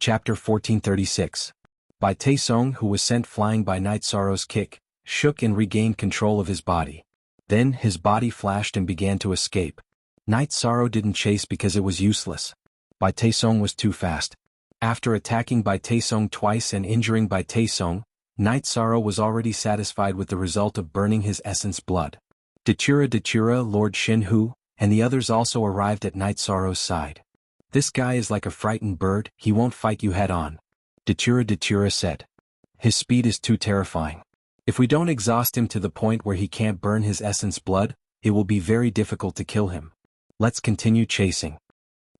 Chapter 1436. Bai Taesong, who was sent flying by Night Sorrow's kick, shook and regained control of his body. Then his body flashed and began to escape. Night Sorrow didn't chase because it was useless. Bai Taesong was too fast. After attacking Bai Taesong twice and injuring Bai Taesong, Night Sorrow was already satisfied with the result of burning his essence blood. Datura, Lord Jianghu, and the others also arrived at Night Sorrow's side. "This guy is like a frightened bird, he won't fight you head-on," Datura said. "His speed is too terrifying. If we don't exhaust him to the point where he can't burn his essence blood, it will be very difficult to kill him. Let's continue chasing,"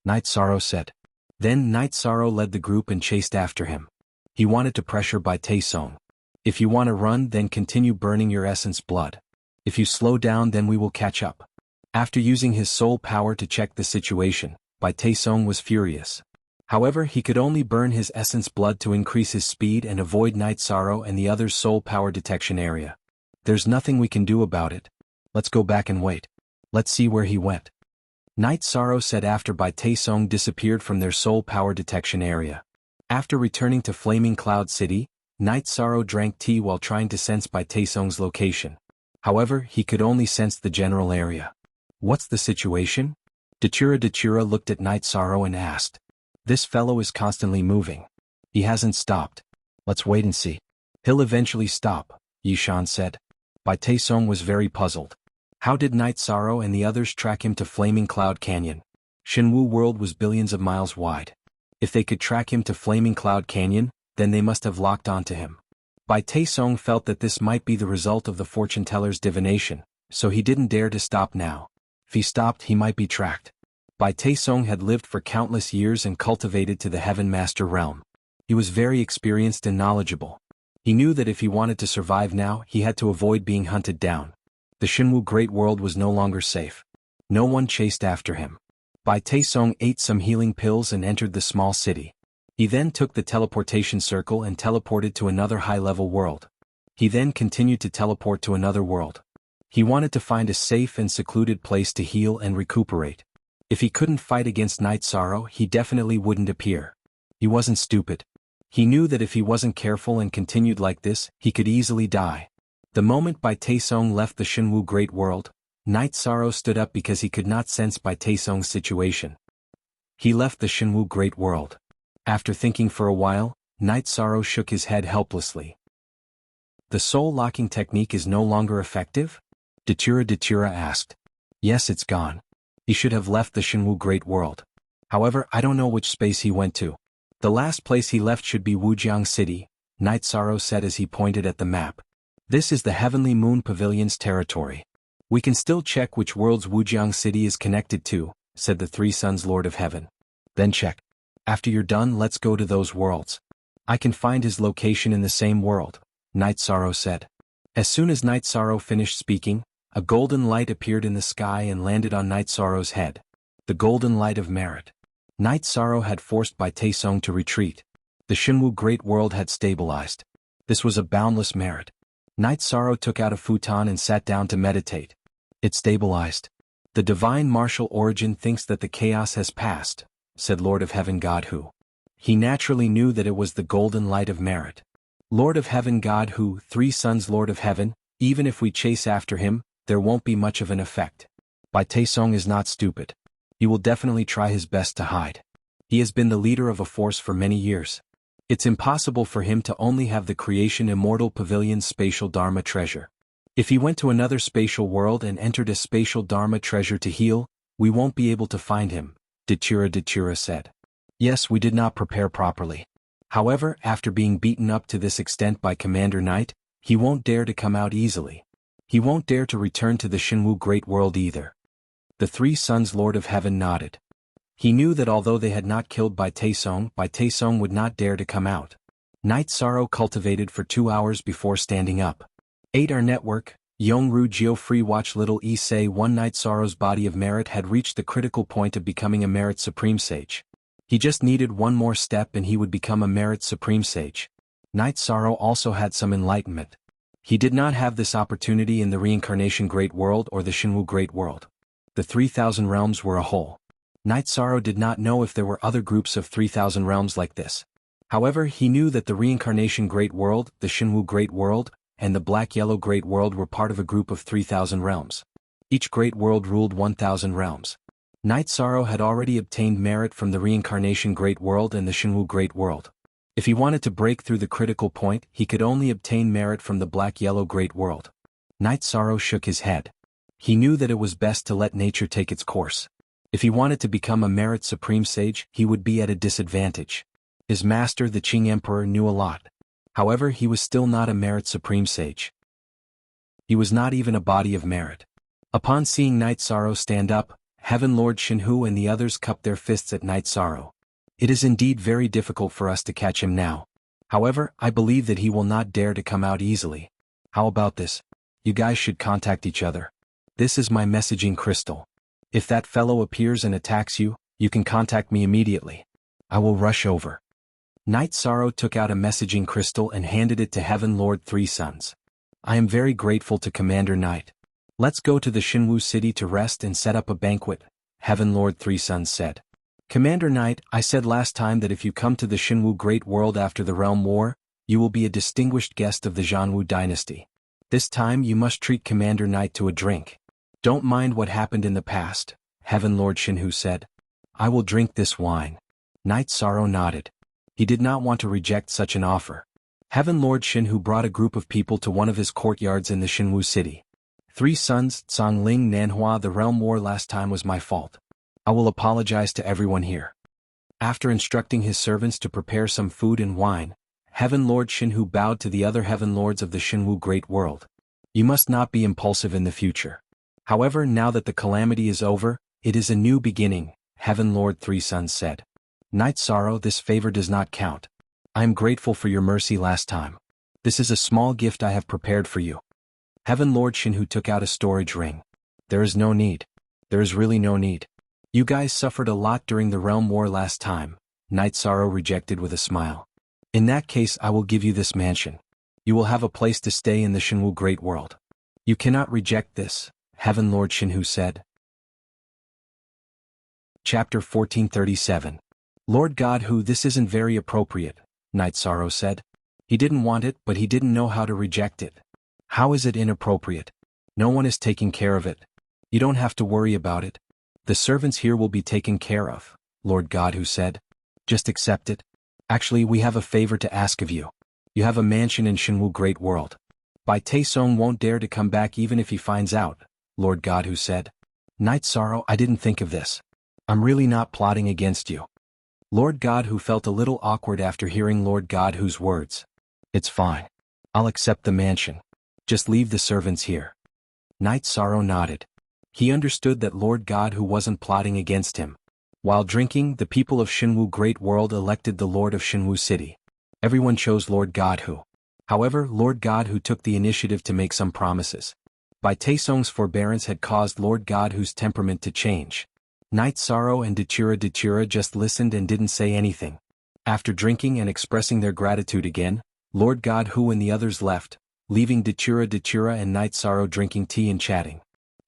Night Sorrow said. Then Night Sorrow led the group and chased after him. He wanted to pressure Bai Taesong. "If you want to run, then continue burning your essence blood. If you slow down, then we will catch up." After using his soul power to check the situation, Bai Taesong was furious. However, he could only burn his essence blood to increase his speed and avoid Night Sorrow and the others' soul power detection area. "There's nothing we can do about it. Let's go back and wait. Let's see where he went," Night Sorrow said after Bai Taesong disappeared from their soul power detection area. After returning to Flaming Cloud City, Night Sorrow drank tea while trying to sense Bai Taesong's location. However, he could only sense the general area. "What's the situation?" Datura looked at Night Sorrow and asked. "This fellow is constantly moving. He hasn't stopped. Let's wait and see." "He'll eventually stop," Yishan said. Bai Taesong was very puzzled. How did Night Sorrow and the others track him to Flaming Cloud Canyon? Jianghu world was billions of miles wide. If they could track him to Flaming Cloud Canyon, then they must have locked onto him. Bai Taesong felt that this might be the result of the fortune teller's divination, so he didn't dare to stop now. If he stopped, he might be tracked. Bai Taesong had lived for countless years and cultivated to the Heaven Master realm. He was very experienced and knowledgeable. He knew that if he wanted to survive now, he had to avoid being hunted down. The Jianghu Great World was no longer safe. No one chased after him. Bai Taesong ate some healing pills and entered the small city. He then took the teleportation circle and teleported to another high-level world. He then continued to teleport to another world. He wanted to find a safe and secluded place to heal and recuperate. If he couldn't fight against Night Sorrow, he definitely wouldn't appear. He wasn't stupid. He knew that if he wasn't careful and continued like this, he could easily die. The moment Bai Taesong left the Jianghu Great World, Night Sorrow stood up because he could not sense Bai Taesong's situation. He left the Jianghu Great World. After thinking for a while, Night Sorrow shook his head helplessly. "The soul-locking technique is no longer effective?" Datura asked. "Yes, it's gone. He should have left the Jianghu Great World. However, I don't know which space he went to. The last place he left should be Wujiang City," Night Sorrow said as he pointed at the map. "This is the Heavenly Moon Pavilion's territory. We can still check which worlds Wujiang City is connected to," said the Three Sons Lord of Heaven. "Then check. After you're done, let's go to those worlds. I can find his location in the same world," Night Sorrow said. As soon as Night Sorrow finished speaking, a golden light appeared in the sky and landed on Night Sorrow's head. The golden light of merit. Night Sorrow had forced Bai Taesong to retreat. The Jianghu Great World had stabilized. This was a boundless merit. Night Sorrow took out a futon and sat down to meditate. It stabilized. "The divine martial origin thinks that the chaos has passed," said Lord of Heaven Godhood. He naturally knew that it was the golden light of merit. "Lord of Heaven Godhood, Three Sons Lord of Heaven, even if we chase after him, there won't be much of an effect. Bai Taesong is not stupid. He will definitely try his best to hide. He has been the leader of a force for many years. It's impossible for him to only have the creation Immortal Pavilion's spatial Dharma treasure. If he went to another spatial world and entered a spatial Dharma treasure to heal, we won't be able to find him," Datura said. "Yes, we did not prepare properly. However, after being beaten up to this extent by Commander Knight, he won't dare to come out easily. He won't dare to return to the Jianghu Great World either." The Three Sons Lord of Heaven nodded. He knew that although they had not killed Bai Taesong would not dare to come out. Night Sorrow cultivated for 2 hours before standing up. 8 Our network, Yongru Geoffrey Watch Little E say one Night Sorrow's body of merit had reached the critical point of becoming a Merit Supreme Sage. He just needed one more step and he would become a Merit Supreme Sage. Night Sorrow also had some enlightenment. He did not have this opportunity in the Reincarnation Great World or the Jianghu Great World. The 3,000 realms were a whole. Night Sorrow did not know if there were other groups of 3,000 realms like this. However, he knew that the Reincarnation Great World, the Shinwu Great World, and the Black-Yellow Great World were part of a group of 3,000 realms. Each Great World ruled 1,000 realms. Night Sorrow had already obtained merit from the Reincarnation Great World and the Shinwu Great World. If he wanted to break through the critical point, he could only obtain merit from the Black-Yellow Great World. Night Sorrow shook his head. He knew that it was best to let nature take its course. If he wanted to become a Merit Supreme Sage, he would be at a disadvantage. His master, the Qing Emperor, knew a lot. However, he was still not a Merit Supreme Sage. He was not even a body of merit. Upon seeing Night Sorrow stand up, Heaven Lord Shinhu and the others cupped their fists at Night Sorrow. It is indeed very difficult for us to catch him now. However, I believe that he will not dare to come out easily. How about this? You guys should contact each other. This is my messaging crystal. If that fellow appears and attacks you, you can contact me immediately. I will rush over. Night Sorrow took out a messaging crystal and handed it to Heaven Lord Three Suns. I am very grateful to Commander Night. Let's go to the Shinwu city to rest and set up a banquet, Heaven Lord Three Suns said. Commander Knight, I said last time that if you come to the Shinwu Great World after the Realm War, you will be a distinguished guest of the Jianghu dynasty. This time you must treat Commander Knight to a drink. Don't mind what happened in the past, Heaven Lord Shinhu said. I will drink this wine. Night Sorrow nodded. He did not want to reject such an offer. Heaven Lord Shinhu brought a group of people to one of his courtyards in the Shinwu city. Three Suns, Tsangling Nanhua, the Realm War last time was my fault. I will apologize to everyone here. After instructing his servants to prepare some food and wine, Heaven Lord Shinhu bowed to the other Heaven Lords of the Shinwu Great World. You must not be impulsive in the future. However, now that the calamity is over, it is a new beginning, Heaven Lord Three Suns said. Night Sorrow, this favor does not count. I am grateful for your mercy last time. This is a small gift I have prepared for you. Heaven Lord Shinhu took out a storage ring. There is no need. There is really no need. You guys suffered a lot during the Realm War last time, Night Sorrow rejected with a smile. In that case, I will give you this mansion. You will have a place to stay in the Shinwu Great World. You cannot reject this, Heaven Lord Shinhu said. Chapter 1437. Lord Godhood, this isn't very appropriate, Night Sorrow said. He didn't want it, but he didn't know how to reject it. How is it inappropriate? No one is taking care of it. You don't have to worry about it. The servants here will be taken care of, Lord Godhood said. Just accept it. Actually, we have a favor to ask of you. You have a mansion in Shinwu Great World. Bai Taesong won't dare to come back even if he finds out, Lord Godhood said. Night Sorrow, I didn't think of this. I'm really not plotting against you. Lord Godhood felt a little awkward after hearing Lord Godhood's words. It's fine. I'll accept the mansion. Just leave the servants here. Night Sorrow nodded. He understood that Lord Godhood wasn't plotting against him. While drinking, the people of Shinwu Great World elected the Lord of Shinwu City. Everyone chose Lord Godhood. However, Lord Godhood took the initiative to make some promises. Bai Taesong's forbearance had caused Lord Godhood's temperament to change. Night Sorrow and Dechira just listened and didn't say anything. After drinking and expressing their gratitude again, Lord Godhood and the others left, leaving Dechira and Night Sorrow drinking tea and chatting.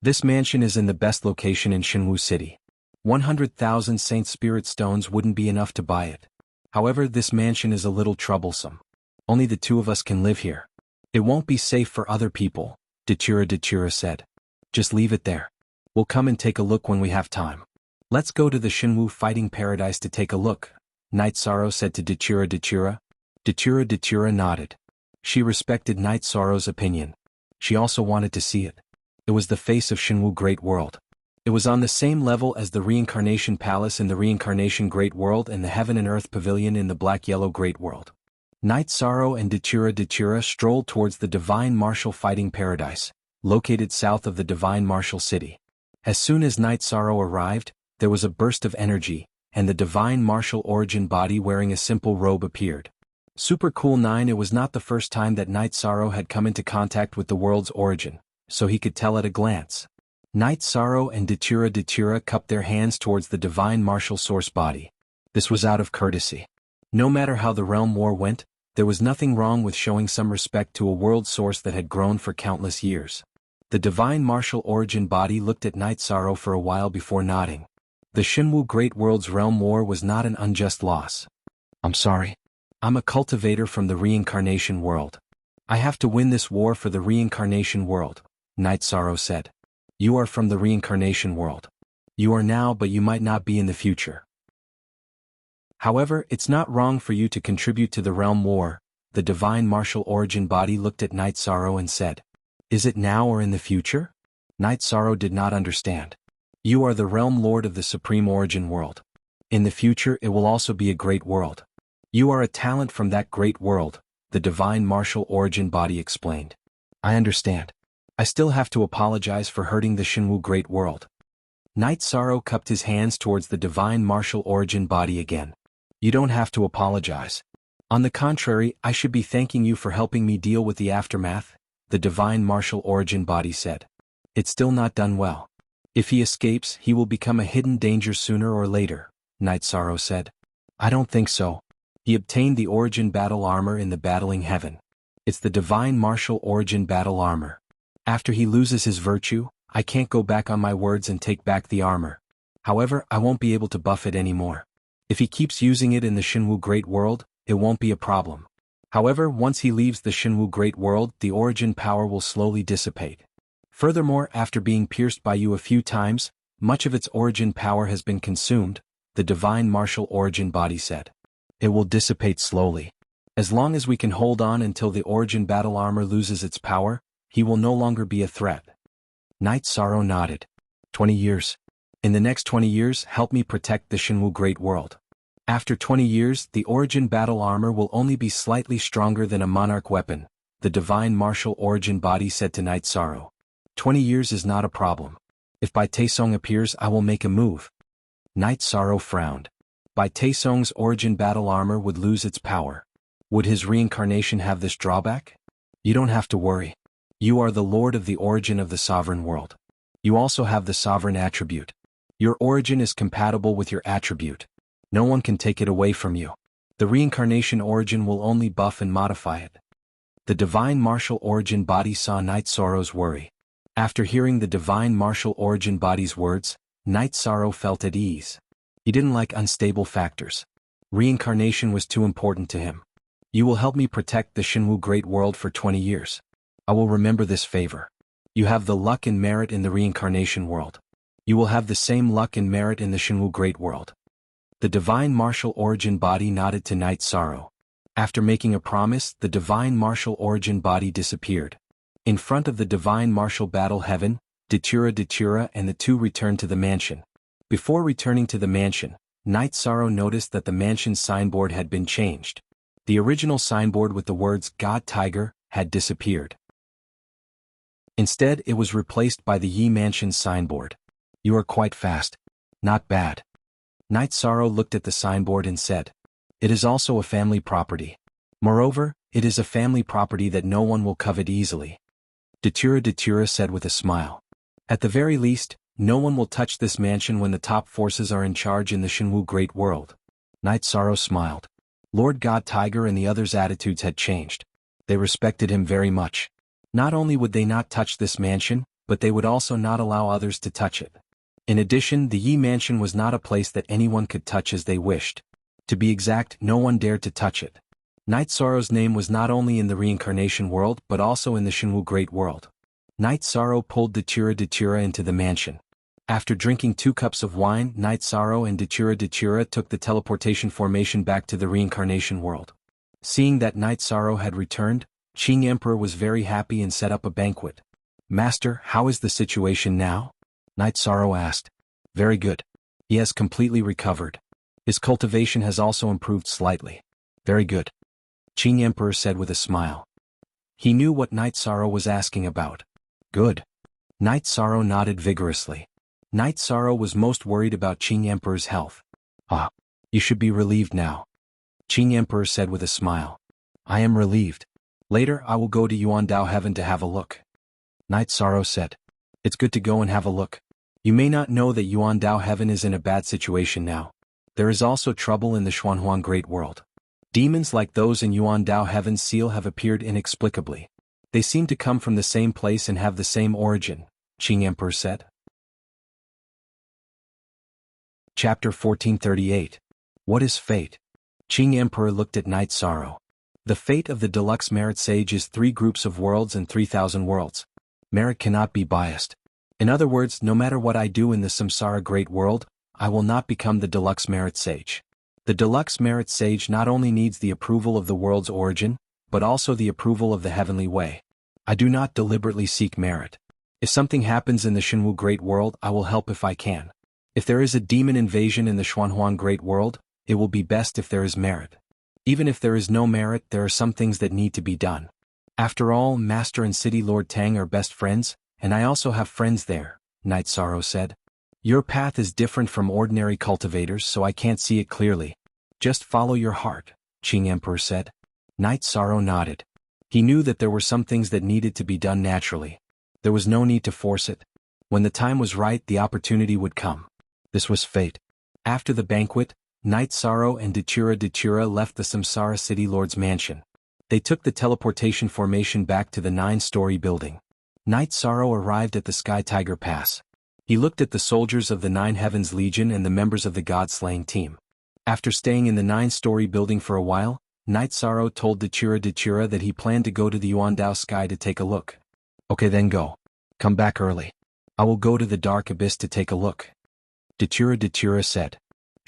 This mansion is in the best location in Shinwu City. 100,000 Saint Spirit Stones wouldn't be enough to buy it. However, this mansion is a little troublesome. Only the two of us can live here. It won't be safe for other people, Dechira said. Just leave it there. We'll come and take a look when we have time. Let's go to the Shinwu Fighting Paradise to take a look, Night Sorrow said to Dechira. Dechira nodded. She respected Night Sorrow's opinion. She also wanted to see it. It was the face of Shinwu Great World. It was on the same level as the Reincarnation Palace in the Reincarnation Great World and the Heaven and Earth Pavilion in the Black-Yellow Great World. Night Sorrow and Dechira strolled towards the Divine Martial Fighting Paradise, located south of the Divine Martial City. As soon as Night Sorrow arrived, there was a burst of energy, and the Divine Martial Origin body wearing a simple robe appeared. Super Cool 9. It was not the first time that Night Sorrow had come into contact with the world's origin, so he could tell at a glance. Night Sorrow and Dechira cupped their hands towards the Divine Martial Source body. This was out of courtesy. No matter how the Realm War went, there was nothing wrong with showing some respect to a world source that had grown for countless years. The Divine Martial Origin body looked at Night Sorrow for a while before nodding. The Shinwu Great World's Realm War was not an unjust loss. I'm sorry. I'm a cultivator from the reincarnation world. I have to win this war for the reincarnation world, Night Sorrow said. You are from the reincarnation world. You are now, but you might not be in the future. However, it's not wrong for you to contribute to the realm war. The divine martial origin body looked at Night Sorrow and said, Is it now or in the future? Night Sorrow did not understand. You are the realm lord of the supreme origin world. In the future it will also be a great world. You are a talent from that great world, the divine martial origin body explained. I understand. I still have to apologize for hurting the Shenwu great world. Night Sorrow cupped his hands towards the divine martial origin body again. You don't have to apologize. On the contrary, I should be thanking you for helping me deal with the aftermath, the divine martial origin body said. It's still not done well. If he escapes, he will become a hidden danger sooner or later, Night Sorrow said. I don't think so. He obtained the origin battle armor in the battling heaven. It's the divine martial origin battle armor. After he loses his virtue, I can't go back on my words and take back the armor. However, I won't be able to buff it anymore. If he keeps using it in the Shenwu Great World, it won't be a problem. However, once he leaves the Shenwu Great World, the origin power will slowly dissipate. Furthermore, after being pierced by you a few times, much of its origin power has been consumed, the divine martial origin body said. It will dissipate slowly. As long as we can hold on until the origin battle armor loses its power, he will no longer be a threat. Night Sorrow nodded. 20 years. In the next 20 years, help me protect the Shenwu Great World. After 20 years, the origin battle armor will only be slightly stronger than a monarch weapon, the divine martial origin body said to Night Sorrow. 20 years is not a problem. If Bai Taesong appears, I will make a move. Night Sorrow frowned. Bai Taesong's origin battle armor would lose its power. Would his reincarnation have this drawback? You don't have to worry. You are the lord of the origin of the sovereign world. You also have the sovereign attribute. Your origin is compatible with your attribute. No one can take it away from you. The reincarnation origin will only buff and modify it. The divine martial origin body saw Night Sorrow's worry. After hearing the divine martial origin body's words, Night Sorrow felt at ease. He didn't like unstable factors. Reincarnation was too important to him. You will help me protect the Shenwu Great World for 20 years. I will remember this favor. You have the luck and merit in the reincarnation world. You will have the same luck and merit in the Shenwu Great World. The divine martial origin body nodded to Night Sorrow. After making a promise, the divine martial origin body disappeared. In front of the divine martial battle heaven, Datura and the two returned to the mansion. Before returning to the mansion, Night Sorrow noticed that the mansion's signboard had been changed. The original signboard with the words God Tiger had disappeared. Instead, it was replaced by the Yi Mansion's signboard. You are quite fast. Not bad. Night Sorrow looked at the signboard and said, It is also a family property. Moreover, it is a family property that no one will covet easily. Datura said with a smile. At the very least, no one will touch this mansion when the top forces are in charge in the Shenwu Great World. Night Sorrow smiled. Lord God Tiger and the others' attitudes had changed. They respected him very much. Not only would they not touch this mansion, but they would also not allow others to touch it. In addition, the Yi Mansion was not a place that anyone could touch as they wished. To be exact, no one dared to touch it. Night Sorrow's name was not only in the reincarnation world but also in the Shenwu Great World. Night Sorrow pulled Datura into the mansion. After drinking 2 cups of wine, Night Sorrow and Datura took the teleportation formation back to the reincarnation world. Seeing that Night Sorrow had returned, Qing Emperor was very happy and set up a banquet. Master, how is the situation now? Night Sorrow asked. Very good. He has completely recovered. His cultivation has also improved slightly. Very good. Qing Emperor said with a smile. He knew what Night Sorrow was asking about. Good. Night Sorrow nodded vigorously. Night Sorrow was most worried about Qing Emperor's health. Ah, you should be relieved now. Qing Emperor said with a smile. I am relieved. Later I will go to Yuandao Heaven to have a look. Night Sorrow said. It's good to go and have a look. You may not know that Yuandao Heaven is in a bad situation now. There is also trouble in the Xuanhuang Great World. Demons like those in Yuandao Heaven's seal have appeared inexplicably. They seem to come from the same place and have the same origin, Qing Emperor said. Chapter 1438. What is fate? Qing Emperor looked at Night Sorrow. The fate of the deluxe merit sage is 3 groups of worlds and 3,000 worlds. Merit cannot be biased. In other words, no matter what I do in the Samsara Great World, I will not become the deluxe merit sage. The deluxe merit sage not only needs the approval of the world's origin, but also the approval of the heavenly way. I do not deliberately seek merit. If something happens in the Jianghu Great World, I will help if I can. If there is a demon invasion in the Xuanhuan Great World, it will be best if there is merit. Even if there is no merit, there are some things that need to be done. After all, Master and City Lord Tang are best friends, and I also have friends there, Night Sorrow said. Your path is different from ordinary cultivators, so I can't see it clearly. Just follow your heart, Qing Emperor said. Night Sorrow nodded. He knew that there were some things that needed to be done naturally. There was no need to force it. When the time was right, the opportunity would come. This was fate. After the banquet, Night Sorrow and Dachura left the Samsara City Lord's mansion. They took the teleportation formation back to the 9-story building. Night Sorrow arrived at the Sky Tiger Pass. He looked at the soldiers of the 9 Heavens Legion and the members of the God-slaying team. After staying in the 9-story building for a while, Night Sorrow told Dachura that he planned to go to the Yuandao Sky to take a look. Okay, then go. Come back early. I will go to the Dark Abyss to take a look. Dachura said.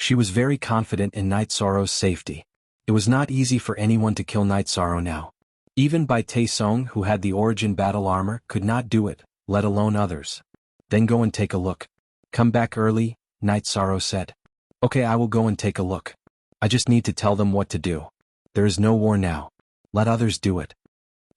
She was very confident in Night Sorrow's safety. It was not easy for anyone to kill Night Sorrow now. Even Bai Taesong, who had the origin battle armor, could not do it, let alone others. Then go and take a look. Come back early, Night Sorrow said. Okay, I will go and take a look. I just need to tell them what to do. There is no war now. Let others do it.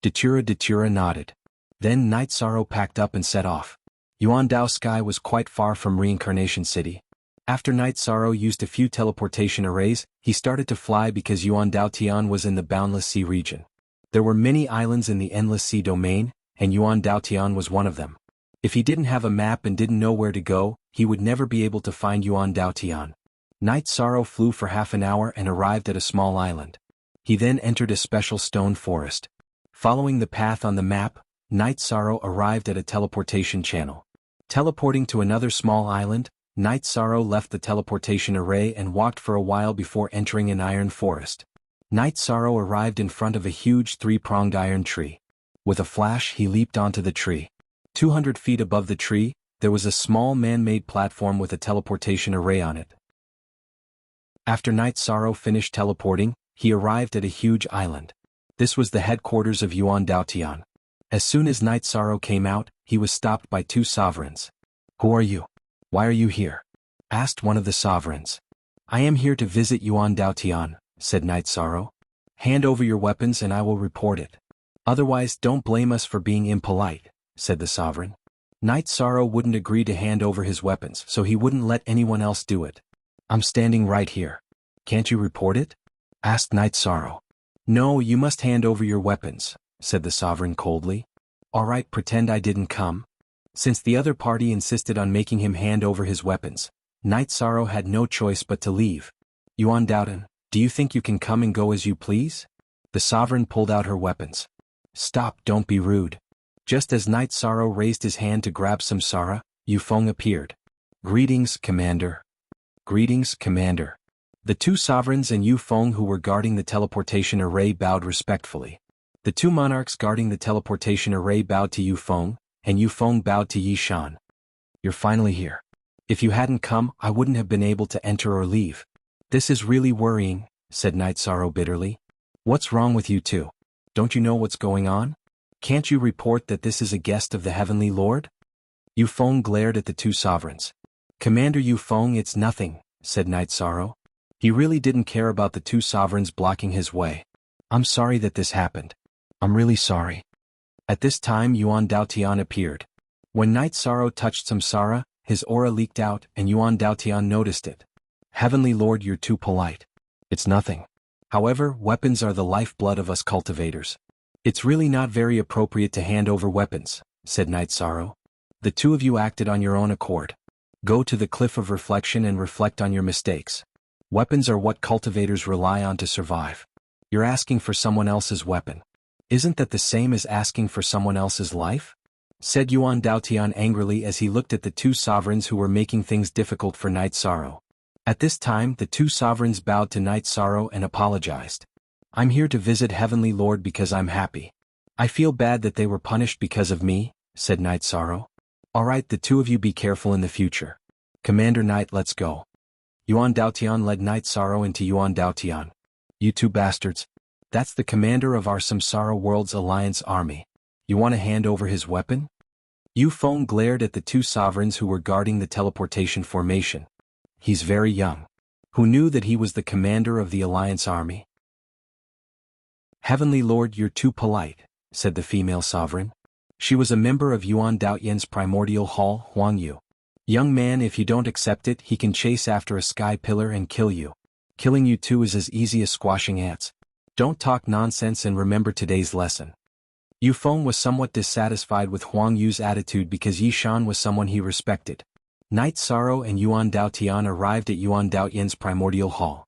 Dachura nodded. Then Night Sorrow packed up and set off. Yuandao Sky was quite far from Reincarnation City. After Night Sorrow used a few teleportation arrays, he started to fly because Yuandao Tian was in the Boundless Sea region. There were many islands in the Endless Sea domain, and Yuandao Tian was one of them. If he didn't have a map and didn't know where to go, he would never be able to find Yuandao Tian. Night Sorrow flew for half an hour and arrived at a small island. He then entered a special stone forest. Following the path on the map, Night Sorrow arrived at a teleportation channel. Teleporting to another small island, Night Sorrow left the teleportation array and walked for a while before entering an iron forest. Night Sorrow arrived in front of a huge 3-pronged iron tree. With a flash, he leaped onto the tree. 200 feet above the tree, there was a small man-made platform with a teleportation array on it. After Night Sorrow finished teleporting, he arrived at a huge island. This was the headquarters of Yuandao Tian. As soon as Night Sorrow came out, he was stopped by 2 sovereigns. Who are you? Why are you here? Asked one of the sovereigns. I am here to visit Yuandao Tian, said Night Sorrow. Hand over your weapons and I will report it. Otherwise, don't blame us for being impolite, said the sovereign. Night Sorrow wouldn't agree to hand over his weapons, so he wouldn't let anyone else do it. I'm standing right here. Can't you report it? Asked Night Sorrow. No, you must hand over your weapons, said the sovereign coldly. All right, pretend I didn't come. Since the other party insisted on making him hand over his weapons, Night Sorrow had no choice but to leave. Yuandao Tian, do you think you can come and go as you please? The sovereign pulled out her weapons. Stop, don't be rude. Just as Night Sorrow raised his hand to grab Samsara, Yufeng appeared. Greetings, Commander. Greetings, Commander. The 2 sovereigns and Yufeng who were guarding the teleportation array bowed respectfully. The 2 monarchs guarding the teleportation array bowed to Yufeng, and Yufeng bowed to Yi Shan. You're finally here. If you hadn't come, I wouldn't have been able to enter or leave. This is really worrying, said Night Sorrow bitterly. What's wrong with you 2? Don't you know what's going on? Can't you report that this is a guest of the Heavenly Lord? Yufeng glared at the 2 sovereigns. Commander Yufeng, it's nothing, said Night Sorrow. He really didn't care about the 2 sovereigns blocking his way. I'm sorry that this happened. I'm really sorry. At this time Yuandao Tian appeared. When Night Sorrow touched Samsara, his aura leaked out and Yuandao Tian noticed it. Heavenly Lord, you're too polite. It's nothing. However, weapons are the lifeblood of us cultivators. It's really not very appropriate to hand over weapons, said Night Sorrow. The 2 of you acted on your own accord. Go to the cliff of reflection and reflect on your mistakes. Weapons are what cultivators rely on to survive. You're asking for someone else's weapon. Isn't that the same as asking for someone else's life? Said Yuandao Tian angrily as he looked at the 2 sovereigns who were making things difficult for Night Sorrow. At this time the two sovereigns bowed to Night Sorrow and apologized. I'm here to visit Heavenly Lord because I'm happy. I feel bad that they were punished because of me, said Night Sorrow. Alright, the two of you be careful in the future. Commander Night, let's go. Yuan Daotian led Night Sorrow into Yuan Daotian. You two bastards. That's the commander of our Samsara World's Alliance army. You want to hand over his weapon? Yu Feng glared at the two sovereigns who were guarding the teleportation formation. He's very young. Who knew that he was the commander of the Alliance army? Heavenly Lord, you're too polite, said the female sovereign. She was a member of Yuan Daotian's primordial hall, Huang Yu. Young man, if you don't accept it, he can chase after a sky pillar and kill you. Killing you too is as easy as squashing ants. Don't talk nonsense and remember today's lesson. Yu Feng was somewhat dissatisfied with Huang Yu's attitude because Yi Shan was someone he respected. Night Sorrow and Yuan Daotian arrived at Yuan Daotian's primordial hall.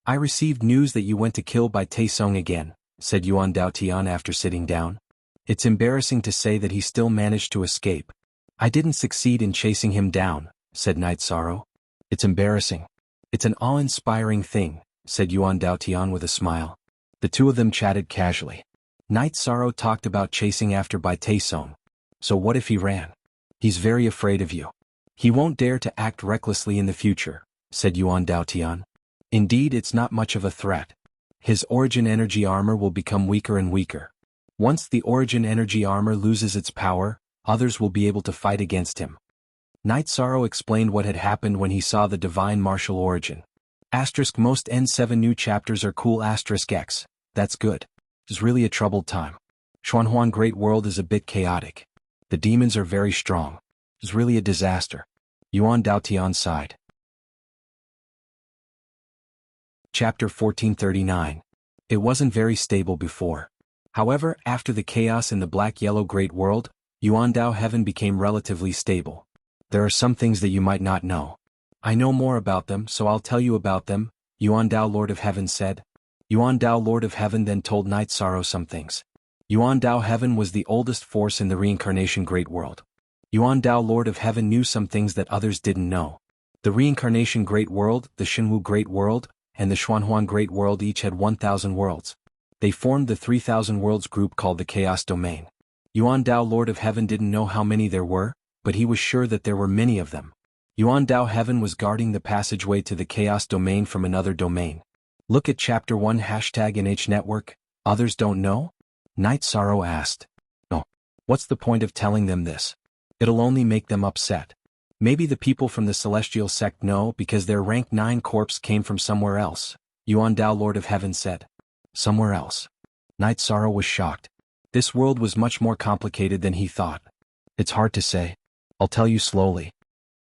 I received news that you went to kill by Taesong again, said Yuan Daotian after sitting down. It's embarrassing to say that he still managed to escape. I didn't succeed in chasing him down, said Night Sorrow. It's embarrassing. It's an awe-inspiring thing, said Yuan Daotian with a smile. The two of them chatted casually. Night Sorrow talked about chasing after Bai Taesong. So what if he ran? He's very afraid of you. He won't dare to act recklessly in the future, said Yuan Daotian. Indeed, it's not much of a threat. His origin energy armor will become weaker and weaker. Once the origin energy armor loses its power, others will be able to fight against him. Night Sorrow explained what had happened when he saw the divine martial origin. Asterisk most N7 new chapters are cool asterisk X. That's good. It's really a troubled time. Xuanhuan Great World is a bit chaotic. The demons are very strong. It's really a disaster. Yuan Daotian sighed. Chapter 1439. It wasn't very stable before. However, after the chaos in the Black-Yellow Great World, Yuan Dao Heaven became relatively stable. There are some things that you might not know. I know more about them, so I'll tell you about them, Yuan Dao Lord of Heaven said. Yuan Dao Lord of Heaven then told Night Sorrow some things. Yuan Dao Heaven was the oldest force in the Reincarnation Great World. Yuan Dao Lord of Heaven knew some things that others didn't know. The Reincarnation Great World, the Shenwu Great World, and the Xuanhuan Great World each had 1,000 worlds. They formed the 3,000 worlds group called the Chaos Domain. Yuan Dao Lord of Heaven didn't know how many there were, but he was sure that there were many of them. Yuan Dao Heaven was guarding the passageway to the Chaos Domain from another domain. Look at Chapter 1 #NH Network, others don't know? Night Sorrow asked. No. What's the point of telling them this? It'll only make them upset. Maybe the people from the Celestial Sect know because their rank 9 corpse came from somewhere else, Yuan Dao Lord of Heaven said. Somewhere else. Night Sorrow was shocked. This world was much more complicated than he thought. It's hard to say. I'll tell you slowly.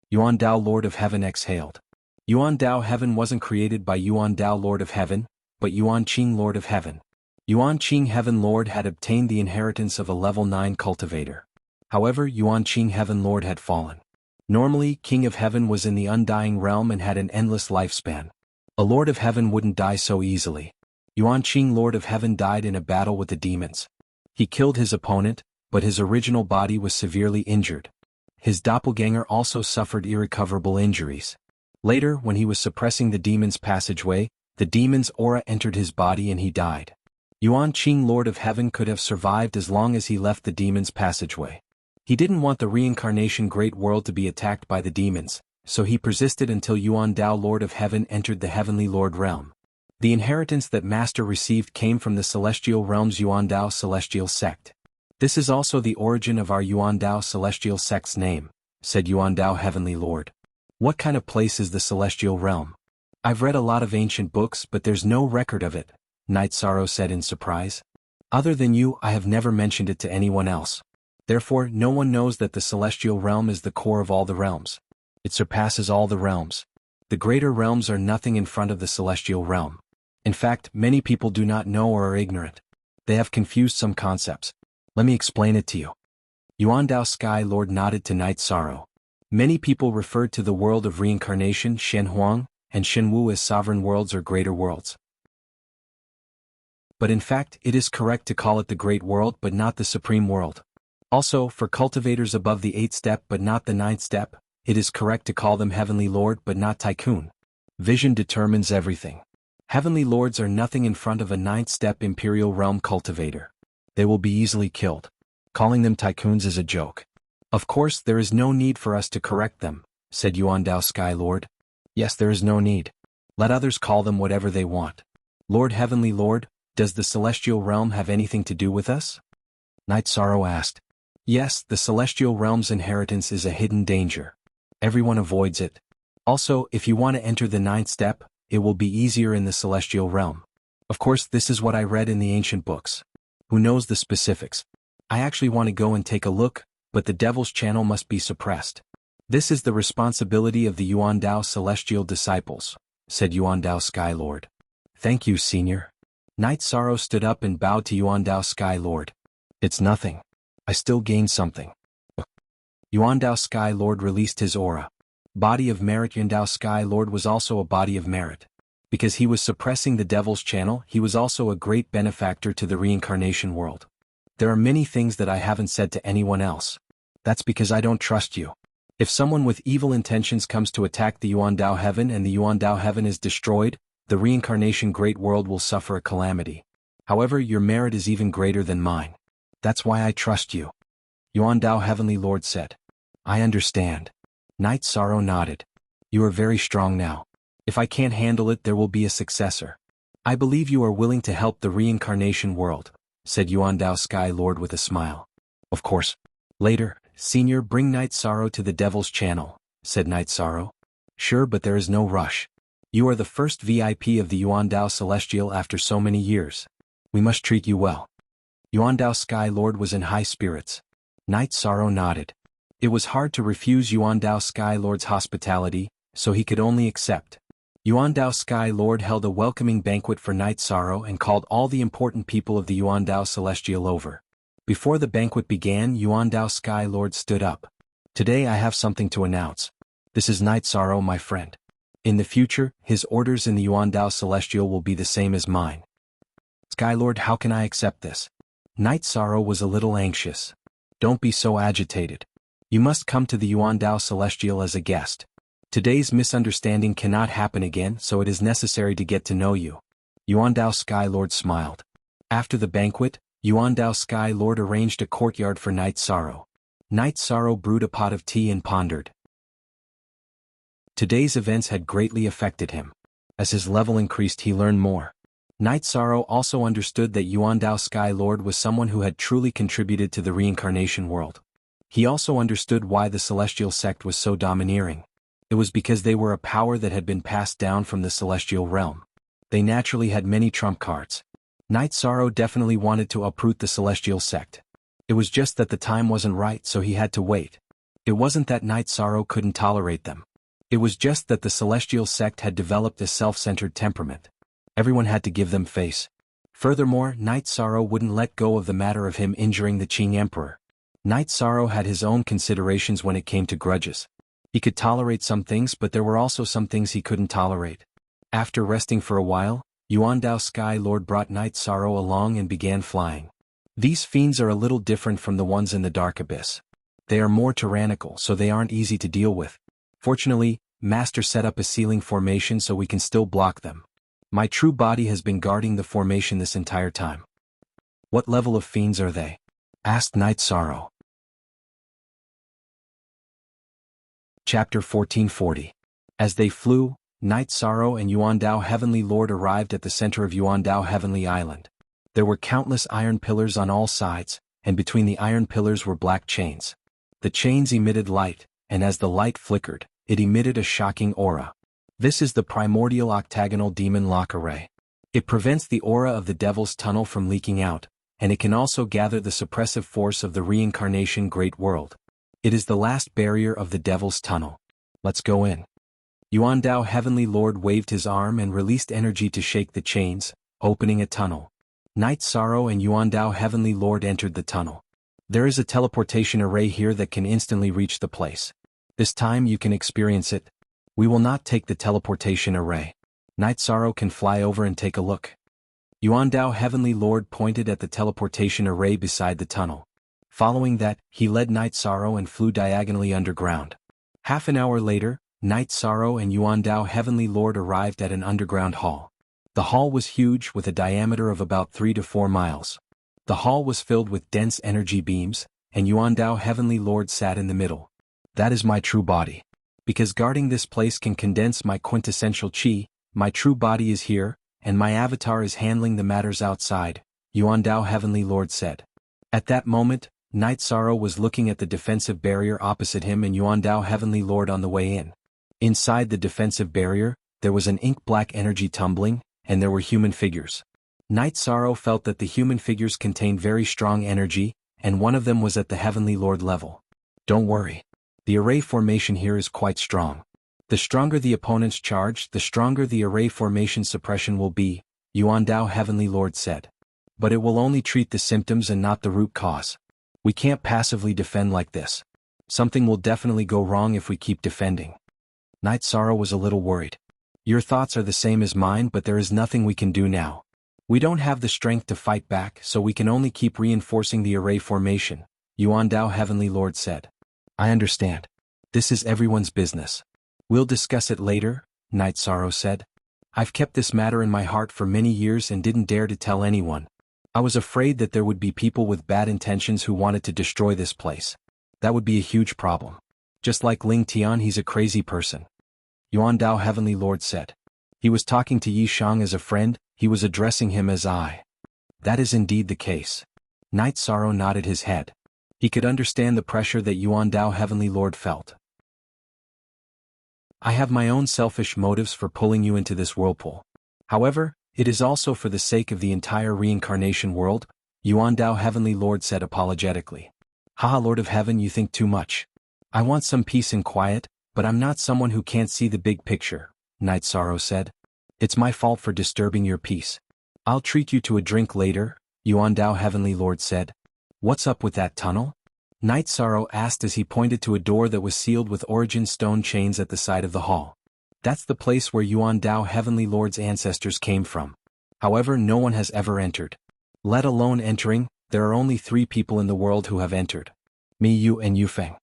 Yuan Dao Lord of Heaven exhaled. Yuan Dao Heaven wasn't created by Yuan Dao Lord of Heaven, but Yuan Qing Lord of Heaven. Yuan Qing Heaven Lord had obtained the inheritance of a level 9 cultivator. However, Yuan Qing Heaven Lord had fallen. Normally, King of Heaven was in the undying realm and had an endless lifespan. A Lord of Heaven wouldn't die so easily. Yuan Qing Lord of Heaven died in a battle with the demons. He killed his opponent, but his original body was severely injured. His doppelganger also suffered irrecoverable injuries. Later, when he was suppressing the demon's passageway, the demon's aura entered his body and he died. Yuan Qing Lord of Heaven could have survived as long as he left the demon's passageway. He didn't want the Reincarnation Great World to be attacked by the demons, so he persisted until Yuan Dao Lord of Heaven entered the Heavenly Lord realm. The inheritance that Master received came from the Celestial Realm's Yuan Dao Celestial Sect. This is also the origin of our Yuan Dao Celestial Sect's name, said Yuan Dao Heavenly Lord. What kind of place is the Celestial Realm? I've read a lot of ancient books but there's no record of it, Night Sorrow said in surprise. Other than you, I have never mentioned it to anyone else. Therefore, no one knows that the Celestial Realm is the core of all the realms. It surpasses all the realms. The greater realms are nothing in front of the Celestial Realm. In fact, many people do not know or are ignorant. They have confused some concepts. Let me explain it to you. Yuan Dao Sky Lord nodded to Night Sorrow. Many people referred to the world of reincarnation, Shenhuang, and Shenwu as sovereign worlds or greater worlds. But in fact, it is correct to call it the Great World but not the Supreme World. Also, for cultivators above the 8th step but not the 9th step, it is correct to call them Heavenly Lord but not Tycoon. Vision determines everything. Heavenly lords are nothing in front of a ninth-step Imperial Realm cultivator. They will be easily killed. Calling them tycoons is a joke. Of course there is no need for us to correct them, said Yuandao Sky Lord. Yes, there is no need. Let others call them whatever they want. Lord Heavenly Lord, does the Celestial Realm have anything to do with us? Night Sorrow asked. Yes, the Celestial Realm's inheritance is a hidden danger. Everyone avoids it. Also, if you want to enter the ninth step, it will be easier in the Celestial Realm. Of course, this is what I read in the ancient books. Who knows the specifics? I actually want to go and take a look, but the Devil's Channel must be suppressed. This is the responsibility of the Yuandao Celestial Disciples, said Yuandao Sky Lord. Thank you, Senior. Night Sorrow stood up and bowed to Yuandao Sky Lord. It's nothing. I still gained something. Yuandao Sky Lord released his aura. Body of merit. Yuandao Sky Lord was also a body of merit. Because he was suppressing the Devil's Channel, he was also a great benefactor to the reincarnation world. There are many things that I haven't said to anyone else. That's because I don't trust you. If someone with evil intentions comes to attack the Yuandao Heaven and the Yuandao Heaven is destroyed, the reincarnation great world will suffer a calamity. However, your merit is even greater than mine. That's why I trust you. Yuandao Heavenly Lord said. I understand. Night Sorrow nodded. You are very strong now. If I can't handle it, there will be a successor. I believe you are willing to help the reincarnation world, said Yuandao Sky Lord with a smile. Of course. Later, Senior, bring Night Sorrow to the Devil's Channel, said Night Sorrow. Sure, but there is no rush. You are the first VIP of the Yuandao Celestial after so many years. We must treat you well. Yuandao Sky Lord was in high spirits. Night Sorrow nodded. It was hard to refuse Yuandao Sky Lord's hospitality, so he could only accept. Yuandao Sky Lord held a welcoming banquet for Night Sorrow and called all the important people of the Yuandao Celestial over. Before the banquet began, Yuandao Sky Lord stood up. Today I have something to announce. This is Night Sorrow, my friend. In the future, his orders in the Yuandao Celestial will be the same as mine. Sky Lord, how can I accept this? Night Sorrow was a little anxious. Don't be so agitated. You must come to the Yuandao Celestial as a guest. Today's misunderstanding cannot happen again, so it is necessary to get to know you. Yuandao Sky Lord smiled. After the banquet, Yuandao Sky Lord arranged a courtyard for Night Sorrow. Night Sorrow brewed a pot of tea and pondered. Today's events had greatly affected him. As his level increased, he learned more. Night Sorrow also understood that Yuandao Sky Lord was someone who had truly contributed to the reincarnation world. He also understood why the Celestial sect was so domineering. It was because they were a power that had been passed down from the Celestial realm. They naturally had many trump cards. Night Sorrow definitely wanted to uproot the Celestial sect. It was just that the time wasn't right, so he had to wait. It wasn't that Night Sorrow couldn't tolerate them. It was just that the Celestial sect had developed a self-centered temperament. Everyone had to give them face. Furthermore, Night Sorrow wouldn't let go of the matter of him injuring the Qing Emperor. Night Sorrow had his own considerations when it came to grudges. He could tolerate some things, but there were also some things he couldn't tolerate. After resting for a while, Yuandao Sky Lord brought Night Sorrow along and began flying. These fiends are a little different from the ones in the Dark Abyss. They are more tyrannical, so they aren't easy to deal with. Fortunately, Master set up a ceiling formation so we can still block them. My true body has been guarding the formation this entire time. What level of fiends are they? Asked Night Sorrow. Chapter 1440. As they flew, Night Sorrow and Yuandao Heavenly Lord arrived at the center of Yuandao Heavenly Island. There were countless iron pillars on all sides, and between the iron pillars were black chains. The chains emitted light, and as the light flickered, it emitted a shocking aura. This is the primordial octagonal demon lock array. It prevents the aura of the Devil's Tunnel from leaking out, and it can also gather the suppressive force of the reincarnation great world. It is the last barrier of the Devil's Tunnel. Let's go in. Yuandao Heavenly Lord waved his arm and released energy to shake the chains, opening a tunnel. Night Sorrow and Yuandao Heavenly Lord entered the tunnel. There is a teleportation array here that can instantly reach the place. This time you can experience it. We will not take the teleportation array. Night Sorrow can fly over and take a look. Yuandao Heavenly Lord pointed at the teleportation array beside the tunnel. Following that, he led Night Sorrow and flew diagonally underground. Half an hour later, Night Sorrow and Yuandao Heavenly Lord arrived at an underground hall. The hall was huge with a diameter of about 3 to 4 miles. The hall was filled with dense energy beams, and Yuandao Heavenly Lord sat in the middle. That is my true body. Because guarding this place can condense my quintessential chi, my true body is here, and my avatar is handling the matters outside, Yuandao Heavenly Lord said. At that moment, Night Sorrow was looking at the defensive barrier opposite him and Yuandao Heavenly Lord on the way in. Inside the defensive barrier, there was an ink-black energy tumbling, and there were human figures. Night Sorrow felt that the human figures contained very strong energy, and one of them was at the Heavenly Lord level. Don't worry. The array formation here is quite strong. The stronger the opponent's charge, the stronger the array formation suppression will be, Yuandao Heavenly Lord said. But it will only treat the symptoms and not the root cause. We can't passively defend like this. Something will definitely go wrong if we keep defending. Night Sorrow was a little worried. Your thoughts are the same as mine, but there is nothing we can do now. We don't have the strength to fight back, so we can only keep reinforcing the array formation, Yuandao Heavenly Lord said. I understand. This is everyone's business. We'll discuss it later, Night Sorrow said. I've kept this matter in my heart for many years and didn't dare to tell anyone. I was afraid that there would be people with bad intentions who wanted to destroy this place. That would be a huge problem. Just like Ling Tian, he's a crazy person. Yuandao Heavenly Lord said. He was talking to Yi Shang as a friend, he was addressing him as I. That is indeed the case. Night Sorrow nodded his head. He could understand the pressure that Yuandao Heavenly Lord felt. I have my own selfish motives for pulling you into this whirlpool. However, it is also for the sake of the entire reincarnation world, Yuandao Heavenly Lord said apologetically. Haha, Lord of Heaven, you think too much. I want some peace and quiet, but I'm not someone who can't see the big picture, Night Sorrow said. It's my fault for disturbing your peace. I'll treat you to a drink later, Yuandao Heavenly Lord said. What's up with that tunnel? Night Sorrow asked as he pointed to a door that was sealed with origin stone chains at the side of the hall. That's the place where Yuandao Heavenly Lord's ancestors came from. However, no one has ever entered. Let alone entering, there are only 3 people in the world who have entered. Me, you, and Yufeng.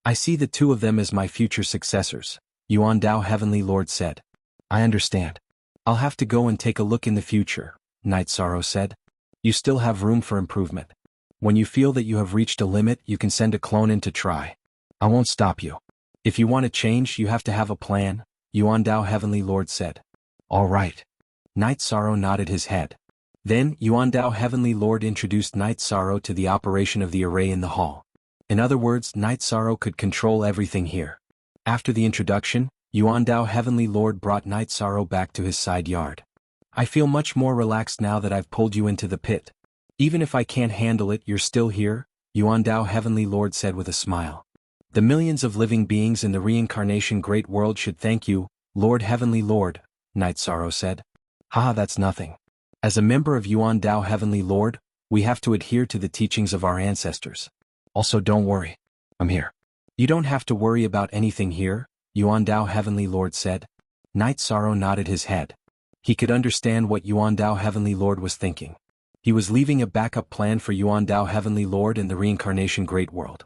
I see the 2 of them as my future successors, Yuandao Heavenly Lord said. I understand. I'll have to go and take a look in the future, Night Sorrow said. You still have room for improvement. When you feel that you have reached a limit, you can send a clone in to try. I won't stop you. If you want to change, you have to have a plan, Yuandao Heavenly Lord said. All right. Night Sorrow nodded his head. Then, Yuandao Heavenly Lord introduced Night Sorrow to the operation of the array in the hall. In other words, Night Sorrow could control everything here. After the introduction, Yuandao Heavenly Lord brought Night Sorrow back to his side yard. I feel much more relaxed now that I've pulled you into the pit. Even if I can't handle it, you're still here, Yuandao Heavenly Lord said with a smile. The millions of living beings in the reincarnation great world should thank you, Lord Heavenly Lord, Night Sorrow said. Haha, that's nothing. As a member of Yuandao Heavenly Lord, we have to adhere to the teachings of our ancestors. Also, don't worry. I'm here. You don't have to worry about anything here, Yuandao Heavenly Lord said. Night Sorrow nodded his head. He could understand what Yuandao Heavenly Lord was thinking. He was leaving a backup plan for Yuandao Heavenly Lord in the reincarnation great world.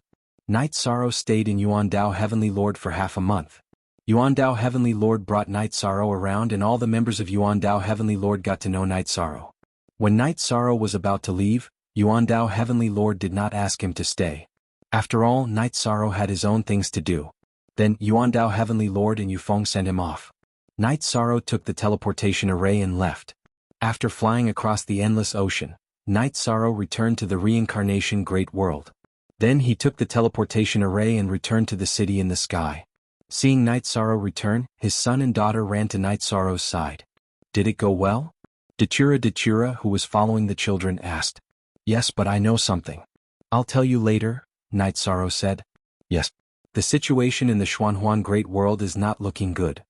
Night Sorrow stayed in Yuandao Heavenly Lord for half a month. Yuandao Heavenly Lord brought Night Sorrow around and all the members of Yuandao Heavenly Lord got to know Night Sorrow. When Night Sorrow was about to leave, Yuandao Heavenly Lord did not ask him to stay. After all, Night Sorrow had his own things to do. Then, Yuandao Heavenly Lord and Yufeng sent him off. Night Sorrow took the teleportation array and left. After flying across the endless ocean, Night Sorrow returned to the reincarnation great world. Then he took the teleportation array and returned to the city in the sky. Seeing Night Sorrow return, his son and daughter ran to Night Sorrow's side. Did it go well? Dachura, who was following the children, asked. Yes, but I know something. I'll tell you later, Night Sorrow said. Yes. The situation in the Xuanhuan Great World is not looking good.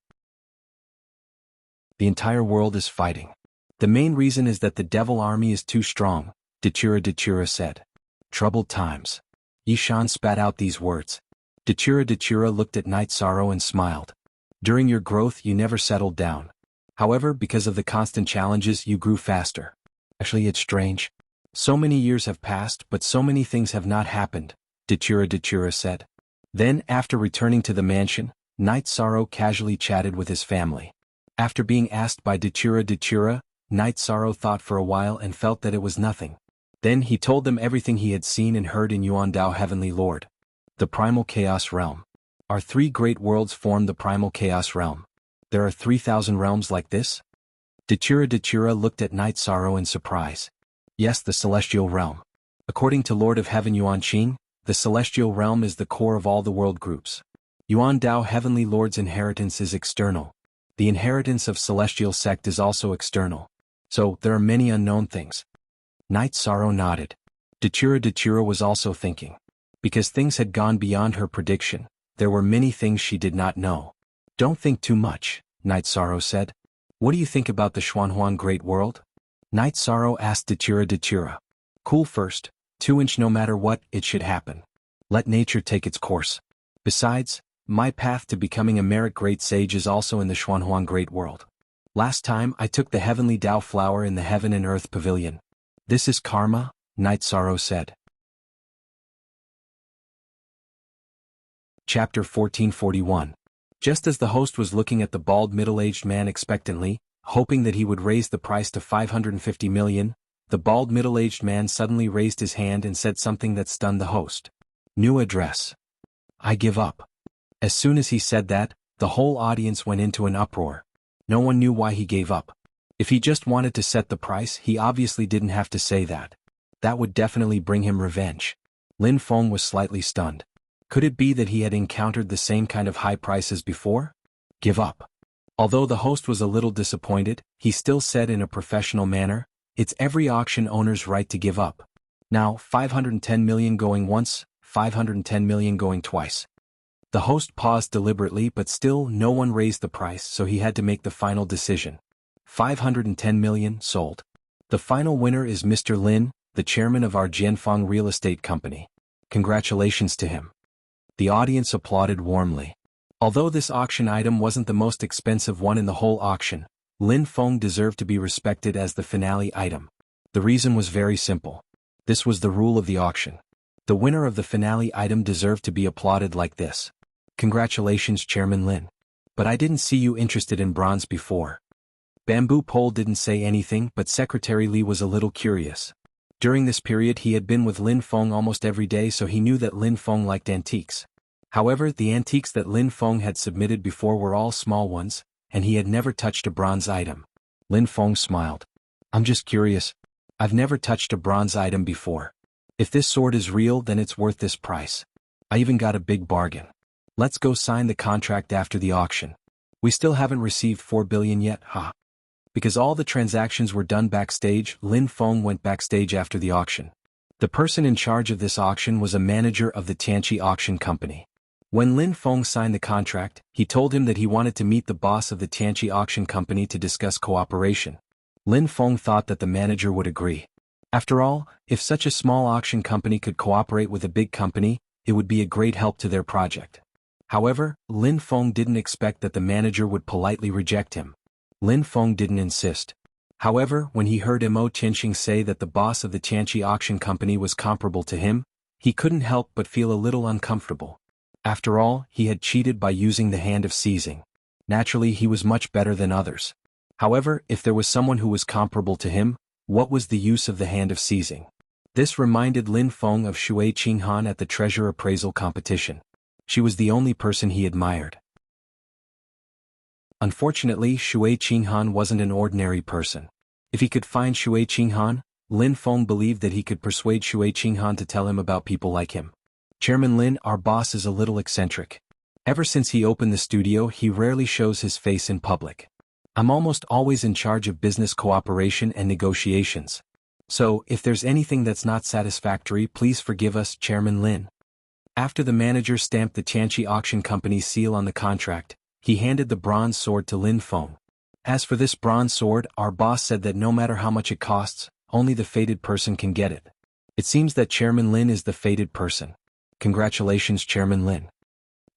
The entire world is fighting. The main reason is that the devil army is too strong, Dachura said. Troubled times. Yishan spat out these words. Dachura looked at Night Sorrow and smiled. During your growth you never settled down. However, because of the constant challenges you grew faster. Actually, it's strange. So many years have passed but so many things have not happened, Dachura said. Then, after returning to the mansion, Night Sorrow casually chatted with his family. After being asked by Datura, Night Sorrow thought for a while and felt that it was nothing. Then he told them everything he had seen and heard in Yuandao Heavenly Lord. The Primal Chaos Realm. Our 3 great worlds form the Primal Chaos Realm. There are 3,000 realms like this? Datura looked at Night Sorrow in surprise. Yes, the Celestial Realm. According to Lord of Heaven Yuanqing, the Celestial Realm is the core of all the world groups. Yuandao Heavenly Lord's inheritance is external. The inheritance of Celestial Sect is also external. So, there are many unknown things. Night Sorrow nodded. Datura was also thinking. Because things had gone beyond her prediction, there were many things she did not know. Don't think too much, Night Sorrow said. What do you think about the Xuanhuan Great World? Night Sorrow asked Datura. Cool first, 2-inch no matter what, it should happen. Let nature take its course. Besides, my path to becoming a merit great sage is also in the Xuanhuan Great World. Last time I took the heavenly Dao flower in the Heaven and Earth Pavilion. This is karma, Night Sorrow said. Chapter 1441. Just as the host was looking at the bald middle-aged man expectantly, hoping that he would raise the price to 550 million, the bald middle-aged man suddenly raised his hand and said something that stunned the host. New address. I give up. As soon as he said that, the whole audience went into an uproar. No one knew why he gave up. If he just wanted to set the price, he obviously didn't have to say that. That would definitely bring him revenge. Lin Feng was slightly stunned. Could it be that he had encountered the same kind of high prices before? Give up. Although the host was a little disappointed, he still said in a professional manner, it's every auction owner's right to give up. Now, 510 million going once, 510 million going twice. The host paused deliberately, but still no one raised the price, so he had to make the final decision. 510 million sold. The final winner is Mr. Lin, the chairman of our Jianfeng Real Estate Company. Congratulations to him. The audience applauded warmly. Although this auction item wasn't the most expensive one in the whole auction, Lin Feng deserved to be respected as the finale item. The reason was very simple. This was the rule of the auction. The winner of the finale item deserved to be applauded like this. Congratulations, Chairman Lin. But I didn't see you interested in bronze before. Bamboo Pole didn't say anything, but Secretary Li was a little curious. During this period he had been with Lin Feng almost every day, so he knew that Lin Feng liked antiques. However, the antiques that Lin Feng had submitted before were all small ones, and he had never touched a bronze item. Lin Feng smiled. I'm just curious. I've never touched a bronze item before. If this sword is real, then it's worth this price. I even got a big bargain. Let's go sign the contract after the auction. We still haven't received 4 billion yet, huh? Because all the transactions were done backstage, Lin Feng went backstage after the auction. The person in charge of this auction was a manager of the Tianqi Auction Company. When Lin Feng signed the contract, he told him that he wanted to meet the boss of the Tianqi Auction Company to discuss cooperation. Lin Feng thought that the manager would agree. After all, if such a small auction company could cooperate with a big company, it would be a great help to their project. However, Lin Feng didn't expect that the manager would politely reject him. Lin Feng didn't insist. However, when he heard Mo Tianxing say that the boss of the Tianqi Auction Company was comparable to him, he couldn't help but feel a little uncomfortable. After all, he had cheated by using the hand of seizing. Naturally, he was much better than others. However, if there was someone who was comparable to him, what was the use of the hand of seizing? This reminded Lin Feng of Shui Qinghan at the treasure appraisal competition. She was the only person he admired. Unfortunately, Shui Qinghan wasn't an ordinary person. If he could find Shui Qinghan, Lin Feng believed that he could persuade Shui Qinghan to tell him about people like him. Chairman Lin, our boss is a little eccentric. Ever since he opened the studio, he rarely shows his face in public. I'm almost always in charge of business cooperation and negotiations. So, if there's anything that's not satisfactory, please forgive us, Chairman Lin. After the manager stamped the Tianqi Auction Company's seal on the contract, he handed the bronze sword to Lin Feng. As for this bronze sword, our boss said that no matter how much it costs, only the fated person can get it. It seems that Chairman Lin is the fated person. Congratulations, Chairman Lin.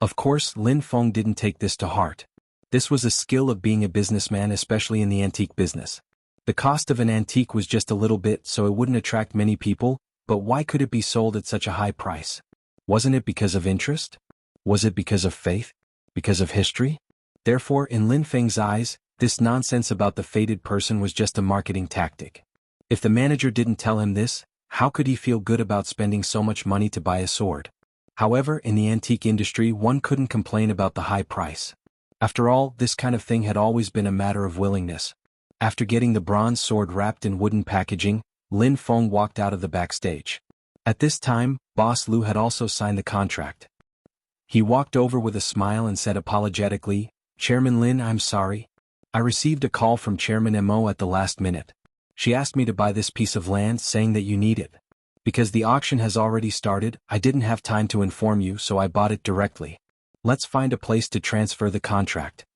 Of course, Lin Feng didn't take this to heart. This was a skill of being a businessman, especially in the antique business. The cost of an antique was just a little bit, so it wouldn't attract many people, but why could it be sold at such a high price? Wasn't it because of interest? Was it because of faith? Because of history? Therefore, in Lin Feng's eyes, this nonsense about the fated person was just a marketing tactic. If the manager didn't tell him this, how could he feel good about spending so much money to buy a sword? However, in the antique industry one couldn't complain about the high price. After all, this kind of thing had always been a matter of willingness. After getting the bronze sword wrapped in wooden packaging, Lin Feng walked out of the backstage. At this time, Boss Lu had also signed the contract. He walked over with a smile and said apologetically, "Chairman Lin, I'm sorry. I received a call from Chairman Mo at the last minute. She asked me to buy this piece of land saying that you need it. Because the auction has already started, I didn't have time to inform you, so I bought it directly. Let's find a place to transfer the contract."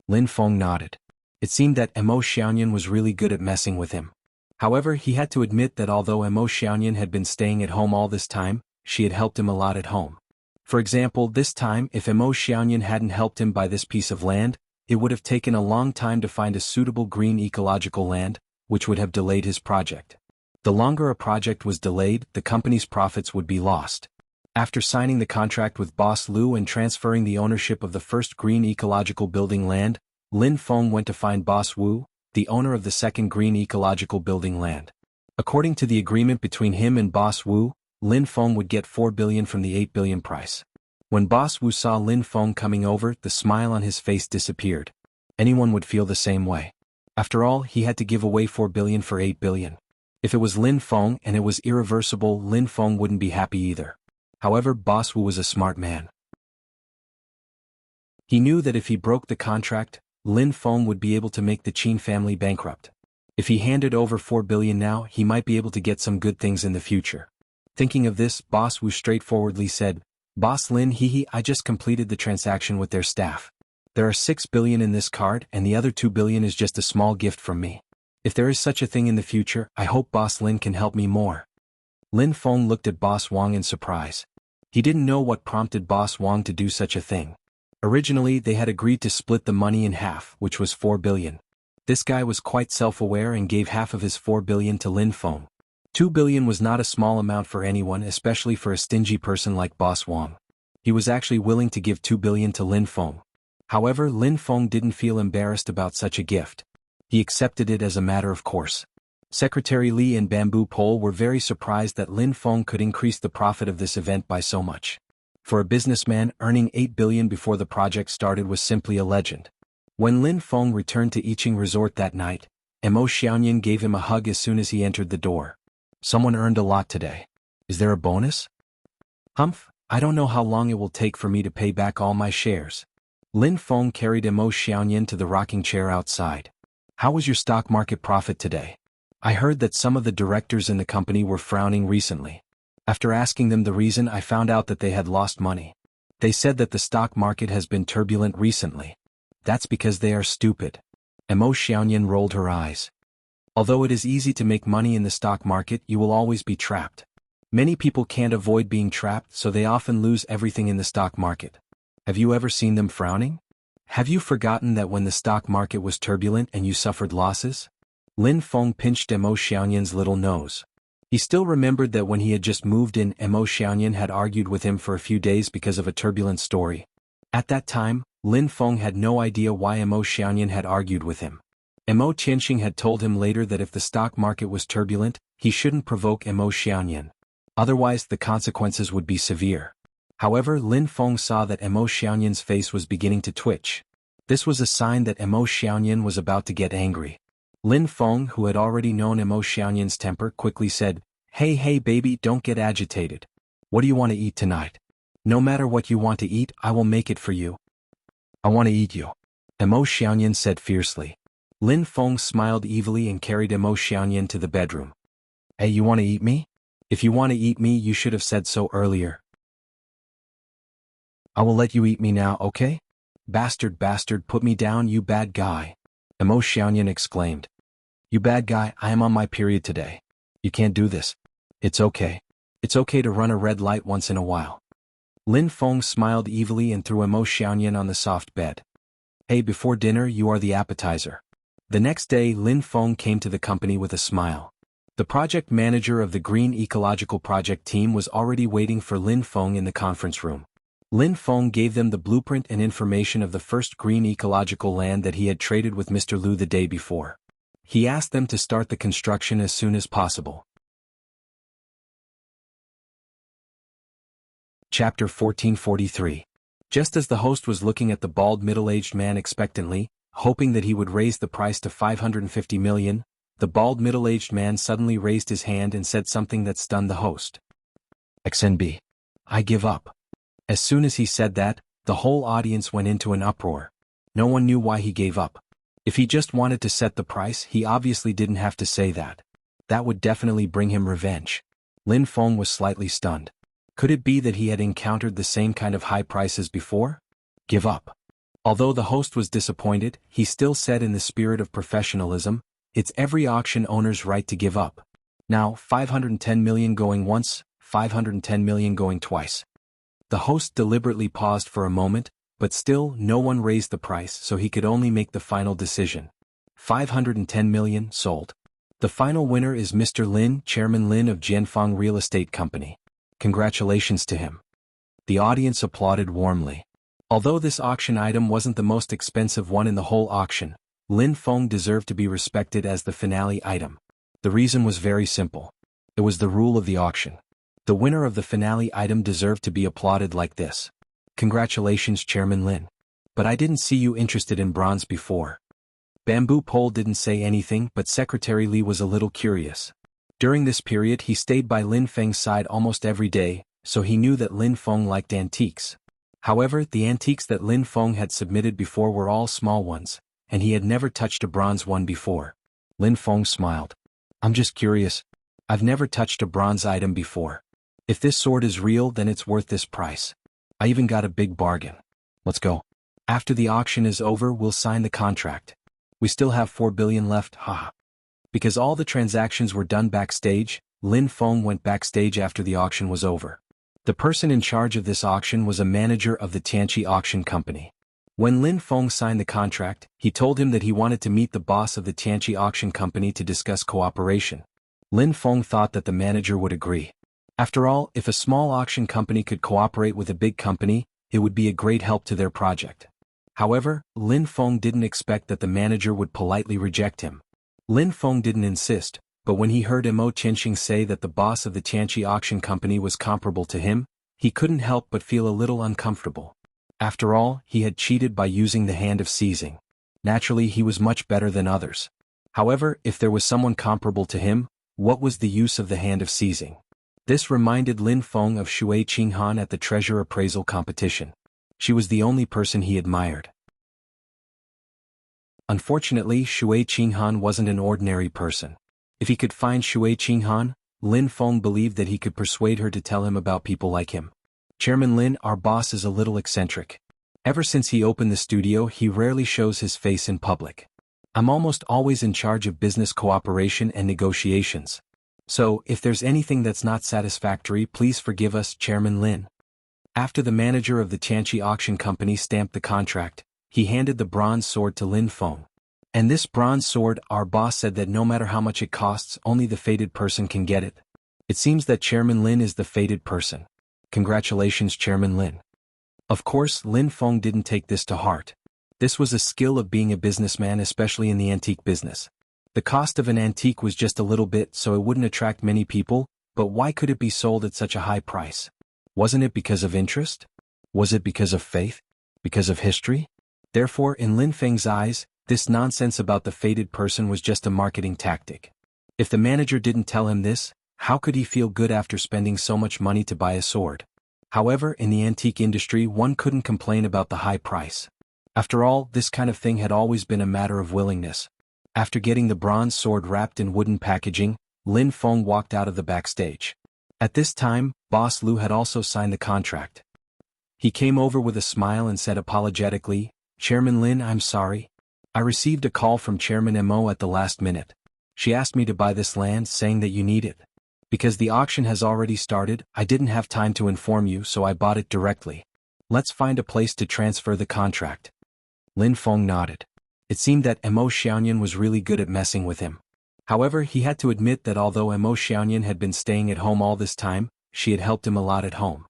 Lin Feng nodded. It seemed that Mo Xiaoyan was really good at messing with him. However, he had to admit that although Mo Xiaoyan had been staying at home all this time, she had helped him a lot at home. For example, this time, if Mo Xiaoyan hadn't helped him buy this piece of land, it would have taken a long time to find a suitable green ecological land, which would have delayed his project. The longer a project was delayed, the company's profits would be lost. After signing the contract with Boss Lu and transferring the ownership of the first green ecological building land, Lin Feng went to find Boss Wu, the owner of the second green ecological building land. According to the agreement between him and Boss Wu, Lin Feng would get 4 billion from the 8 billion price. When Boss Wu saw Lin Feng coming over, the smile on his face disappeared. Anyone would feel the same way. After all, he had to give away 4 billion for 8 billion. If it was Lin Feng and it was irreversible, Lin Feng wouldn't be happy either. However, Boss Wu was a smart man. He knew that if he broke the contract, Lin Feng would be able to make the Qin family bankrupt. If he handed over 4 billion now, he might be able to get some good things in the future. Thinking of this, Boss Wu straightforwardly said, "Boss Lin, I just completed the transaction with their staff. There are 6 billion in this card and the other 2 billion is just a small gift from me. If there is such a thing in the future, I hope Boss Lin can help me more." Lin Feng looked at Boss Wang in surprise. He didn't know what prompted Boss Wang to do such a thing. Originally, they had agreed to split the money in half, which was 4 billion. This guy was quite self-aware and gave half of his 4 billion to Lin Feng. 2 billion was not a small amount for anyone, especially for a stingy person like Boss Wang. He was actually willing to give 2 billion to Lin Feng. However, Lin Feng didn't feel embarrassed about such a gift. He accepted it as a matter of course. Secretary Li and Bamboo Pole were very surprised that Lin Feng could increase the profit of this event by so much. For a businessman, earning 8 billion before the project started was simply a legend. When Lin Feng returned to Yiqing Resort that night, Mo Xiaoyan gave him a hug as soon as he entered the door. "Someone earned a lot today. Is there a bonus?" "Humph, I don't know how long it will take for me to pay back all my shares." Lin Feng carried Mo Xiaoyan to the rocking chair outside. "How was your stock market profit today? I heard that some of the directors in the company were frowning recently. After asking them the reason, I found out that they had lost money. They said that the stock market has been turbulent recently. That's because they are stupid." Mo Xiaoyan rolled her eyes. "Although it is easy to make money in the stock market, you will always be trapped. Many people can't avoid being trapped, so they often lose everything in the stock market. Have you ever seen them frowning? Have you forgotten that when the stock market was turbulent and you suffered losses?" Lin Feng pinched Mo Xiaoyan's little nose. He still remembered that when he had just moved in, Mo Xiaoyan had argued with him for a few days because of a turbulent story. At that time, Lin Feng had no idea why Mo Xiaoyan had argued with him. Mo Qianxing had told him later that if the stock market was turbulent, he shouldn't provoke Mo Xiaoyan. Otherwise, the consequences would be severe. However, Lin Feng saw that Mo Xiaoyan's face was beginning to twitch. This was a sign that Mo Xiaoyan was about to get angry. Lin Feng, who had already known Mo Xiaoyan's temper, quickly said, Hey baby, don't get agitated. What do you want to eat tonight? No matter what you want to eat, I will make it for you." "I want to eat you," Mo Xiaoyan said fiercely. Lin Feng smiled evilly and carried Mo Xiaoyan to the bedroom. "Hey, you want to eat me? If you want to eat me, you should have said so earlier. I will let you eat me now, okay? Bastard, put me down, you bad guy," Mo Xiaoyan exclaimed. "You bad guy, I am on my period today. You can't do this. It's okay. It's okay to run a red light once in a while." Lin Feng smiled evilly and threw Mo Xiaoyan on the soft bed. "Hey, before dinner you are the appetizer." The next day Lin Feng came to the company with a smile. The project manager of the Green Ecological Project team was already waiting for Lin Feng in the conference room. Lin Feng gave them the blueprint and information of the first green ecological land that he had traded with Mr. Liu the day before. He asked them to start the construction as soon as possible. Chapter 1443. Just as the host was looking at the bald middle-aged man expectantly, hoping that he would raise the price to 550 million, the bald middle-aged man suddenly raised his hand and said something that stunned the host. XNB. I give up. As soon as he said that, the whole audience went into an uproar. No one knew why he gave up. If he just wanted to set the price, he obviously didn't have to say that. That would definitely bring him revenge. Lin Feng was slightly stunned. Could it be that he had encountered the same kind of high prices before? Give up. Although the host was disappointed, he still said in the spirit of professionalism, it's every auction owner's right to give up. Now, 510 million going once, 510 million going twice. The host deliberately paused for a moment, but still no one raised the price, so he could only make the final decision. 510 million sold. The final winner is Mr. Lin, Chairman Lin of Jianfang Real Estate Company. Congratulations to him. The audience applauded warmly. Although this auction item wasn't the most expensive one in the whole auction, Lin Feng deserved to be respected as the finale item. The reason was very simple. It was the rule of the auction. The winner of the finale item deserved to be applauded like this. Congratulations, Chairman Lin. But I didn't see you interested in bronze before. Bamboo Pole didn't say anything, but Secretary Li was a little curious. During this period he stayed by Lin Feng's side almost every day, so he knew that Lin Feng liked antiques. However, the antiques that Lin Feng had submitted before were all small ones, and he had never touched a bronze one before. Lin Feng smiled. I'm just curious. I've never touched a bronze item before. If this sword is real, then it's worth this price. I even got a big bargain. Let's go. After the auction is over, we'll sign the contract. We still have 4 billion left, haha. Because all the transactions were done backstage, Lin Feng went backstage after the auction was over. The person in charge of this auction was a manager of the Tianqi Auction Company. When Lin Feng signed the contract, he told him that he wanted to meet the boss of the Tianqi Auction Company to discuss cooperation. Lin Feng thought that the manager would agree. After all, if a small auction company could cooperate with a big company, it would be a great help to their project. However, Lin Feng didn't expect that the manager would politely reject him. Lin Feng didn't insist, but when he heard Mo Qianxing say that the boss of the Tianqi Auction Company was comparable to him, he couldn't help but feel a little uncomfortable. After all, he had cheated by using the hand of seizing. Naturally, he was much better than others. However, if there was someone comparable to him, what was the use of the hand of seizing? This reminded Lin Feng of Shui Qinghan at the treasure appraisal competition. She was the only person he admired. Unfortunately, Shui Qinghan wasn't an ordinary person. If he could find Shui Qinghan, Lin Feng believed that he could persuade her to tell him about people like him. Chairman Lin, our boss is a little eccentric. Ever since he opened the studio, he rarely shows his face in public. I'm almost always in charge of business cooperation and negotiations. So, if there's anything that's not satisfactory, please forgive us, Chairman Lin. After the manager of the Tianqi Auction Company stamped the contract, he handed the bronze sword to Lin Feng. And this bronze sword, our boss said that no matter how much it costs, only the fated person can get it. It seems that Chairman Lin is the fated person. Congratulations, Chairman Lin. Of course, Lin Feng didn't take this to heart. This was a skill of being a businessman, especially in the antique business. The cost of an antique was just a little bit, so it wouldn't attract many people, but why could it be sold at such a high price? Wasn't it because of interest? Was it because of faith? Because of history? Therefore, in Lin Feng's eyes, this nonsense about the fated person was just a marketing tactic. If the manager didn't tell him this, how could he feel good after spending so much money to buy a sword? However, in the antique industry, one couldn't complain about the high price. After all, this kind of thing had always been a matter of willingness. After getting the bronze sword wrapped in wooden packaging, Lin Feng walked out of the backstage. At this time, Boss Liu had also signed the contract. He came over with a smile and said apologetically, Chairman Lin, I'm sorry. I received a call from Chairman Mo at the last minute. She asked me to buy this land, saying that you need it. Because the auction has already started, I didn't have time to inform you, so I bought it directly. Let's find a place to transfer the contract. Lin Feng nodded. It seemed that Mo Xiaoyan was really good at messing with him. However, he had to admit that although Mo Xiaoyan had been staying at home all this time, she had helped him a lot at home.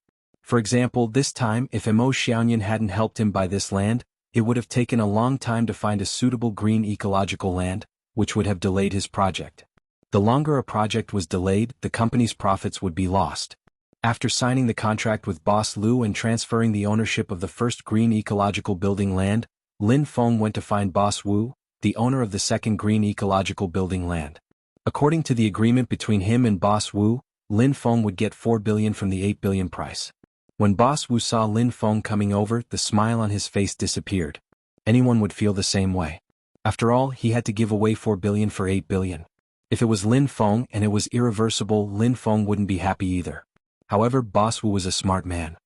For example, this time if Emo Xiaoyan hadn't helped him buy this land, it would have taken a long time to find a suitable green ecological land, which would have delayed his project. The longer a project was delayed, the company's profits would be lost. After signing the contract with Boss Lu and transferring the ownership of the first green ecological building land, Lin Feng went to find Boss Wu, the owner of the second green ecological building land. According to the agreement between him and Boss Wu, Lin Feng would get 4 billion from the 8 billion price. When Boss Wu saw Lin Feng coming over, the smile on his face disappeared. Anyone would feel the same way. After all, he had to give away 4 billion for 8 billion. If it was Lin Feng and it was irreversible, Lin Feng wouldn't be happy either. However, Boss Wu was a smart man.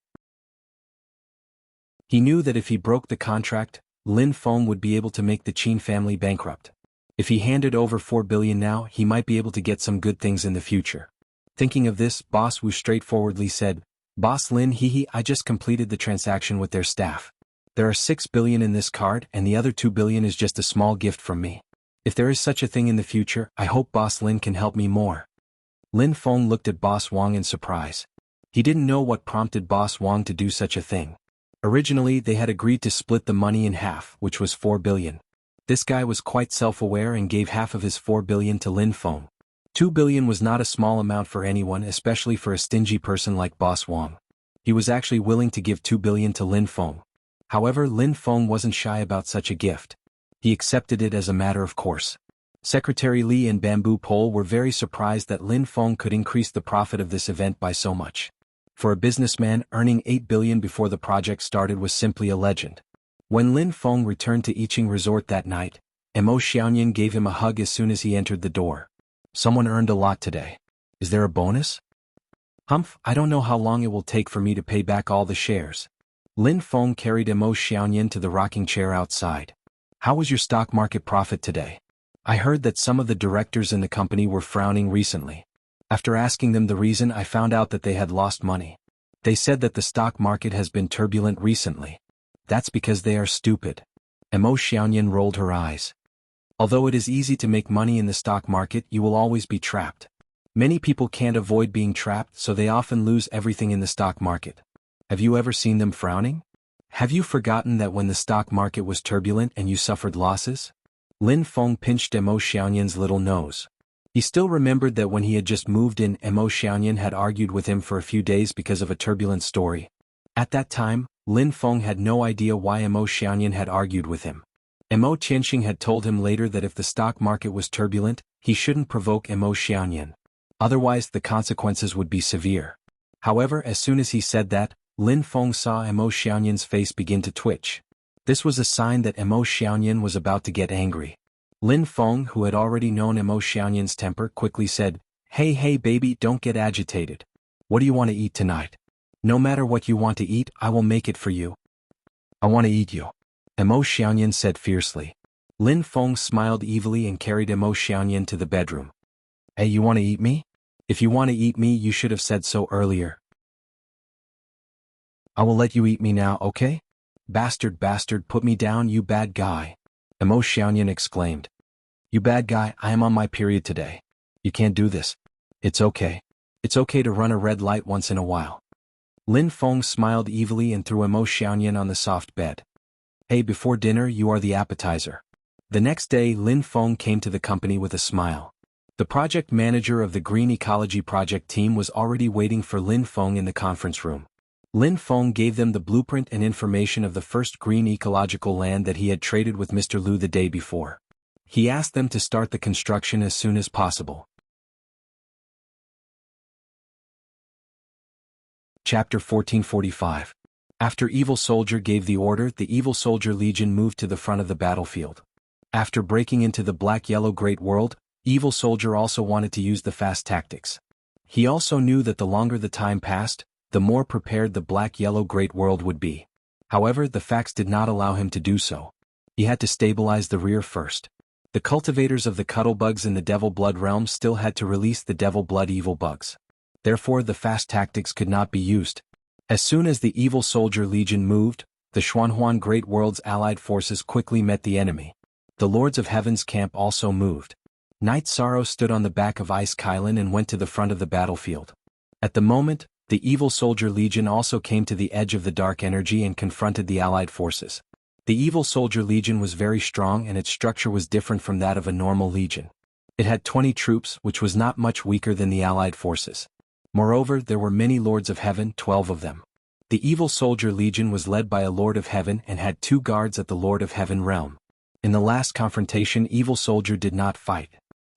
He knew that if he broke the contract, Lin Feng would be able to make the Qin family bankrupt. If he handed over 4 billion now, he might be able to get some good things in the future. Thinking of this, Boss Wu straightforwardly said, "Boss Lin, I just completed the transaction with their staff. There are 6 billion in this card and the other 2 billion is just a small gift from me. If there is such a thing in the future, I hope Boss Lin can help me more." Lin Feng looked at Boss Wang in surprise. He didn't know what prompted Boss Wang to do such a thing. Originally, they had agreed to split the money in half, which was 4 billion. This guy was quite self-aware and gave half of his 4 billion to Lin Feng. 2 billion was not a small amount for anyone, especially for a stingy person like Boss Wang. He was actually willing to give 2 billion to Lin Feng. However, Lin Feng wasn't shy about such a gift. He accepted it as a matter of course. Secretary Li and Bamboo Pole were very surprised that Lin Feng could increase the profit of this event by so much. For a businessman, earning 8 billion before the project started was simply a legend. When Lin Feng returned to Yiqing Resort that night, Emo Xiaoyan gave him a hug as soon as he entered the door. "Someone earned a lot today. Is there a bonus?" "Humph, I don't know how long it will take for me to pay back all the shares." Lin Feng carried Emo Xiaoyan to the rocking chair outside. "How was your stock market profit today? I heard that some of the directors in the company were frowning recently. After asking them the reason, I found out that they had lost money. They said that the stock market has been turbulent recently. That's because they are stupid." Emo Xiaoyan rolled her eyes. "Although it is easy to make money in the stock market, you will always be trapped. Many people can't avoid being trapped, so they often lose everything in the stock market. Have you ever seen them frowning? Have you forgotten that when the stock market was turbulent and you suffered losses?" Lin Feng pinched Emo Xiaoyan's little nose. He still remembered that when he had just moved in, Emo Xiaoyan had argued with him for a few days because of a turbulent story. At that time, Lin Feng had no idea why Emo Xiaoyan had argued with him. Emo Qianxing had told him later that if the stock market was turbulent, he shouldn't provoke Emo Xiaoyan. Otherwise, the consequences would be severe. However, as soon as he said that, Lin Feng saw Emo Xiaoyan's face begin to twitch. This was a sign that Emo Xiaoyan was about to get angry. Lin Feng, who had already known Emo Xiaoyan's temper, quickly said, Hey baby, don't get agitated. What do you want to eat tonight? No matter what you want to eat, I will make it for you." "I want to eat you," Emo Xiaoyan said fiercely. Lin Feng smiled evilly and carried Emo Xiaoyan to the bedroom. "Hey, you want to eat me? If you want to eat me, you should have said so earlier. I will let you eat me now, okay? Bastard, put me down, you bad guy," Emo Xiaoyan exclaimed. "You bad guy, I am on my period today. You can't do this. It's okay. It's okay to run a red light once in a while." Lin Feng smiled evilly and threw Emo Xiaoyan on the soft bed. "Hey, before dinner you are the appetizer." The next day Lin Feng came to the company with a smile. The project manager of the Green Ecology project team was already waiting for Lin Feng in the conference room. Lin Feng gave them the blueprint and information of the first green ecological land that he had traded with Mr. Lu the day before. He asked them to start the construction as soon as possible. Chapter 1445. After Evil Soldier gave the order, the Evil Soldier Legion moved to the front of the battlefield. After breaking into the Black-Yellow Great World, Evil Soldier also wanted to use the fast tactics. He also knew that the longer the time passed, the more prepared the Black-Yellow Great World would be. However, the facts did not allow him to do so. He had to stabilize the rear first. The cultivators of the Cuddlebugs in the Devil Blood realm still had to release the Devil Blood Evil Bugs. Therefore, the fast tactics could not be used. As soon as the Evil Soldier Legion moved, the Xuanhuan Great World's allied forces quickly met the enemy. The Lords of Heaven's camp also moved. Night Sorrow stood on the back of Ice Kylan and went to the front of the battlefield. At the moment, The Evil Soldier Legion also came to the edge of the dark energy and confronted the Allied forces. The Evil Soldier Legion was very strong and its structure was different from that of a normal legion. It had 20 troops, which was not much weaker than the Allied forces. Moreover, there were many Lords of Heaven, 12 of them. The Evil Soldier Legion was led by a Lord of Heaven and had 2 guards at the Lord of Heaven realm. In the last confrontation, Evil Soldier did not fight.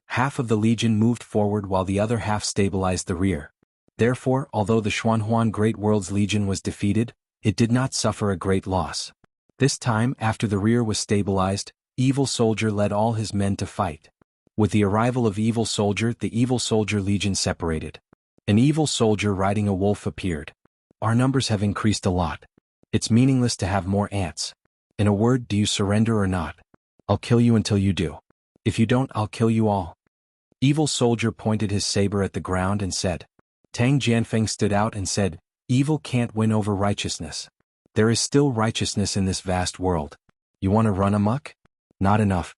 Half of the Legion moved forward while the other half stabilized the rear. Therefore, although the Xuanhuan Great World's Legion was defeated, it did not suffer a great loss. This time, after the rear was stabilized, Evil Soldier led all his men to fight. With the arrival of Evil Soldier, the Evil Soldier Legion separated. An Evil Soldier riding a wolf appeared. Our numbers have increased a lot. It's meaningless to have more ants. In a word, do you surrender or not? I'll kill you until you do. If you don't, I'll kill you all. Evil Soldier pointed his saber at the ground and said. Tang Jianfeng stood out and said, Evil can't win over righteousness. There is still righteousness in this vast world. You want to run amok? Not enough.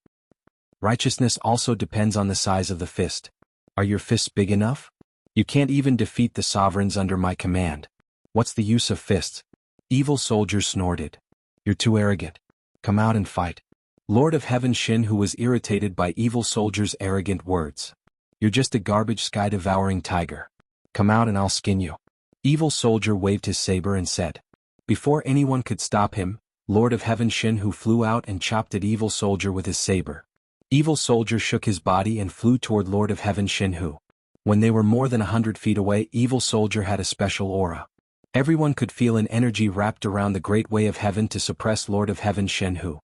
Righteousness also depends on the size of the fist. Are your fists big enough? You can't even defeat the sovereigns under my command. What's the use of fists? Evil Soldier snorted. You're too arrogant. Come out and fight. Lord of Heaven Shin, who was irritated by Evil Soldier's arrogant words. You're just a garbage sky-devouring tiger. Come out and I'll skin you. Evil Soldier waved his saber and said. Before anyone could stop him, Lord of Heaven Shin Hu flew out and chopped at Evil Soldier with his saber. Evil Soldier shook his body and flew toward Lord of Heaven Shin Hu. When they were more than 100 feet away, Evil Soldier had a special aura. Everyone could feel an energy wrapped around the Great Way of Heaven to suppress Lord of Heaven Shin Hu.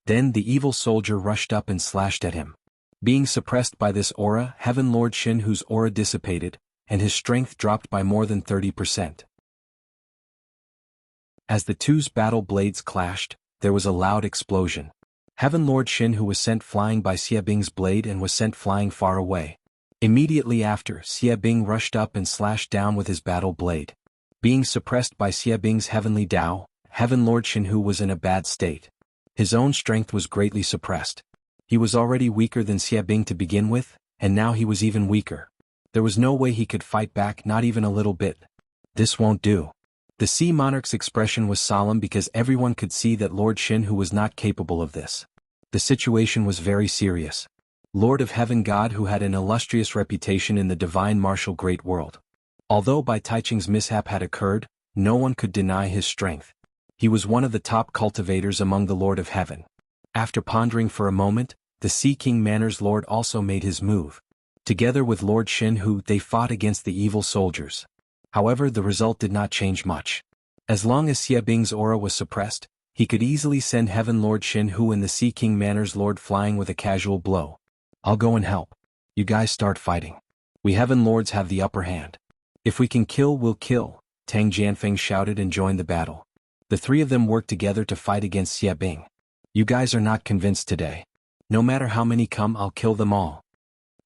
Then the Evil Soldier rushed up and slashed at him. Being suppressed by this aura, Heaven Lord Shin Hu's aura dissipated, and his strength dropped by more than 30%. As the two's battle blades clashed, there was a loud explosion. Heaven Lord Shin Hu was sent flying by Xie Bing's blade and was sent flying far away. Immediately after, Xie Bing rushed up and slashed down with his battle blade. Being suppressed by Xie Bing's heavenly Tao, Heaven Lord Shin Hu was in a bad state. His own strength was greatly suppressed. He was already weaker than Xie Bing to begin with, and now he was even weaker. There was no way he could fight back, not even a little bit. This won't do. The Sea Monarch's expression was solemn because everyone could see that Lord Shin Hu was not capable of this. The situation was very serious. Lord of Heaven God who had an illustrious reputation in the divine martial great world. Although Bai Taiching's mishap had occurred, no one could deny his strength. He was one of the top cultivators among the Lord of Heaven. After pondering for a moment, the Sea King Manor's Lord also made his move. Together with Lord Shin Hu, they fought against the evil soldiers. However, the result did not change much. As long as Xie Bing's aura was suppressed, he could easily send Heaven Lord Shin Hu and the Sea King Manor's Lord flying with a casual blow. I'll go and help. You guys start fighting. We Heaven Lords have the upper hand. If we can kill, we'll kill, Tang Jianfeng shouted and joined the battle. The three of them worked together to fight against Xie Bing. You guys are not convinced today. No matter how many come, I'll kill them all.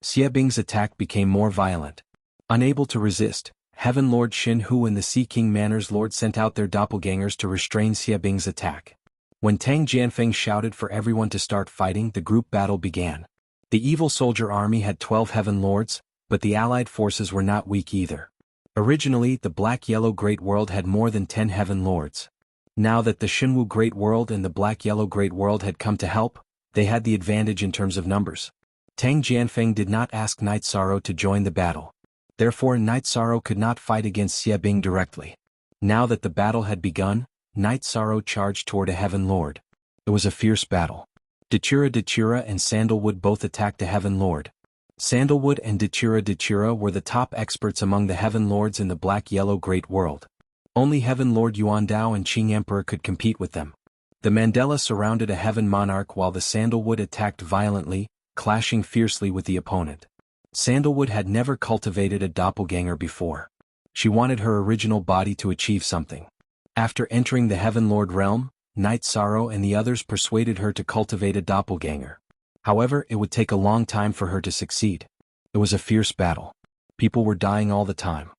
Xie Bing's attack became more violent. Unable to resist, Heaven Lord Shin Hu and the Sea King Manor's Lord sent out their doppelgangers to restrain Xie Bing's attack. When Tang Jianfeng shouted for everyone to start fighting, the group battle began. The evil soldier army had 12 Heaven Lords, but the allied forces were not weak either. Originally, the Black-Yellow Great World had more than 10 Heaven Lords. Now that the Xinwu Great World and the Black-Yellow Great World had come to help, they had the advantage in terms of numbers. Tang Jianfeng did not ask Night Sorrow to join the battle. Therefore, Night Sorrow could not fight against Xie Bing directly. Now that the battle had begun, Night Sorrow charged toward a Heaven Lord. It was a fierce battle. Dachura and Sandalwood both attacked a Heaven Lord. Sandalwood and Dachura were the top experts among the Heaven Lords in the Black-Yellow Great World. Only Heaven Lord Yuan Dao and Qing Emperor could compete with them. The Mandela surrounded a Heaven Monarch while the Sandalwood attacked violently, clashing fiercely with the opponent. Sandalwood had never cultivated a doppelganger before. She wanted her original body to achieve something. After entering the Heaven Lord realm, Night Sorrow and the others persuaded her to cultivate a doppelganger. However, it would take a long time for her to succeed. It was a fierce battle. People were dying all the time.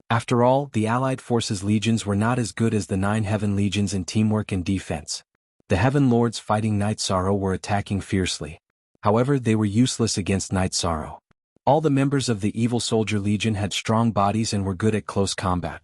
After all, the Allied forces' legions were not as good as the 9 Heaven Legions in teamwork and defense. The Heaven Lords fighting Night Sorrow were attacking fiercely. However, they were useless against Night Sorrow. All the members of the Evil Soldier Legion had strong bodies and were good at close combat.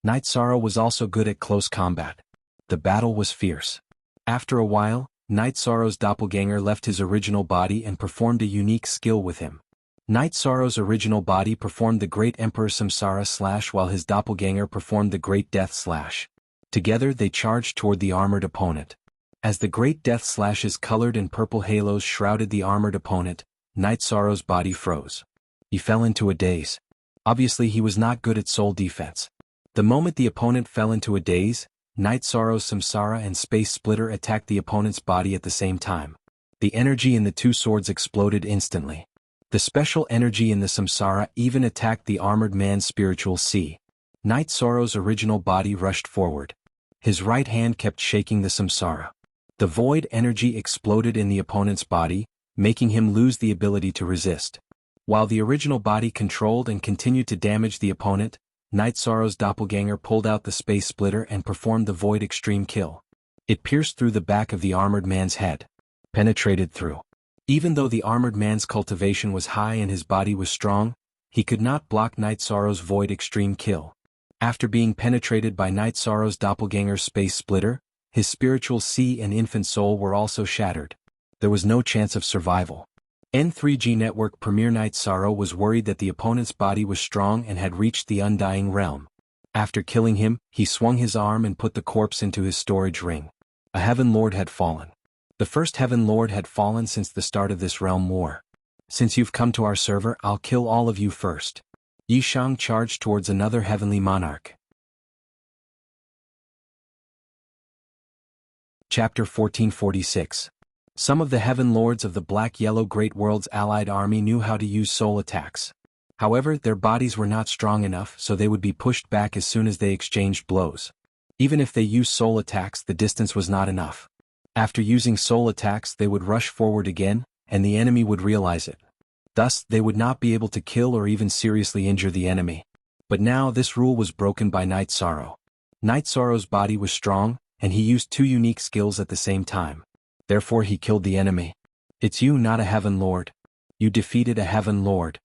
Night Sorrow was also good at close combat. The battle was fierce. After a while, Night Sorrow's doppelganger left his original body and performed a unique skill with him. Night Sorrow's original body performed the Great Emperor Samsara Slash while his doppelganger performed the Great Death Slash. Together they charged toward the armored opponent. As the Great Death Slash's colored and purple halos shrouded the armored opponent, Night Sorrow's body froze. He fell into a daze. Obviously he was not good at soul defense. The moment the opponent fell into a daze, Night Sorrow's Samsara and Space Splitter attacked the opponent's body at the same time. The energy in the two swords exploded instantly. The special energy in the Samsara even attacked the armored man's spiritual sea. Night Sorrow's original body rushed forward. His right hand kept shaking the Samsara. The void energy exploded in the opponent's body, making him lose the ability to resist. While the original body controlled and continued to damage the opponent, Night Sorrow's doppelganger pulled out the Space Splitter and performed the Void Extreme Kill. It pierced through the back of the armored man's head. Penetrated through. Even though the armored man's cultivation was high and his body was strong, he could not block Night Sorrow's Void Extreme Kill. After being penetrated by Night Sorrow's doppelganger's Space Splitter, his spiritual sea and infant soul were also shattered. There was no chance of survival. N3G Network Premier Night Sorrow was worried that the opponent's body was strong and had reached the Undying Realm. After killing him, he swung his arm and put the corpse into his storage ring. A Heaven Lord had fallen. The first Heaven Lord had fallen since the start of this realm war. Since you've come to our server, I'll kill all of you first. Yishang charged towards another heavenly monarch. Chapter 1446. Some of the Heaven Lords of the Black-Yellow Great World's allied army knew how to use soul attacks. However, their bodies were not strong enough, so they would be pushed back as soon as they exchanged blows. Even if they used soul attacks, the distance was not enough. After using soul attacks, they would rush forward again, and the enemy would realize it. Thus, they would not be able to kill or even seriously injure the enemy. But now this rule was broken by Night Sorrow. Night Sorrow's body was strong, and he used two unique skills at the same time. Therefore he killed the enemy. It's you, not a Heaven Lord. You defeated a Heaven Lord.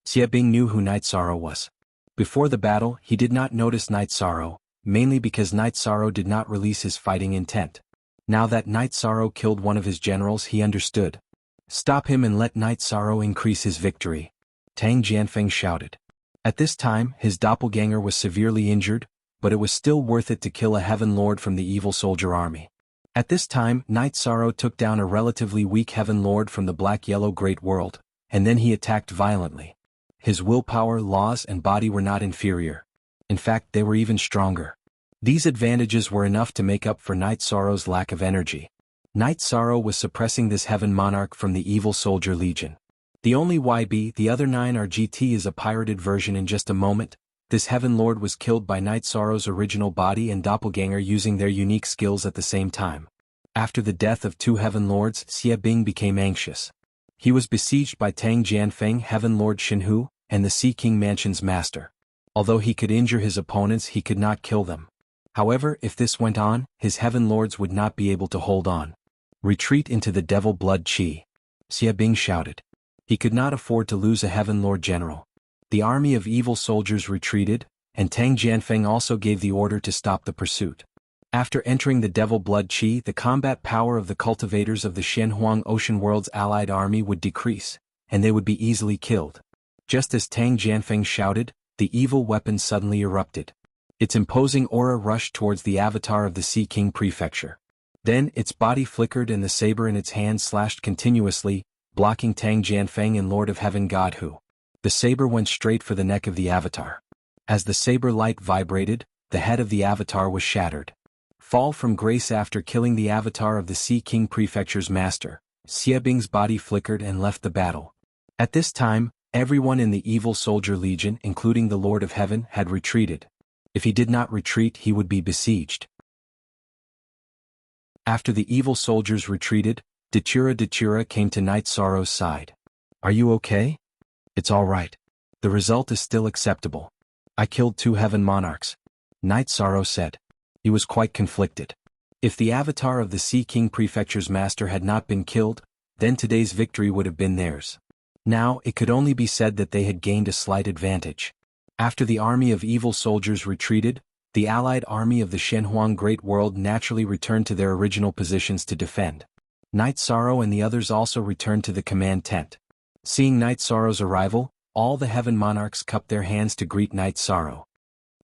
Xie Bing knew who Night Sorrow was. Before the battle, he did not notice Night Sorrow, mainly because Night Sorrow did not release his fighting intent. Now that Night Sorrow killed one of his generals, he understood. Stop him and let Night Sorrow increase his victory. Tang Jianfeng shouted. At this time, his doppelganger was severely injured, but it was still worth it to kill a Heaven Lord from the Evil Soldier army. At this time, Night Sorrow took down a relatively weak Heaven Lord from the Black-Yellow Great World, and then he attacked violently. His willpower, laws, and body were not inferior. In fact, they were even stronger. These advantages were enough to make up for Night Sorrow's lack of energy. Night Sorrow was suppressing this Heaven Monarch from the Evil Soldier Legion. The only YB, the other 9 are GT, is a pirated version. In just a moment, this Heaven Lord was killed by Night Sorrow's original body and doppelganger using their unique skills at the same time. After the death of two Heaven Lords, Xie Bing became anxious. He was besieged by Tang Jianfeng, Heaven Lord Xinhu, and the Sea King Mansion's master. Although he could injure his opponents, he could not kill them. However, if this went on, his Heaven Lords would not be able to hold on. Retreat into the Devil Blood Chi. Xie Bing shouted. He could not afford to lose a Heaven Lord general. The army of evil soldiers retreated, and Tang Jianfeng also gave the order to stop the pursuit. After entering the Devil Blood Chi, the combat power of the cultivators of the Shenhuang Ocean World's allied army would decrease, and they would be easily killed. Just as Tang Jianfeng shouted, the evil weapon suddenly erupted. Its imposing aura rushed towards the avatar of the Sea King Prefecture. Then its body flickered and the saber in its hand slashed continuously, blocking Tang Jianfeng and Lord of Heaven Godhood. The saber went straight for the neck of the avatar. As the saber light vibrated, the head of the avatar was shattered. Fall from grace. After killing the avatar of the Sea King Prefecture's master, Xie Bing's body flickered and left the battle. At this time, everyone in the Evil Soldier Legion, including the Lord of Heaven, had retreated. If he did not retreat, he would be besieged. After the evil soldiers retreated, Datura came to Night Sorrow's side. Are you okay? It's all right. The result is still acceptable. I killed two Heaven Monarchs. Night Sorrow said. He was quite conflicted. If the avatar of the Sea King Prefecture's master had not been killed, then today's victory would have been theirs. Now, it could only be said that they had gained a slight advantage. After the army of evil soldiers retreated, the allied army of the Shenhuang Great World naturally returned to their original positions to defend. Night Sorrow and the others also returned to the command tent. Seeing Night Sorrow's arrival, all the Heaven Monarchs cupped their hands to greet Night Sorrow.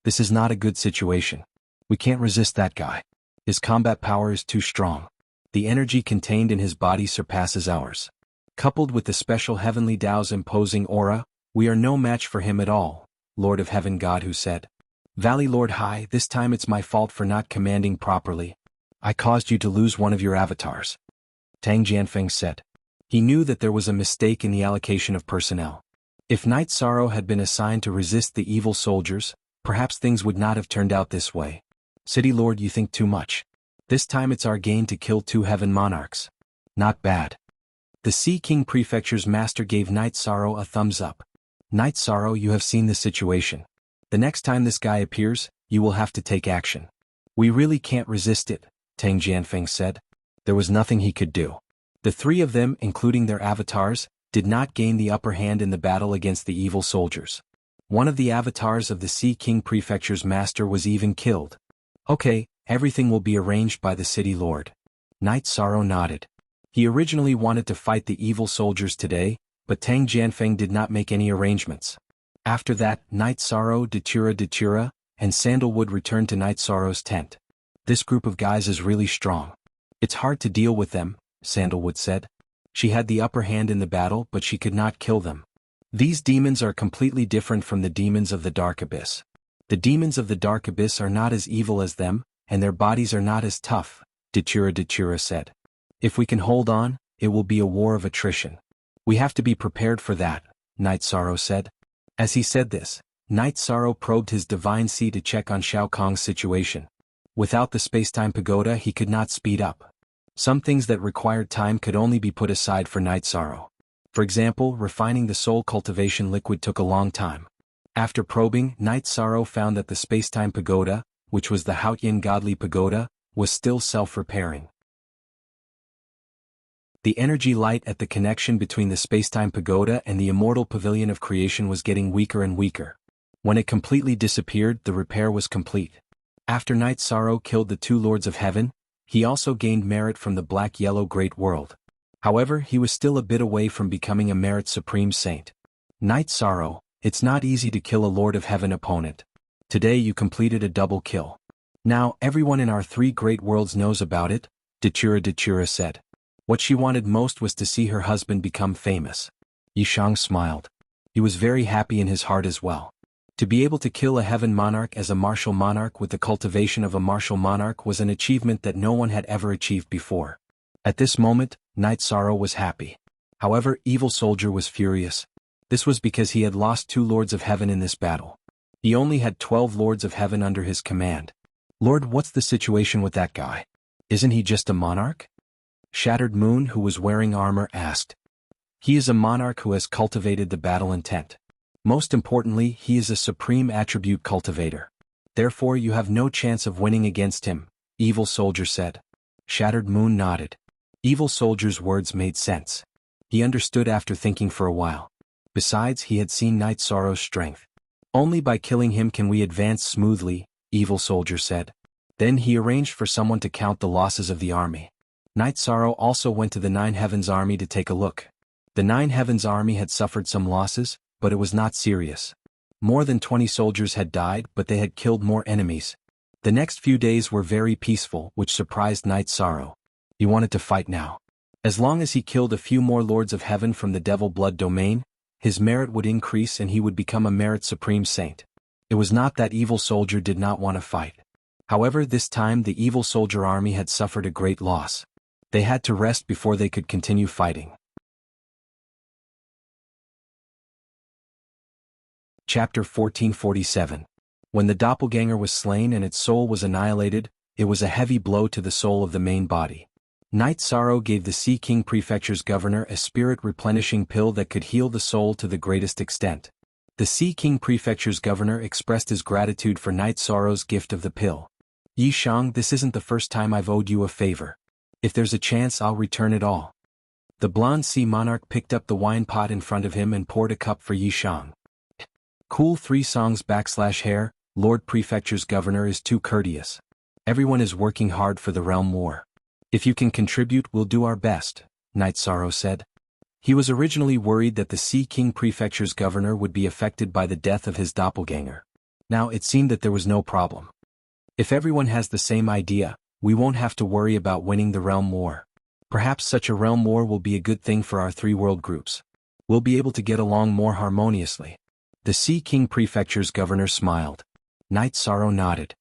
This is not a good situation. We can't resist that guy. His combat power is too strong. The energy contained in his body surpasses ours. Coupled with the special heavenly Tao's imposing aura, we are no match for him at all, Lord of Heaven Godhood said. Valley Lord High, this time it's my fault for not commanding properly. I caused you to lose one of your avatars. Tang Jianfeng said. He knew that there was a mistake in the allocation of personnel. If Night Sorrow had been assigned to resist the evil soldiers, perhaps things would not have turned out this way. City Lord, you think too much. This time it's our game to kill 2 Heaven Monarchs. Not bad. The Sea King Prefecture's master gave Night Sorrow a thumbs up. Night Sorrow, you have seen the situation. The next time this guy appears, you will have to take action. We really can't resist it, Tang Jianfeng said. There was nothing he could do. The 3 of them, including their avatars, did not gain the upper hand in the battle against the evil soldiers. One of the avatars of the Sea King Prefecture's master was even killed. Okay, everything will be arranged by the city lord. Night Sorrow nodded. He originally wanted to fight the evil soldiers today, but Tang Jianfeng did not make any arrangements. After that, Night Sorrow, Datura, and Sandalwood returned to Night Sorrow's tent. This group of guys is really strong. It's hard to deal with them, Sandalwood said. She had the upper hand in the battle, but she could not kill them. These demons are completely different from the demons of the Dark Abyss. The demons of the Dark Abyss are not as evil as them, and their bodies are not as tough, Datura said. If we can hold on, it will be a war of attrition. We have to be prepared for that, Night Sorrow said. As he said this, Night Sorrow probed his divine sea to check on Shao Kong's situation. Without the space-time pagoda he could not speed up. Some things that required time could only be put aside for Night Sorrow. For example, refining the soul cultivation liquid took a long time. After probing, Night Sorrow found that the space-time pagoda, which was the Haotian godly pagoda, was still self-repairing. The energy light at the connection between the space-time pagoda and the immortal pavilion of creation was getting weaker and weaker. When it completely disappeared, the repair was complete. After Night Sorrow killed the 2 Lords of Heaven, he also gained merit from the Black-Yellow Great World. However, he was still a bit away from becoming a merit Supreme Saint. Night Sorrow, it's not easy to kill a Lord of Heaven opponent. Today you completed a double kill. Now, everyone in our 3 great worlds knows about it, Datura said. What she wanted most was to see her husband become famous. Yishang smiled. He was very happy in his heart as well. To be able to kill a Heaven Monarch as a martial monarch with the cultivation of a martial monarch was an achievement that no one had ever achieved before. At this moment, Night Sorrow was happy. However, Evil Soldier was furious. This was because he had lost 2 Lords of Heaven in this battle. He only had 12 Lords of Heaven under his command. Lord, what's the situation with that guy? Isn't he just a monarch? Shattered Moon, who was wearing armor, asked. He is a monarch who has cultivated the battle intent. Most importantly, he is a supreme attribute cultivator. Therefore you have no chance of winning against him, Evil Soldier said. Shattered Moon nodded. Evil Soldier's words made sense. He understood after thinking for a while. Besides, he had seen Night Sorrow's strength. Only by killing him can we advance smoothly, Evil Soldier said. Then he arranged for someone to count the losses of the army. Night Sorrow also went to the 9 Heavens army to take a look. The 9 Heavens army had suffered some losses, but it was not serious. More than 20 soldiers had died, but they had killed more enemies. The next few days were very peaceful, which surprised Night Sorrow. He wanted to fight now. As long as he killed a few more Lords of Heaven from the Devil Blood domain, his merit would increase and he would become a merit Supreme Saint. It was not that Evil Soldier did not want to fight. However, this time the Evil Soldier army had suffered a great loss. They had to rest before they could continue fighting. Chapter 1447. When the doppelganger was slain and its soul was annihilated, it was a heavy blow to the soul of the main body. Night Sorrow gave the Sea King Prefecture's governor a spirit-replenishing pill that could heal the soul to the greatest extent. The Sea King Prefecture's governor expressed his gratitude for Night Sorrow's gift of the pill. Yishang, this isn't the first time I've owed you a favor. If there's a chance, I'll return it all. The blonde sea monarch picked up the wine pot in front of him and poured a cup for Yishang. Cool 3 songs / hair, Lord Prefecture's governor is too courteous. Everyone is working hard for the realm war. If you can contribute, we'll do our best, Night Sorrow said. He was originally worried that the Sea King Prefecture's governor would be affected by the death of his doppelganger. Now it seemed that there was no problem. If everyone has the same idea, we won't have to worry about winning the realm war. Perhaps such a realm war will be a good thing for our 3 world groups. We'll be able to get along more harmoniously. The Sea King Prefecture's governor smiled. Night Sorrow nodded.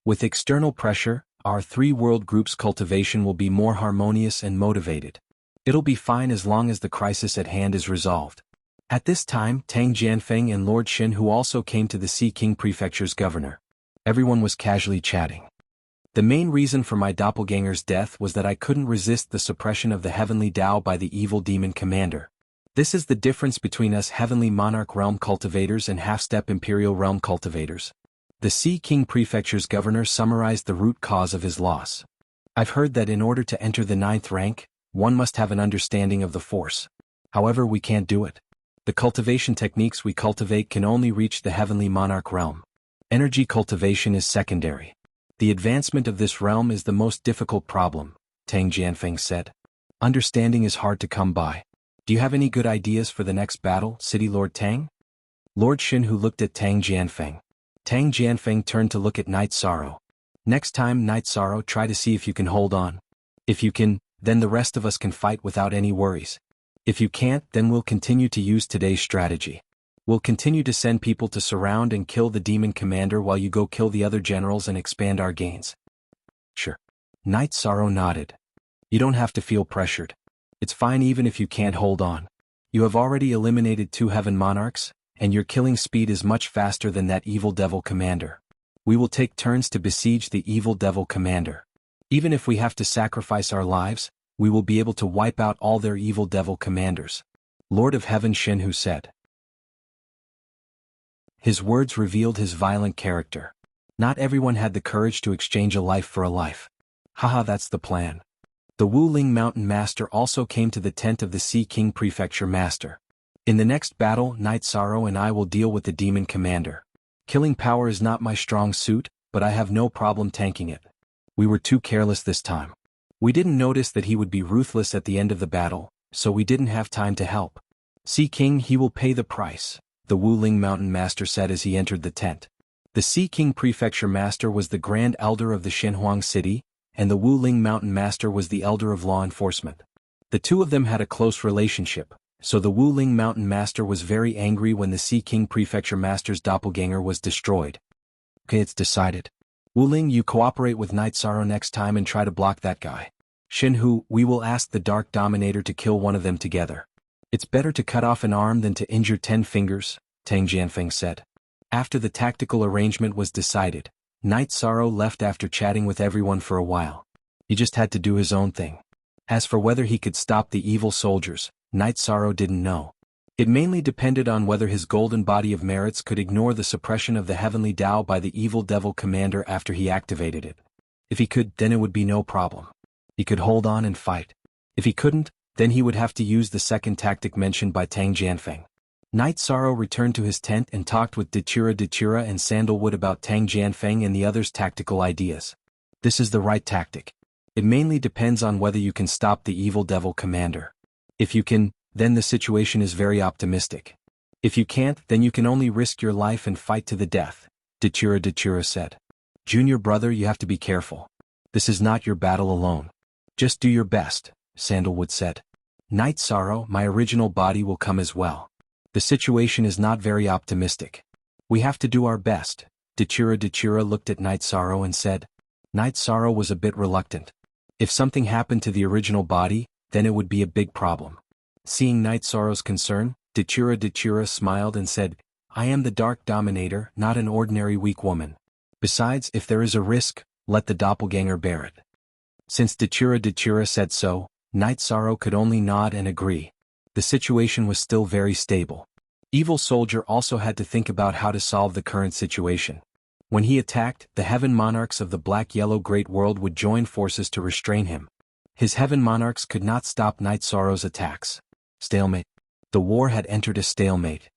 With external pressure, our 3 world groups' cultivation will be more harmonious and motivated. It'll be fine as long as the crisis at hand is resolved. At this time, Tang Jianfeng and Lord Shenhu also came to the Sea King Prefecture's governor. Everyone was casually chatting. The main reason for my doppelganger's death was that I couldn't resist the suppression of the heavenly Tao by the evil demon commander. This is the difference between us heavenly monarch realm cultivators and half-step imperial realm cultivators. The Sea King Prefecture's governor summarized the root cause of his loss. I've heard that in order to enter the 9th rank, one must have an understanding of the force. However, we can't do it. The cultivation techniques we cultivate can only reach the heavenly monarch realm. Energy cultivation is secondary. The advancement of this realm is the most difficult problem, Tang Jianfeng said. Understanding is hard to come by. Do you have any good ideas for the next battle, City Lord Tang? Lord Shenhu looked at Tang Jianfeng. Tang Jianfeng turned to look at Night Sorrow. Next time, Night Sorrow, try to see if you can hold on. If you can, then the rest of us can fight without any worries. If you can't, then we'll continue to use today's strategy. We'll continue to send people to surround and kill the demon commander while you go kill the other generals and expand our gains. Sure. Night Sorrow nodded. You don't have to feel pressured. It's fine even if you can't hold on. You have already eliminated 2 heaven monarchs, and your killing speed is much faster than that evil devil commander. We will take turns to besiege the evil devil commander. Even if we have to sacrifice our lives, we will be able to wipe out all their evil devil commanders. Lord of Heaven Shenhu said. His words revealed his violent character. Not everyone had the courage to exchange a life for a life. Haha, that's the plan. The Wuling Mountain Master also came to the tent of the Sea King Prefecture Master. In the next battle, Night Sorrow and I will deal with the demon commander. Killing power is not my strong suit, but I have no problem tanking it. We were too careless this time. We didn't notice that he would be ruthless at the end of the battle, so we didn't have time to help. Sea King, he will pay the price, the Wuling Mountain Master said as he entered the tent. The Sea King Prefecture Master was the Grand Elder of the Shenhuang City, and the Wuling Mountain Master was the Elder of Law Enforcement. The 2 of them had a close relationship, so the Wuling Mountain Master was very angry when the Sea King Prefecture Master's doppelganger was destroyed. Okay, it's decided. Wuling, you cooperate with Night Sorrow next time and try to block that guy. Shenhu, we will ask the Dark Dominator to kill one of them together. It's better to cut off an arm than to injure 10 fingers, Tang Jianfeng said. After the tactical arrangement was decided, Night Sorrow left after chatting with everyone for a while. He just had to do his own thing. As for whether he could stop the evil soldiers, Night Sorrow didn't know. It mainly depended on whether his golden body of merits could ignore the suppression of the heavenly Tao by the evil devil commander after he activated it. If he could, then it would be no problem. He could hold on and fight. If he couldn't, then he would have to use the second tactic mentioned by Tang Jianfeng. Night Sorrow returned to his tent and talked with Datura and Sandalwood about Tang Jianfeng and the others' tactical ideas. This is the right tactic. It mainly depends on whether you can stop the evil devil commander. If you can, then the situation is very optimistic. If you can't, then you can only risk your life and fight to the death, Datura said. Junior brother, you have to be careful. This is not your battle alone. Just do your best, Sandalwood said. Night Sorrow, my original body will come as well. The situation is not very optimistic. We have to do our best, Datura looked at Night Sorrow and said. Night Sorrow was a bit reluctant. If something happened to the original body, then it would be a big problem. Seeing Night Sorrow's concern, Datura smiled and said, I am the Dark Dominator, not an ordinary weak woman. Besides, if there is a risk, let the doppelganger bear it. Since Datura said so, Night Sorrow could only nod and agree. The situation was still very stable. Evil Soldier also had to think about how to solve the current situation. When he attacked, the Heaven Monarchs of the Black-Yellow Great World would join forces to restrain him. His heaven monarchs could not stop Night Sorrow's attacks. Stalemate. The war had entered a stalemate.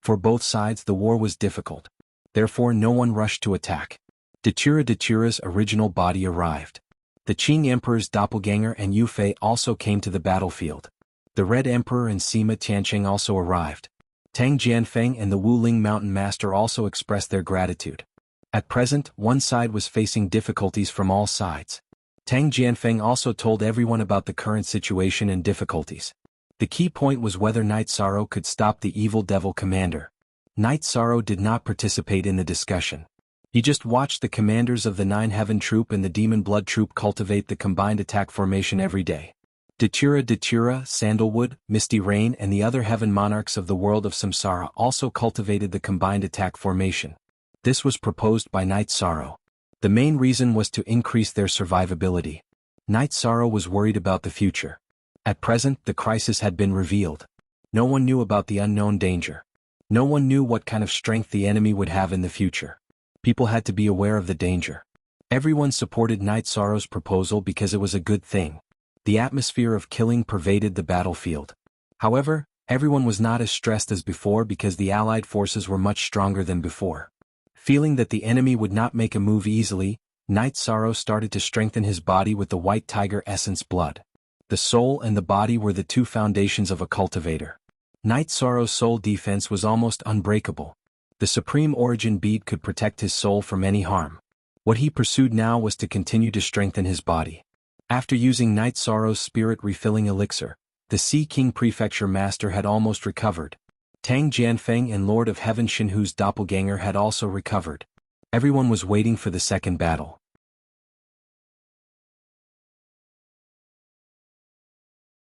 For both sides the war was difficult. Therefore no one rushed to attack. Datura's original body arrived. The Qing Emperor's doppelganger and Yufei also came to the battlefield. The Red Emperor and Sima Tianqing also arrived. Tang Jianfeng and the Wuling Mountain Master also expressed their gratitude. At present, one side was facing difficulties from all sides. Tang Jianfeng also told everyone about the current situation and difficulties. The key point was whether Night Sorrow could stop the evil devil commander. Night Sorrow did not participate in the discussion. He just watched the commanders of the Nine Heaven Troop and the Demon Blood Troop cultivate the combined attack formation every day. Datura, Sandalwood, Misty Rain and the other heaven monarchs of the world of Samsara also cultivated the combined attack formation. This was proposed by Night Sorrow. The main reason was to increase their survivability. Night Sorrow was worried about the future. At present, the crisis had been revealed. No one knew about the unknown danger. No one knew what kind of strength the enemy would have in the future. People had to be aware of the danger. Everyone supported Night Sorrow's proposal because it was a good thing. The atmosphere of killing pervaded the battlefield. However, everyone was not as stressed as before because the Allied forces were much stronger than before. Feeling that the enemy would not make a move easily, Night Sorrow started to strengthen his body with the White Tiger Essence blood. The soul and the body were the two foundations of a cultivator. Night Sorrow's soul defense was almost unbreakable. The Supreme Origin bead could protect his soul from any harm. What he pursued now was to continue to strengthen his body. After using Night Sorrow's spirit refilling elixir, the Sea King Prefecture Master had almost recovered. Tang Jianfeng and Lord of Heaven Shinhu's doppelganger had also recovered. Everyone was waiting for the second battle.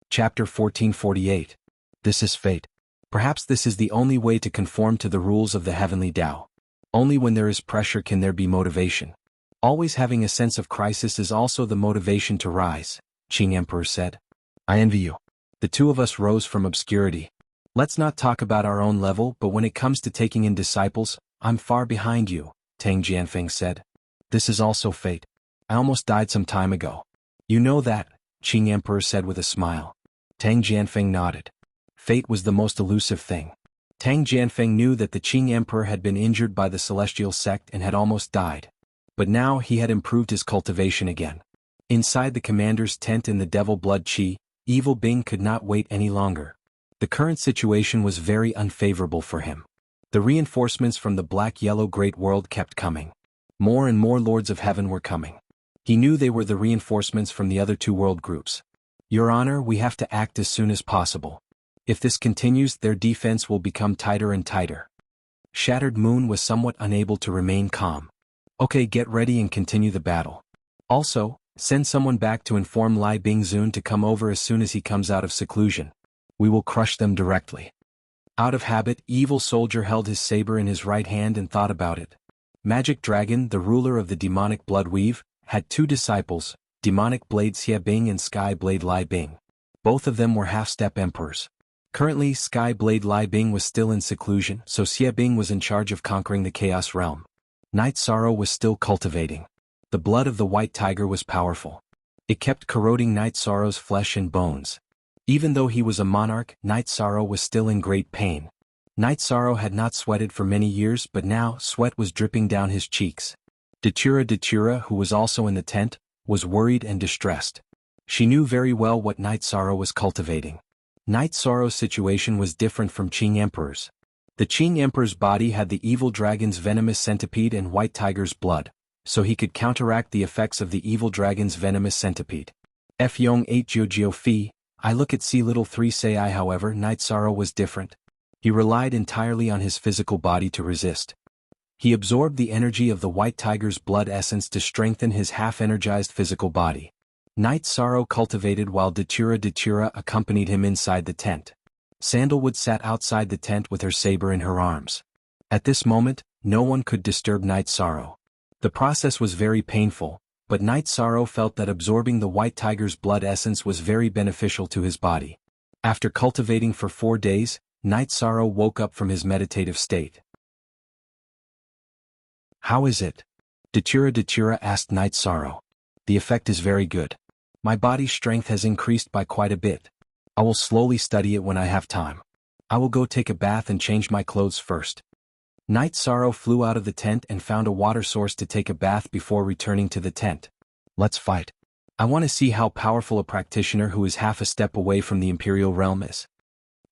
Chapter 1448. This is fate. Perhaps this is the only way to conform to the rules of the heavenly Tao. Only when there is pressure can there be motivation. Always having a sense of crisis is also the motivation to rise, Qing Emperor said. I envy you. The two of us rose from obscurity. Let's not talk about our own level, but when it comes to taking in disciples, I'm far behind you, Tang Jianfeng said. This is also fate. I almost died some time ago. You know that, Qing Emperor said with a smile. Tang Jianfeng nodded. Fate was the most elusive thing. Tang Jianfeng knew that the Qing Emperor had been injured by the celestial sect and had almost died. But now he had improved his cultivation again. Inside the commander's tent in the Devil Blood Chi, Evil Bing could not wait any longer. The current situation was very unfavorable for him. The reinforcements from the Black-Yellow Great World kept coming. More and more Lords of Heaven were coming. He knew they were the reinforcements from the other two world groups. Your Honor, we have to act as soon as possible. If this continues, their defense will become tighter and tighter. Shattered Moon was somewhat unable to remain calm. Okay, get ready and continue the battle. Also, send someone back to inform Lai Bingzun to come over as soon as he comes out of seclusion. We will crush them directly. Out of habit, Evil Soldier held his saber in his right hand and thought about it. Magic Dragon, the ruler of the demonic blood weave, had two disciples, Demonic Blade Xia Bing and Sky Blade Lai Bing. Both of them were half-step emperors. Currently, Sky Blade Lai Bing was still in seclusion, so Xia Bing was in charge of conquering the Chaos Realm. Night Sorrow was still cultivating. The blood of the White Tiger was powerful. It kept corroding Night Sorrow's flesh and bones. Even though he was a monarch, Night Sorrow was still in great pain. Night Sorrow had not sweated for many years, but now sweat was dripping down his cheeks. Datura, who was also in the tent, was worried and distressed. She knew very well what Night Sorrow was cultivating. Night Sorrow's situation was different from Qing Emperor's. The Qing Emperor's body had the Evil Dragon's venomous centipede and White Tiger's blood, so he could counteract the effects of the Evil Dragon's venomous centipede. F Yong 8 Jiu Fi, I look at C3 say I. However, Night Sorrow was different. He relied entirely on his physical body to resist. He absorbed the energy of the White Tiger's blood essence to strengthen his half-energized physical body. Night Sorrow cultivated while Datura accompanied him inside the tent. Sandalwood sat outside the tent with her saber in her arms. At this moment, no one could disturb Night Sorrow. The process was very painful, but Night Sorrow felt that absorbing the White Tiger's blood essence was very beneficial to his body. After cultivating for 4 days, Night Sorrow woke up from his meditative state. How is it? Datura asked Night Sorrow. The effect is very good. My body's strength has increased by quite a bit. I will slowly study it when I have time. I will go take a bath and change my clothes first. Night Sorrow flew out of the tent and found a water source to take a bath before returning to the tent. Let's fight. I want to see how powerful a practitioner who is half a step away from the Imperial realm is.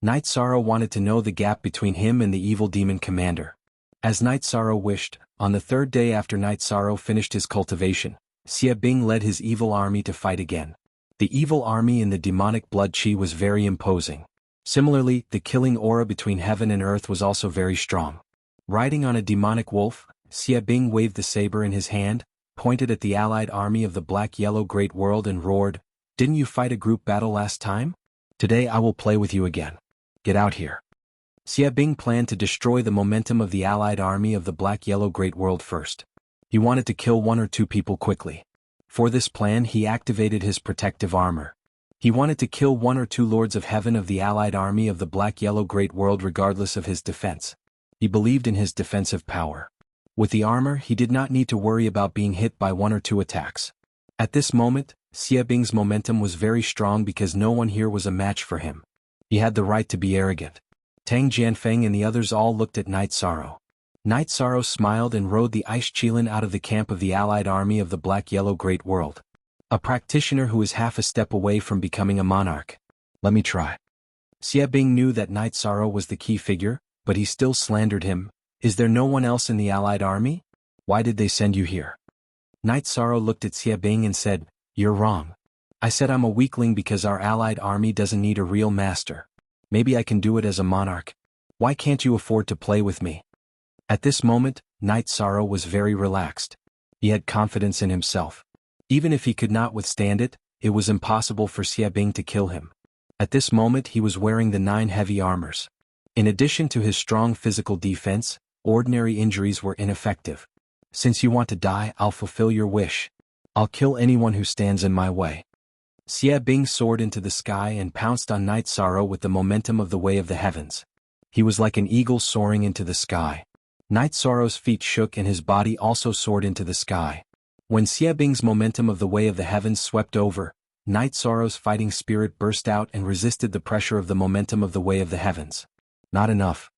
Night Sorrow wanted to know the gap between him and the evil demon commander. As Night Sorrow wished, on the third day after Night Sorrow finished his cultivation, Xie Bing led his evil army to fight again. The evil army in the demonic blood chi was very imposing. Similarly, the killing aura between heaven and earth was also very strong. Riding on a demonic wolf, Xie Bing waved the saber in his hand, pointed at the allied army of the black-yellow great world and roared, "Didn't you fight a group battle last time? Today I will play with you again. Get out here." Xie Bing planned to destroy the momentum of the allied army of the black-yellow great world first. He wanted to kill one or two people quickly. For this plan he activated his protective armor. He wanted to kill one or two lords of heaven of the allied army of the black-yellow great world regardless of his defense. He believed in his defensive power. With the armor he did not need to worry about being hit by one or two attacks. At this moment, Xie Bing's momentum was very strong because no one here was a match for him. He had the right to be arrogant. Tang Jianfeng and the others all looked at Night Sorrow. Night Sorrow smiled and rode the ice Qilin out of the camp of the allied army of the black-yellow great world. A practitioner who is half a step away from becoming a monarch. Let me try. Xie Bing knew that Night Sorrow was the key figure, but he still slandered him. Is there no one else in the allied army? Why did they send you here? Night Sorrow looked at Xie Bing and said, "You're wrong. I said I'm a weakling because our allied army doesn't need a real master. Maybe I can do it as a monarch. Why can't you afford to play with me?" At this moment, Night Sorrow was very relaxed. He had confidence in himself. Even if he could not withstand it, it was impossible for Xie Bing to kill him. At this moment he was wearing the 9 heavy armors. In addition to his strong physical defense, ordinary injuries were ineffective. Since you want to die, I'll fulfill your wish. I'll kill anyone who stands in my way. Xie Bing soared into the sky and pounced on Night Sorrow with the momentum of the way of the heavens. He was like an eagle soaring into the sky. Night Sorrow's feet shook and his body also soared into the sky. When Xie Bing's momentum of the way of the heavens swept over, Night Sorrow's fighting spirit burst out and resisted the pressure of the momentum of the way of the heavens. Not enough.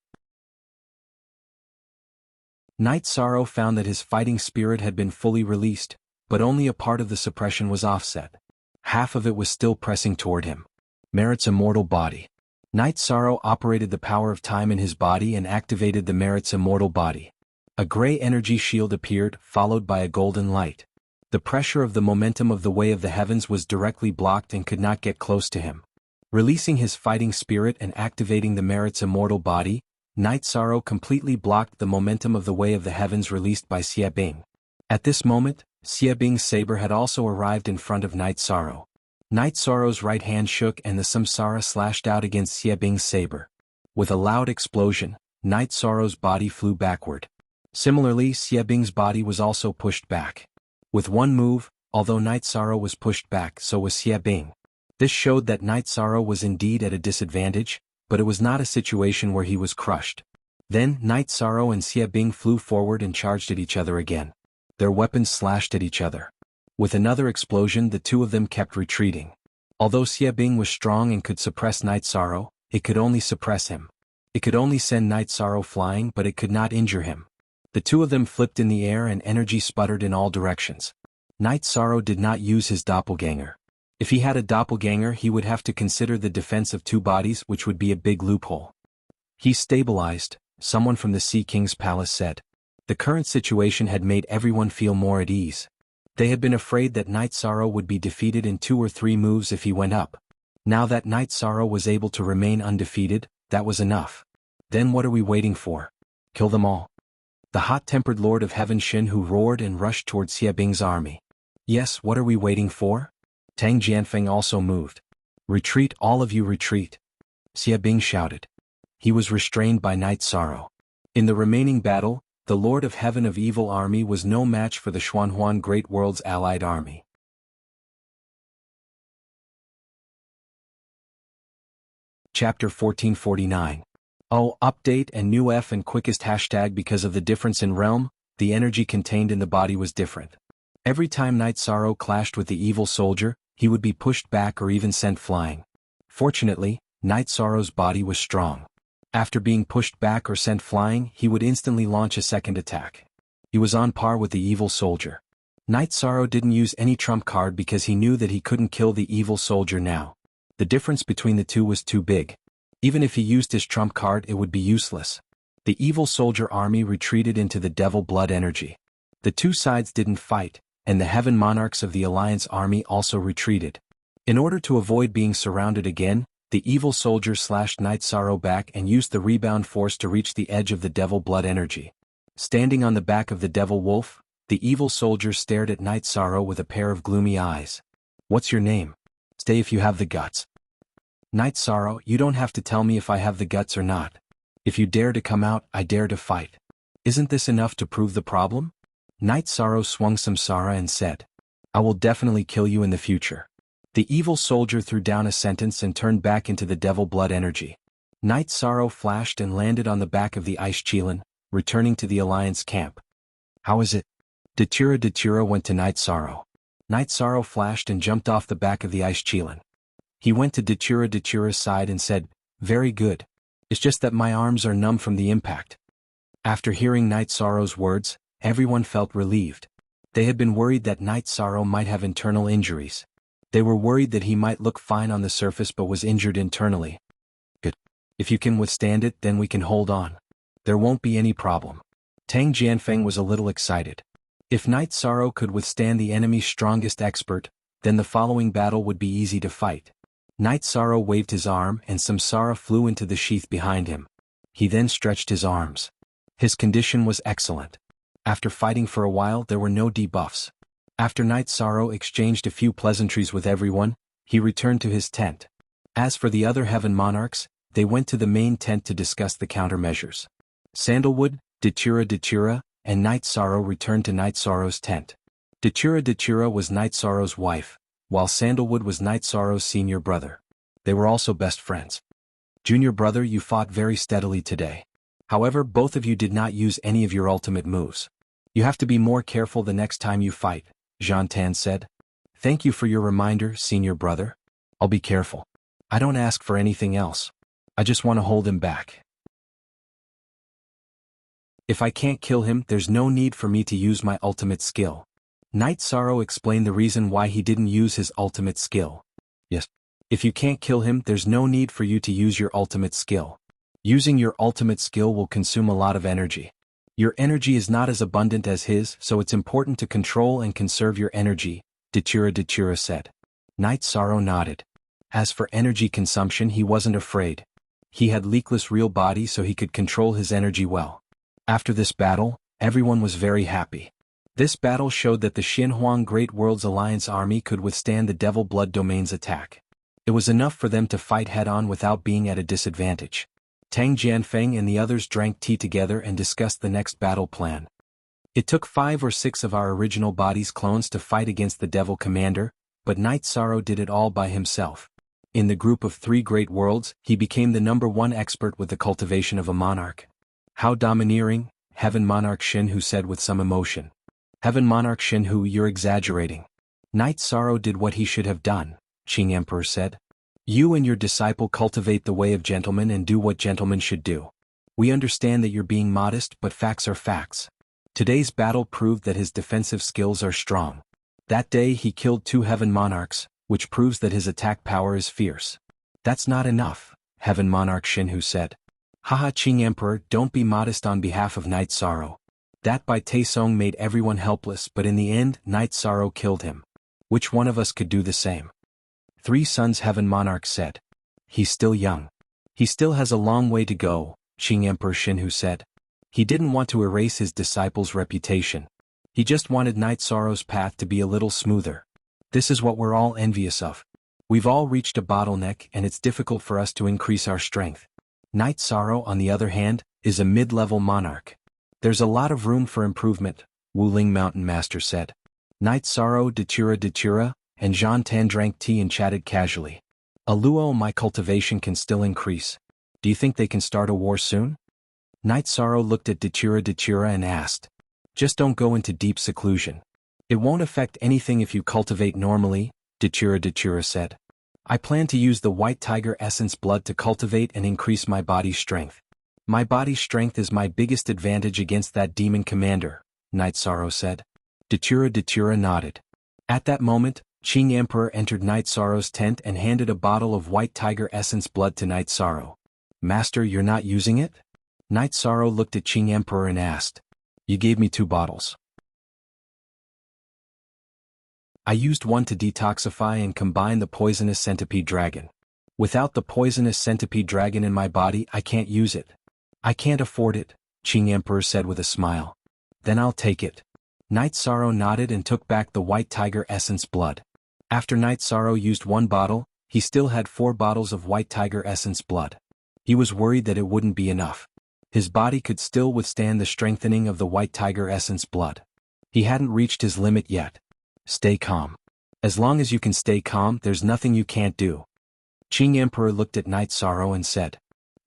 Night Sorrow found that his fighting spirit had been fully released, but only a part of the suppression was offset. Half of it was still pressing toward him. Merit's immortal body. Night Sorrow operated the power of time in his body and activated the Merit's immortal body. A gray energy shield appeared, followed by a golden light. The pressure of the momentum of the way of the heavens was directly blocked and could not get close to him. Releasing his fighting spirit and activating the Merit's immortal body, Night Sorrow completely blocked the momentum of the way of the heavens released by Xie Bing. At this moment, Xie Bing's saber had also arrived in front of Night Sorrow. Night Sorrow's right hand shook and the samsara slashed out against Xie Bing's saber. With a loud explosion, Night Sorrow's body flew backward. Similarly, Xie Bing's body was also pushed back. With one move, although Night Sorrow was pushed back, so was Xie Bing. This showed that Night Sorrow was indeed at a disadvantage, but it was not a situation where he was crushed. Then, Night Sorrow and Xie Bing flew forward and charged at each other again. Their weapons slashed at each other. With another explosion, the two of them kept retreating. Although Xie Bing was strong and could suppress Night Sorrow, it could only suppress him. It could only send Night Sorrow flying, but it could not injure him. The two of them flipped in the air and energy sputtered in all directions. Night Sorrow did not use his doppelganger. If he had a doppelganger, he would have to consider the defense of two bodies, which would be a big loophole. He stabilized, someone from the Sea King's palace said. The current situation had made everyone feel more at ease. They had been afraid that Night Sorrow would be defeated in 2 or 3 moves if he went up. Now that Night Sorrow was able to remain undefeated, that was enough. Then what are we waiting for? Kill them all. The hot-tempered Lord of Heaven Shinhu roared and rushed toward Xie Bing's army. Yes, what are we waiting for? Tang Jianfeng also moved. Retreat, all of you retreat. Xie Bing shouted. He was restrained by Night Sorrow. In the remaining battle, the Lord of Heaven of Evil army was no match for the Xuanhuan Great World's allied army. Chapter 1449. Oh, update and new F and quickest hashtag. Because of the difference in realm, the energy contained in the body was different. Every time Night Sorrow clashed with the evil soldier, he would be pushed back or even sent flying. Fortunately, Night Sorrow's body was strong. After being pushed back or sent flying, he would instantly launch a second attack. He was on par with the evil soldier. Night Sorrow didn't use any trump card because he knew that he couldn't kill the evil soldier now. The difference between the two was too big. Even if he used his trump card, it would be useless. The evil soldier army retreated into the devil blood energy. The two sides didn't fight, and the heaven monarchs of the Alliance army also retreated. In order to avoid being surrounded again, the evil soldier slashed Night Sorrow back and used the rebound force to reach the edge of the devil blood energy. Standing on the back of the devil wolf, the evil soldier stared at Night Sorrow with a pair of gloomy eyes. "What's your name? Stay if you have the guts." "Night Sorrow, you don't have to tell me if I have the guts or not. If you dare to come out, I dare to fight. Isn't this enough to prove the problem?" Night Sorrow swung samsara and said, "I will definitely kill you in the future." The evil soldier threw down a sentence and turned back into the devil blood energy. Night Sorrow flashed and landed on the back of the ice Qilin, returning to the Alliance camp. "How is it?" Datura went to Night Sorrow. Night Sorrow flashed and jumped off the back of the ice Qilin. He went to Datura's side and said, "Very good. It's just that my arms are numb from the impact." After hearing Night Sorrow's words, everyone felt relieved. They had been worried that Night Sorrow might have internal injuries. They were worried that he might look fine on the surface but was injured internally. "Good. If you can withstand it, then we can hold on. There won't be any problem." Tang Jianfeng was a little excited. If Night Sorrow could withstand the enemy's strongest expert, then the following battle would be easy to fight. Night Sorrow waved his arm and samsara flew into the sheath behind him. He then stretched his arms. His condition was excellent. After fighting for a while, there were no debuffs. After Night Sorrow exchanged a few pleasantries with everyone, he returned to his tent. As for the other heaven monarchs, they went to the main tent to discuss the countermeasures. Sandalwood, Datura, and Night Sorrow returned to Night Sorrow's tent. Datura was Night Sorrow's wife, while Sandalwood was Night Sorrow's senior brother. They were also best friends. "Junior brother, you fought very steadily today. However, both of you did not use any of your ultimate moves. You have to be more careful the next time you fight," Zhan Tan said. "Thank you for your reminder, senior brother. I'll be careful. I don't ask for anything else. I just want to hold him back. If I can't kill him, there's no need for me to use my ultimate skill." Night Sorrow explained the reason why he didn't use his ultimate skill. "Yes. If you can't kill him, there's no need for you to use your ultimate skill. Using your ultimate skill will consume a lot of energy. Your energy is not as abundant as his, so it's important to control and conserve your energy," Datura said. Night Sorrow nodded. As for energy consumption, he wasn't afraid. He had leakless real body, so he could control his energy well. After this battle, everyone was very happy. This battle showed that the Xinhuang Great Worlds Alliance army could withstand the Devil Blood Domain's attack. It was enough for them to fight head-on without being at a disadvantage. Tang Jianfeng and the others drank tea together and discussed the next battle plan. It took 5 or 6 of our original body's clones to fight against the Devil Commander, but Night Sorrow did it all by himself. In the group of 3 great worlds, he became the #1 expert with the cultivation of a monarch. "How domineering," Heaven Monarch Xinhu said with some emotion. "Heaven Monarch Xinhu, you're exaggerating." "Night Sorrow did what he should have done," Qing Emperor said. "You and your disciple cultivate the way of gentlemen and do what gentlemen should do. We understand that you're being modest, but facts are facts. Today's battle proved that his defensive skills are strong. That day he killed 2 heaven monarchs, which proves that his attack power is fierce." "That's not enough," Heaven Monarch Xinhu said. "Haha, Qing Emperor, don't be modest on behalf of Night Sorrow. That by Taesong made everyone helpless, but in the end, Night Sorrow killed him. Which one of us could do the same?" 3 Sons Heaven Monarch said. "He's still young. He still has a long way to go," Qing Emperor Xinhu said. He didn't want to erase his disciple's reputation. He just wanted Night Sorrow's path to be a little smoother. This is what we're all envious of. We've all reached a bottleneck and it's difficult for us to increase our strength. Night Sorrow, on the other hand, is a mid-level monarch. There's a lot of room for improvement, Wuling Mountain Master said. Night Sorrow, Datura, and Zhan Tan drank tea and chatted casually. "Aluo, my cultivation can still increase. Do you think they can start a war soon?" Night Sorrow looked at Datura and asked. "Just don't go into deep seclusion. It won't affect anything if you cultivate normally, Datura said. I plan to use the White Tiger Essence blood to cultivate and increase my body's strength. My body's strength is my biggest advantage against that demon commander, Night Sorrow said. Datura nodded. At that moment, Qing Emperor entered Night Sorrow's tent and handed a bottle of White Tiger Essence blood to Night Sorrow. Master, you're not using it? Night Sorrow looked at Qing Emperor and asked. You gave me 2 bottles. I used one to detoxify and combine the poisonous centipede dragon. Without the poisonous centipede dragon in my body, I can't use it. I can't afford it, Qing Emperor said with a smile. Then I'll take it. Night Sorrow nodded and took back the White Tiger Essence blood. After Night Sorrow used 1 bottle, he still had 4 bottles of White Tiger Essence blood. He was worried that it wouldn't be enough. His body could still withstand the strengthening of the White Tiger Essence blood. He hadn't reached his limit yet. Stay calm. As long as you can stay calm, there's nothing you can't do. Qing Emperor looked at Night Sorrow and said,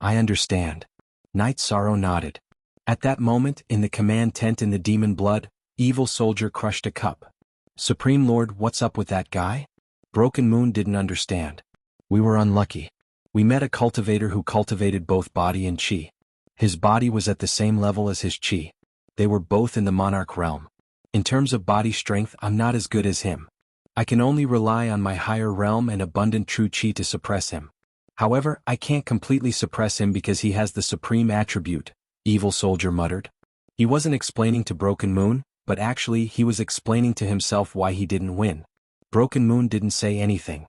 I understand. Night Sorrow nodded. At that moment, in the command tent in the demon blood, Evil Soldier crushed a cup. Supreme Lord, what's up with that guy? Broken Moon didn't understand. We were unlucky. We met a cultivator who cultivated both body and chi. His body was at the same level as his chi. They were both in the monarch realm. In terms of body strength, I'm not as good as him. I can only rely on my higher realm and abundant true chi to suppress him. However, I can't completely suppress him because he has the supreme attribute, Evil Soldier muttered. He wasn't explaining to Broken Moon, but actually he was explaining to himself why he didn't win. Broken Moon didn't say anything.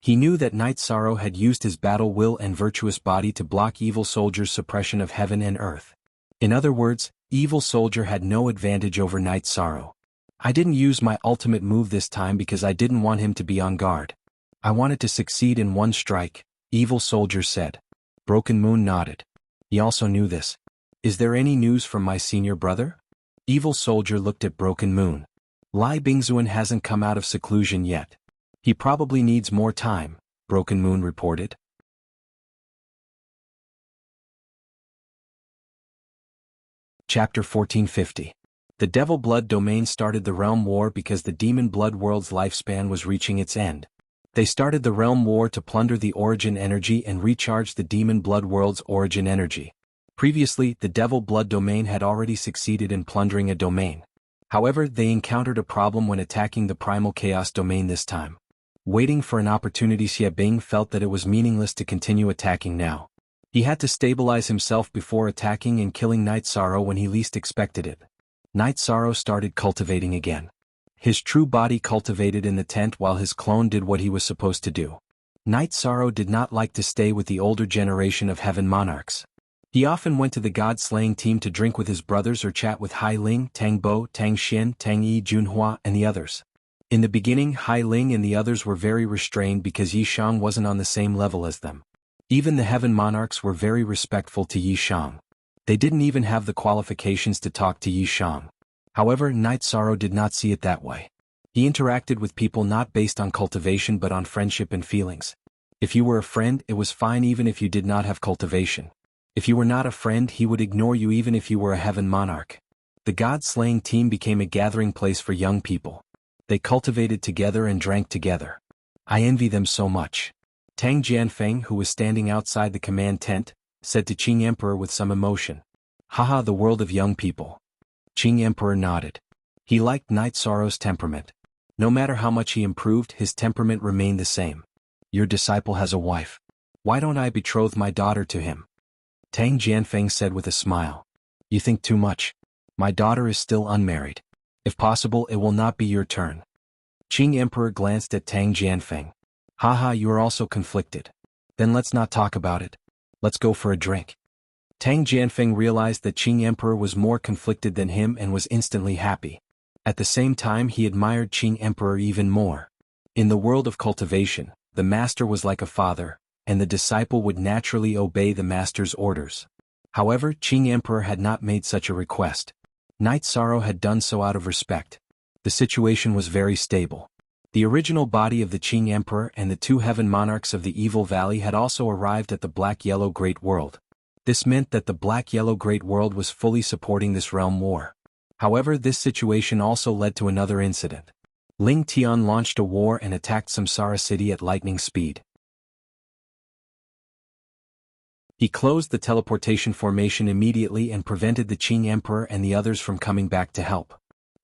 He knew that Night Sorrow had used his battle will and virtuous body to block Evil Soldier's suppression of heaven and earth. In other words, Evil Soldier had no advantage over Night Sorrow. I didn't use my ultimate move this time because I didn't want him to be on guard. I wanted to succeed in one strike, Evil Soldier said. Broken Moon nodded. He also knew this. Is there any news from my senior brother? Evil Soldier looked at Broken Moon. Lai Bingzuan hasn't come out of seclusion yet. He probably needs more time, Broken Moon reported. Chapter 1450. The Devil Blood Domain started the Realm War because the Demon Blood World's lifespan was reaching its end. They started the Realm War to plunder the Origin Energy and recharge the Demon Blood World's Origin Energy. Previously, the Devil Blood Domain had already succeeded in plundering a domain. However, they encountered a problem when attacking the Primal Chaos Domain this time. Waiting for an opportunity, Xie Bing felt that it was meaningless to continue attacking now. He had to stabilize himself before attacking and killing Night Sorrow when he least expected it. Night Sorrow started cultivating again. His true body cultivated in the tent while his clone did what he was supposed to do. Night Sorrow did not like to stay with the older generation of Heaven Monarchs. He often went to the God-slaying team to drink with his brothers or chat with Hai Ling, Tang Bo, Tang Xian, Tang Yi Junhua, and the others. In the beginning, Hai Ling and the others were very restrained because Yi Shang wasn't on the same level as them. Even the Heaven Monarchs were very respectful to Yi Shang. They didn't even have the qualifications to talk to Yi Shang. However, Night Sorrow did not see it that way. He interacted with people not based on cultivation but on friendship and feelings. If you were a friend, it was fine even if you did not have cultivation. If you were not a friend, he would ignore you even if you were a Heaven Monarch. The God-slaying team became a gathering place for young people. They cultivated together and drank together. I envy them so much. Tang Jianfeng, who was standing outside the command tent, said to Qing Emperor with some emotion. Haha, the world of young people. Qing Emperor nodded. He liked Night Sorrow's temperament. No matter how much he improved, his temperament remained the same. Your disciple has a wife. Why don't I betroth my daughter to him? Tang Jianfeng said with a smile. You think too much. My daughter is still unmarried. If possible, it will not be your turn. Qing Emperor glanced at Tang Jianfeng. Haha, you are also conflicted. Then let's not talk about it. Let's go for a drink. Tang Jianfeng realized that Qing Emperor was more conflicted than him and was instantly happy. At the same time, he admired Qing Emperor even more. In the world of cultivation, the master was like a father, and the disciple would naturally obey the master's orders. However, Qing Emperor had not made such a request. Night Sorrow had done so out of respect. The situation was very stable. The original body of the Qing Emperor and the 2 Heaven Monarchs of the Evil Valley had also arrived at the Black-Yellow Great World. This meant that the Black-Yellow Great World was fully supporting this realm war. However, this situation also led to another incident. Ling Tian launched a war and attacked Samsara City at lightning speed. He closed the teleportation formation immediately and prevented the Qing Emperor and the others from coming back to help.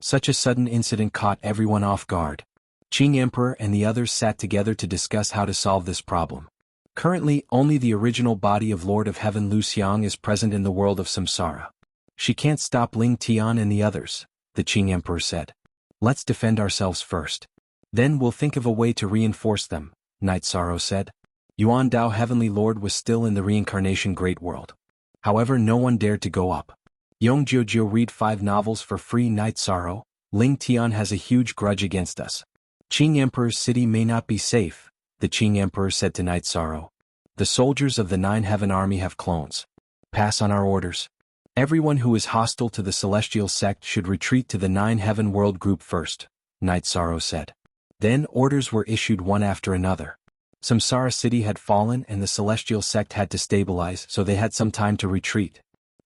Such a sudden incident caught everyone off guard. Qing Emperor and the others sat together to discuss how to solve this problem. Currently, only the original body of Lord of Heaven Lu Xiang is present in the world of Samsara. She can't stop Ling Tian and the others, the Qing Emperor said. Let's defend ourselves first. Then we'll think of a way to reinforce them, Night Sorrow said. Yuan Dao Heavenly Lord was still in the reincarnation Great World. However, no one dared to go up. Yong Jiu read 5 novels for free. Night Sorrow, Ling Tian has a huge grudge against us. Qing Emperor's city may not be safe, the Qing Emperor said to Night Sorrow. The soldiers of the Nine Heaven Army have clones. Pass on our orders. Everyone who is hostile to the Celestial Sect should retreat to the Nine Heaven World Group first, Night Sorrow said. Then orders were issued one after another. Samsara City had fallen and the Celestial Sect had to stabilize, so they had some time to retreat.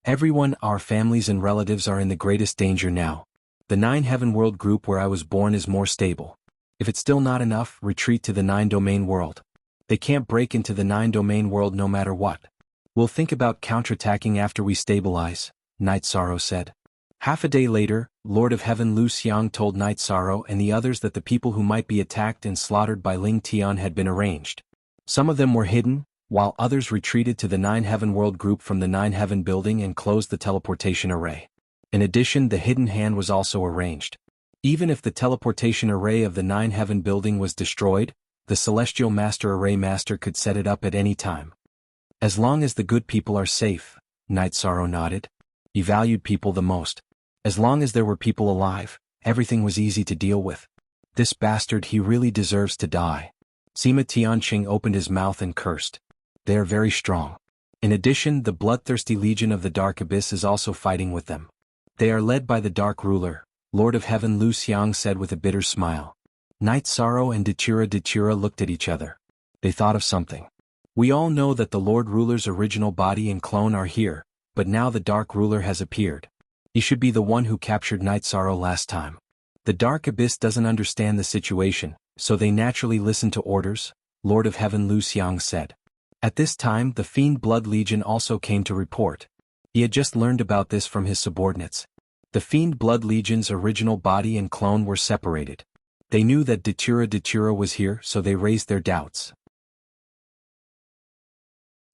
Everyone, our families and relatives are in the greatest danger now. The Nine Heaven World Group where I was born is more stable. If it's still not enough, retreat to the Nine Domain World. They can't break into the Nine Domain World no matter what. We'll think about counterattacking after we stabilize, Night Sorrow said. Half a day later, Lord of Heaven Lu Xiang told Night Sorrow and the others that the people who might be attacked and slaughtered by Ling Tian had been arranged. Some of them were hidden, while others retreated to the Nine Heaven World Group from the Nine Heaven building and closed the teleportation array. In addition, the hidden hand was also arranged. Even if the teleportation array of the Nine Heaven building was destroyed, the Celestial Master Array Master could set it up at any time. As long as the good people are safe, Night Sorrow nodded. He valued people the most. As long as there were people alive, everything was easy to deal with. This bastard, he really deserves to die. Sima Tianqing opened his mouth and cursed. They are very strong. In addition, the bloodthirsty Legion of the Dark Abyss is also fighting with them. They are led by the Dark Ruler, Lord of Heaven Lu Xiang said with a bitter smile. Night Sorrow and Dechira looked at each other. They thought of something. We all know that the Lord Ruler's original body and clone are here, but now the Dark Ruler has appeared. He should be the one who captured Night Sorrow last time. The Dark Abyss doesn't understand the situation, so they naturally listen to orders, Lord of Heaven Lu Xiang said. At this time, the Fiend Blood Legion also came to report. He had just learned about this from his subordinates. The Fiend Blood Legion's original body and clone were separated. They knew that Dechira was here, so they raised their doubts.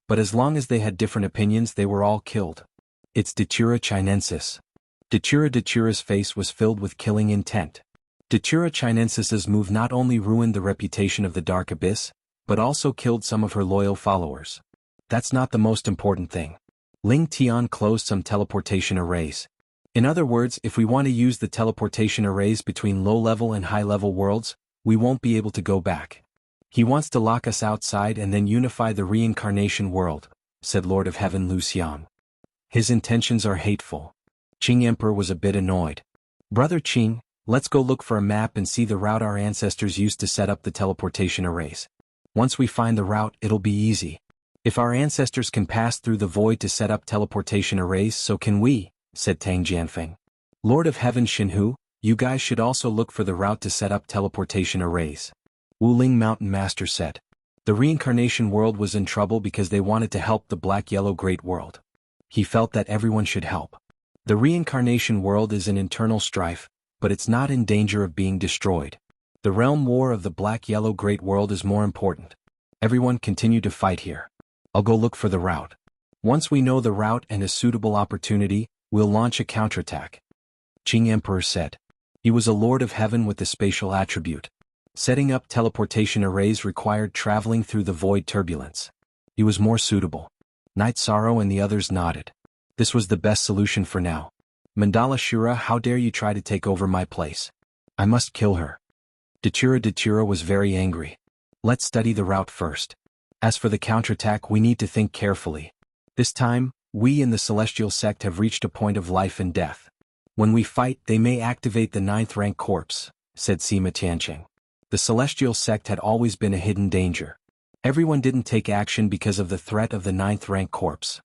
But as long as they had different opinions, they were all killed. It's Dechira Chinensis. Dechira's face was filled with killing intent. Dechira Chinensis's move not only ruined the reputation of the Dark Abyss, but also killed some of her loyal followers. That's not the most important thing. Ling Tian closed some teleportation arrays. In other words, if we want to use the teleportation arrays between low-level and high-level worlds, we won't be able to go back. He wants to lock us outside and then unify the reincarnation world, said Lord of Heaven Lu Xiang. His intentions are hateful. Qing Emperor was a bit annoyed. Brother Qing, let's go look for a map and see the route our ancestors used to set up the teleportation arrays. Once we find the route, it'll be easy. If our ancestors can pass through the void to set up teleportation arrays, so can we, said Tang Jianfeng. Lord of Heaven Xinhu, you guys should also look for the route to set up teleportation arrays. Wuling Mountain Master said. The reincarnation world was in trouble because they wanted to help the Black-Yellow Great World. He felt that everyone should help. The reincarnation world is in internal strife, but it's not in danger of being destroyed. The realm war of the Black-Yellow Great World is more important. Everyone continue to fight here. I'll go look for the route. Once we know the route and a suitable opportunity, we'll launch a counterattack. Qing Emperor said. He was a Lord of Heaven with the spatial attribute. Setting up teleportation arrays required traveling through the void turbulence. He was more suitable. Night Sorrow and the others nodded. This was the best solution for now. Mandala Shura, how dare you try to take over my place? I must kill her. Dechira was very angry. Let's study the route first. As for the counterattack, we need to think carefully. This time, we in the Celestial Sect have reached a point of life and death. When we fight, they may activate the 9th rank corpse, said Sima Tianqing. The Celestial Sect had always been a hidden danger. Everyone didn't take action because of the threat of the 9th rank corpse.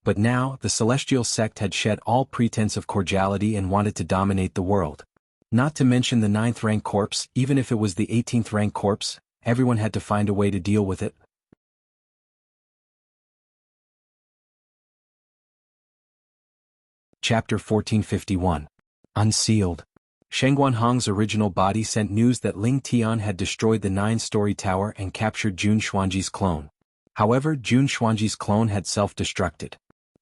But now, the celestial sect had shed all pretense of cordiality and wanted to dominate the world. Not to mention the 9th rank corpse, even if it was the 18th rank corpse, everyone had to find a way to deal with it. Chapter 1451. Unsealed. Shen Guanhong's original body sent news that Ling Tian had destroyed the 9-story tower and captured Jun Xuanji's clone. However, Jun Xuanji's clone had self-destructed.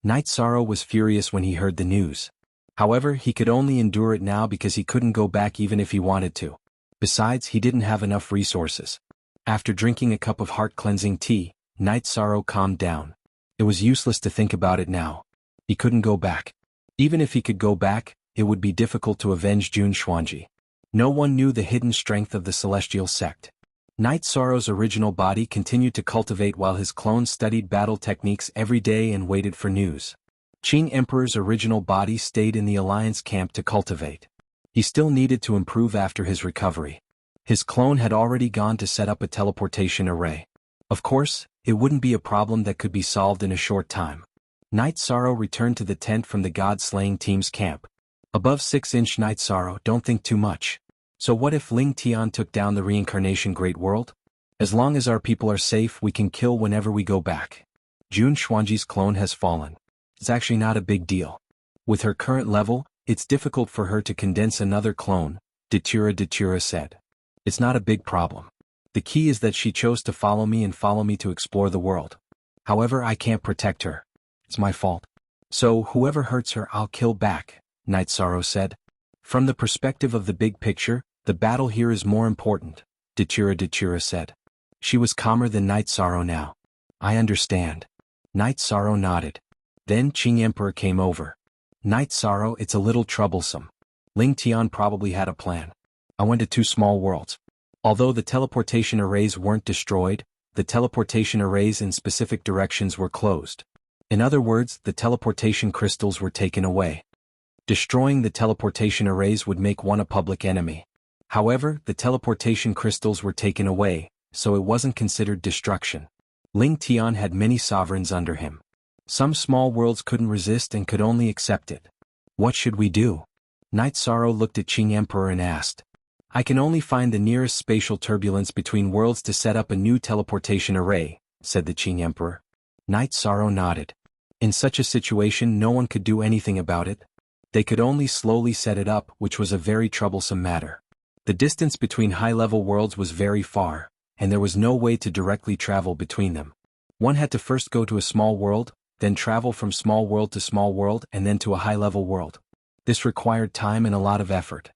Night Sorrow was furious when he heard the news. However, he could only endure it now because he couldn't go back even if he wanted to. Besides, he didn't have enough resources. After drinking a cup of heart-cleansing tea, Night Sorrow calmed down. It was useless to think about it now. He couldn't go back. Even if he could go back, it would be difficult to avenge Jun Xuanji. No one knew the hidden strength of the celestial sect. Night Sorrow's original body continued to cultivate while his clone studied battle techniques every day and waited for news. Qing Emperor's original body stayed in the Alliance camp to cultivate. He still needed to improve after his recovery. His clone had already gone to set up a teleportation array. Of course, it wouldn't be a problem that could be solved in a short time. Night Sorrow returned to the tent from the God-slaying team's camp. Above 6-inch Night Sorrow, don't think too much. So what if Ling Tian took down the reincarnation Great World? As long as our people are safe, we can kill whenever we go back. Jun Xuanji's clone has fallen. It's actually not a big deal. With her current level, it's difficult for her to condense another clone, Datura said. It's not a big problem. The key is that she chose to follow me and follow me to explore the world. However, I can't protect her. It's my fault. So, whoever hurts her, I'll kill back, Night Sorrow said. From the perspective of the big picture, the battle here is more important, Datura said. She was calmer than Night Sorrow now. I understand. Night Sorrow nodded. Then Qing Emperor came over. Night Sorrow, it's a little troublesome. Ling Tian probably had a plan. I went to 2 small worlds. Although the teleportation arrays weren't destroyed, the teleportation arrays in specific directions were closed. In other words, the teleportation crystals were taken away. Destroying the teleportation arrays would make one a public enemy. However, the teleportation crystals were taken away, so it wasn't considered destruction. Ling Tian had many sovereigns under him. Some small worlds couldn't resist and could only accept it. What should we do? Night Sorrow looked at Qing Emperor and asked. I can only find the nearest spatial turbulence between worlds to set up a new teleportation array, said the Qing Emperor. Night Sorrow nodded. In such a situation, no one could do anything about it. They could only slowly set it up, which was a very troublesome matter. The distance between high-level worlds was very far, and there was no way to directly travel between them. One had to first go to a small world, then travel from small world to small world and then to a high-level world. This required time and a lot of effort.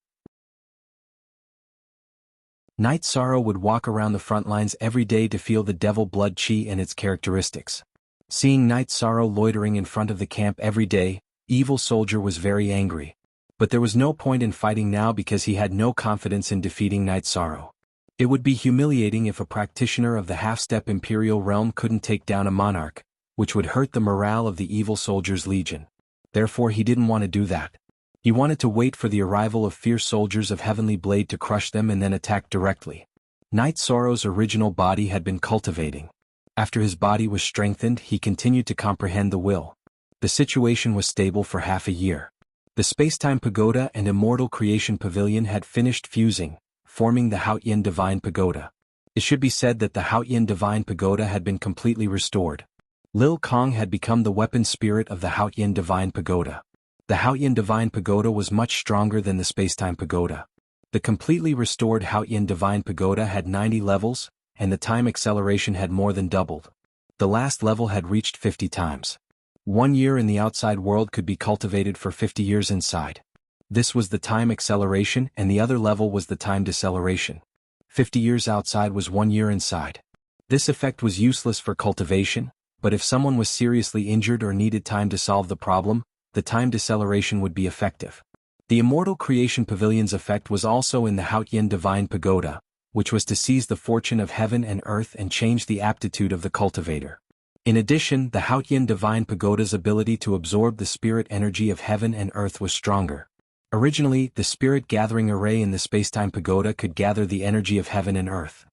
Night Sorrow would walk around the front lines every day to feel the devil blood chi and its characteristics. Seeing Night Sorrow loitering in front of the camp every day, Evil Soldier was very angry. But there was no point in fighting now because he had no confidence in defeating Night Sorrow. It would be humiliating if a practitioner of the half-step Imperial realm couldn't take down a monarch, which would hurt the morale of the Evil Soldier's legion. Therefore he didn't want to do that. He wanted to wait for the arrival of fierce soldiers of Heavenly Blade to crush them and then attack directly. Night Sorrow's original body had been cultivating. After his body was strengthened, he continued to comprehend the will. The situation was stable for half a year. The Spacetime Pagoda and Immortal Creation Pavilion had finished fusing, forming the Haotian Divine Pagoda. It should be said that the Haotian Divine Pagoda had been completely restored. Lil Kong had become the weapon spirit of the Haotian Divine Pagoda. The Haotian Divine Pagoda was much stronger than the Spacetime Pagoda. The completely restored Haotian Divine Pagoda had 90 levels, and the time acceleration had more than doubled. The last level had reached 50 times. 1 year in the outside world could be cultivated for 50 years inside. This was the time acceleration and the other level was the time deceleration. 50 years outside was 1 year inside. This effect was useless for cultivation, but if someone was seriously injured or needed time to solve the problem, the time deceleration would be effective. The Immortal Creation Pavilion's effect was also in the Haotian Divine Pagoda, which was to seize the fortune of heaven and earth and change the aptitude of the cultivator. In addition, the Haotian Divine Pagoda's ability to absorb the spirit energy of heaven and earth was stronger. Originally, the spirit gathering array in the Spacetime Pagoda could gather the energy of heaven and earth.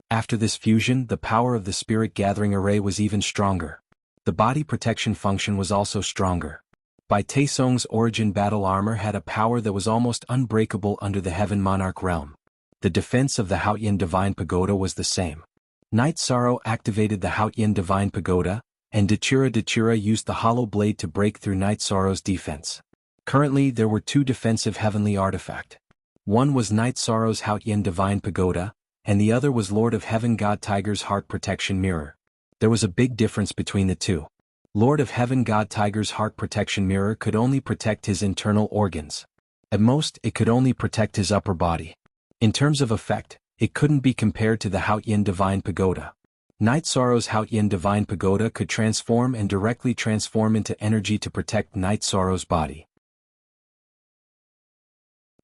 After this fusion, the power of the spirit gathering array was even stronger. The body protection function was also stronger. Bai Taesong's origin battle armor had a power that was almost unbreakable under the Heaven Monarch realm. The defense of the Haotian Divine Pagoda was the same. Night Sorrow activated the Haotian Divine Pagoda, and Datura used the Hollow Blade to break through Night Sorrow's defense. Currently there were two defensive heavenly artifacts. One was Night Sorrow's Haotian Divine Pagoda, and the other was Lord of Heaven God Tiger's Heart Protection Mirror. There was a big difference between the two. Lord of Heaven God Tiger's Heart Protection Mirror could only protect his internal organs. At most, it could only protect his upper body. In terms of effect, it couldn't be compared to the Haotian Divine Pagoda. Night Sorrow's Haotian Divine Pagoda could transform and directly transform into energy to protect Night Sorrow's body.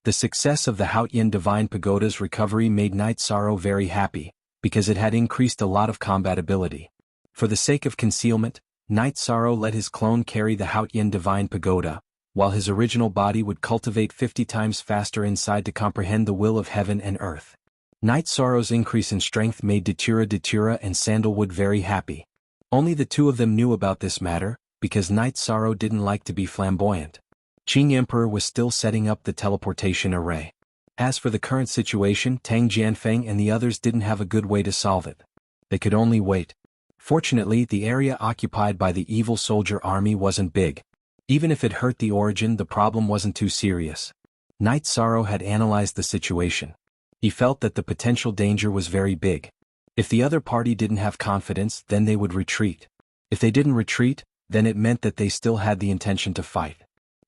The success of the Haotian Divine Pagoda's recovery made Night Sorrow very happy, because it had increased a lot of combatability. For the sake of concealment, Night Sorrow let his clone carry the Haotian Divine Pagoda, while his original body would cultivate 50 times faster inside to comprehend the will of heaven and earth. Night Sorrow's increase in strength made Datura and Sandalwood very happy. Only the two of them knew about this matter, because Night Sorrow didn't like to be flamboyant. Qing Emperor was still setting up the teleportation array. As for the current situation, Tang Jianfeng and the others didn't have a good way to solve it. They could only wait. Fortunately, the area occupied by the evil soldier army wasn't big. Even if it hurt the origin, the problem wasn't too serious. Night Sorrow had analyzed the situation. He felt that the potential danger was very big. If the other party didn't have confidence, then they would retreat. If they didn't retreat, then it meant that they still had the intention to fight.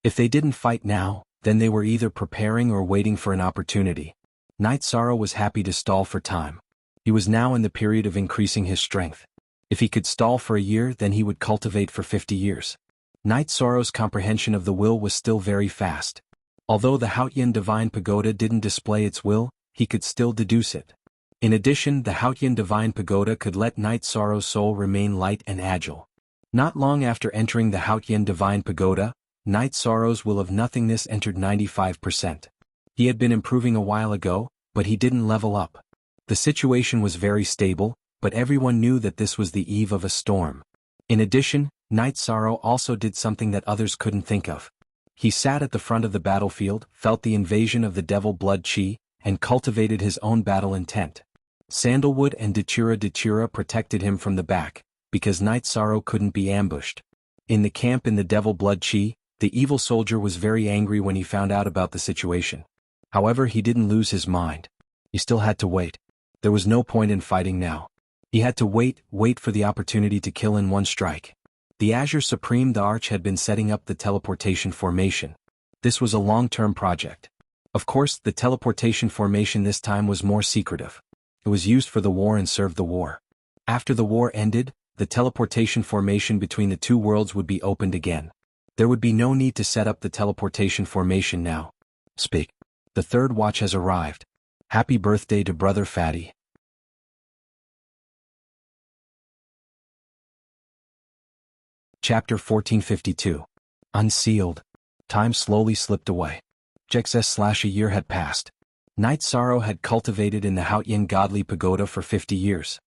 If they didn't fight now, then they were either preparing or waiting for an opportunity. Night Sorrow was happy to stall for time. He was now in the period of increasing his strength. If he could stall for a year, then he would cultivate for 50 years. Night Sorrow's comprehension of the will was still very fast. Although the Haotian Divine Pagoda didn't display its will, he could still deduce it. In addition, the Haotian Divine Pagoda could let Night Sorrow's soul remain light and agile. Not long after entering the Haotian Divine Pagoda, Night Sorrow's will of nothingness entered 95%. He had been improving a while ago, but he didn't level up. The situation was very stable, but everyone knew that this was the eve of a storm. In addition, Night Sorrow also did something that others couldn't think of. He sat at the front of the battlefield, felt the invasion of the devil blood chi, and cultivated his own battle intent. Sandalwood and Datura protected him from the back, because Night Sorrow couldn't be ambushed. In the camp in the devil blood chi, the evil soldier was very angry when he found out about the situation. However, he didn't lose his mind. He still had to wait. There was no point in fighting now. He had to wait for the opportunity to kill in one strike. The Azure Supreme the Arch had been setting up the teleportation formation. This was a long-term project. Of course, the teleportation formation this time was more secretive. It was used for the war and served the war. After the war ended, the teleportation formation between the two worlds would be opened again. There would be no need to set up the teleportation formation now. Speak. The third watch has arrived. Happy birthday to Brother Fatty. Chapter 1452. Unsealed. Time slowly slipped away. A year had passed. Night Sorrow had cultivated in the Haotian Godly Pagoda for 50 years.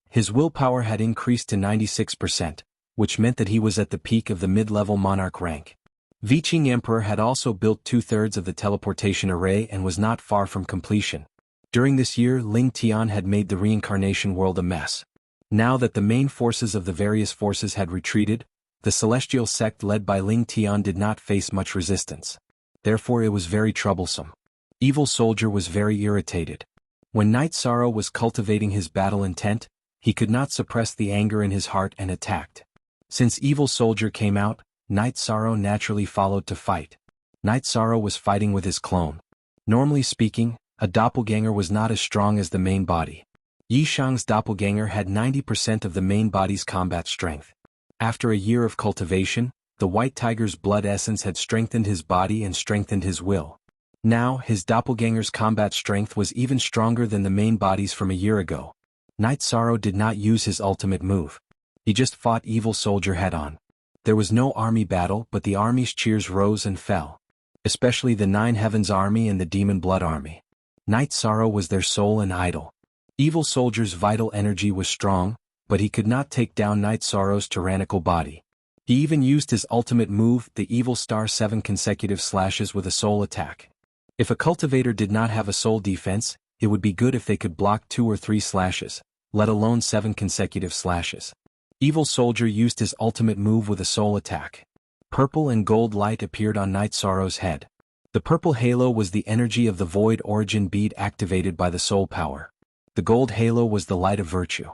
His willpower had increased to 96%, which meant that he was at the peak of the mid-level monarch rank. Viqing Emperor had also built 2/3 of the teleportation array and was not far from completion. During this year, Ling Tian had made the reincarnation world a mess. Now that the main forces of the various forces had retreated, the celestial sect led by Ling Tian did not face much resistance. Therefore it was very troublesome. Evil Soldier was very irritated. When Night Sorrow was cultivating his battle intent, he could not suppress the anger in his heart and attacked. Since Evil Soldier came out, Night Sorrow naturally followed to fight. Night Sorrow was fighting with his clone. Normally speaking, a doppelganger was not as strong as the main body. Yi Shang's doppelganger had 90% of the main body's combat strength. After a year of cultivation, the White Tiger's blood essence had strengthened his body and strengthened his will. Now, his doppelganger's combat strength was even stronger than the main body's from a year ago. Night Sorrow did not use his ultimate move. He just fought Evil Soldier head-on. There was no army battle, but the army's cheers rose and fell. Especially the Nine Heavens Army and the Demon Blood Army. Night Sorrow was their soul and idol. Evil Soldier's vital energy was strong, but he could not take down Night Sorrow's tyrannical body. He even used his ultimate move, the Evil Star, 7 consecutive slashes with a soul attack. If a cultivator did not have a soul defense, it would be good if they could block 2 or 3 slashes, let alone 7 consecutive slashes. Evil Soldier used his ultimate move with a soul attack. Purple and gold light appeared on Night Sorrow's head. The purple halo was the energy of the Void Origin bead activated by the soul power. The gold halo was the light of virtue.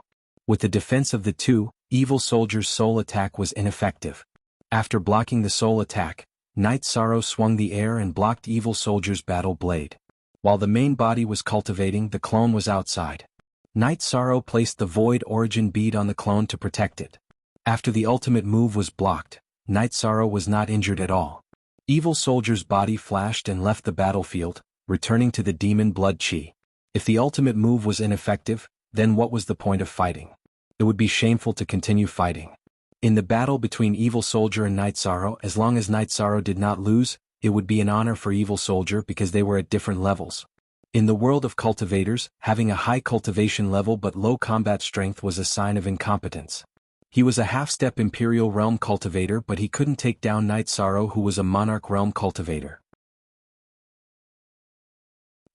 With the defense of the two, Evil Soldier's soul attack was ineffective. After blocking the soul attack, Night Sorrow swung the air and blocked Evil Soldier's battle blade. While the main body was cultivating, the clone was outside. Night Sorrow placed the Void Origin bead on the clone to protect it. After the ultimate move was blocked, Night Sorrow was not injured at all. Evil Soldier's body flashed and left the battlefield, returning to the demon blood chi. If the ultimate move was ineffective, then what was the point of fighting? It would be shameful to continue fighting. In the battle between Evil Soldier and Night Sorrow, as long as Night Sorrow did not lose, it would be an honor for Evil Soldier because they were at different levels. In the world of cultivators, having a high cultivation level but low combat strength was a sign of incompetence. He was a half-step Imperial Realm cultivator, but he couldn't take down Night Sorrow, who was a Monarch Realm cultivator.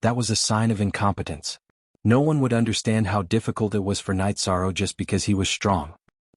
That was a sign of incompetence. No one would understand how difficult it was for Night Sorrow just because he was strong.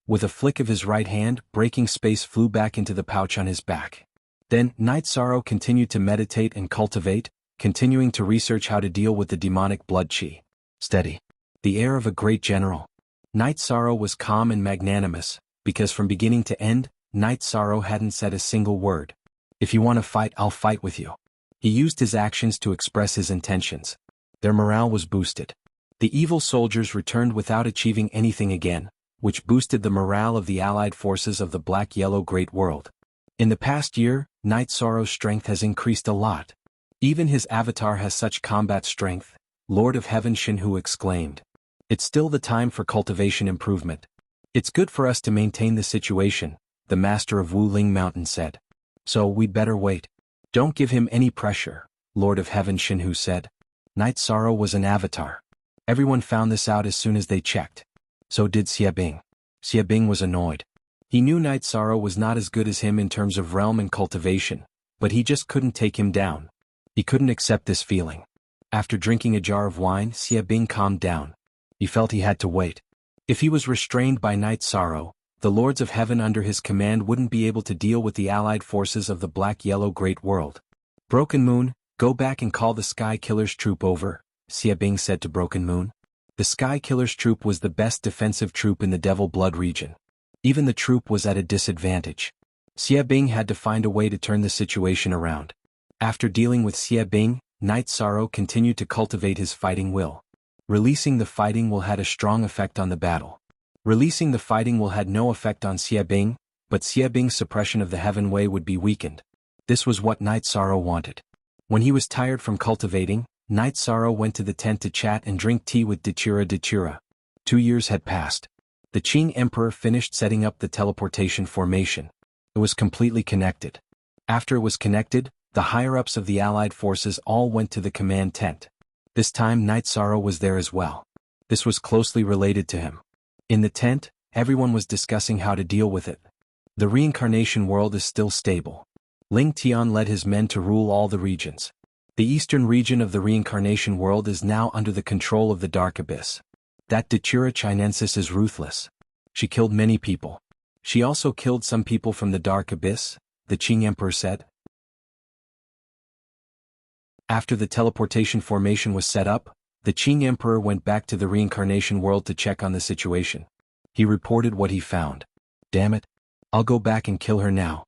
With a flick of his right hand, breaking space flew back into the pouch on his back. Then, Night Sorrow continued to meditate and cultivate, continuing to research how to deal with the demonic blood chi. Steady. The air of a great general. Night Sorrow was calm and magnanimous, because from beginning to end, Night Sorrow hadn't said a single word. If you want to fight, I'll fight with you. He used his actions to express his intentions. Their morale was boosted. The Evil Soldiers returned without achieving anything again, which boosted the morale of the allied forces of the Black-Yellow Great World. In the past year, Night Sorrow's strength has increased a lot. Even his avatar has such combat strength, Lord of Heaven Jianghu exclaimed. It's still the time for cultivation improvement. It's good for us to maintain the situation, the master of Wuling Mountain said. So we'd better wait. Don't give him any pressure, Lord of Heaven Jianghu said. Night Sorrow was an avatar. Everyone found this out as soon as they checked. So did Xie Bing. Xie Bing was annoyed. He knew Night Sorrow was not as good as him in terms of realm and cultivation, but he just couldn't take him down. He couldn't accept this feeling. After drinking a jar of wine, Xie Bing calmed down. He felt he had to wait. If he was restrained by Night Sorrow, the Lords of Heaven under his command wouldn't be able to deal with the allied forces of the Black-Yellow Great World. Broken Moon, go back and call the Sky Killer's troop over, Xie Bing said to Broken Moon. The Sky Killer's troop was the best defensive troop in the Devil Blood region. Even the troop was at a disadvantage. Xie Bing had to find a way to turn the situation around. After dealing with Xie Bing, Night Sorrow continued to cultivate his fighting will. Releasing the fighting will had a strong effect on the battle. Releasing the fighting will had no effect on Xie Bing, but Xie Bing's suppression of the Heaven Way would be weakened. This was what Night Sorrow wanted. When he was tired from cultivating, Night Sorrow went to the tent to chat and drink tea with Dachira. 2 years had passed. The Qing Emperor finished setting up the teleportation formation. It was completely connected. After it was connected, the higher-ups of the Allied forces all went to the command tent. This time Night Sorrow was there as well. This was closely related to him. In the tent, everyone was discussing how to deal with it. The reincarnation world is still stable. Ling Tian led his men to rule all the regions. The eastern region of the reincarnation world is now under the control of the Dark Abyss. That Dachira Chinensis is ruthless. She killed many people. She also killed some people from the Dark Abyss, the Qing Emperor said. After the teleportation formation was set up, the Qing Emperor went back to the reincarnation world to check on the situation. He reported what he found. Damn it. I'll go back and kill her now.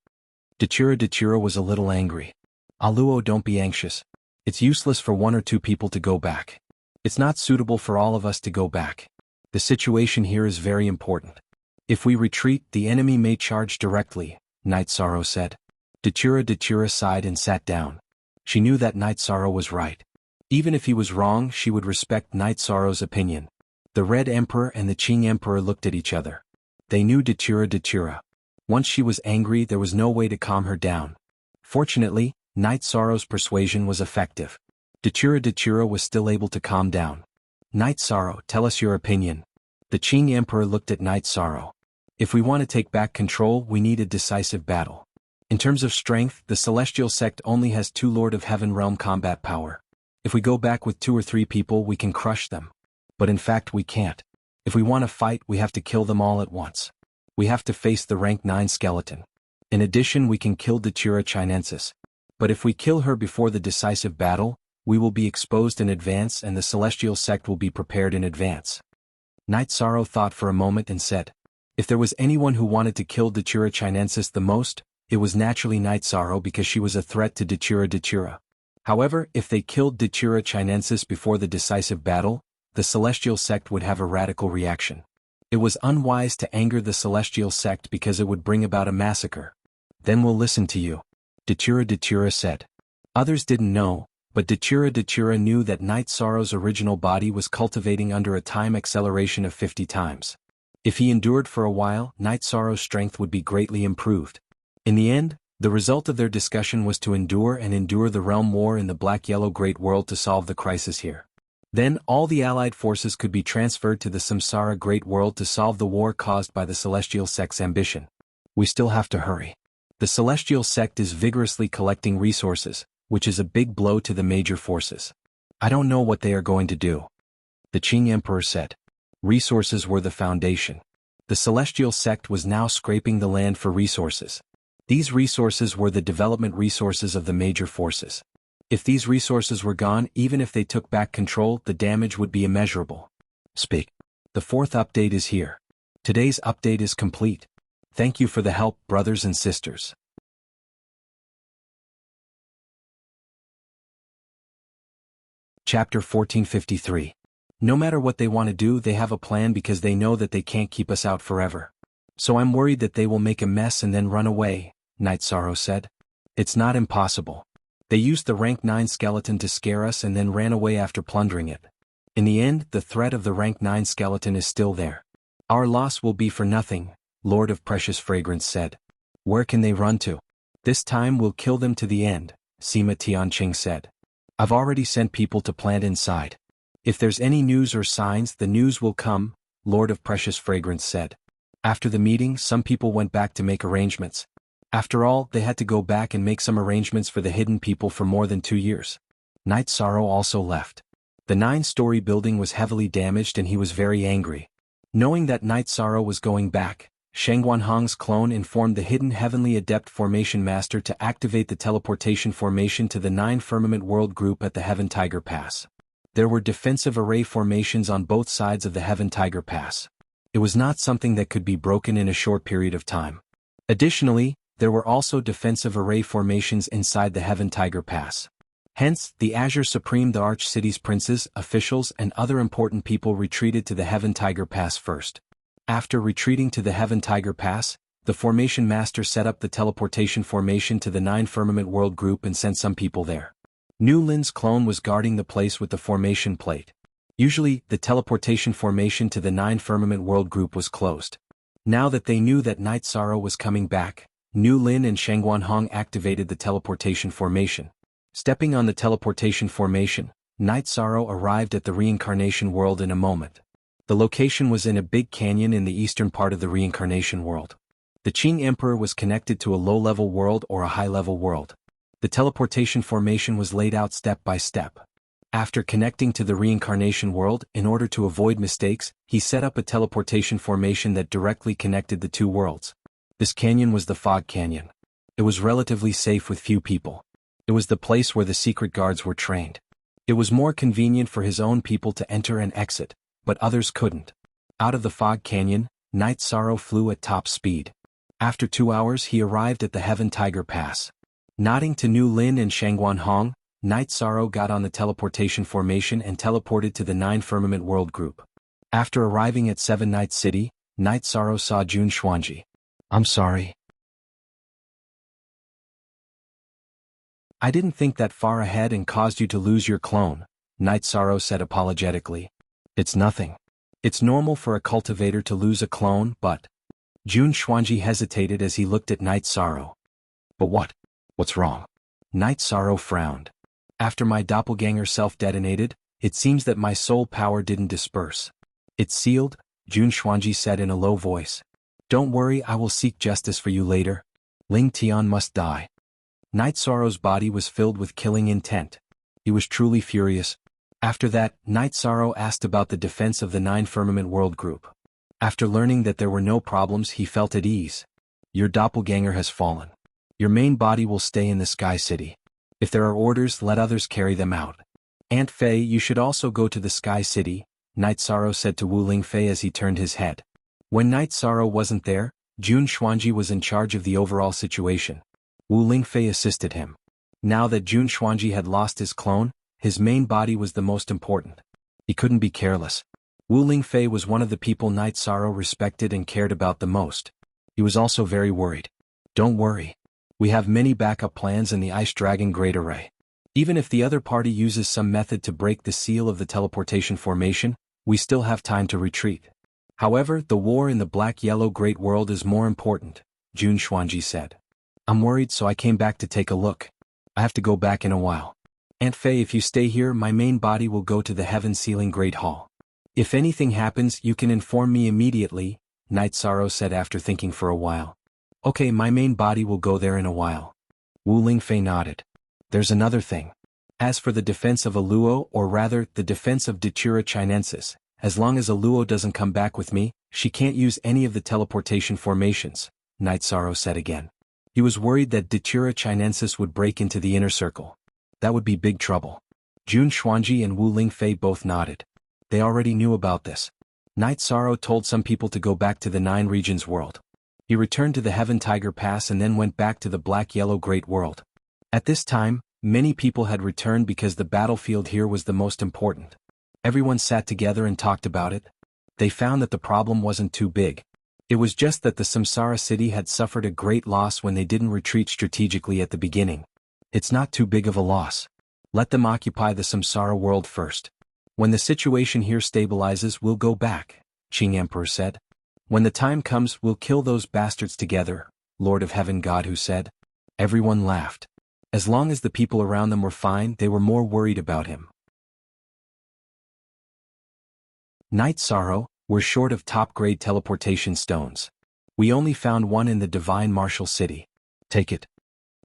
Dachira was a little angry. Aluo, don't be anxious. It's useless for 1 or 2 people to go back. It's not suitable for all of us to go back. The situation here is very important. If we retreat, the enemy may charge directly, Night Sorrow said. Dachira sighed and sat down. She knew that Night Sorrow was right. Even if he was wrong, she would respect Night Sorrow's opinion. The Red Emperor and the Qing Emperor looked at each other. They knew Dachira. Once she was angry, there was no way to calm her down. Fortunately, Night Sorrow's persuasion was effective. Dachira was still able to calm down. Night Sorrow, tell us your opinion. The Qing Emperor looked at Night Sorrow. If we want to take back control, we need a decisive battle. In terms of strength, the Celestial Sect only has 2 Lord of Heaven realm combat power. If we go back with 2 or 3 people, we can crush them. But in fact we can't. If we want to fight, we have to kill them all at once. We have to face the rank 9 skeleton. In addition, we can kill Datura Chinensis. But if we kill her before the decisive battle, we will be exposed in advance and the Celestial Sect will be prepared in advance. Night Sorrow thought for a moment and said, if there was anyone who wanted to kill Datura Chinensis the most, it was naturally Night Sorrow because she was a threat to Datura. However, if they killed Datura Chinensis before the decisive battle, the Celestial Sect would have a radical reaction. It was unwise to anger the Celestial Sect because it would bring about a massacre. Then we'll listen to you, Datura said. Others didn't know, but Datura knew that Night Sorrow's original body was cultivating under a time acceleration of 50 times. If he endured for a while, Night Sorrow's strength would be greatly improved. In the end, the result of their discussion was to endure the realm war in the Black-Yellow Great World to solve the crisis here. Then all the allied forces could be transferred to the Samsara Great World to solve the war caused by the Celestial Sect's ambition. We still have to hurry. The Celestial Sect is vigorously collecting resources, which is a big blow to the major forces. I don't know what they are going to do. The Qing Emperor said. Resources were the foundation. The Celestial Sect was now scraping the land for resources. These resources were the development resources of the major forces. If these resources were gone, even if they took back control, the damage would be immeasurable. Speak. The 4th update is here. Today's update is complete. Thank you for the help, brothers and sisters. Chapter 1453. No matter what they want to do, they have a plan because they know that they can't keep us out forever. So I'm worried that they will make a mess and then run away, Night Sorrow said. It's not impossible. They used the rank 9 skeleton to scare us and then ran away after plundering it. In the end, the threat of the rank 9 skeleton is still there. Our loss will be for nothing, Lord of Precious Fragrance said. Where can they run to? This time we'll kill them to the end, Sima Tianqing said. I've already sent people to plant inside. If there's any news or signs, the news will come, Lord of Precious Fragrance said. After the meeting, some people went back to make arrangements. After all, they had to go back and make some arrangements for the hidden people for more than 2 years. Night Sorrow also left. The 9-story building was heavily damaged and he was very angry. Knowing that Night Sorrow was going back, Shengguanhong's clone informed the hidden Heavenly Adept Formation Master to activate the teleportation formation to the 9 Firmament World Group at the Heaven Tiger Pass. There were defensive array formations on both sides of the Heaven Tiger Pass. It was not something that could be broken in a short period of time. Additionally, there were also defensive array formations inside the Heaven Tiger Pass. Hence, the Azure Supreme, the Arch City's princes, officials, and other important people retreated to the Heaven Tiger Pass first. After retreating to the Heaven Tiger Pass, the Formation Master set up the teleportation formation to the 9 Firmament World Group and sent some people there. Nu Lin's clone was guarding the place with the formation plate. Usually, the teleportation formation to the 9 Firmament World Group was closed. Now that they knew that Night Sorrow was coming back, Nu Lin and Shengguanhong activated the teleportation formation. Stepping on the teleportation formation, Night Sorrow arrived at the reincarnation world in a moment. The location was in a big canyon in the eastern part of the reincarnation world. The Qing Emperor was connected to a low-level world or a high-level world. The teleportation formation was laid out step by step. After connecting to the reincarnation world, in order to avoid mistakes, he set up a teleportation formation that directly connected the 2 worlds. This canyon was the Fog Canyon. It was relatively safe with few people. It was the place where the secret guards were trained. It was more convenient for his own people to enter and exit, but others couldn't. Out of the Fog Canyon, Night Sorrow flew at top speed. After 2 hours he arrived at the Heaven Tiger Pass. Nodding to Nu Lin and Shengguanhong, Night Sorrow got on the teleportation formation and teleported to the 9 Firmament World Group. After arriving at 7 Night City, Night Sorrow saw Jun Xuanji. I'm sorry. I didn't think that far ahead and caused you to lose your clone, Night Sorrow said apologetically. It's nothing. It's normal for a cultivator to lose a clone, but... Jun Xuanji hesitated as he looked at Night Sorrow. But what? What's wrong? Night Sorrow frowned. After my doppelganger self-detonated, it seems that my soul power didn't disperse. It's sealed, Jun Xuanji said in a low voice. Don't worry, I will seek justice for you later. Ling Tian must die. Night Sorrow's body was filled with killing intent. He was truly furious. After that, Night Sorrow asked about the defense of the Nine Firmament World Group. After learning that there were no problems, he felt at ease. Your doppelganger has fallen. Your main body will stay in the Sky City. If there are orders, let others carry them out. Aunt Fei, you should also go to the Sky City, Night Sorrow said to Wu Lingfei as he turned his head. When Night Sorrow wasn't there, Jun Xuanji was in charge of the overall situation. Wu Lingfei assisted him. Now that Jun Xuanji had lost his clone, his main body was the most important. He couldn't be careless. Wu Lingfei was one of the people Night Sorrow respected and cared about the most. He was also very worried. Don't worry. We have many backup plans in the Ice Dragon Great Array. Even if the other party uses some method to break the seal of the teleportation formation, we still have time to retreat. However, the war in the Black-Yellow Great World is more important, Jun Xuanji said. I'm worried, so I came back to take a look. I have to go back in a while. Aunt Fei, if you stay here, my main body will go to the Heaven Sealing Great Hall. If anything happens, you can inform me immediately, Night Sorrow said after thinking for a while. Okay, my main body will go there in a while. Wu Lingfei nodded. There's another thing. As for the defense of Aluo, or rather, the defense of Datura Chinensis, as long as Aluo doesn't come back with me, she can't use any of the teleportation formations, Night Sorrow said again. He was worried that Datura Chinensis would break into the inner circle. That would be big trouble. Jun Xuanji and Wu Lingfei both nodded. They already knew about this. Night Sorrow told some people to go back to the Nine Regions world. He returned to the Heaven Tiger Pass and then went back to the Black-Yellow Great World. At this time, many people had returned because the battlefield here was the most important. Everyone sat together and talked about it. They found that the problem wasn't too big. It was just that the Samsara city had suffered a great loss when they didn't retreat strategically at the beginning. It's not too big of a loss. Let them occupy the Samsara world first. When the situation here stabilizes, we'll go back, Qing Emperor said. When the time comes, we'll kill those bastards together, Lord of Heaven Godhood said. Everyone laughed. As long as the people around them were fine, they were more worried about him. Night Sorrow, we're short of top-grade teleportation stones. We only found one in the Divine Martial City. Take it.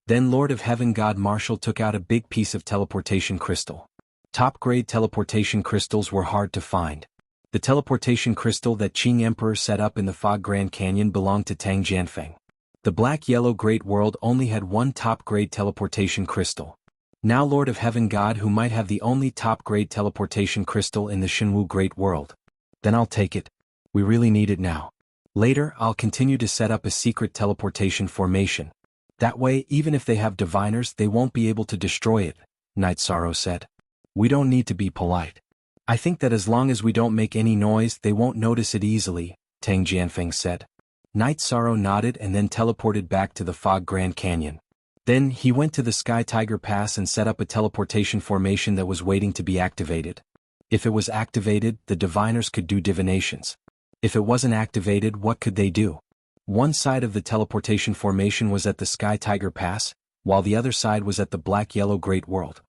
Then Lord of Heaven God Martial took out a big piece of teleportation crystal. Top-grade teleportation crystals were hard to find. The teleportation crystal that Qing Emperor set up in the Fog Grand Canyon belonged to Tang Jianfeng. The Black-Yellow Great World only had one top-grade teleportation crystal. Now Lord of Heaven God who might have the only top-grade teleportation crystal in the Shenwu Great World. Then I'll take it. We really need it now. Later, I'll continue to set up a secret teleportation formation. That way, even if they have diviners, they won't be able to destroy it, Night Sorrow said. We don't need to be polite. I think that as long as we don't make any noise, they won't notice it easily, Tang Jianfeng said. Night Sorrow nodded and then teleported back to the Fog Grand Canyon. Then, he went to the Sky Tiger Pass and set up a teleportation formation that was waiting to be activated. If it was activated, the diviners could do divinations. If it wasn't activated, what could they do? One side of the teleportation formation was at the Sky Tiger Pass, while the other side was at the Black-Yellow Great World.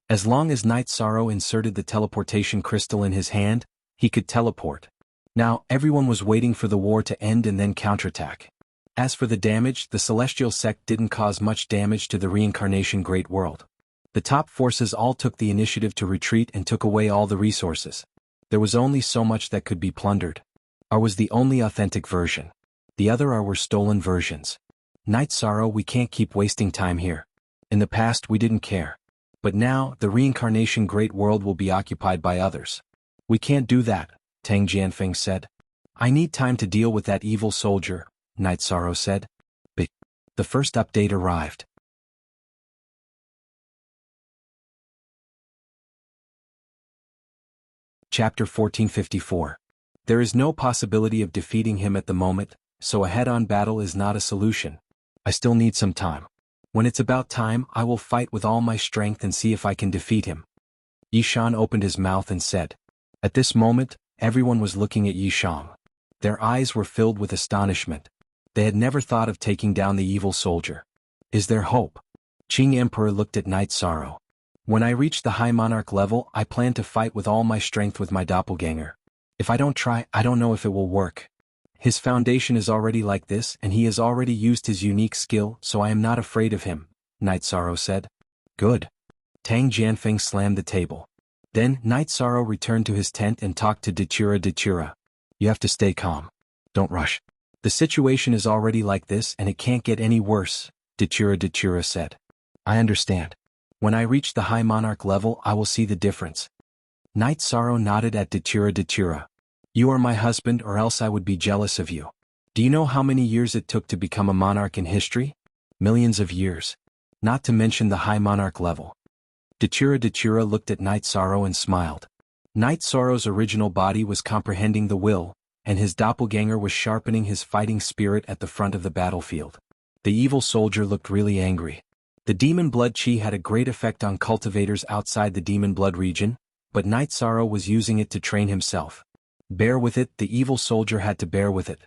As long as Night Sorrow inserted the teleportation crystal in his hand, he could teleport. Now, everyone was waiting for the war to end and then counterattack. As for the damage, the Celestial Sect didn't cause much damage to the Reincarnation Great World. The top forces all took the initiative to retreat and took away all the resources. There was only so much that could be plundered. Our was the only authentic version. The other were stolen versions. Night Sorrow, we can't keep wasting time here. In the past we didn't care. But now, the Reincarnation Great World will be occupied by others. We can't do that, Tang Jianfeng said. I need time to deal with that evil soldier, Night Sorrow said. But the first update arrived. Chapter 1454. There is no possibility of defeating him at the moment, so a head-on battle is not a solution. I still need some time. When it's about time, I will fight with all my strength and see if I can defeat him. Yishan opened his mouth and said. At this moment, everyone was looking at Yishang. Their eyes were filled with astonishment. They had never thought of taking down the evil soldier. Is there hope? Qing Emperor looked at Night Sorrow. When I reach the High Monarch level, I plan to fight with all my strength with my doppelganger. If I don't try, I don't know if it will work. His foundation is already like this and he has already used his unique skill, so I am not afraid of him, Night Sorrow said. Good. Tang Jianfeng slammed the table. Then, Night Sorrow returned to his tent and talked to Dachura. You have to stay calm. Don't rush. The situation is already like this and it can't get any worse, Dachura said. I understand. When I reach the high monarch level, I will see the difference. Night Sorrow nodded at Dachura. You are my husband or else I would be jealous of you. Do you know how many years it took to become a monarch in history? Millions of years. Not to mention the high monarch level. Dachura looked at Night Sorrow and smiled. Night Sorrow's original body was comprehending the will, and his doppelganger was sharpening his fighting spirit at the front of the battlefield. The evil soldier looked really angry. The demon blood chi had a great effect on cultivators outside the demon blood region, but Night Sorrow was using it to train himself. Bear with it, the evil soldier had to bear with it.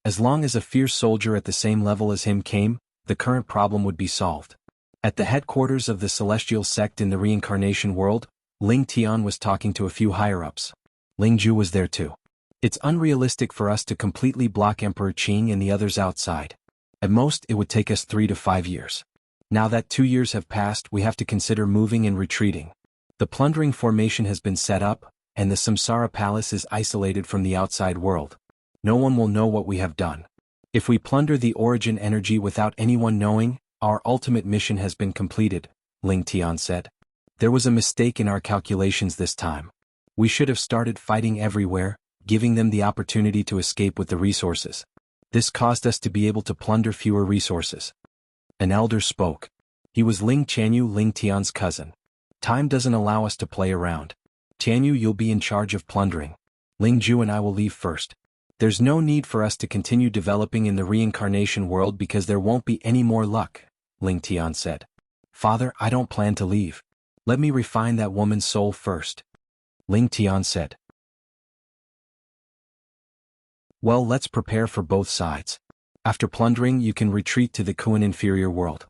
As long as a fierce soldier at the same level as him came, the current problem would be solved. At the headquarters of the Celestial Sect in the reincarnation world, Ling Tian was talking to a few higher-ups. Ling Ju was there too. It's unrealistic for us to completely block Emperor Qing and the others outside. At most, it would take us 3 to 5 years. Now that 2 years have passed, we have to consider moving and retreating. The plundering formation has been set up, and the Samsara Palace is isolated from the outside world. No one will know what we have done. If we plunder the origin energy without anyone knowing, our ultimate mission has been completed, Ling Tian said. There was a mistake in our calculations this time. We should have started fighting everywhere, giving them the opportunity to escape with the resources. This caused us to be able to plunder fewer resources. An elder spoke. He was Ling Chanyu, Ling Tian's cousin. Time doesn't allow us to play around. Chanyu, you'll be in charge of plundering. Ling Ju and I will leave first. There's no need for us to continue developing in the reincarnation world because there won't be any more luck, Ling Tian said. Father, I don't plan to leave. Let me refine that woman's soul first. Ling Tian said. Well, let's prepare for both sides. After plundering, you can retreat to the Kuan inferior world.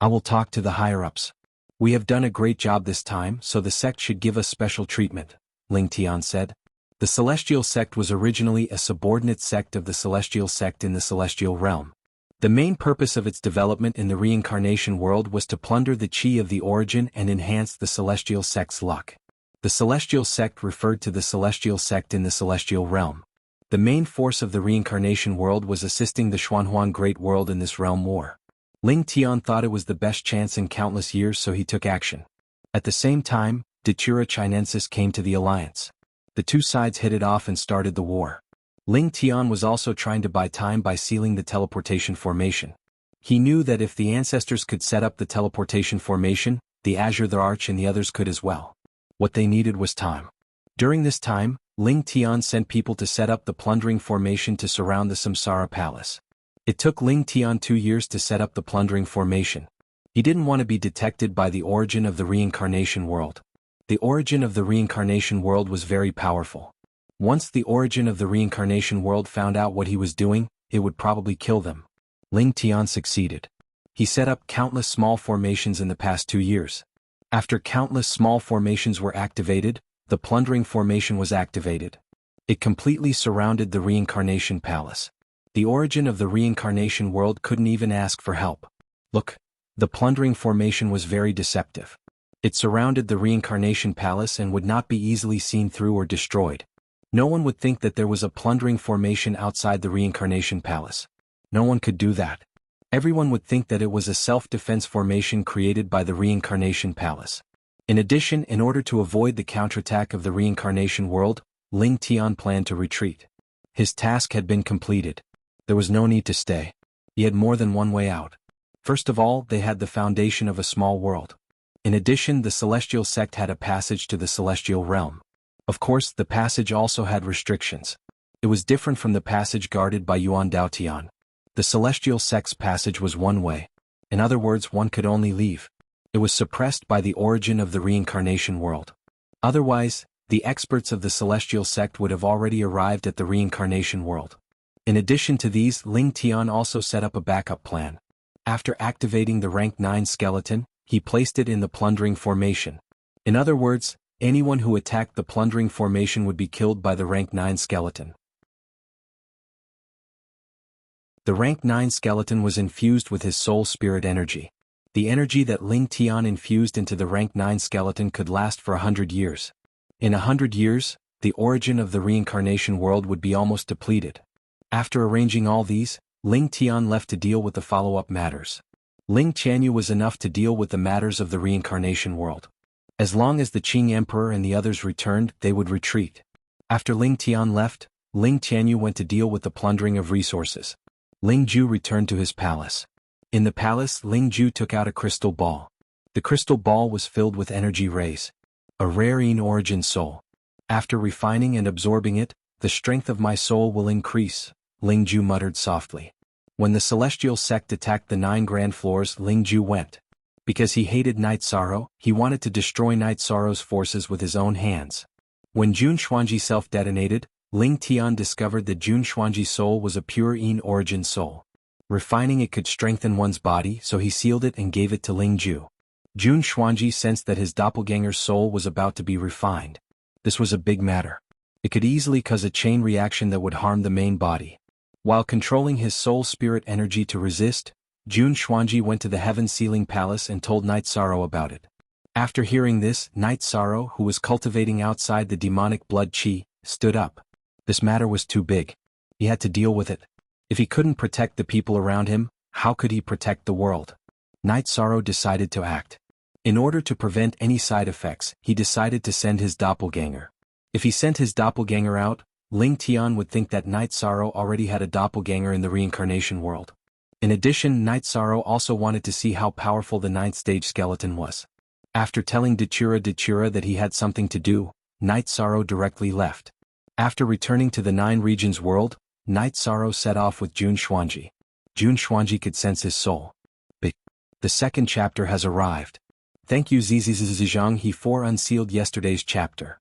I will talk to the higher-ups. We have done a great job this time, so the sect should give us special treatment, Ling Tian said. The Celestial Sect was originally a subordinate sect of the Celestial Sect in the Celestial Realm. The main purpose of its development in the reincarnation world was to plunder the chi of the origin and enhance the Celestial Sect's luck. The Celestial Sect referred to the Celestial Sect in the Celestial Realm. The main force of the reincarnation world was assisting the Xuanhuan Great World in this realm war. Ling Tian thought it was the best chance in countless years, so he took action. At the same time, Dachura Chinensis came to the alliance. The two sides hit it off and started the war. Ling Tian was also trying to buy time by sealing the teleportation formation. He knew that if the ancestors could set up the teleportation formation, the Azure the Arch and the others could as well. What they needed was time. During this time, Ling Tian sent people to set up the plundering formation to surround the Samsara Palace. It took Ling Tian 2 years to set up the plundering formation. He didn't want to be detected by the origin of the reincarnation world. The origin of the reincarnation world was very powerful. Once the origin of the reincarnation world found out what he was doing, it would probably kill them. Ling Tian succeeded. He set up countless small formations in the past 2 years. After countless small formations were activated, the plundering formation was activated. It completely surrounded the reincarnation palace. The origin of the reincarnation world couldn't even ask for help. Look, the plundering formation was very deceptive. It surrounded the reincarnation palace and would not be easily seen through or destroyed. No one would think that there was a plundering formation outside the reincarnation palace. No one could do that. Everyone would think that it was a self-defense formation created by the reincarnation palace. In addition, in order to avoid the counterattack of the reincarnation world, Ling Tian planned to retreat. His task had been completed. There was no need to stay. He had more than one way out. First of all, they had the foundation of a small world. In addition, the Celestial Sect had a passage to the Celestial Realm. Of course, the passage also had restrictions. It was different from the passage guarded by Yuan Daotian. The Celestial Sect's passage was one way. In other words, one could only leave. It was suppressed by the origin of the reincarnation world. Otherwise, the experts of the Celestial Sect would have already arrived at the reincarnation world. In addition to these, Ling Tian also set up a backup plan. After activating the rank 9 skeleton, he placed it in the plundering formation. In other words, Anyone who attacked the plundering formation would be killed by the rank 9 skeleton. The rank 9 skeleton was infused with his soul spirit energy. The energy that Ling Tian infused into the rank 9 skeleton could last for 100 years. In 100 years, the origin of the reincarnation world would be almost depleted. After arranging all these, Ling Tian left to deal with the follow-up matters. Ling Qianyu was enough to deal with the matters of the reincarnation world. As long as the Qing Emperor and the others returned, they would retreat. After Ling Tian left, Ling Qianyu went to deal with the plundering of resources. Ling Ju returned to his palace. In the palace, Ling Ju took out a crystal ball. The crystal ball was filled with energy rays. A rare in origin soul. After refining and absorbing it, the strength of my soul will increase, Ling Ju muttered softly. When the celestial sect attacked the 9 grand floors, Ling Ju went. Because he hated Night Sorrow, he wanted to destroy Night Sorrow's forces with his own hands. When Jun Xuanji self-detonated, Ling Tian discovered that Jun Xuanji's soul was a pure in origin soul. Refining it could strengthen one's body, so he sealed it and gave it to Ling Ju. Jun Xuanji sensed that his doppelganger's soul was about to be refined. This was a big matter. It could easily cause a chain reaction that would harm the main body. While controlling his soul spirit energy to resist, Jun Xuanji went to the heaven-sealing palace and told Night Sorrow about it. After hearing this, Night Sorrow, who was cultivating outside the demonic blood qi, stood up. This matter was too big. He had to deal with it. If he couldn't protect the people around him, how could he protect the world? Night Sorrow decided to act. In order to prevent any side effects, he decided to send his doppelganger. If he sent his doppelganger out, Ling Tian would think that Night Sorrow already had a doppelganger in the reincarnation world. In addition, Night Sorrow also wanted to see how powerful the 9th stage skeleton was. After telling Dachura that he had something to do, Night Sorrow directly left. After returning to the 9 regions world, Night Sorrow set off with Jun Xuanji. Jun Xuanji could sense his soul. The second chapter has arrived. Thank you Jianghu for unsealed yesterday's chapter.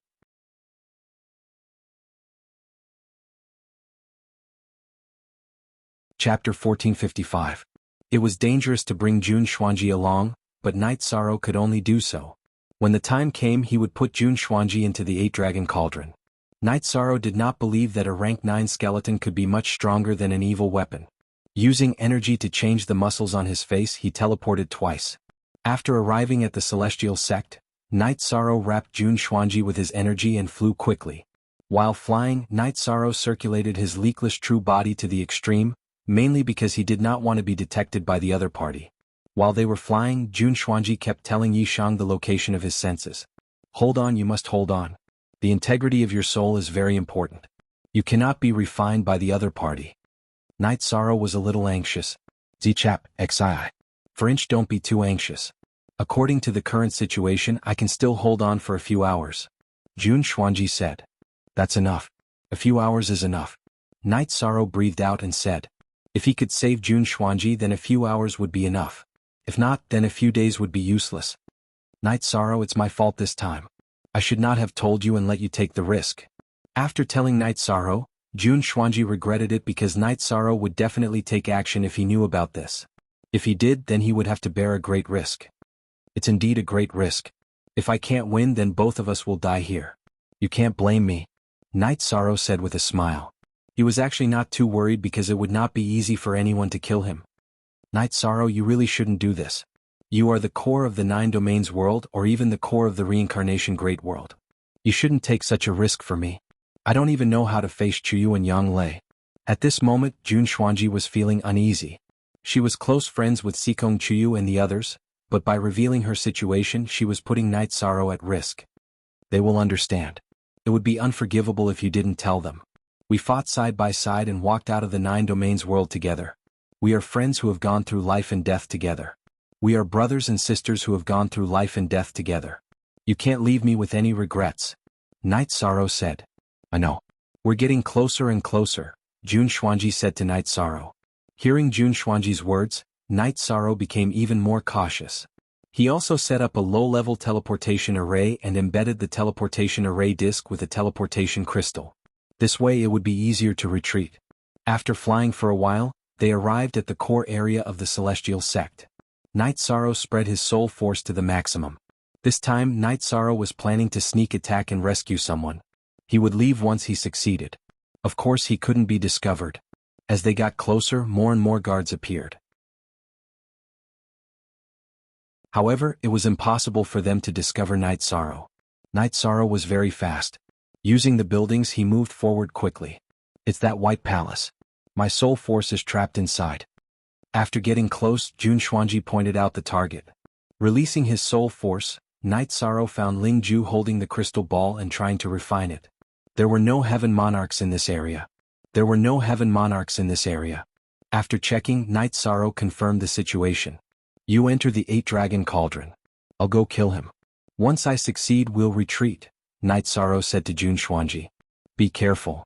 Chapter 1455. It was dangerous to bring Jun Xuanji along, but Night Sorrow could only do so. When the time came, he would put Jun Xuanji into the 8-dragon cauldron. Night Sorrow did not believe that a rank 9 skeleton could be much stronger than an evil weapon. Using energy to change the muscles on his face, he teleported twice. After arriving at the celestial sect, Night Sorrow wrapped Jun Xuanji with his energy and flew quickly. While flying, Night Sorrow circulated his leakless true body to the extreme, mainly because he did not want to be detected by the other party. While they were flying, Jun Xuanji kept telling Yishang the location of his senses. Hold on, you must hold on. The integrity of your soul is very important. You cannot be refined by the other party. Night Sorrow was a little anxious. Z-chap, XI. For inch, don't be too anxious. According to the current situation, I can still hold on for a few hours. Jun Xuanji said. That's enough. A few hours is enough. Night Sorrow breathed out and said. If he could save Jun Xuanji, then a few hours would be enough. If not, then a few days would be useless. Night Sorrow, it's my fault this time. I should not have told you and let you take the risk. After telling Night Sorrow, Jun Xuanji regretted it because Night Sorrow would definitely take action if he knew about this. If he did, then he would have to bear a great risk. It's indeed a great risk. If I can't win, then both of us will die here. You can't blame me, Night Sorrow said with a smile. He was actually not too worried because it would not be easy for anyone to kill him. Night Sorrow, you really shouldn't do this. You are the core of the 9 domains world or even the core of the reincarnation great world. You shouldn't take such a risk for me. I don't even know how to face Chuyu and Yang Lei. At this moment, Jun Xuanji was feeling uneasy. She was close friends with Sikong Chuyu and the others, but by revealing her situation she was putting Night Sorrow at risk. They will understand. It would be unforgivable if you didn't tell them. We fought side by side and walked out of the 9 domains world together. We are friends who have gone through life and death together. We are brothers and sisters who have gone through life and death together. You can't leave me with any regrets. Night Sorrow said. I know. We're getting closer and closer, Jun Xuanji said to Night Sorrow. Hearing Jun Xuanji's words, Night Sorrow became even more cautious. He also set up a low-level teleportation array and embedded the teleportation array disk with a teleportation crystal. This way it would be easier to retreat. After flying for a while, they arrived at the core area of the celestial sect. Night Sorrow spread his soul force to the maximum. This time Night Sorrow was planning to sneak attack and rescue someone. He would leave once he succeeded. Of course he couldn't be discovered. As they got closer, more and more guards appeared. However, it was impossible for them to discover Night Sorrow. Night Sorrow was very fast. Using the buildings, he moved forward quickly. It's that white palace. My soul force is trapped inside. After getting close, Jun Xuanji pointed out the target. Releasing his soul force, Night Sorrow found Ling Ju holding the crystal ball and trying to refine it. There were no heaven monarchs in this area. After checking, Night Sorrow confirmed the situation. You enter the 8-dragon cauldron. I'll go kill him. Once I succeed, we'll retreat, Night Sorrow said to Jun Xuanji. Be careful.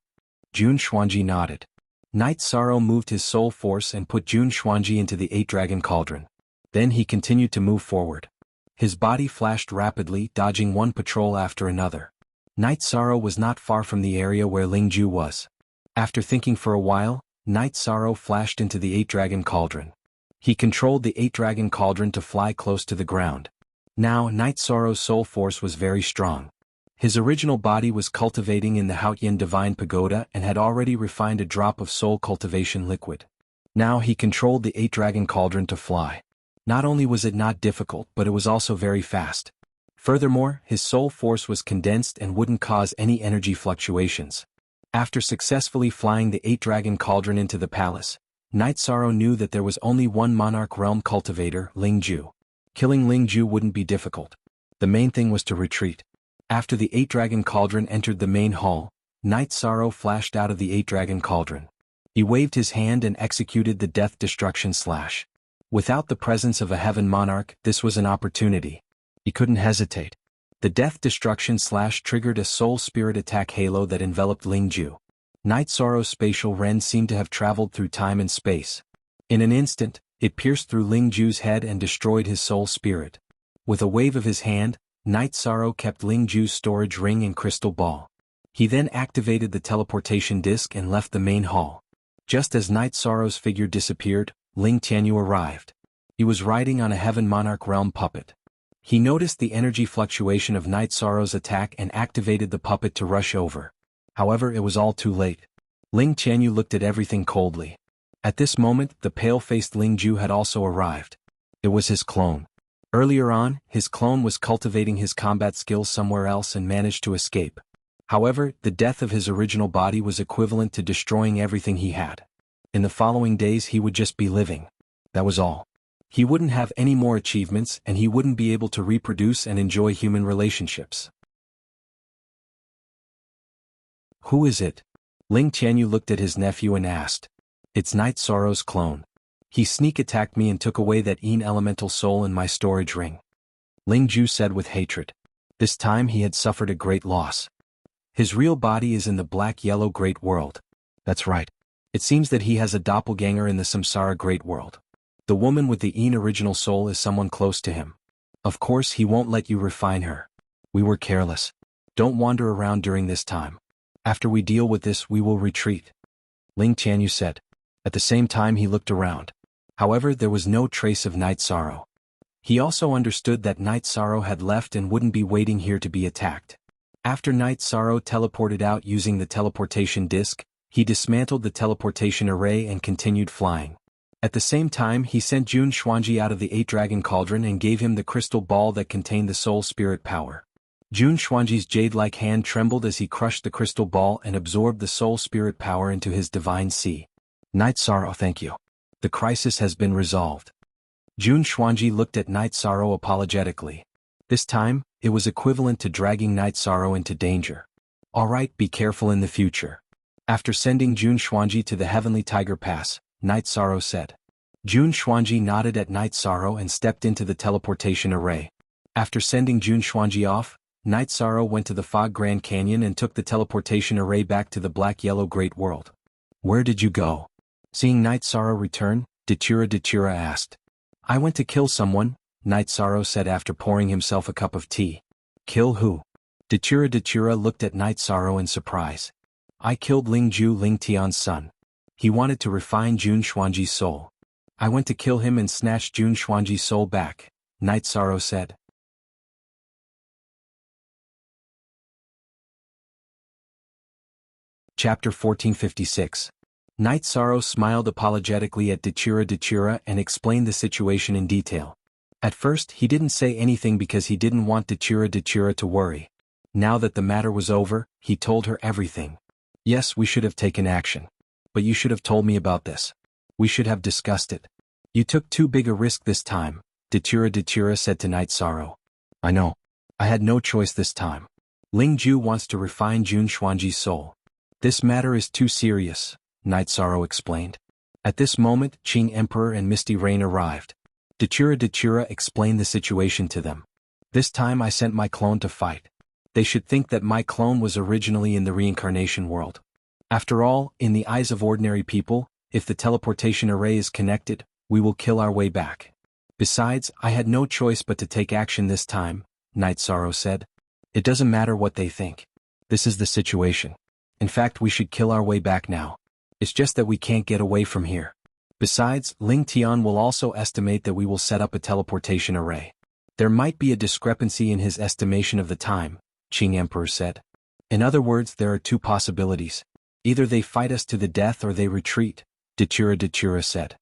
Jun Xuanji nodded. Night Sorrow moved his soul force and put Jun Xuanji into the 8-dragon cauldron. Then he continued to move forward. His body flashed rapidly, dodging one patrol after another. Night Sorrow was not far from the area where Ling Ju was. After thinking for a while, Night Sorrow flashed into the 8-dragon cauldron. He controlled the 8-dragon cauldron to fly close to the ground. Now Night Sorrow's soul force was very strong. His original body was cultivating in the Haotian Divine Pagoda and had already refined a drop of soul cultivation liquid. Now he controlled the 8-dragon cauldron to fly. Not only was it not difficult, but it was also very fast. Furthermore, his soul force was condensed and wouldn't cause any energy fluctuations. After successfully flying the 8-dragon cauldron into the palace, Night Sorrow knew that there was only one monarch realm cultivator, Ling Ju. Killing Ling Ju wouldn't be difficult. The main thing was to retreat. After the 8-dragon cauldron entered the main hall, Night Sorrow flashed out of the 8-dragon cauldron. He waved his hand and executed the Death Destruction Slash. Without the presence of a heaven monarch, this was an opportunity. He couldn't hesitate. The Death Destruction Slash triggered a soul spirit attack halo that enveloped Ling Ju. Night Sorrow's spatial ren seemed to have traveled through time and space. In an instant, it pierced through Ling Ju's head and destroyed his soul spirit. With a wave of his hand, Night Sorrow kept Ling Ju's storage ring and crystal ball. He then activated the teleportation disc and left the main hall. Just as Night Sorrow's figure disappeared, Ling Tianyu arrived. He was riding on a Heaven Monarch Realm puppet. He noticed the energy fluctuation of Night Sorrow's attack and activated the puppet to rush over. However, it was all too late. Ling Tianyu looked at everything coldly. At this moment, the pale-faced Ling Ju had also arrived. It was his clone. Earlier on, his clone was cultivating his combat skills somewhere else and managed to escape. However, the death of his original body was equivalent to destroying everything he had. In the following days he would just be living. That was all. He wouldn't have any more achievements and he wouldn't be able to reproduce and enjoy human relationships. Who is it? Ling Tianyu looked at his nephew and asked. It's Night Sorrow's clone. He sneak attacked me and took away that Yin elemental soul in my storage ring. Ling Ju said with hatred. This time he had suffered a great loss. His real body is in the black-yellow Great World. That's right. It seems that he has a doppelganger in the Samsara Great World. The woman with the Yin original soul is someone close to him. Of course he won't let you refine her. We were careless. Don't wander around during this time. After we deal with this we will retreat. Ling Tianyu said. At the same time he looked around. However, there was no trace of Night Sorrow. He also understood that Night Sorrow had left and wouldn't be waiting here to be attacked. After Night Sorrow teleported out using the teleportation disc, he dismantled the teleportation array and continued flying. At the same time he sent Jun Xuanji out of the 8-dragon cauldron and gave him the crystal ball that contained the soul spirit power. Jun Xuanji's jade-like hand trembled as he crushed the crystal ball and absorbed the soul spirit power into his divine sea. Night Sorrow, thank you. The crisis has been resolved. Jun Xuanji looked at Night Sorrow apologetically. This time, it was equivalent to dragging Night Sorrow into danger. Alright, be careful in the future. After sending Jun Xuanji to the Heavenly Tiger Pass, Night Sorrow said. Jun Xuanji nodded at Night Sorrow and stepped into the teleportation array. After sending Jun Xuanji off, Night Sorrow went to the Fog Grand Canyon and took the teleportation array back to the black-yellow Great World. Where did you go? Seeing Night Sorrow return, Datura asked. I went to kill someone, Night Sorrow said after pouring himself a cup of tea. Kill who? Datura looked at Night Sorrow in surprise. I killed Ling Ju, Ling Tian's son. He wanted to refine Jun Xuanji's soul. I went to kill him and snatched Jun Xuanji's soul back, Night Sorrow said. Chapter 1456. Night Sorrow smiled apologetically at Dachira and explained the situation in detail. At first he didn't say anything because he didn't want Dachira to worry. Now that the matter was over, he told her everything. Yes, we should have taken action. But you should have told me about this. We should have discussed it. You took too big a risk this time, Dachira said to Night Sorrow. I know. I had no choice this time. Ling Ju wants to refine Jun Xuanji's soul. This matter is too serious, Night Sorrow explained. At this moment, Qing Emperor and Misty Rain arrived. Dachira explained the situation to them. This time I sent my clone to fight. They should think that my clone was originally in the reincarnation world. After all, in the eyes of ordinary people, if the teleportation array is connected, we will kill our way back. Besides, I had no choice but to take action this time, Night Sorrow said. It doesn't matter what they think. This is the situation. In fact, we should kill our way back now. It's just that we can't get away from here. Besides, Ling Tian will also estimate that we will set up a teleportation array. There might be a discrepancy in his estimation of the time, Qing Emperor said. In other words, there are two possibilities. Either they fight us to the death or they retreat, Dachira said.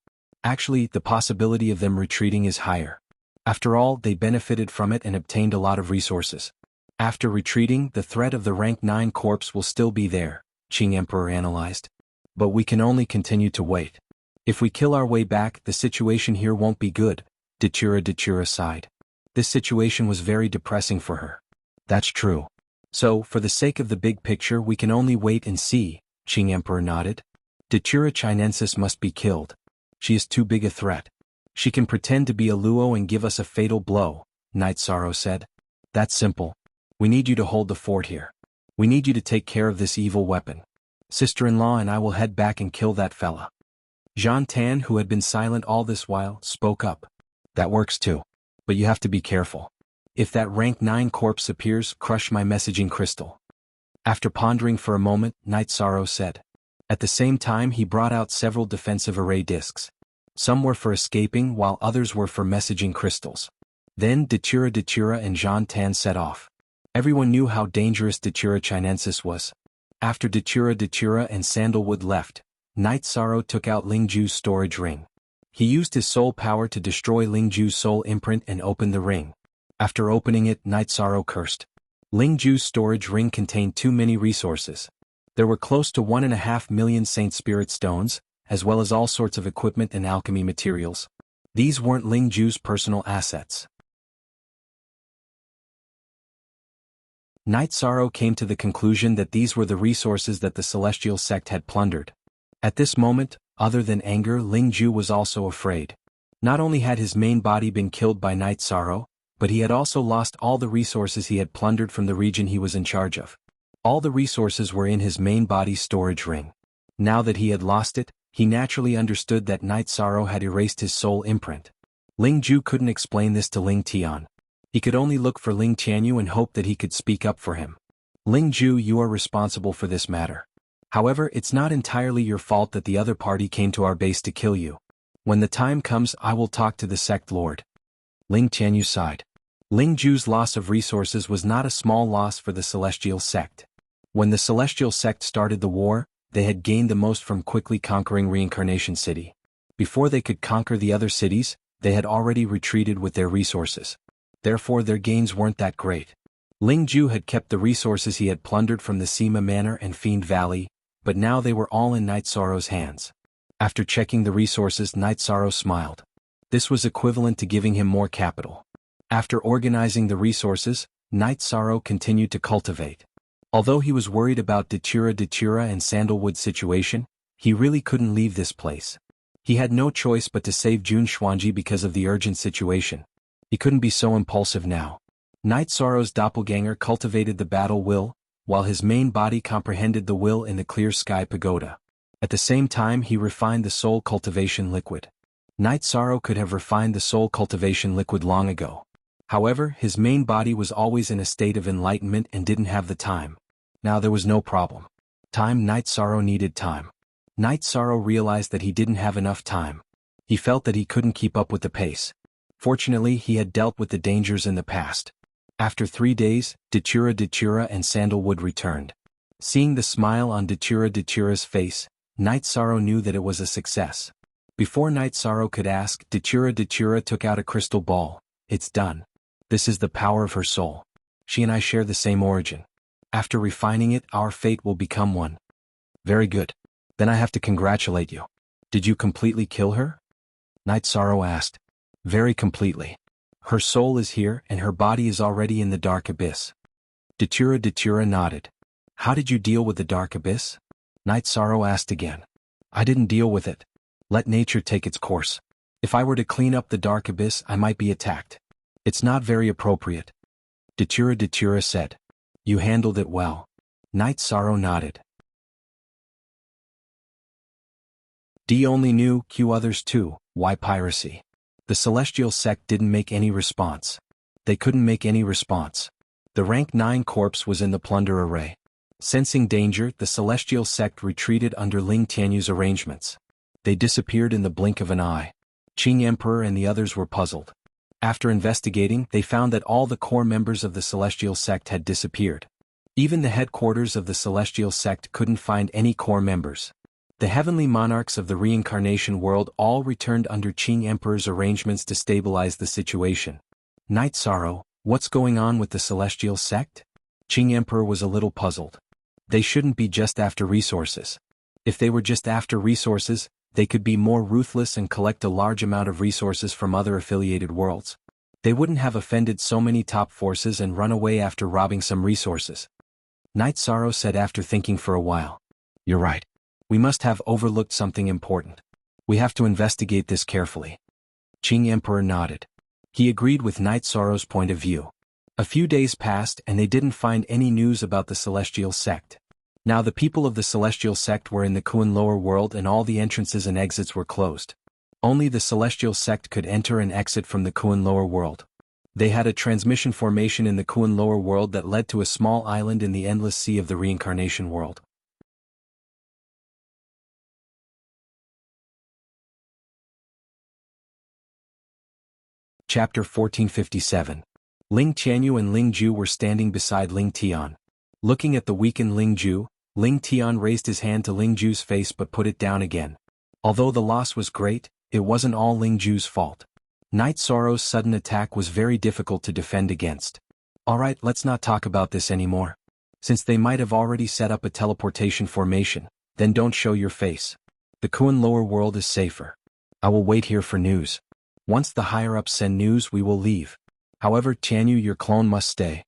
Actually, the possibility of them retreating is higher. After all, they benefited from it and obtained a lot of resources. After retreating, the threat of the rank 9 corpse will still be there, Qing Emperor analyzed. But we can only continue to wait. If we kill our way back, the situation here won't be good, Dachira sighed. This situation was very depressing for her. That's true. So, for the sake of the big picture, we can only wait and see, Qing Emperor nodded. Dachira Chinensis must be killed. She is too big a threat. She can pretend to be a Luo and give us a fatal blow, Night Sorrow said. That's simple. We need you to hold the fort here. We need you to take care of this evil weapon. Sister-in-law and I will head back and kill that fella. Zhan Tan, who had been silent all this while, spoke up. That works too. But you have to be careful. If that rank 9 corpse appears, crush my messaging crystal. After pondering for a moment, Night Sorrow said. At the same time he brought out several defensive array discs. Some were for escaping while others were for messaging crystals. Then Dachira and Zhan Tan set off. Everyone knew how dangerous Dachira Chinensis was. After Dachira and Sandalwood left, Night Sorrow took out Ling Ju's storage ring. He used his soul power to destroy Ling Ju's soul imprint and open the ring. After opening it, Night Sorrow cursed. Ling Ju's storage ring contained too many resources. There were close to 1.5 million Saint Spirit stones, as well as all sorts of equipment and alchemy materials. These weren't Ling Ju's personal assets. Night Sorrow came to the conclusion that these were the resources that the celestial sect had plundered. At this moment, other than anger, Ling Ju was also afraid. Not only had his main body been killed by Night Sorrow, but he had also lost all the resources he had plundered from the region he was in charge of. All the resources were in his main body's storage ring. Now that he had lost it, he naturally understood that Night Sorrow had erased his soul imprint. Ling Ju couldn't explain this to Ling Tian. He could only look for Ling Tianyu and hope that he could speak up for him. Ling Ju, you are responsible for this matter. However, it's not entirely your fault that the other party came to our base to kill you. When the time comes, I will talk to the sect lord. Ling Tianyu sighed. Ling Ju's loss of resources was not a small loss for the celestial sect. When the celestial sect started the war, they had gained the most from quickly conquering Reincarnation City. Before they could conquer the other cities, they had already retreated with their resources. Therefore their gains weren't that great. Ling Ju had kept the resources he had plundered from the Sima Manor and Fiend Valley, but now they were all in Night Sorrow's hands. After checking the resources, Night Sorrow smiled. This was equivalent to giving him more capital. After organizing the resources, Night Sorrow continued to cultivate. Although he was worried about Dachira and Sandalwood's situation, he really couldn't leave this place. He had no choice but to save Jun Xuanji because of the urgent situation. He couldn't be so impulsive now. Night Sorrow's doppelganger cultivated the battle will, while his main body comprehended the will in the clear sky pagoda. At the same time he refined the soul cultivation liquid. Night Sorrow could have refined the soul cultivation liquid long ago. However, his main body was always in a state of enlightenment and didn't have the time. Now there was no problem. Night Sorrow needed time. Night Sorrow realized that he didn't have enough time. He felt that he couldn't keep up with the pace. Fortunately, he had dealt with the dangers in the past. After 3 days, Dachira and Sandalwood returned. Seeing the smile on Datura's face, Night Sorrow knew that it was a success. Before Night Sorrow could ask, Datura took out a crystal ball. It's done. This is the power of her soul. She and I share the same origin. After refining it, our fate will become one. Very good. Then I have to congratulate you. Did you completely kill her? Night Sorrow asked. Very completely. Her soul is here and her body is already in the dark abyss. Datura nodded. How did you deal with the dark abyss? Night Sorrow asked again. I didn't deal with it. Let nature take its course. If I were to clean up the dark abyss, I might be attacked. It's not very appropriate. Datura said. You handled it well. Night Sorrow nodded. D only knew, Q others too, why piracy? The Celestial Sect didn't make any response. They couldn't make any response. The rank 9 corpse was in the plunder array. Sensing danger, the Celestial Sect retreated under Ling Tianyu's arrangements. They disappeared in the blink of an eye. Qing Emperor and the others were puzzled. After investigating, they found that all the core members of the Celestial Sect had disappeared. Even the headquarters of the Celestial Sect couldn't find any core members. The heavenly monarchs of the reincarnation world all returned under Qing Emperor's arrangements to stabilize the situation. Night Sorrow, what's going on with the Celestial Sect? Qing Emperor was a little puzzled. They shouldn't be just after resources. If they were just after resources, they could be more ruthless and collect a large amount of resources from other affiliated worlds. They wouldn't have offended so many top forces and run away after robbing some resources. Night Sorrow said after thinking for a while. You're right. We must have overlooked something important. We have to investigate this carefully. Qing Emperor nodded. He agreed with Night Sorrow's point of view. A few days passed and they didn't find any news about the Celestial Sect. Now the people of the Celestial Sect were in the Kuan lower world and all the entrances and exits were closed. Only the Celestial Sect could enter and exit from the Kuan lower world. They had a transmission formation in the Kuan lower world that led to a small island in the endless sea of the reincarnation world. Chapter 1457. Ling Tianyu and Ling Ju were standing beside Ling Tian. Looking at the weakened Ling Ju, Ling Tian raised his hand to Ling Ju's face but put it down again. Although the loss was great, it wasn't all Ling Ju's fault. Night Sorrow's sudden attack was very difficult to defend against. Alright, let's not talk about this anymore. Since they might have already set up a teleportation formation, then don't show your face. The Kuan lower world is safer. I will wait here for news. Once the higher-ups send news, we will leave. However, Tianyu, your clone must stay.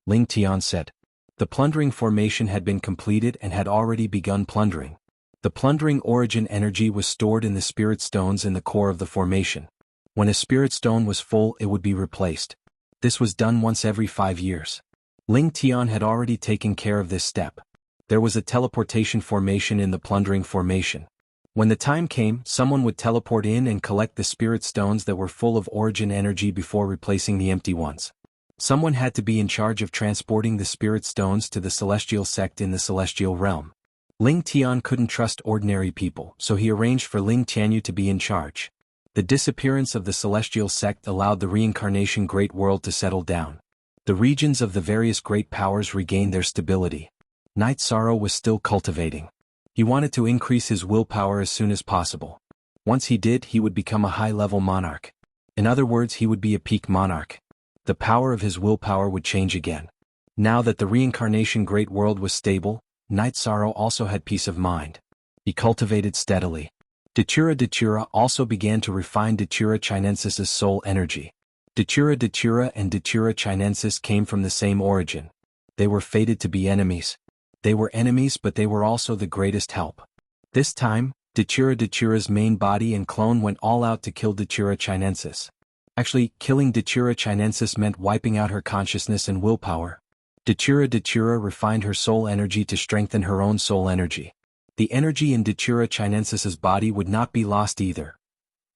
Ling Tian said. The plundering formation had been completed and had already begun plundering. The plundering origin energy was stored in the spirit stones in the core of the formation. When a spirit stone was full, it would be replaced. This was done once every 5 years. Ling Tian had already taken care of this step. There was a teleportation formation in the plundering formation. When the time came, someone would teleport in and collect the spirit stones that were full of origin energy before replacing the empty ones. Someone had to be in charge of transporting the spirit stones to the Celestial Sect in the Celestial Realm. Ling Tian couldn't trust ordinary people, so he arranged for Ling Tianyu to be in charge. The disappearance of the Celestial Sect allowed the reincarnation Great World to settle down. The regions of the various great powers regained their stability. Night Sorrow was still cultivating. He wanted to increase his willpower as soon as possible. Once he did, he would become a high-level monarch. In other words, he would be a peak monarch. The power of his willpower would change again. Now that the reincarnation Great World was stable, Night Sorrow also had peace of mind. He cultivated steadily. Datura also began to refine Datura Chinensis's soul energy. Datura and Datura Chinensis came from the same origin. They were fated to be enemies. They were enemies, but they were also the greatest help. This time, Datura's main body and clone went all out to kill Datura Chinensis. Actually, killing Datura Chinensis meant wiping out her consciousness and willpower. Datura refined her soul energy to strengthen her own soul energy. The energy in Datura Chinensis's body would not be lost either.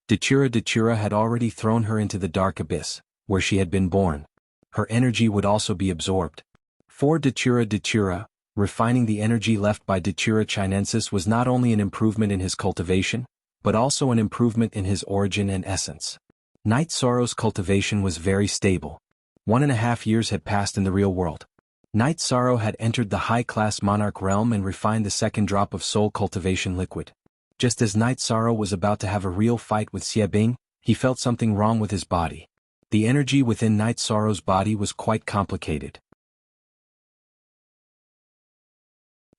Datura had already thrown her into the dark abyss, where she had been born. Her energy would also be absorbed. For Datura, refining the energy left by Datura Chinensis was not only an improvement in his cultivation, but also an improvement in his origin and essence. Night Sorrow's cultivation was very stable. 1.5 years had passed in the real world. Night Sorrow had entered the high-class monarch realm and refined the second drop of soul cultivation liquid. Just as Night Sorrow was about to have a real fight with Xie Bing, he felt something wrong with his body. The energy within Night Sorrow's body was quite complicated.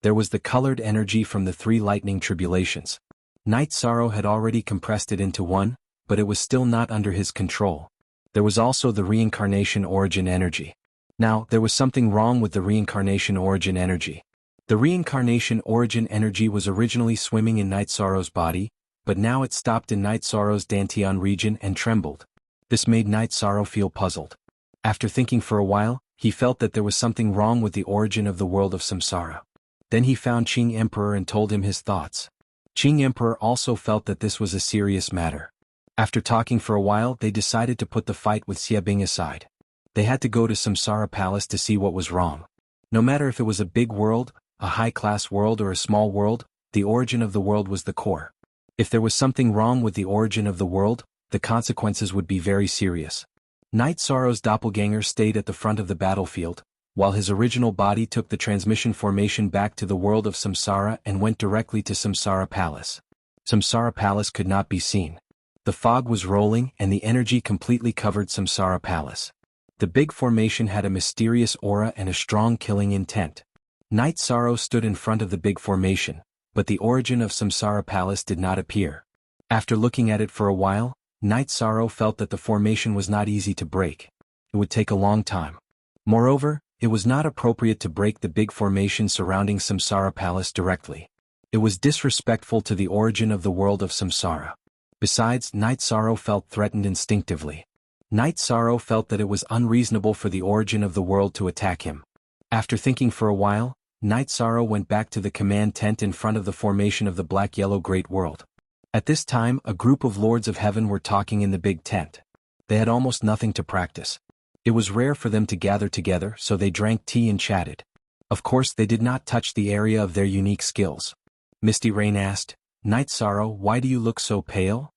There was the colored energy from the 3 lightning tribulations. Night Sorrow had already compressed it into one, but it was still not under his control. There was also the reincarnation origin energy. Now, there was something wrong with the reincarnation origin energy. The reincarnation origin energy was originally swimming in Night Sorrow's body, but now it stopped in Night Sorrow's Dantian region and trembled. This made Night Sorrow feel puzzled. After thinking for a while, he felt that there was something wrong with the origin of the world of samsara. Then he found Qing Emperor and told him his thoughts. Qing Emperor also felt that this was a serious matter. After talking for a while, they decided to put the fight with Xie Bing aside. They had to go to Samsara Palace to see what was wrong. No matter if it was a big world, a high-class world or a small world, the origin of the world was the core. If there was something wrong with the origin of the world, the consequences would be very serious. Night Sorrow's doppelganger stayed at the front of the battlefield, while his original body took the transmission formation back to the world of Samsara and went directly to Samsara Palace. Samsara Palace could not be seen. The fog was rolling and the energy completely covered Samsara Palace. The big formation had a mysterious aura and a strong killing intent. Night Sorrow stood in front of the big formation, but the origin of Samsara Palace did not appear. After looking at it for a while, Night Sorrow felt that the formation was not easy to break. It would take a long time. Moreover, it was not appropriate to break the big formation surrounding Samsara Palace directly. It was disrespectful to the origin of the world of Samsara. Besides, Night Sorrow felt threatened instinctively. Night Sorrow felt that it was unreasonable for the origin of the world to attack him. After thinking for a while, Night Sorrow went back to the command tent in front of the formation of the Black-Yellow Great World. At this time, a group of Lords of Heaven were talking in the big tent. They had almost nothing to practice. It was rare for them to gather together, so they drank tea and chatted. Of course, they did not touch the area of their unique skills. Misty Rain asked, "Night Sorrow, why do you look so pale?"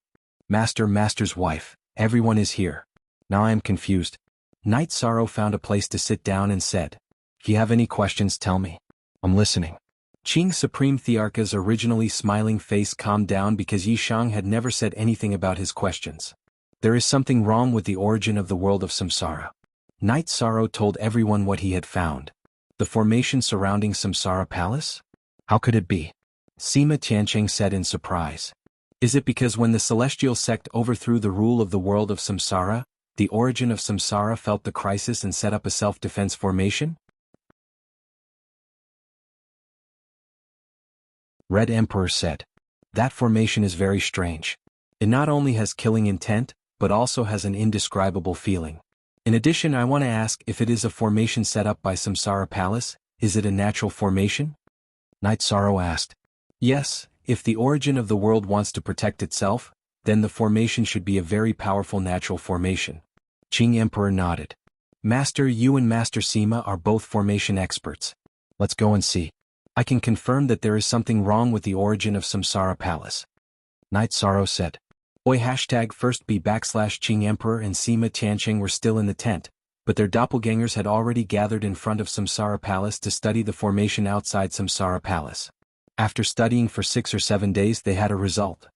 Master's wife, everyone is here. Now I am confused." Night Sorrow found a place to sit down and said, "If you have any questions, tell me. I'm listening." Qing Supreme Thearka's originally smiling face calmed down because Yishang had never said anything about his questions. There is something wrong with the origin of the world of Samsara. Night Sorrow told everyone what he had found. The formation surrounding Samsara Palace? How could it be? Sima Tianqing said in surprise. Is it because when the celestial sect overthrew the rule of the world of Samsara, the origin of Samsara felt the crisis and set up a self-defense formation? Red Emperor said. That formation is very strange. It not only has killing intent, but also has an indescribable feeling. In addition, I want to ask if it is a formation set up by Samsara Palace, is it a natural formation? Night Sorrow asked. Yes, if the origin of the world wants to protect itself, then the formation should be a very powerful natural formation. Qing Emperor nodded. Master Yu and Master Sima are both formation experts. Let's go and see. I can confirm that there is something wrong with the origin of Samsara Palace. Night Sorrow said. Oi #first B /Qing Emperor and Sima Tianqing were still in the tent, but their doppelgangers had already gathered in front of Samsara Palace to study the formation outside Samsara Palace. After studying for 6 or 7 days they had a result.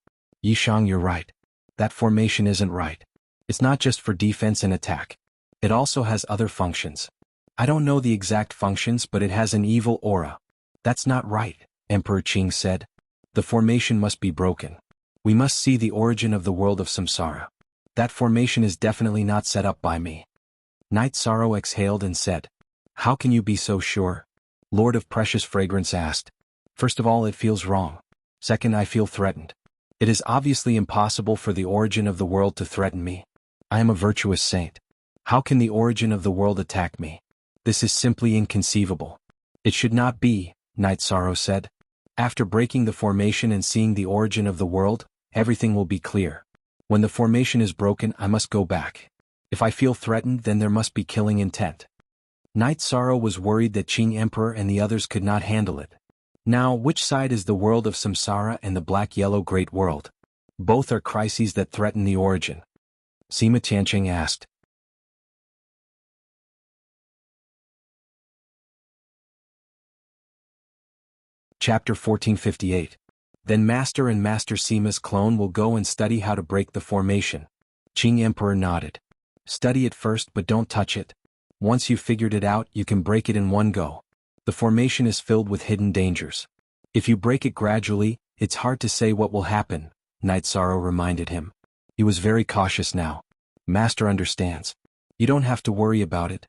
Yishang, you're right. That formation isn't right. It's not just for defense and attack. It also has other functions. I don't know the exact functions, but it has an evil aura. That's not right, Emperor Qing said. The formation must be broken. We must see the origin of the world of Samsara. That formation is definitely not set up by me. Night Sorrow exhaled and said, How can you be so sure? Lord of Precious Fragrance asked. First of all, it feels wrong. Second, I feel threatened. It is obviously impossible for the origin of the world to threaten me. I am a virtuous saint. How can the origin of the world attack me? This is simply inconceivable. It should not be, Night Sorrow said. After breaking the formation and seeing the origin of the world, everything will be clear. When the formation is broken, I must go back. If I feel threatened, then there must be killing intent. Night Sorrow was worried that Qing Emperor and the others could not handle it. Now, which side is the world of Samsara and the Black-Yellow Great World? Both are crises that threaten the origin. Sima Tianqing asked. Chapter 1458. Then Master and Master Sima's clone will go and study how to break the formation. Qing Emperor nodded. Study it first but don't touch it. Once you've figured it out, you can break it in one go. The formation is filled with hidden dangers. If you break it gradually, it's hard to say what will happen, Night Sorrow reminded him. He was very cautious now. Master understands. You don't have to worry about it.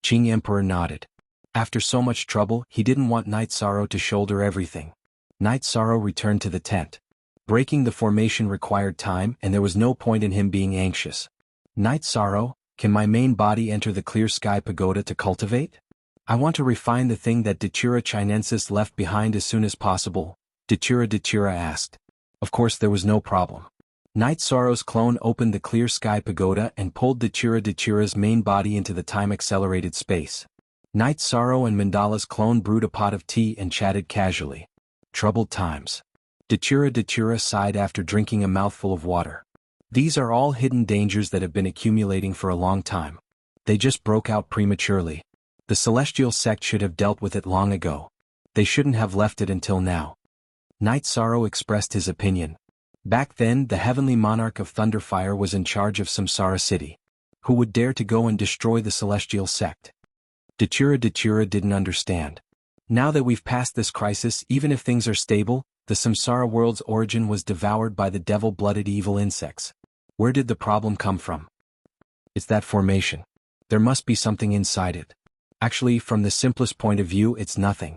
Qing Emperor nodded. After so much trouble, he didn't want Night Sorrow to shoulder everything. Night Sorrow returned to the tent. Breaking the formation required time, and there was no point in him being anxious. Night Sorrow, can my main body enter the clear sky pagoda to cultivate? I want to refine the thing that Datura Chinensis left behind as soon as possible, Datura asked. Of course there was no problem. Night Sorrow's clone opened the clear sky pagoda and pulled Datura's main body into the time-accelerated space. Night Sorrow and Mandala's clone brewed a pot of tea and chatted casually. Troubled times. Datura sighed after drinking a mouthful of water. These are all hidden dangers that have been accumulating for a long time. They just broke out prematurely. The celestial sect should have dealt with it long ago. They shouldn't have left it until now. Night Sorrow expressed his opinion. Back then, the heavenly monarch of Thunderfire was in charge of Samsara City. Who would dare to go and destroy the celestial sect? Datura didn't understand. Now that we've passed this crisis, even if things are stable, the Samsara world's origin was devoured by the devil-blooded evil insects. Where did the problem come from? It's that formation. There must be something inside it. Actually, from the simplest point of view, it's nothing.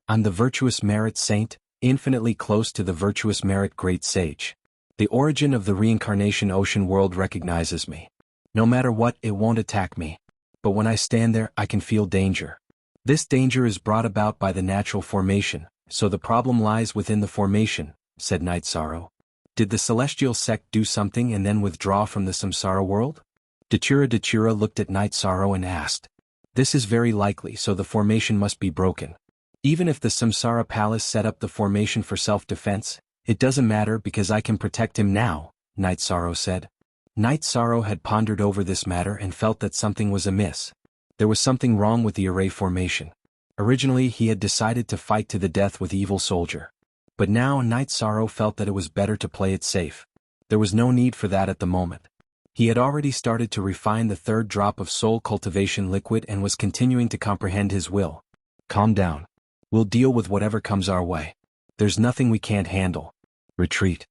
I'm the virtuous merit saint, infinitely close to the virtuous merit great sage. The origin of the reincarnation ocean world recognizes me. No matter what, it won't attack me. But when I stand there, I can feel danger. This danger is brought about by the natural formation, so the problem lies within the formation, said Night Sorrow. Did the celestial sect do something and then withdraw from the samsara world? Datura looked at Night Sorrow and asked. This is very likely, so the formation must be broken. Even if the samsara palace set up the formation for self-defense, it doesn't matter because I can protect him now, Night Sorrow said. Night Sorrow had pondered over this matter and felt that something was amiss. There was something wrong with the array formation. Originally he had decided to fight to the death with Evil Soldier. But now Night Sorrow felt that it was better to play it safe. There was no need for that at the moment. He had already started to refine the third drop of soul cultivation liquid and was continuing to comprehend his will. Calm down. We'll deal with whatever comes our way. There's nothing we can't handle. Retreat.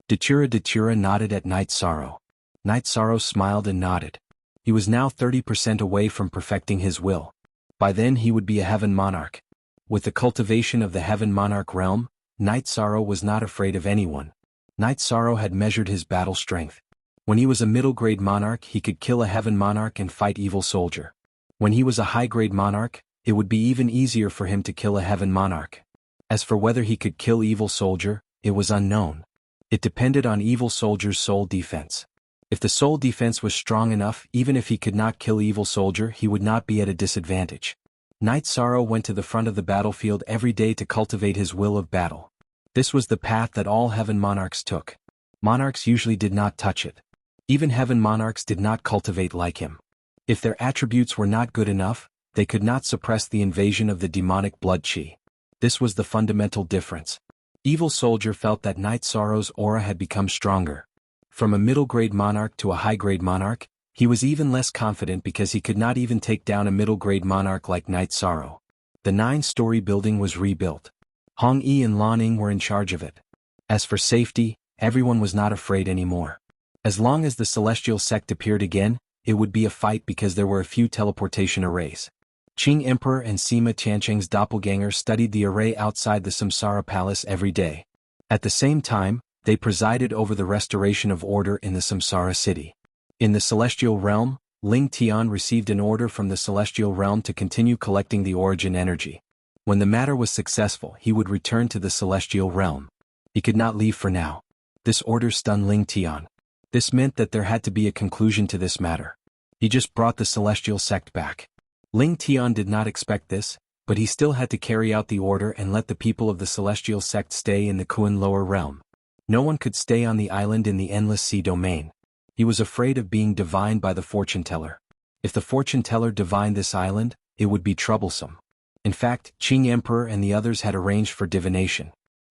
Datura nodded at Night Sorrow. Night Sorrow smiled and nodded. He was now 30% away from perfecting his will. By then he would be a heaven monarch. With the cultivation of the heaven monarch realm, Night Sorrow was not afraid of anyone. Night Sorrow had measured his battle strength. When he was a middle-grade monarch, he could kill a heaven monarch and fight Evil Soldier. When he was a high-grade monarch, it would be even easier for him to kill a heaven monarch. As for whether he could kill Evil Soldier, it was unknown. It depended on Evil Soldier's soul defense. If the soul defense was strong enough, even if he could not kill Evil Soldier, he would not be at a disadvantage. Night Sorrow went to the front of the battlefield every day to cultivate his will of battle. This was the path that all heaven monarchs took. Monarchs usually did not touch it. Even heaven monarchs did not cultivate like him. If their attributes were not good enough, they could not suppress the invasion of the demonic blood chi. This was the fundamental difference. Evil Soldier felt that Night Sorrow's aura had become stronger. From a middle-grade monarch to a high-grade monarch, he was even less confident because he could not even take down a middle-grade monarch like Night Sorrow. The 9-story building was rebuilt. Hong Yi and Lan Ning were in charge of it. As for safety, everyone was not afraid anymore. As long as the celestial sect appeared again, it would be a fight because there were a few teleportation arrays. Qing Emperor and Sima Tiancheng's doppelganger studied the array outside the Samsara Palace every day. At the same time, they presided over the restoration of order in the Samsara City. In the Celestial Realm, Ling Tian received an order from the Celestial Realm to continue collecting the origin energy. When the matter was successful, he would return to the Celestial Realm. He could not leave for now. This order stunned Ling Tian. This meant that there had to be a conclusion to this matter. He just brought the Celestial Sect back. Ling Tian did not expect this, but he still had to carry out the order and let the people of the Celestial Sect stay in the Kuan Lower Realm. No one could stay on the island in the Endless Sea domain. He was afraid of being divined by the fortune teller. If the fortune teller divined this island, it would be troublesome. In fact, Qing Emperor and the others had arranged for divination.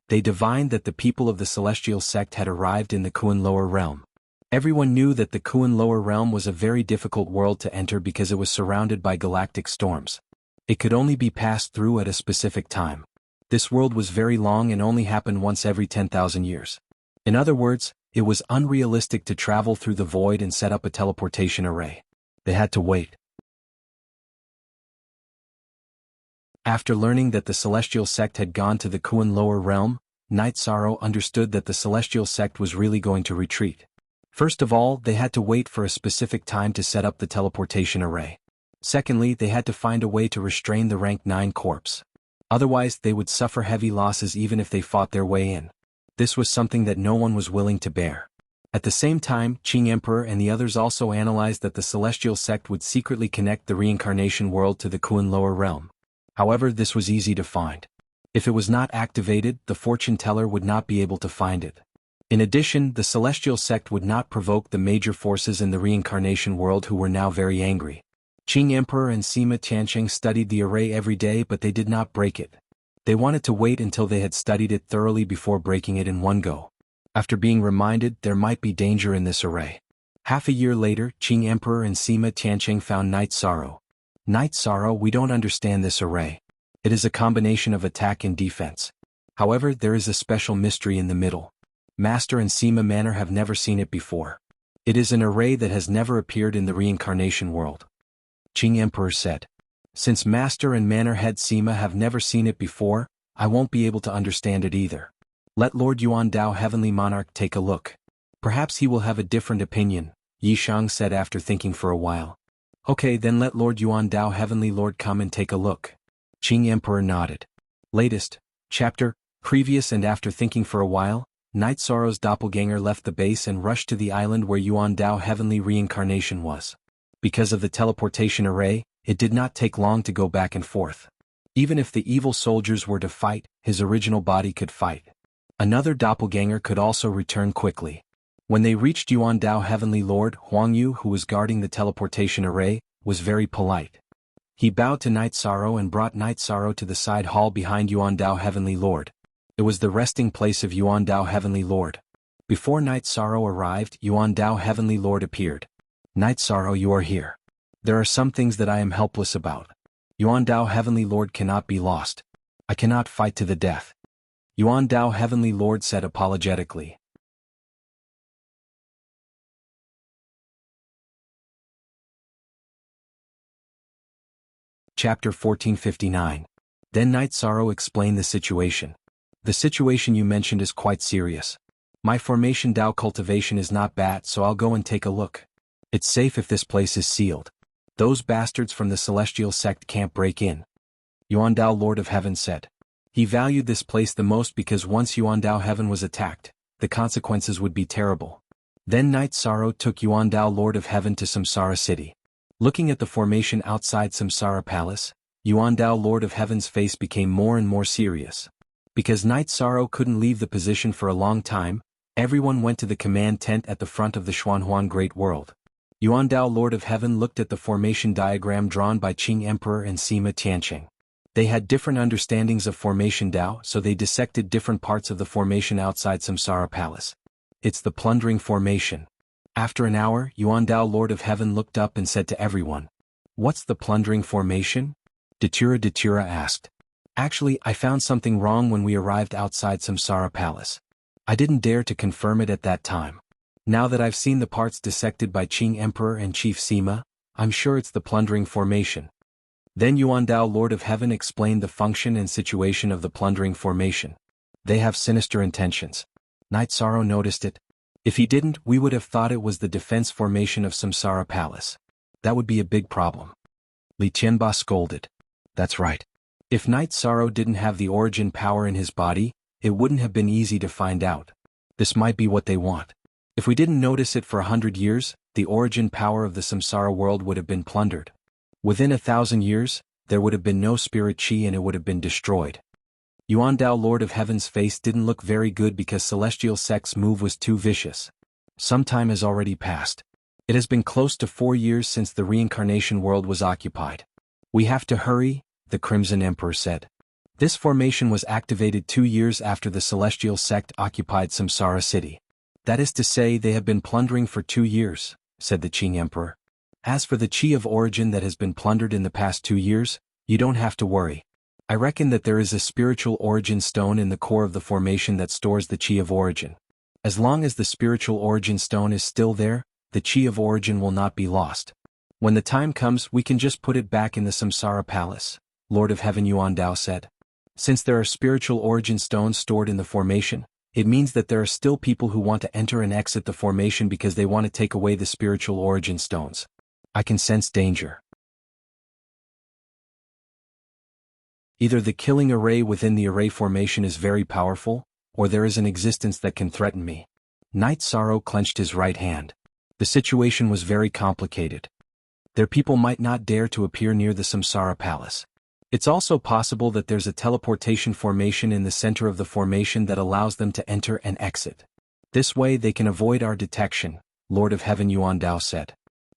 They divined that the people of the celestial sect had arrived in the Kuan lower realm. Everyone knew that the Kuan lower realm was a very difficult world to enter because it was surrounded by galactic storms. It could only be passed through at a specific time. This world was very long and only happened once every 10,000 years. In other words, it was unrealistic to travel through the void and set up a teleportation array. They had to wait. After learning that the celestial sect had gone to the Kuan lower realm, Night Sorrow understood that the celestial sect was really going to retreat. First of all, they had to wait for a specific time to set up the teleportation array. Secondly, they had to find a way to restrain the rank 9 corpse. Otherwise, they would suffer heavy losses even if they fought their way in. This was something that no one was willing to bear. At the same time, Qing Emperor and the others also analyzed that the celestial sect would secretly connect the reincarnation world to the Kuan lower realm. However, this was easy to find. If it was not activated, the fortune teller would not be able to find it. In addition, the celestial sect would not provoke the major forces in the reincarnation world who were now very angry. Qing Emperor and Sima Tianqing studied the array every day, but they did not break it. They wanted to wait until they had studied it thoroughly before breaking it in one go. After being reminded there might be danger in this array. Half a year later, Qing Emperor and Sima Tianqing found Night Sorrow. Night Sorrow, we don't understand this array. It is a combination of attack and defense. However, there is a special mystery in the middle. Master and Sima Manor have never seen it before. It is an array that has never appeared in the reincarnation world. Qing Emperor said. Since Master and Manor Head Sima have never seen it before, I won't be able to understand it either. Let Lord Yuan Dao Heavenly Monarch take a look. Perhaps he will have a different opinion, Yishang said after thinking for a while. Okay, then let Lord Yuan Dao Heavenly Lord come and take a look. Qing Emperor nodded. Latest chapter, previous and after thinking for a while, Night Sorrow's doppelganger left the base and rushed to the island where Yuan Dao Heavenly Reincarnation was. Because of the teleportation array, it did not take long to go back and forth. Even if the evil soldiers were to fight, his original body could fight. Another doppelganger could also return quickly. When they reached Yuan Dao Heavenly Lord, Huang Yu, who was guarding the teleportation array, was very polite. He bowed to Night Sorrow and brought Night Sorrow to the side hall behind Yuan Dao Heavenly Lord. It was the resting place of Yuan Dao Heavenly Lord. Before Night Sorrow arrived, Yuan Dao Heavenly Lord appeared. Night Sorrow, you are here. There are some things that I am helpless about. Yuan Dao Heavenly Lord cannot be lost. I cannot fight to the death. Yuan Dao Heavenly Lord said apologetically. Chapter 1459. Then Night Sorrow explained the situation. The situation you mentioned is quite serious. My formation Dao cultivation is not bad, so I'll go and take a look. It's safe if this place is sealed. Those bastards from the celestial sect can't break in. Yuan Dao Lord of Heaven said. He valued this place the most because once Yuan Dao Heaven was attacked, the consequences would be terrible. Then Night Sorrow took Yuan Dao Lord of Heaven to Samsara City. Looking at the formation outside Samsara Palace, Yuan Dao Lord of Heaven's face became more and more serious. Because Night Sorrow couldn't leave the position for a long time, everyone went to the command tent at the front of the Xuanhuan Great World. Yuan Dao Lord of Heaven looked at the formation diagram drawn by Qing Emperor and Sima Tianqing. They had different understandings of formation Dao, so they dissected different parts of the formation outside Samsara Palace. It's the plundering formation. After an hour, Yuan Dao Lord of Heaven looked up and said to everyone, "What's the plundering formation?" Datura asked. Actually, I found something wrong when we arrived outside Samsara Palace. I didn't dare to confirm it at that time. Now that I've seen the parts dissected by Qing Emperor and Chief Sima, I'm sure it's the plundering formation. Then Yuan Dao Lord of Heaven explained the function and situation of the plundering formation. They have sinister intentions. Night Sorrow noticed it. If he didn't, we would have thought it was the defense formation of Samsara Palace. That would be a big problem. Li Tianba scolded. That's right. If Night Sorrow didn't have the origin power in his body, it wouldn't have been easy to find out. This might be what they want. If we didn't notice it for 100 years, the origin power of the Samsara world would have been plundered. Within 1,000 years, there would have been no spirit chi and it would have been destroyed. Yuan Dao Lord of Heaven's face didn't look very good because Celestial Sect's move was too vicious. Some time has already passed. It has been close to 4 years since the reincarnation world was occupied. We have to hurry, the Crimson Emperor said. This formation was activated 2 years after the Celestial Sect occupied Samsara City. That is to say, they have been plundering for 2 years, said the Qing Emperor. As for the Qi of origin that has been plundered in the past 2 years, you don't have to worry. I reckon that there is a spiritual origin stone in the core of the formation that stores the Qi of origin. As long as the spiritual origin stone is still there, the Qi of origin will not be lost. When the time comes, we can just put it back in the Samsara Palace, Lord of Heaven Yuan Dao said. Since there are spiritual origin stones stored in the formation, it means that there are still people who want to enter and exit the formation because they want to take away the spiritual origin stones. I can sense danger. Either the killing array within the array formation is very powerful, or there is an existence that can threaten me. Night Sorrow clenched his right hand. The situation was very complicated. Their people might not dare to appear near the Samsara Palace. It's also possible that there's a teleportation formation in the center of the formation that allows them to enter and exit. This way they can avoid our detection, Lord of Heaven Yuan Dao said.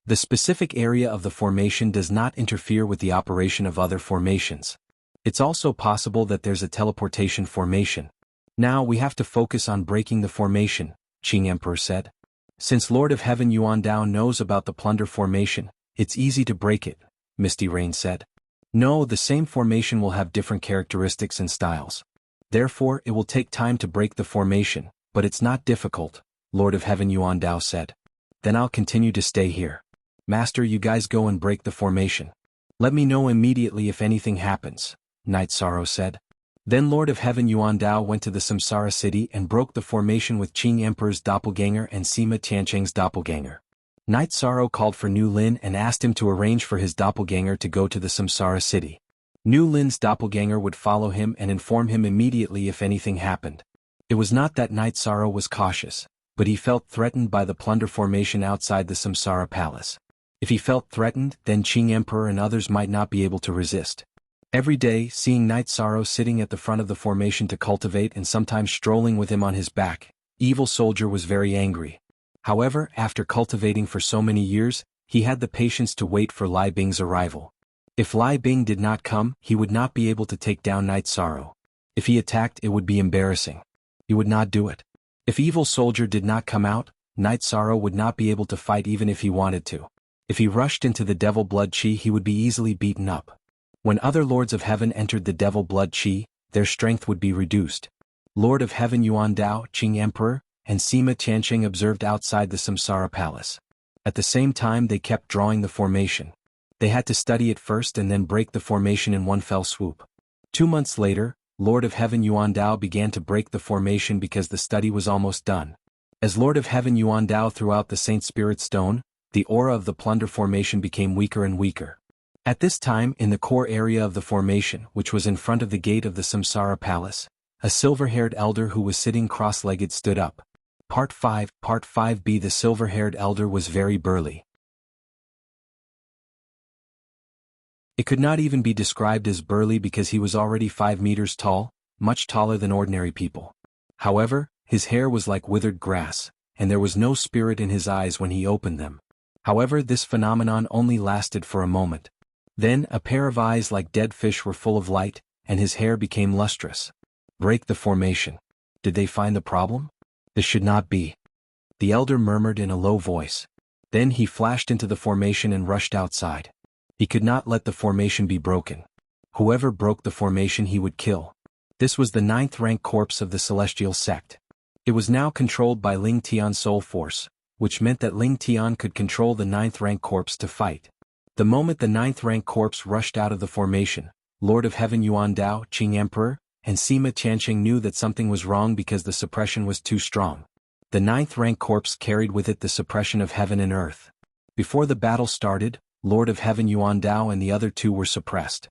The specific area of the formation does not interfere with the operation of other formations. It's also possible that there's a teleportation formation. Now we have to focus on breaking the formation, Qing Emperor said. Since Lord of Heaven Yuan Dao knows about the plunder formation, it's easy to break it, Misty Rain said. No, the same formation will have different characteristics and styles. Therefore, it will take time to break the formation, but it's not difficult, Lord of Heaven Yuan Dao said. Then I'll continue to stay here. Master, you guys go and break the formation. Let me know immediately if anything happens, Night Sorrow said. Then Lord of Heaven Yuan Dao went to the Samsara City and broke the formation with Qing Emperor's doppelganger and Sima Tiancheng's doppelganger. Night Sorrow called for Nu Lin and asked him to arrange for his doppelganger to go to the Samsara City. Nu Lin's doppelganger would follow him and inform him immediately if anything happened. It was not that Night Sorrow was cautious, but he felt threatened by the plunder formation outside the Samsara Palace. If he felt threatened, then Qing Emperor and others might not be able to resist. Every day, seeing Night Sorrow sitting at the front of the formation to cultivate and sometimes strolling with him on his back, Evil Soldier was very angry. However, after cultivating for so many years, he had the patience to wait for Lai Bing's arrival. If Lai Bing did not come, he would not be able to take down Night Sorrow. If he attacked, it would be embarrassing. He would not do it. If Evil Soldier did not come out, Night Sorrow would not be able to fight even if he wanted to. If he rushed into the Devil Blood Qi, he would be easily beaten up. When other Lords of Heaven entered the Devil Blood Qi, their strength would be reduced. Lord of Heaven Yuan Dao, Qing Emperor, and Sima Tiancheng observed outside the Samsara Palace. At the same time they kept drawing the formation. They had to study it first and then break the formation in one fell swoop. 2 months later, Lord of Heaven Yuan Dao began to break the formation because the study was almost done. As Lord of Heaven Yuan Dao threw out the Saint Spirit Stone, the aura of the plunder formation became weaker and weaker. At this time, in the core area of the formation, which was in front of the gate of the Samsara Palace, a silver-haired elder who was sitting cross-legged stood up. Part 5b. The silver-haired elder was very burly. It could not even be described as burly because he was already 5 meters tall, much taller than ordinary people. However, his hair was like withered grass, and there was no spirit in his eyes when he opened them. However, this phenomenon only lasted for a moment. Then, a pair of eyes like dead fish were full of light, and his hair became lustrous. Break the formation. Did they find the problem? This should not be. The elder murmured in a low voice. Then he flashed into the formation and rushed outside. He could not let the formation be broken. Whoever broke the formation he would kill. This was the 9th rank corpse of the Celestial Sect. It was now controlled by Ling Tian's soul force, which meant that Ling Tian could control the 9th rank corpse to fight. The moment the 9th rank corpse rushed out of the formation, Lord of Heaven Yuan Dao, Qing Emperor, and Sima Tiancheng knew that something was wrong because the suppression was too strong. The 9th rank corpse carried with it the suppression of heaven and earth. Before the battle started, Lord of Heaven Yuan Dao and the other 2 were suppressed.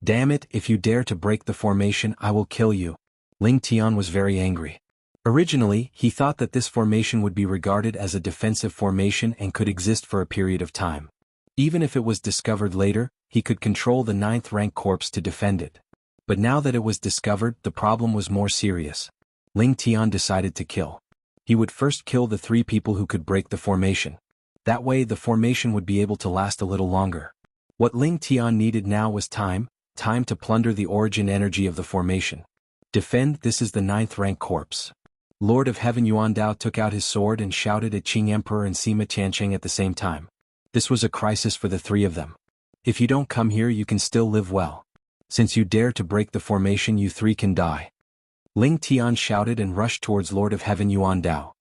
Damn it, if you dare to break the formation, I will kill you. Ling Tian was very angry. Originally, he thought that this formation would be regarded as a defensive formation and could exist for a period of time. Even if it was discovered later, he could control the 9th rank corpse to defend it. But now that it was discovered, the problem was more serious. Ling Tian decided to kill. He would first kill the 3 people who could break the formation. That way the formation would be able to last a little longer. What Ling Tian needed now was time to plunder the origin energy of the formation. Defend. This is the 9th rank corpse. Lord of Heaven Yuan Dao took out his sword and shouted at Qing Emperor and Sima Tiancheng at the same time. This was a crisis for the three of them. If you don't come here you can still live well. Since you dare to break the formation you three can die. Ling Tian shouted and rushed towards Lord of Heaven Yuan Dao.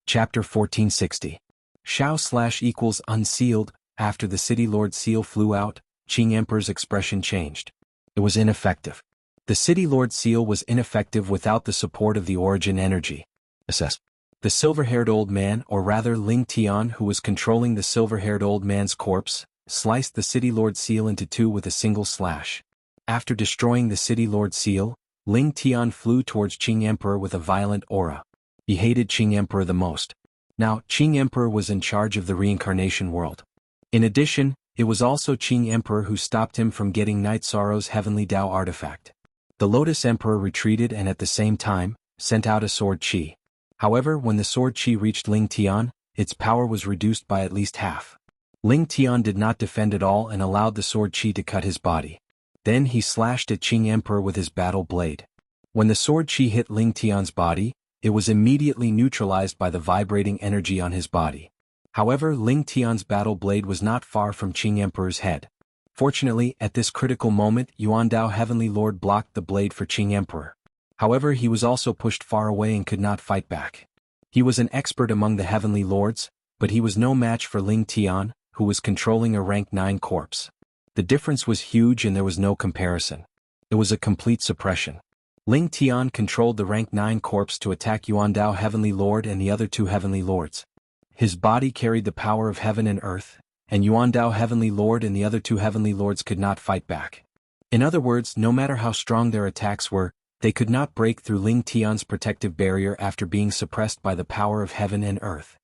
Chapter 1460. Shao / unsealed. After the City Lord seal flew out, Qing Emperor's expression changed. It was ineffective. The City Lord seal was ineffective without the support of the origin energy. Assess. The silver-haired old man, or rather Ling Tian, who was controlling the silver-haired old man's corpse, sliced the City Lord seal into two with a single slash. After destroying the City Lord seal, Ling Tian flew towards Qing Emperor with a violent aura. He hated Qing Emperor the most. Now, Qing Emperor was in charge of the reincarnation world. In addition, it was also Qing Emperor who stopped him from getting Night Sorrow's heavenly Dao artifact. The Lotus Emperor retreated and at the same time, sent out a sword chi. However, when the sword chi reached Ling Tian, its power was reduced by at least half. Ling Tian did not defend at all and allowed the sword chi to cut his body. Then he slashed at Qing Emperor with his battle blade. When the sword chi hit Ling Tian's body, it was immediately neutralized by the vibrating energy on his body. However, Ling Tian's battle blade was not far from Qing Emperor's head. Fortunately, at this critical moment, Yuan Dao Heavenly Lord blocked the blade for Qing Emperor. However, he was also pushed far away and could not fight back. He was an expert among the Heavenly Lords, but he was no match for Ling Tian, who was controlling a rank 9 corpse. The difference was huge and there was no comparison. It was a complete suppression. Ling Tian controlled the rank 9 corpse to attack Yuan Dao Heavenly Lord and the other 2 Heavenly Lords. His body carried the power of heaven and earth, and Yuan Dao Heavenly Lord and the other 2 Heavenly Lords could not fight back. In other words, no matter how strong their attacks were, they could not break through Ling Tian's protective barrier after being suppressed by the power of heaven and earth.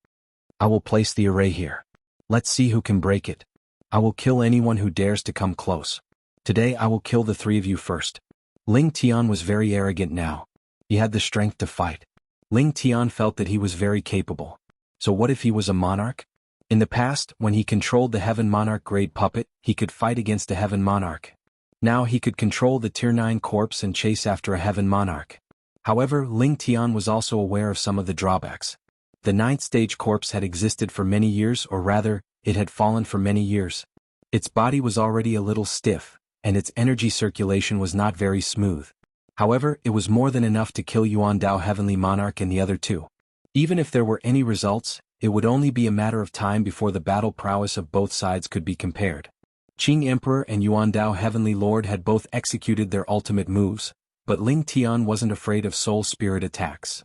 I will place the array here. Let's see who can break it. I will kill anyone who dares to come close. Today I will kill the 3 of you first. Ling Tian was very arrogant now. He had the strength to fight. Ling Tian felt that he was very capable. So what if he was a monarch? In the past, when he controlled the Heaven Monarch grade puppet, he could fight against a Heaven Monarch. Now he could control the Tier 9 corpse and chase after a Heaven Monarch. However, Ling Tian was also aware of some of the drawbacks. The 9th stage corpse had existed for many years, or rather, it had fallen for many years. Its body was already a little stiff, and its energy circulation was not very smooth. However, it was more than enough to kill Yuan Dao Heavenly Monarch and the other 2. Even if there were any results, it would only be a matter of time before the battle prowess of both sides could be compared. Qing Emperor and Yuan Dao Heavenly Lord had both executed their ultimate moves, but Ling Tian wasn't afraid of soul spirit attacks.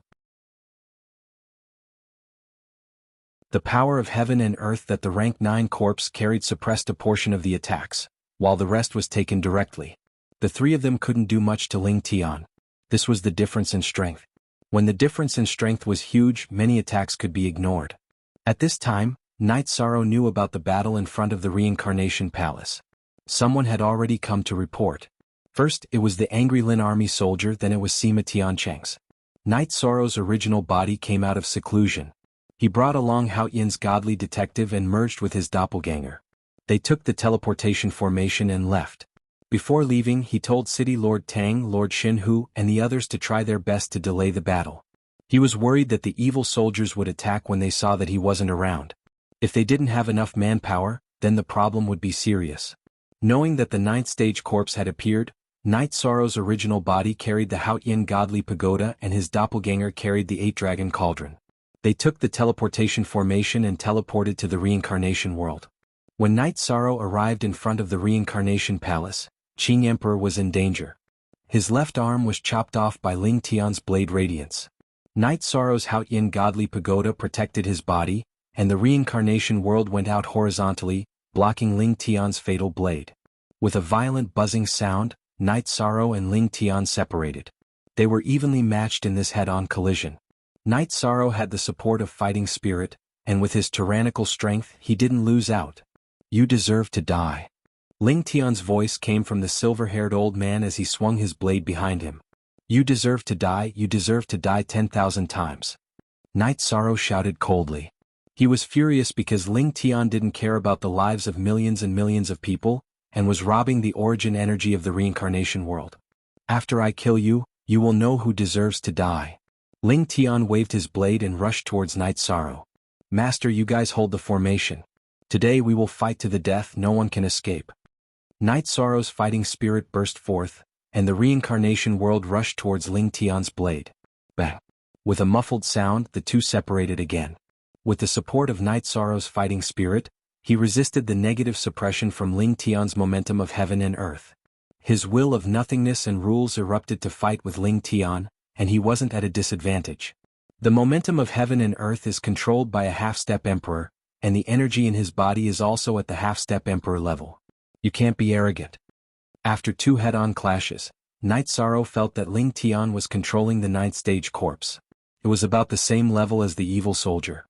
The power of heaven and earth that the rank 9 corpse carried suppressed a portion of the attacks, while the rest was taken directly. The 3 of them couldn't do much to Ling Tian. This was the difference in strength. When the difference in strength was huge, many attacks could be ignored. At this time, Night Sorrow knew about the battle in front of the Reincarnation Palace. Someone had already come to report. First, it was the angry Lin army soldier, then it was Sima Tiancheng's. Night Sorrow's original body came out of seclusion. He brought along Hao Yin's godly detective and merged with his doppelganger. They took the teleportation formation and left. Before leaving, he told City Lord Tang, Lord Xinhu, and the others to try their best to delay the battle. He was worried that the evil soldiers would attack when they saw that he wasn't around. If they didn't have enough manpower, then the problem would be serious. Knowing that the 9th stage corpse had appeared, Night Sorrow's original body carried the Hao Yin godly pagoda and his doppelganger carried the 8-dragon cauldron. They took the teleportation formation and teleported to the reincarnation world. When Night Sorrow arrived in front of the reincarnation palace, Qing Emperor was in danger. His left arm was chopped off by Ling Tian's blade radiance. Night Sorrow's Hao Yin godly pagoda protected his body, and the reincarnation world went out horizontally, blocking Ling Tian's fatal blade. With a violent buzzing sound, Night Sorrow and Ling Tian separated. They were evenly matched in this head-on collision. Night Sorrow had the support of fighting spirit, and with his tyrannical strength he didn't lose out. You deserve to die. Ling Tian's voice came from the silver-haired old man as he swung his blade behind him. You deserve to die 10,000 times. Night Sorrow shouted coldly. He was furious because Ling Tian didn't care about the lives of millions and millions of people, and was robbing the origin energy of the reincarnation world. After I kill you, you will know who deserves to die. Ling Tian waved his blade and rushed towards Night Sorrow. Master, you guys hold the formation. Today we will fight to the death, no one can escape. Night Sorrow's fighting spirit burst forth, and the reincarnation world rushed towards Ling Tian's blade. Bang! With a muffled sound, the two separated again. With the support of Night Sorrow's fighting spirit, he resisted the negative suppression from Ling Tian's momentum of heaven and earth. His will of nothingness and rules erupted to fight with Ling Tian, and he wasn't at a disadvantage. The momentum of heaven and earth is controlled by a half-step emperor, and the energy in his body is also at the half-step emperor level. You can't be arrogant. After two head-on clashes, Night Sorrow felt that Ling Tian was controlling the ninth stage corpse. It was about the same level as the evil soldier.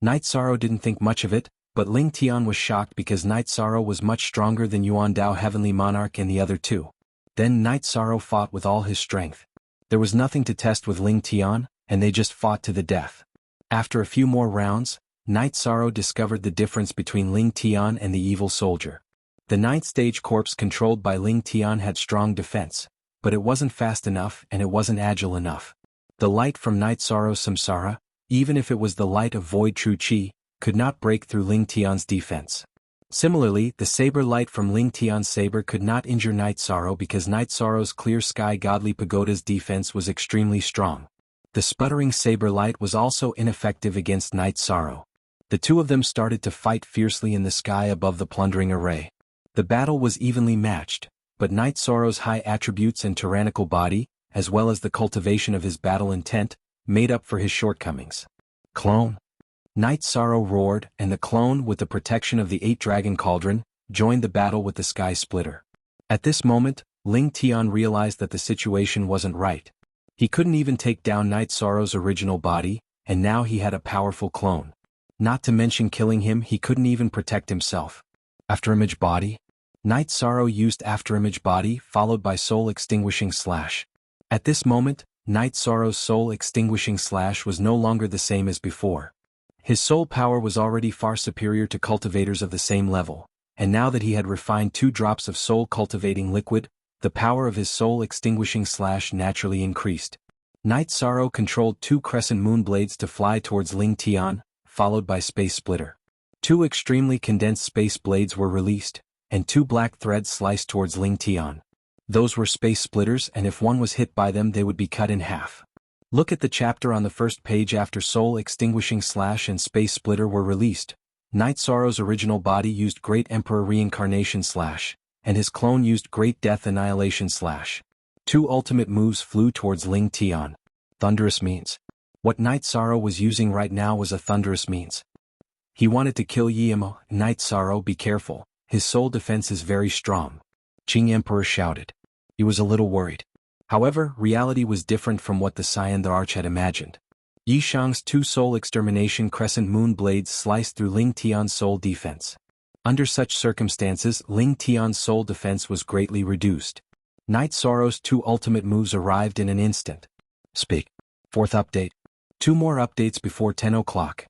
Night Sorrow didn't think much of it, but Ling Tian was shocked because Night Sorrow was much stronger than Yuan Dao Heavenly Monarch and the other two. Then Night Sorrow fought with all his strength. There was nothing to test with Ling Tian, and they just fought to the death. After a few more rounds, Night Sorrow discovered the difference between Ling Tian and the evil soldier. The ninth stage corpse controlled by Ling Tian had strong defense, but it wasn't fast enough and it wasn't agile enough. The light from Night Sorrow's samsara, even if it was the light of void true chi, could not break through Ling Tian's defense. Similarly, the saber light from Ling Tian's saber could not injure Night Sorrow because Night Sorrow's clear sky godly pagoda's defense was extremely strong. The sputtering saber light was also ineffective against Night Sorrow. The two of them started to fight fiercely in the sky above the plundering array. The battle was evenly matched, but Night Sorrow's high attributes and tyrannical body, as well as the cultivation of his battle intent, made up for his shortcomings. Clone! Night Sorrow roared, and the clone, with the protection of the 8-dragon cauldron, joined the battle with the sky splitter. At this moment, Ling Tian realized that the situation wasn't right. He couldn't even take down Night Sorrow's original body, and now he had a powerful clone. Not to mention killing him, he couldn't even protect himself. Afterimage body? Night Sorrow used Afterimage body followed by Soul Extinguishing Slash. At this moment, Night Sorrow's Soul Extinguishing Slash was no longer the same as before. His soul power was already far superior to cultivators of the same level, and now that he had refined 2 drops of soul cultivating liquid, the power of his Soul Extinguishing Slash naturally increased. Night Sorrow controlled 2 crescent moon blades to fly towards Ling Tian, followed by Space Splitter. 2 extremely condensed space blades were released, and 2 black threads sliced towards Ling Tian. Those were space splitters, and if one was hit by them they would be cut in half. Look at the chapter on the first page. After Soul Extinguishing Slash and Space Splitter were released, Night Sorrow's original body used Great Emperor Reincarnation Slash, and his clone used Great Death Annihilation Slash. 2 ultimate moves flew towards Ling Tian. Thunderous means. What Night Sorrow was using right now was a thunderous means. He wanted to kill Yimo. Night Sorrow, be careful, his soul defense is very strong. Qing Emperor shouted. He was a little worried. However, reality was different from what the Saiyan the Arch had imagined. Yi Shang's 2 soul extermination crescent moon blades sliced through Ling Tian's soul defense. Under such circumstances, Ling Tian's soul defense was greatly reduced. Night Sorrow's 2 ultimate moves arrived in an instant. Speak. 4th update. 2 more updates before 10 o'clock.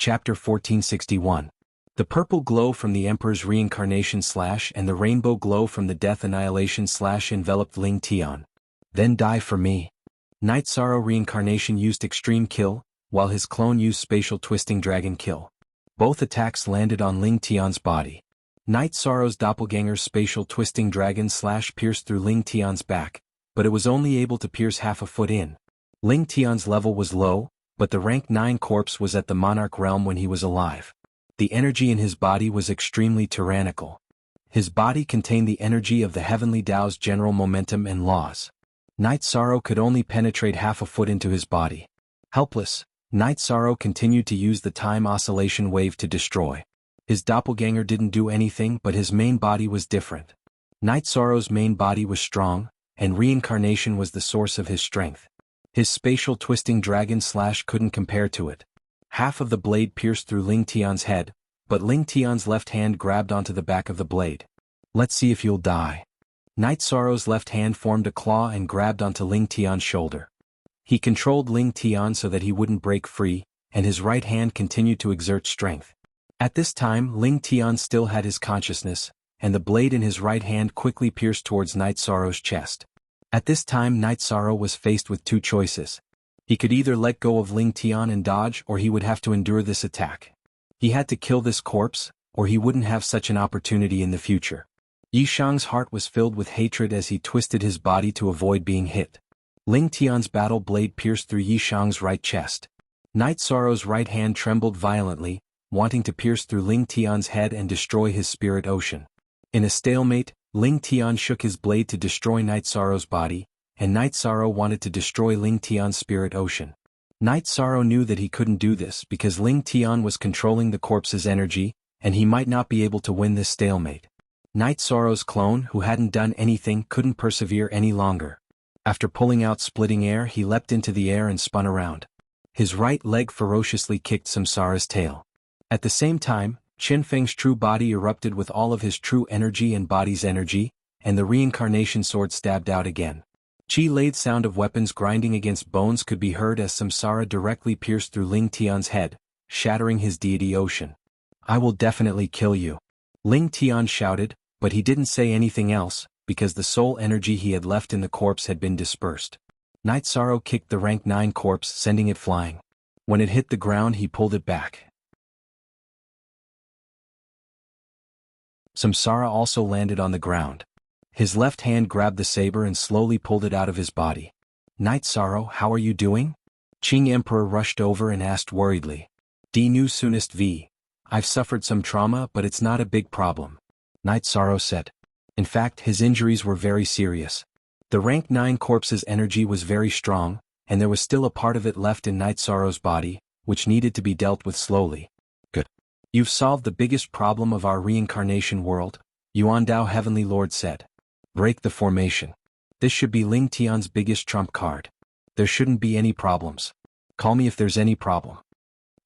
Chapter 1461. The purple glow from the Emperor's Reincarnation Slash and the rainbow glow from the Death Annihilation Slash enveloped Ling Tian. Then die for me. Night Sorrow Reincarnation used Extreme Kill, while his clone used Spatial Twisting Dragon Kill. Both attacks landed on Ling Tian's body. Night Sorrow's doppelganger's Spatial Twisting Dragon Slash pierced through Ling Tian's back, but it was only able to pierce half a foot in. Ling Tian's level was low, but the rank 9 corpse was at the Monarch realm when he was alive. The energy in his body was extremely tyrannical. His body contained the energy of the Heavenly Tao's general momentum and laws. Night Sorrow could only penetrate half a foot into his body. Helpless, Night Sorrow continued to use the time oscillation wave to destroy. His doppelganger didn't do anything, but his main body was different. Night Sorrow's main body was strong, and reincarnation was the source of his strength. His Spatial Twisting Dragon Slash couldn't compare to it. Half of the blade pierced through Ling Tian's head, but Ling Tian's left hand grabbed onto the back of the blade. Let's see if you'll die. Night Sorrow's left hand formed a claw and grabbed onto Ling Tian's shoulder. He controlled Ling Tian so that he wouldn't break free, and his right hand continued to exert strength. At this time Ling Tian still had his consciousness, and the blade in his right hand quickly pierced towards Night Sorrow's chest. At this time Night Sorrow was faced with two choices. He could either let go of Ling Tian and dodge, or he would have to endure this attack. He had to kill this corpse, or he wouldn't have such an opportunity in the future. Yishang's heart was filled with hatred as he twisted his body to avoid being hit. Ling Tian's battle blade pierced through Yishang's right chest. Night Sorrow's right hand trembled violently, wanting to pierce through Ling Tian's head and destroy his spirit ocean. In a stalemate, Ling Tian shook his blade to destroy Night Sorrow's body, and Night Sorrow wanted to destroy Ling Tian's spirit ocean. Night Sorrow knew that he couldn't do this because Ling Tian was controlling the corpse's energy, and he might not be able to win this stalemate. Night Sorrow's clone, who hadn't done anything, couldn't persevere any longer. After pulling out splitting air, he leapt into the air and spun around. His right leg ferociously kicked Samsara's tail. At the same time, Qin Feng's true body erupted with all of his true energy and body's energy, and the reincarnation sword stabbed out again. Chi-Lade's sound of weapons grinding against bones could be heard as Samsara directly pierced through Ling Tian's head, shattering his deity ocean. "I will definitely kill you," Ling Tian shouted, but he didn't say anything else, because the soul energy he had left in the corpse had been dispersed. Night Sorrow kicked the rank 9 corpse, sending it flying. When it hit the ground, he pulled it back. Samsara also landed on the ground. His left hand grabbed the saber and slowly pulled it out of his body. "Night Sorrow, how are you doing?" Qing Emperor rushed over and asked worriedly. "D nu soonest v. I've suffered some trauma, but it's not a big problem," Night Sorrow said. In fact, his injuries were very serious. The rank 9 corpse's energy was very strong, and there was still a part of it left in Night Sorrow's body, which needed to be dealt with slowly. "Good. You've solved the biggest problem of our reincarnation world," Yuandao Heavenly Lord said. "Break the formation. This should be Ling Tian's biggest trump card. There shouldn't be any problems. Call me if there's any problem."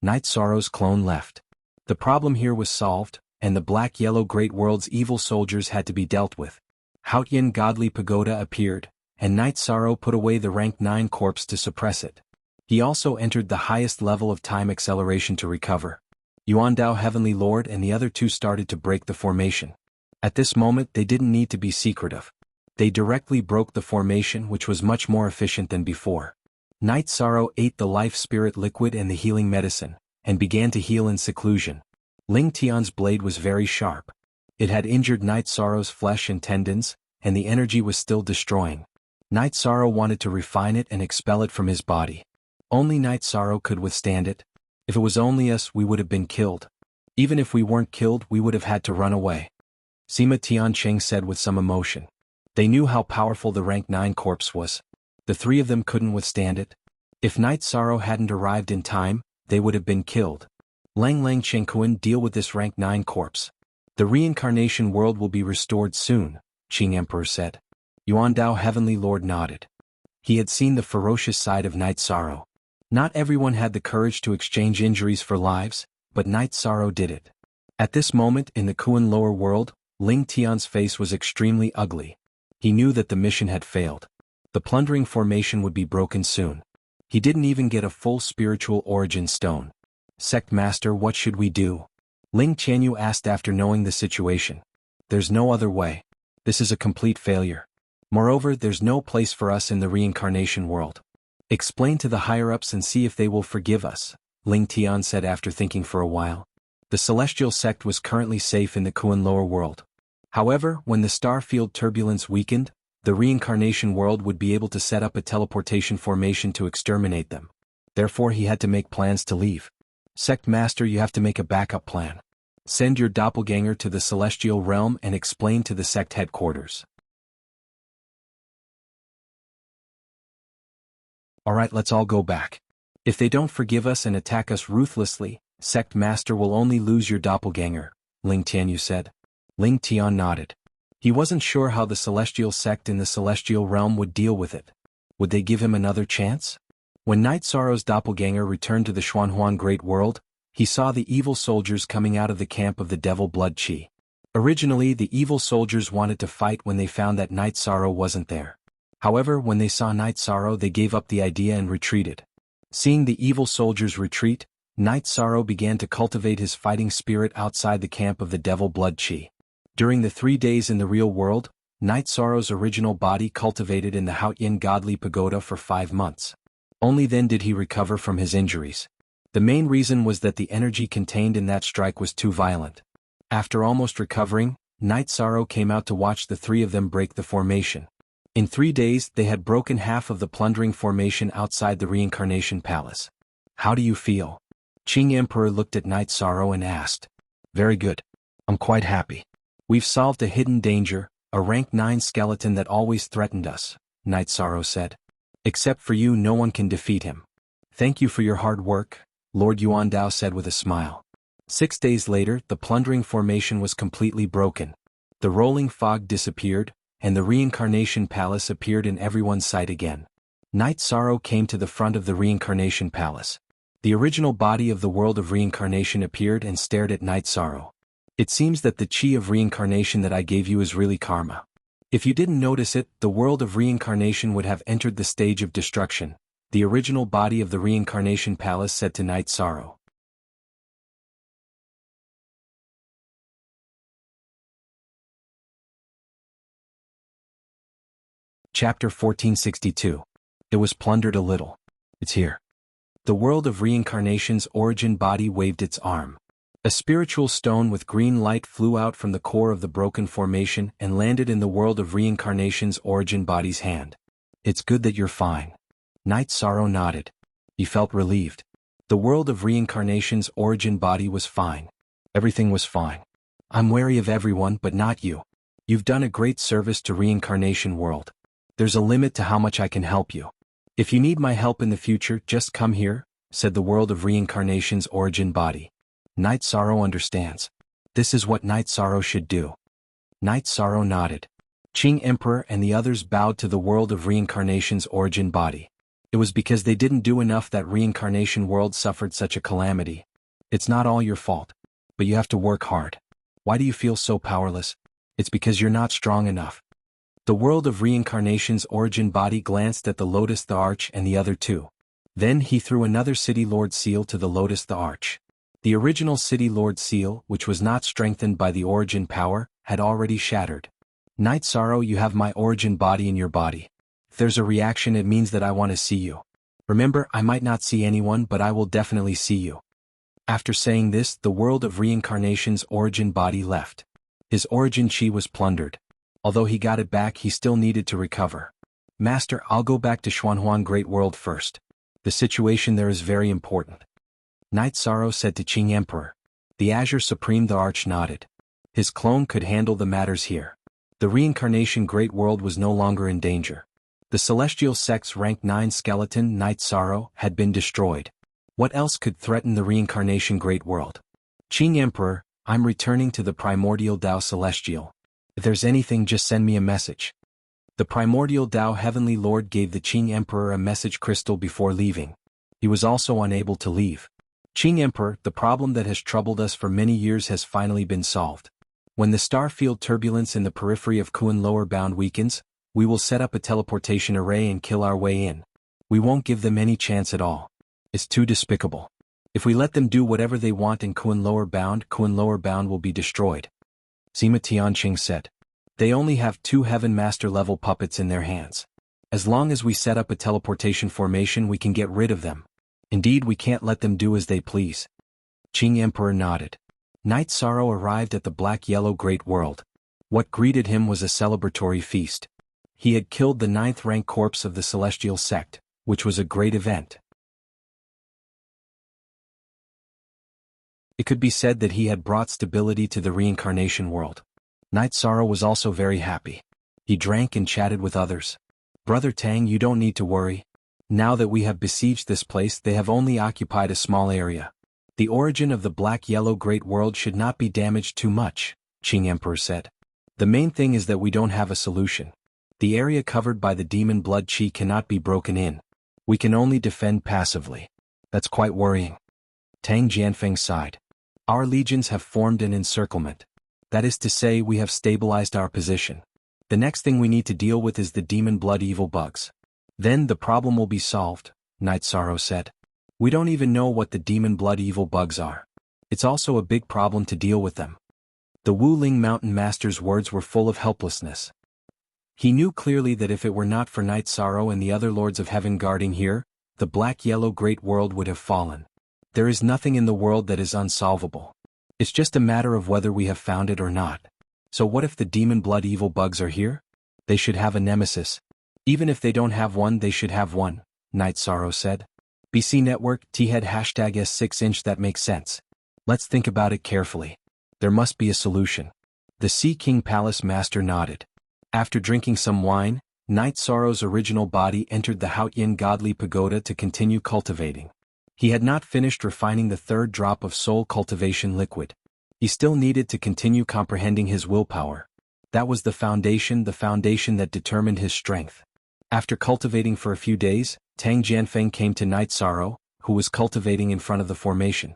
Night Sorrow's clone left. The problem here was solved, and the black-yellow Great World's evil soldiers had to be dealt with. Haotian Godly Pagoda appeared, and Night Sorrow put away the rank 9 corpse to suppress it. He also entered the highest level of time acceleration to recover. Yuandao Heavenly Lord and the other two started to break the formation. At this moment they didn't need to be secretive. They directly broke the formation, which was much more efficient than before. Night Sorrow ate the life spirit liquid and the healing medicine, and began to heal in seclusion. Ling Tian's blade was very sharp. It had injured Night Sorrow's flesh and tendons, and the energy was still destroying. Night Sorrow wanted to refine it and expel it from his body. Only Night Sorrow could withstand it. If it was only us, we would have been killed. Even if we weren't killed, we would have had to run away, Sima Tiancheng said with some emotion. They knew how powerful the rank 9 corpse was. The three of them couldn't withstand it. If Night Sorrow hadn't arrived in time, they would have been killed. Lang Lang Chengkuan, deal with this rank 9 corpse. The reincarnation world will be restored soon, Qing Emperor said. Yuandao Heavenly Lord nodded. He had seen the ferocious side of Night Sorrow. Not everyone had the courage to exchange injuries for lives, but Night Sorrow did it. At this moment in the Kuan lower world, Ling Tian's face was extremely ugly. He knew that the mission had failed. The plundering formation would be broken soon. He didn't even get a full spiritual origin stone. "Sect Master, what should we do?" Ling Qianyu asked after knowing the situation. "There's no other way. This is a complete failure. Moreover, there's no place for us in the reincarnation world. Explain to the higher-ups and see if they will forgive us," Ling Tian said after thinking for a while. The celestial sect was currently safe in the Kuan lower world. However, when the star field turbulence weakened, the reincarnation world would be able to set up a teleportation formation to exterminate them. Therefore he had to make plans to leave. "Sect Master, you have to make a backup plan. Send your doppelganger to the celestial realm and explain to the sect headquarters." "Alright, let's all go back. If they don't forgive us and attack us ruthlessly, Sect Master will only lose your doppelganger," Ling Tianyu said. Ling Tian nodded. He wasn't sure how the celestial sect in the celestial realm would deal with it. Would they give him another chance? When Night Sorrow's doppelganger returned to the Xuanhuan Great World, he saw the evil soldiers coming out of the camp of the devil blood chi. Originally, the evil soldiers wanted to fight when they found that Night Sorrow wasn't there. However, when they saw Night Sorrow, they gave up the idea and retreated. Seeing the evil soldiers retreat, Night Sorrow began to cultivate his fighting spirit outside the camp of the devil blood chi. During the 3 days in the real world, Night Sorrow's original body cultivated in the Haoyin godly pagoda for 5 months. Only then did he recover from his injuries. The main reason was that the energy contained in that strike was too violent. After almost recovering, Night Sorrow came out to watch the 3 of them break the formation. In 3 days, they had broken half of the plundering formation outside the reincarnation palace. How do you feel? Qing Emperor looked at Night Sorrow and asked. Very good. I'm quite happy. We've solved a hidden danger, a rank 9 skeleton that always threatened us, Night Sorrow said. Except for you, no one can defeat him. Thank you for your hard work, Lord Yuandao said with a smile. 6 days later, the plundering formation was completely broken. The rolling fog disappeared, and the reincarnation palace appeared in everyone's sight again. Night Sorrow came to the front of the reincarnation palace. The original body of the world of reincarnation appeared and stared at Night Sorrow. It seems that the chi of reincarnation that I gave you is really karma. If you didn't notice it, the world of reincarnation would have entered the stage of destruction, the original body of the reincarnation palace said to Night Sorrow. Chapter 1462. It was plundered a little. It's here. The world of reincarnation's origin body waved its arm. A spiritual stone with green light flew out from the core of the broken formation and landed in the world of reincarnation's origin body's hand. It's good that you're fine. Night Sorrow nodded. He felt relieved. The world of reincarnation's origin body was fine. Everything was fine. I'm wary of everyone but not you. You've done a great service to reincarnation world. There's a limit to how much I can help you. If you need my help in the future, just come here, said the world of reincarnation's origin body. Night Sorrow understands. This is what Night Sorrow should do. Night Sorrow nodded. Qing Emperor and the others bowed to the world of reincarnation's origin body. It was because they didn't do enough that reincarnation world suffered such a calamity. It's not all your fault. But you have to work hard. Why do you feel so powerless? It's because you're not strong enough. The world of reincarnation's origin body glanced at the Lotus the Arch and the other 2. Then he threw another City Lord seal to the Lotus the Arch. The original City Lord seal, which was not strengthened by the origin power, had already shattered. Night Sorrow, you have my origin body in your body. If there's a reaction, it means that I want to see you. Remember, I might not see anyone, but I will definitely see you. After saying this, the world of reincarnation's origin body left. His origin chi was plundered. Although he got it back, he still needed to recover. Master, I'll go back to Xuanhuan Great World first. The situation there is very important. Night Sorrow said to Qing Emperor. The Azure Supreme the Arch nodded. His clone could handle the matters here. The reincarnation Great World was no longer in danger. The celestial sect's rank 9 skeleton, Night Sorrow, had been destroyed. What else could threaten the reincarnation Great World? Qing Emperor, I'm returning to the primordial Tao Celestial. If there's anything, just send me a message. The primordial Tao Heavenly Lord gave the Qing Emperor a message crystal before leaving. He was also unable to leave. Qing Emperor, the problem that has troubled us for many years has finally been solved. When the star field turbulence in the periphery of Kuan lower bound weakens, we will set up a teleportation array and kill our way in. We won't give them any chance at all. It's too despicable. If we let them do whatever they want in Kuan lower bound will be destroyed. Sima Tianqing said. They only have 2 Heaven Master level puppets in their hands. As long as we set up a teleportation formation, we can get rid of them. Indeed, we can't let them do as they please. Qing Emperor nodded. Night Sorrow arrived at the black-yellow Great World. What greeted him was a celebratory feast. He had killed the 9th rank corpse of the Celestial Sect, which was a great event. It could be said that he had brought stability to the reincarnation world. Night Sorrow was also very happy. He drank and chatted with others. Brother Tang, you don't need to worry. Now that we have besieged this place, they have only occupied a small area. The origin of the black-yellow Great World should not be damaged too much, Qing Emperor said. The main thing is that we don't have a solution. The area covered by the demon blood chi cannot be broken in. We can only defend passively. That's quite worrying. Tang Jianfeng sighed. Our legions have formed an encirclement. That is to say, we have stabilized our position. The next thing we need to deal with is the demon blood evil bugs. Then the problem will be solved, Night Sorrow said. We don't even know what the demon blood evil bugs are. It's also a big problem to deal with them. The Wuling Mountain Master's words were full of helplessness. He knew clearly that if it were not for Night Sorrow and the other Lords of Heaven guarding here, the black-yellow great world would have fallen. There is nothing in the world that is unsolvable. It's just a matter of whether we have found it or not. So what if the demon blood evil bugs are here? They should have a nemesis. Even if they don't have one, they should have one, Night Sorrow said. BC Network, T-Head #S6" that makes sense. Let's think about it carefully. There must be a solution. The Sea King Palace Master nodded. After drinking some wine, Night Sorrow's original body entered the Haotian Godly Pagoda to continue cultivating. He had not finished refining the third drop of soul cultivation liquid. He still needed to continue comprehending his willpower. That was the foundation that determined his strength. After cultivating for a few days, Tang Jianfeng came to Night Sorrow, who was cultivating in front of the formation.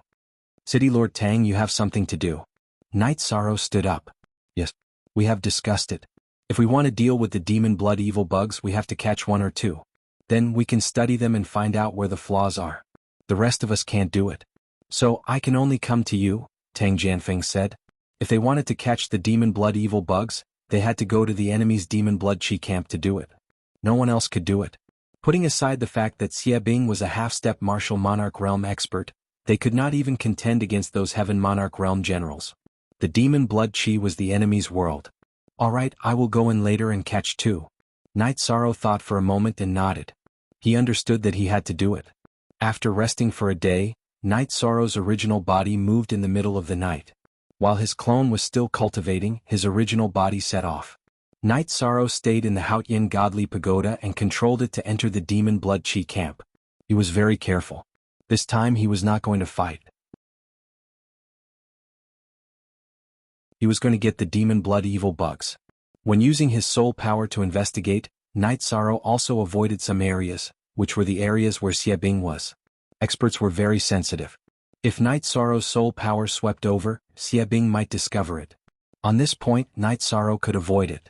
City Lord Tang, you have something to do. Night Sorrow stood up. Yes, we have discussed it. If we want to deal with the demon blood evil bugs, we have to catch one or two. Then we can study them and find out where the flaws are. The rest of us can't do it. So I can only come to you, Tang Jianfeng said. If they wanted to catch the demon blood evil bugs, they had to go to the enemy's demon blood chi camp to do it. No one else could do it. Putting aside the fact that Xie Bing was a half-step martial monarch realm expert, they could not even contend against those heaven monarch realm generals. The demon blood chi was the enemy's world. All right, I will go in later and catch two. Night Sorrow thought for a moment and nodded. He understood that he had to do it. After resting for a day, Night Sorrow's original body moved in the middle of the night. While his clone was still cultivating, his original body set off. Night Sorrow stayed in the Haotian Godly Pagoda and controlled it to enter the demon blood chi camp. He was very careful. This time he was not going to fight. He was going to get the demon blood evil bugs. When using his soul power to investigate, Night Sorrow also avoided some areas, which were the areas where Xie Bing was. Experts were very sensitive. If Night Sorrow's soul power swept over, Xie Bing might discover it. On this point, Night Sorrow could avoid it.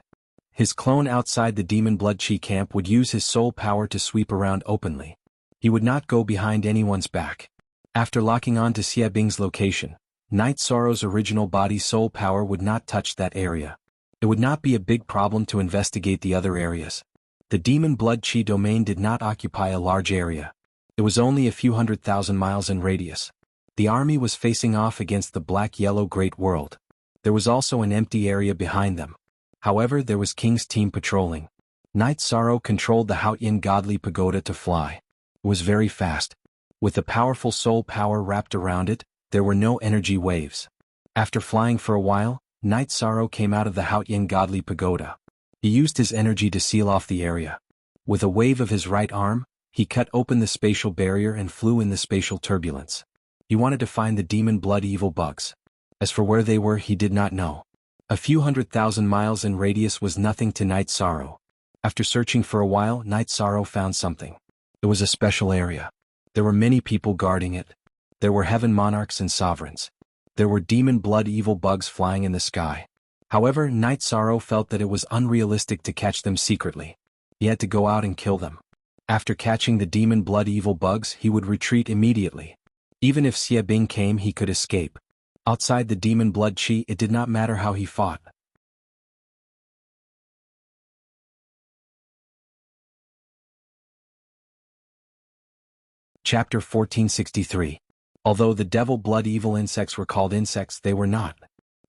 His clone outside the demon blood chi camp would use his soul power to sweep around openly. He would not go behind anyone's back. After locking on to Xie Bing's location, Night Sorrow's original body's soul power would not touch that area. It would not be a big problem to investigate the other areas. The demon blood chi domain did not occupy a large area. It was only a few 100,000 miles in radius. The army was facing off against the black-yellow great world. There was also an empty area behind them. However, there was King's team patrolling. Night Sorrow controlled the Haotian Godly Pagoda to fly. It was very fast. With the powerful soul power wrapped around it, there were no energy waves. After flying for a while, Night Sorrow came out of the Haotian Godly Pagoda. He used his energy to seal off the area. With a wave of his right arm, he cut open the spatial barrier and flew in the spatial turbulence. He wanted to find the demon blood evil bugs. As for where they were, he did not know. A few 100,000 miles in radius was nothing to Night Sorrow. After searching for a while, Night Sorrow found something. It was a special area. There were many people guarding it. There were heaven monarchs and sovereigns. There were demon blood evil bugs flying in the sky. However, Night Sorrow felt that it was unrealistic to catch them secretly. He had to go out and kill them. After catching the demon blood evil bugs, he would retreat immediately. Even if Xie Bing came, he could escape. Outside the demon blood chi, it did not matter how he fought. Chapter 1463. Although the devil blood evil insects were called insects, they were not.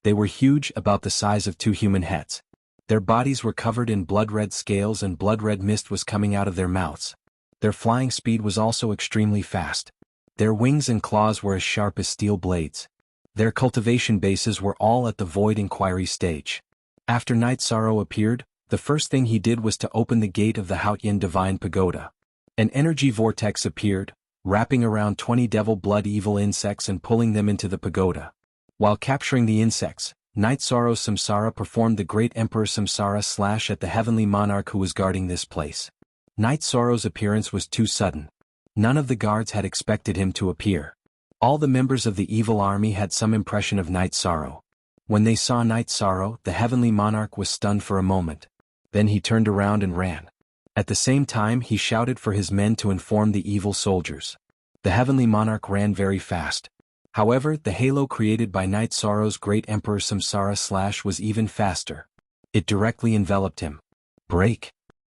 They were huge, about the size of 2 human heads. Their bodies were covered in blood-red scales and blood-red mist was coming out of their mouths. Their flying speed was also extremely fast. Their wings and claws were as sharp as steel blades. Their cultivation bases were all at the void inquiry stage. After Night Sorrow appeared, the first thing he did was to open the gate of the Haotian Divine Pagoda. An energy vortex appeared, wrapping around 20 devil blood evil insects and pulling them into the pagoda. While capturing the insects, Night Sorrow's Samsara performed the great Emperor Samsara slash at the heavenly monarch who was guarding this place. Night Sorrow's appearance was too sudden. None of the guards had expected him to appear. All the members of the evil army had some impression of Night Sorrow. When they saw Night Sorrow, the heavenly monarch was stunned for a moment. Then he turned around and ran. At the same time he shouted for his men to inform the evil soldiers. The heavenly monarch ran very fast. However, the halo created by Night Sorrow's great Emperor Samsara Slash was even faster. It directly enveloped him. Break!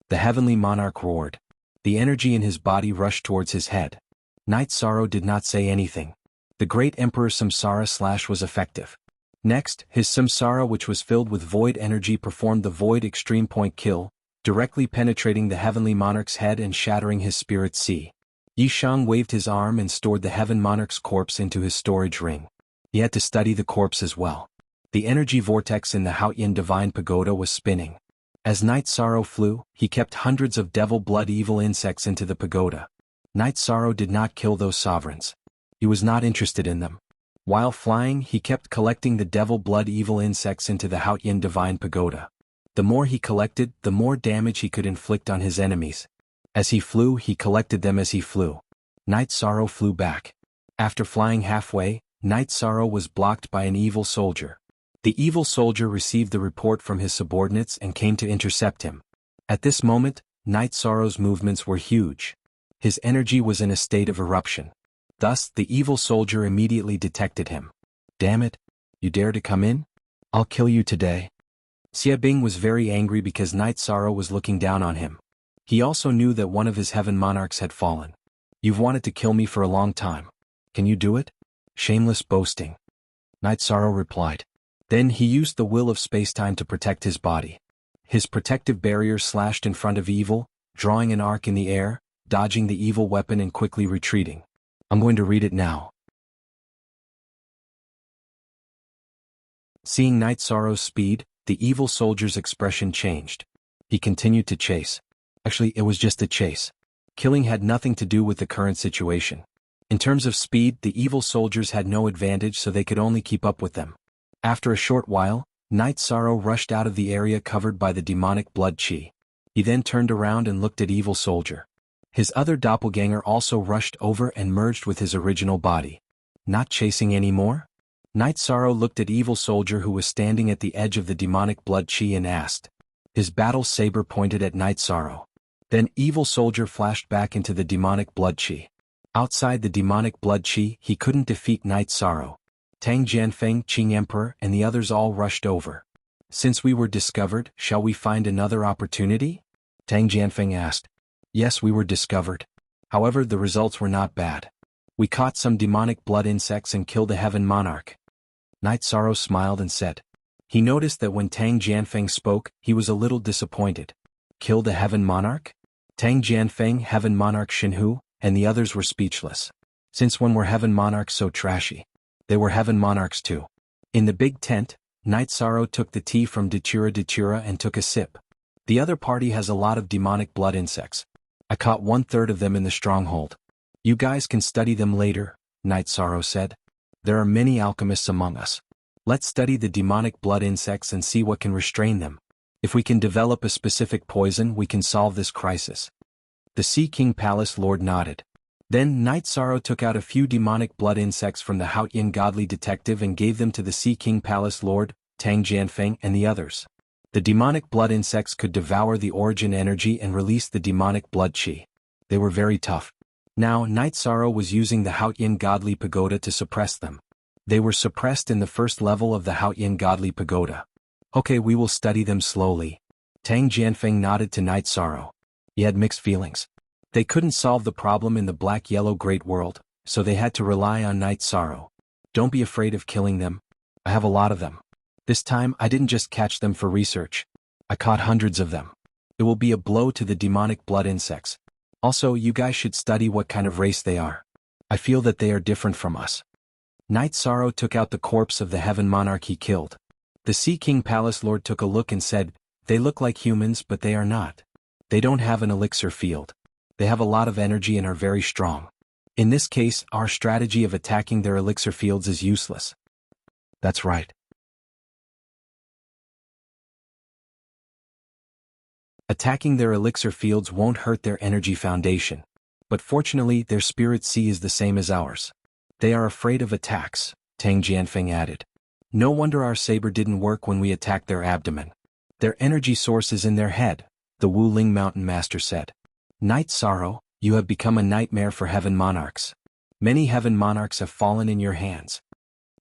The heavenly monarch roared. The energy in his body rushed towards his head. Night Sorrow did not say anything. The great Emperor Samsara Slash was effective. Next, his Samsara, which was filled with void energy, performed the void extreme point kill, directly penetrating the heavenly monarch's head and shattering his spirit sea. Yishang waved his arm and stored the heaven monarch's corpse into his storage ring. He had to study the corpse as well. The energy vortex in the Haoyin Divine Pagoda was spinning. As Night Sorrow flew, he kept hundreds of devil blood evil insects into the pagoda. Night Sorrow did not kill those sovereigns. He was not interested in them. While flying, he kept collecting the devil blood evil insects into the Haoyin Divine Pagoda. The more he collected, the more damage he could inflict on his enemies. As he flew, he collected them as he flew. Night Sorrow flew back. After flying halfway, Night Sorrow was blocked by an evil soldier. The evil soldier received the report from his subordinates and came to intercept him. At this moment, Night Sorrow's movements were huge. His energy was in a state of eruption. Thus, the evil soldier immediately detected him. Damn it! You dare to come in? I'll kill you today. Xie Bing was very angry because Night Sorrow was looking down on him. He also knew that one of his heaven monarchs had fallen. You've wanted to kill me for a long time. Can you do it? Shameless boasting. Night Sorrow replied. Then he used the will of spacetime to protect his body. His protective barrier slashed in front of evil, drawing an arc in the air, dodging the evil weapon and quickly retreating. I'm going to read it now. Seeing Night Sorrow's speed, the evil soldier's expression changed. He continued to chase. Actually, it was just a chase. Killing had nothing to do with the current situation. In terms of speed, the evil soldiers had no advantage, so they could only keep up with them. After a short while, Night Sorrow rushed out of the area covered by the demonic blood chi. He then turned around and looked at evil soldier. His other doppelganger also rushed over and merged with his original body. Not chasing anymore? Night Sorrow looked at evil soldier who was standing at the edge of the demonic blood chi and asked. His battle saber pointed at Night Sorrow. Then evil soldier flashed back into the demonic blood chi. Outside the demonic blood chi, he couldn't defeat Night Sorrow. Tang Jianfeng, Qing Emperor, and the others all rushed over. Since we were discovered, shall we find another opportunity? Tang Jianfeng asked. Yes, we were discovered. However, the results were not bad. We caught some demonic blood insects and killed a heaven monarch. Night Sorrow smiled and said. He noticed that when Tang Jianfeng spoke, he was a little disappointed. Killed a heaven monarch? Tang Jianfeng, heaven monarch Xinhu, and the others were speechless. Since when were heaven monarchs so trashy? They were heaven monarchs too. In the big tent, Night Sorrow took the tea from Datura and took a sip. The other party has a lot of demonic blood insects. I caught 1/3 of them in the stronghold. You guys can study them later, Night Sorrow said. There are many alchemists among us. Let's study the demonic blood insects and see what can restrain them. If we can develop a specific poison, we can solve this crisis. The Sea King Palace Lord nodded. Then Night Sorrow took out a few demonic blood insects from the Haoyin Godly Detective and gave them to the Sea King Palace Lord, Tang Jianfeng, and the others. The demonic blood insects could devour the origin energy and release the demonic blood chi. They were very tough. Now Night Sorrow was using the Haoyin Godly Pagoda to suppress them. They were suppressed in the first level of the Haoyin Godly Pagoda. Okay, we will study them slowly. Tang Jianfeng nodded to Night Sorrow. He had mixed feelings. They couldn't solve the problem in the black-yellow great world, so they had to rely on Night Sorrow. Don't be afraid of killing them. I have a lot of them. This time I didn't just catch them for research. I caught hundreds of them. It will be a blow to the demonic blood insects. Also, you guys should study what kind of race they are. I feel that they are different from us. Night Sorrow took out the corpse of the heaven monarch he killed. The Sea King Palace Lord took a look and said, they look like humans but they are not. They don't have an elixir field. They have a lot of energy and are very strong. In this case, our strategy of attacking their elixir fields is useless. That's right. Attacking their elixir fields won't hurt their energy foundation. But fortunately, their spirit sea is the same as ours. They are afraid of attacks, Tang Jianfeng added. No wonder our saber didn't work when we attacked their abdomen. Their energy source is in their head, the Wu Ling Mountain Master said. Night Sorrow, you have become a nightmare for heaven monarchs. Many heaven monarchs have fallen in your hands.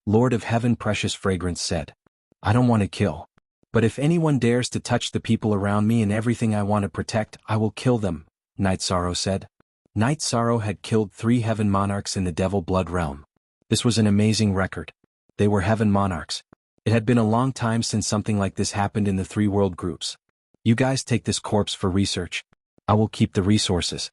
Lord of Heaven Precious Fragrance said. I don't want to kill. But if anyone dares to touch the people around me and everything I want to protect, I will kill them, Night Sorrow said. Night Sorrow had killed 3 heaven monarchs in the Devil Blood realm. This was an amazing record. They were heaven monarchs. It had been a long time since something like this happened in the 3 world groups. You guys take this corpse for research. I will keep the resources.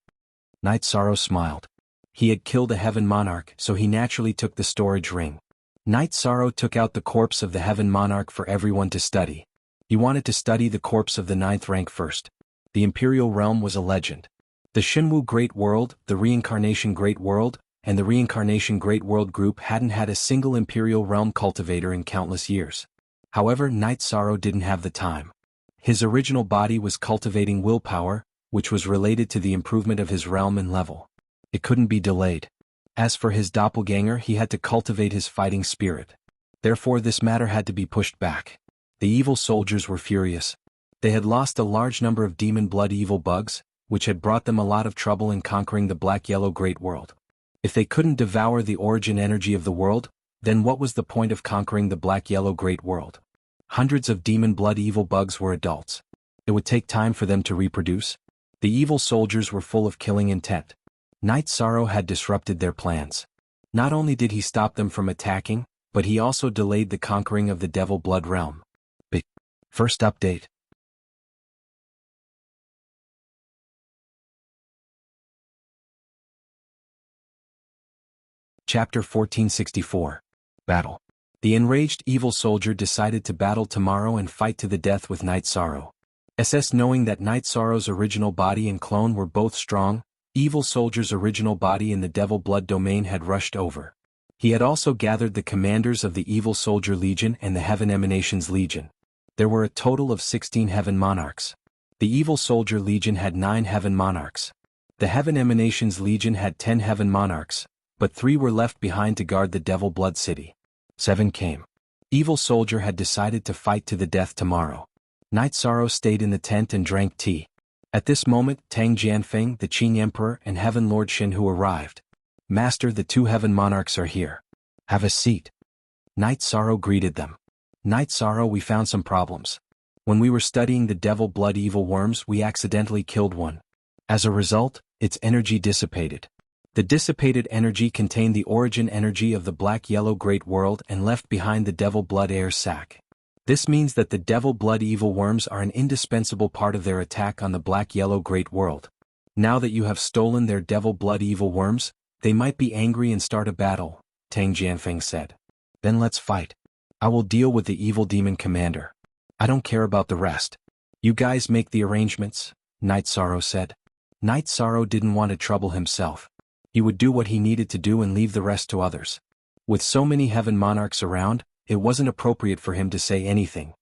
Night Sorrow smiled. He had killed a heaven monarch, so he naturally took the storage ring. Night Sorrow took out the corpse of the heaven monarch for everyone to study. He wanted to study the corpse of the 9th rank first. The Imperial Realm was a legend. The Shinwu Great World, the Reincarnation Great World, and the Reincarnation Great World group hadn't had a single Imperial Realm cultivator in countless years. However, Night Sorrow didn't have the time. His original body was cultivating willpower, which was related to the improvement of his realm and level. It couldn't be delayed. As for his doppelganger, he had to cultivate his fighting spirit. Therefore this matter had to be pushed back. The evil soldiers were furious. They had lost a large number of demon blood evil bugs, which had brought them a lot of trouble in conquering the Black-Yellow Great World. If they couldn't devour the origin energy of the world, then what was the point of conquering the Black-Yellow Great World? Hundreds of demon blood evil bugs were adults. It would take time for them to reproduce. The evil soldiers were full of killing intent. Night Sorrow had disrupted their plans. Not only did he stop them from attacking, but he also delayed the conquering of the Devil Blood realm. First update. Chapter 1464. Battle. The enraged evil soldier decided to battle tomorrow and fight to the death with Night Sorrow. Knowing that Night Sorrow's original body and clone were both strong, evil soldier's original body in the Devil Blood domain had rushed over. He had also gathered the commanders of the Evil Soldier Legion and the Heaven Emanations Legion. There were a total of 16 Heaven Monarchs. The Evil Soldier Legion had 9 Heaven Monarchs. The Heaven Emanations Legion had 10 Heaven Monarchs, but 3 were left behind to guard the Devil Blood City. 7 came. Evil Soldier had decided to fight to the death tomorrow. Night Sorrow stayed in the tent and drank tea. At this moment, Tang Jianfeng, the Qing Emperor, and Heaven Lord Jianghu arrived. Master, the 2 Heaven Monarchs are here. Have a seat. Night Sorrow greeted them. Night Sorrow, we found some problems. When we were studying the Devil Blood evil worms, we accidentally killed one. As a result, its energy dissipated. The dissipated energy contained the origin energy of the Black-Yellow Great World and left behind the Devil Blood air sac. This means that the Devil Blood evil worms are an indispensable part of their attack on the Black-Yellow Great World. Now that you have stolen their Devil Blood evil worms, they might be angry and start a battle, Tang Jianfeng said. Then let's fight. I will deal with the evil demon commander. I don't care about the rest. You guys make the arrangements, Night Sorrow said. Night Sorrow didn't want to trouble himself. He would do what he needed to do and leave the rest to others. With so many Heaven Monarchs around, it wasn't appropriate for him to say anything.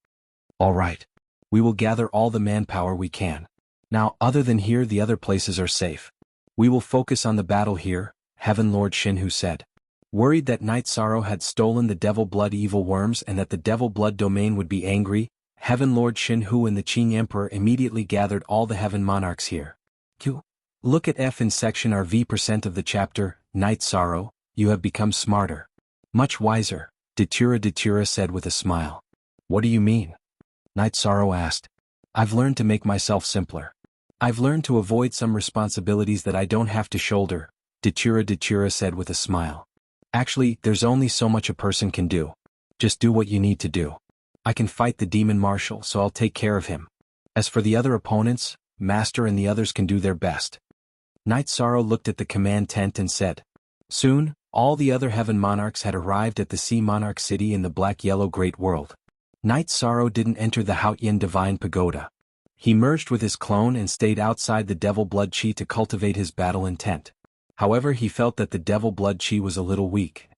All right. We will gather all the manpower we can. Now, other than here, the other places are safe. We will focus on the battle here, Heaven Lord Jianghu said. Worried that Night Sorrow had stolen the Devil Blood evil worms and that the Devil Blood domain would be angry, Heaven Lord Jianghu and the Qing Emperor immediately gathered all the Heaven Monarchs here. Q. Look at F in section RV% of the chapter, Night Sorrow, you have become smarter. Much wiser, Datura said with a smile. What do you mean? Night Sorrow asked. I've learned to make myself simpler. I've learned to avoid some responsibilities that I don't have to shoulder, Datura said with a smile. Actually, there's only so much a person can do. Just do what you need to do. I can fight the demon marshal, so I'll take care of him. As for the other opponents, Master and the others can do their best. Night Sorrow looked at the command tent and said. Soon, all the other Heaven Monarchs had arrived at the Sea Monarch City in the Black-Yellow Great World. Night Sorrow didn't enter the Haotian Divine Pagoda. He merged with his clone and stayed outside the Devil Blood Chi to cultivate his battle intent. However, he felt that the Devil Blood Chi was a little weak.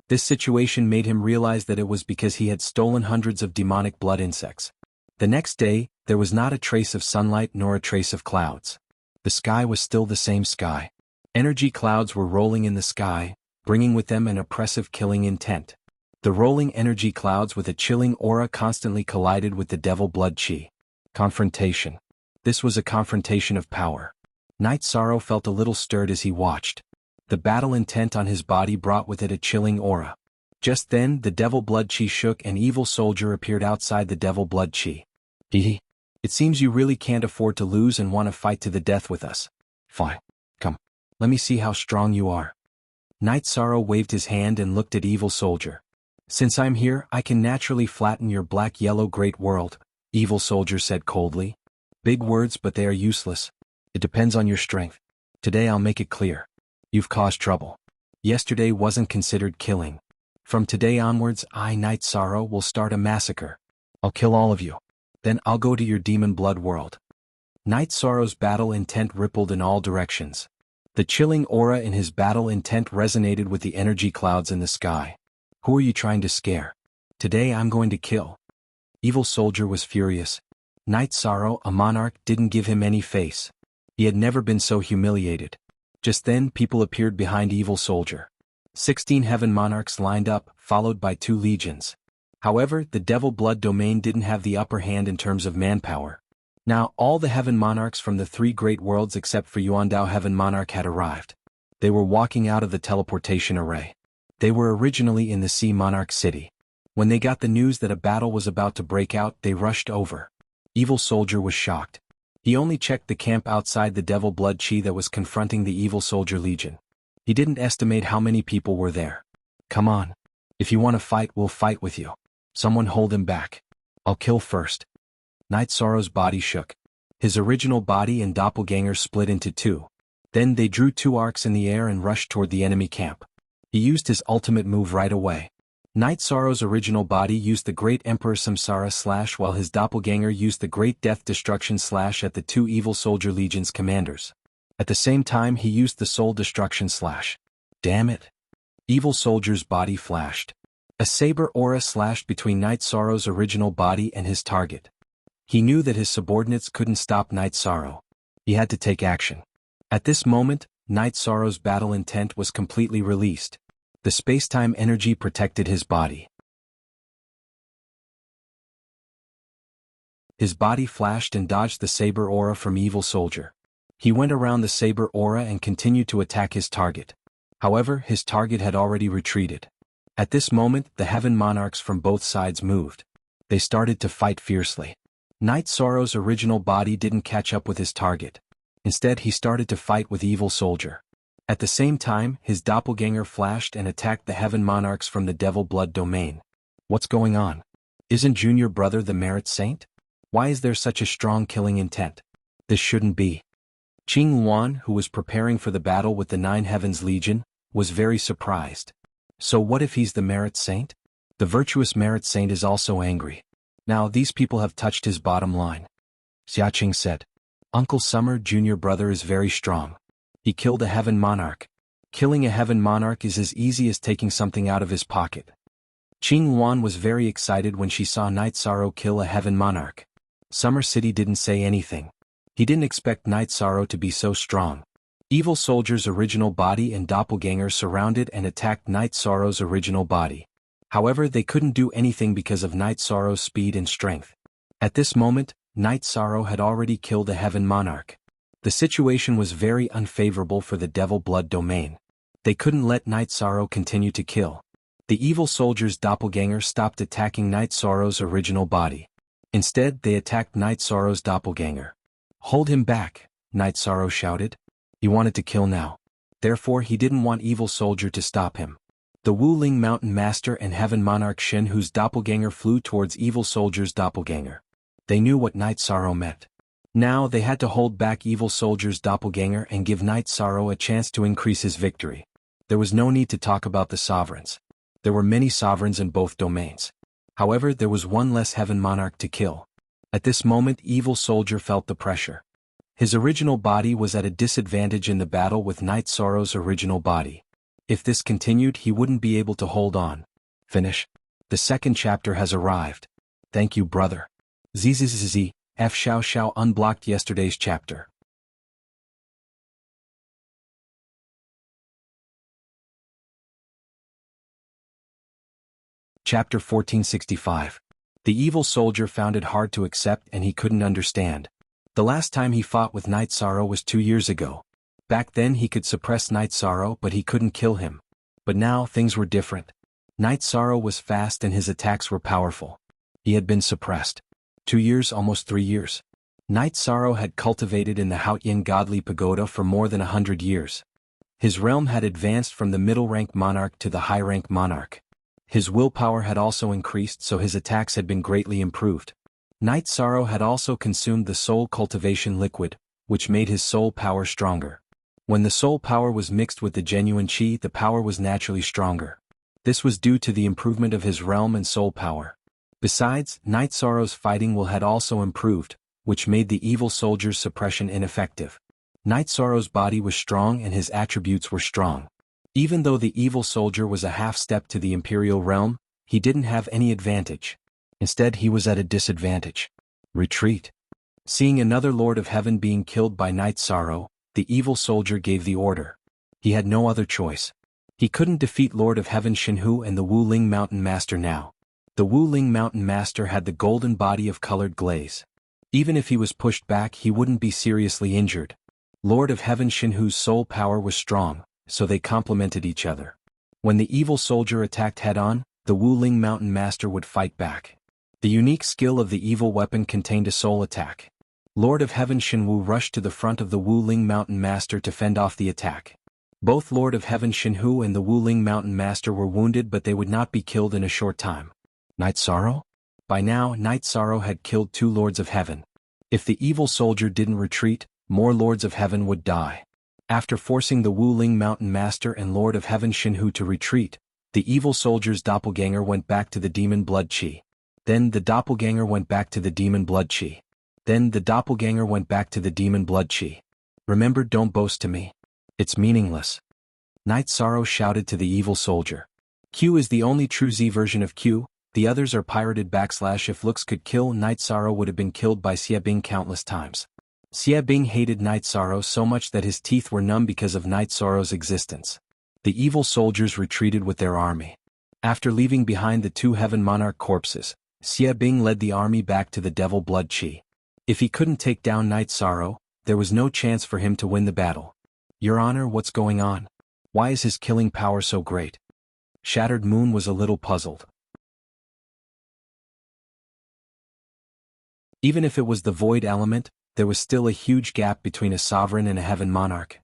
This situation made him realize that it was because he had stolen hundreds of demonic blood insects. The next day, there was not a trace of sunlight nor a trace of clouds. The sky was still the same sky. Energy clouds were rolling in the sky, bringing with them an oppressive killing intent. The rolling energy clouds with a chilling aura constantly collided with the devil blood chi. Confrontation. This was a confrontation of power. Night Sorrow felt a little stirred as he watched. The battle intent on his body brought with it a chilling aura. Just then, the devil blood chi shook and evil soldier appeared outside the devil blood chi. Hehe. It seems you really can't afford to lose and want to fight to the death with us. Fine. Come. Let me see how strong you are. Night Sorrow waved his hand and looked at evil soldier. Since I'm here, I can naturally flatten your black-yellow great world, evil soldier said coldly. Big words, but they are useless. It depends on your strength. Today I'll make it clear. You've caused trouble. Yesterday wasn't considered killing. From today onwards, I, Night Sorrow, will start a massacre. I'll kill all of you. Then I'll go to your demon blood world. Night Sorrow's battle intent rippled in all directions. The chilling aura in his battle intent resonated with the energy clouds in the sky. Who are you trying to scare? Today I'm going to kill. Evil soldier was furious. Night Sorrow, a monarch, didn't give him any face. He had never been so humiliated. Just then, people appeared behind evil soldier. 16 heaven monarchs lined up, followed by 2 legions. However, the devil blood domain didn't have the upper hand in terms of manpower. Now, all the heaven monarchs from the 3 great worlds except for Yuandao heaven monarch had arrived. They were walking out of the teleportation array. They were originally in the sea monarch city. When they got the news that a battle was about to break out, they rushed over. Evil soldier was shocked. He only checked the camp outside the devil blood chi that was confronting the evil soldier legion. He didn't estimate how many people were there. Come on. If you want to fight, we'll fight with you. Someone hold him back. I'll kill first. Night Sorrow's body shook. His original body and doppelganger split into 2. Then they drew 2 arcs in the air and rushed toward the enemy camp. He used his ultimate move right away. Night Sorrow's original body used the Great Emperor Samsara slash while his doppelganger used the Great Death Destruction slash at the 2 evil soldier legions commanders. At the same time he used the Soul Destruction slash. Damn it. Evil soldier's body flashed. A saber aura slashed between Night Sorrow's original body and his target. He knew that his subordinates couldn't stop Night Sorrow. He had to take action. At this moment, Night Sorrow's battle intent was completely released. The space-time energy protected his body. His body flashed and dodged the saber aura from evil soldier. He went around the saber aura and continued to attack his target. However, his target had already retreated. At this moment, the heaven monarchs from both sides moved. They started to fight fiercely. Night Sorrow's original body didn't catch up with his target. Instead, he started to fight with evil soldier. At the same time, his doppelganger flashed and attacked the heaven monarchs from the devil blood domain. What's going on? Isn't Junior Brother the merit saint? Why is there such a strong killing intent? This shouldn't be. Qing Luan, who was preparing for the battle with the 9 Heavens Legion, was very surprised. So what if he's the merit saint? The virtuous merit saint is also angry. Now these people have touched his bottom line. Xiaqing said. Uncle Summer, Junior Brother is very strong. He killed a heaven monarch. Killing a heaven monarch is as easy as taking something out of his pocket. Qing Luan was very excited when she saw Night Sorrow kill a heaven monarch. Summer City didn't say anything. He didn't expect Night Sorrow to be so strong. Evil soldier's original body and doppelganger surrounded and attacked Night Sorrow's original body. However, they couldn't do anything because of Night Sorrow's speed and strength. At this moment, Night Sorrow had already killed a heaven monarch. The situation was very unfavorable for the devil blood domain. They couldn't let Night Sorrow continue to kill. The evil soldier's doppelganger stopped attacking Night Sorrow's original body. Instead, they attacked Night Sorrow's doppelganger. Hold him back, Night Sorrow shouted. He wanted to kill now. Therefore, he didn't want evil soldier to stop him. The Wuling Mountain Master and Heaven Monarch Shin, whose doppelganger flew towards evil soldier's doppelganger. They knew what Night Sorrow meant. Now they had to hold back evil soldier's doppelganger and give Night Sorrow a chance to increase his victory. There was no need to talk about the sovereigns. There were many sovereigns in both domains. However, there was one less heaven monarch to kill. At this moment, evil soldier felt the pressure. His original body was at a disadvantage in the battle with Night Sorrow's original body. If this continued, he wouldn't be able to hold on. Finish. The second chapter has arrived. Thank you, brother. ZZZZ, F Xiao Xiao unblocked yesterday's chapter. Chapter 1465. The evil soldier found it hard to accept and he couldn't understand. The last time he fought with Night Sorrow was 2 years ago. Back then he could suppress Night Sorrow but he couldn't kill him. But now things were different. Night Sorrow was fast and his attacks were powerful. He had been suppressed. 2 years, almost 3 years. Night Sorrow had cultivated in the Haotian godly pagoda for more than 100 years. His realm had advanced from the middle-rank monarch to the high-rank monarch. His willpower had also increased, so his attacks had been greatly improved. Night Sorrow had also consumed the soul cultivation liquid, which made his soul power stronger. When the soul power was mixed with the genuine chi, the power was naturally stronger. This was due to the improvement of his realm and soul power. Besides, Night Sorrow's fighting will had also improved, which made the evil soldier's suppression ineffective. Night Sorrow's body was strong and his attributes were strong. Even though the evil soldier was a half-step to the imperial realm, he didn't have any advantage. Instead he was at a disadvantage. Retreat. Seeing another Lord of Heaven being killed by Night Sorrow, the evil soldier gave the order. He had no other choice. He couldn't defeat Lord of Heaven Jianghu and the Wuling Mountain Master now. The Wuling Mountain Master had the golden body of colored glaze. Even if he was pushed back he wouldn't be seriously injured. Lord of Heaven Jianghu's soul power was strong, so they complemented each other. When the evil soldier attacked head-on, the Wuling Mountain Master would fight back. The unique skill of the evil weapon contained a soul attack. Lord of Heaven Jianghu rushed to the front of the Wuling Mountain Master to fend off the attack. Both Lord of Heaven Jianghu and the Wuling Mountain Master were wounded, but they would not be killed in a short time. Night Sorrow? By now, Night Sorrow had killed 2 Lords of Heaven. If the evil soldier didn't retreat, more Lords of Heaven would die. After forcing the Wuling Mountain Master and Lord of Heaven Jianghu to retreat, the evil soldier's doppelganger went back to the demon blood chi. Then the doppelganger went back to the demon blood chi. Then the doppelganger went back to the demon blood chi. Remember, don't boast to me. It's meaningless. Night Sorrow shouted to the evil soldier. Q is the only true Z version of Q, the others are pirated / if looks could kill. Night Sorrow would have been killed by Xie Bing countless times. Xie Bing hated Night Sorrow so much that his teeth were numb because of Night Sorrow's existence. The evil soldiers retreated with their army. After leaving behind the 2 Heaven Monarch corpses, Xie Bing led the army back to the Devil Blood Chi. If he couldn't take down Night Sorrow, there was no chance for him to win the battle. Your Honor, what's going on? Why is his killing power so great? Shattered Moon was a little puzzled. Even if it was the void element, there was still a huge gap between a sovereign and a heaven monarch.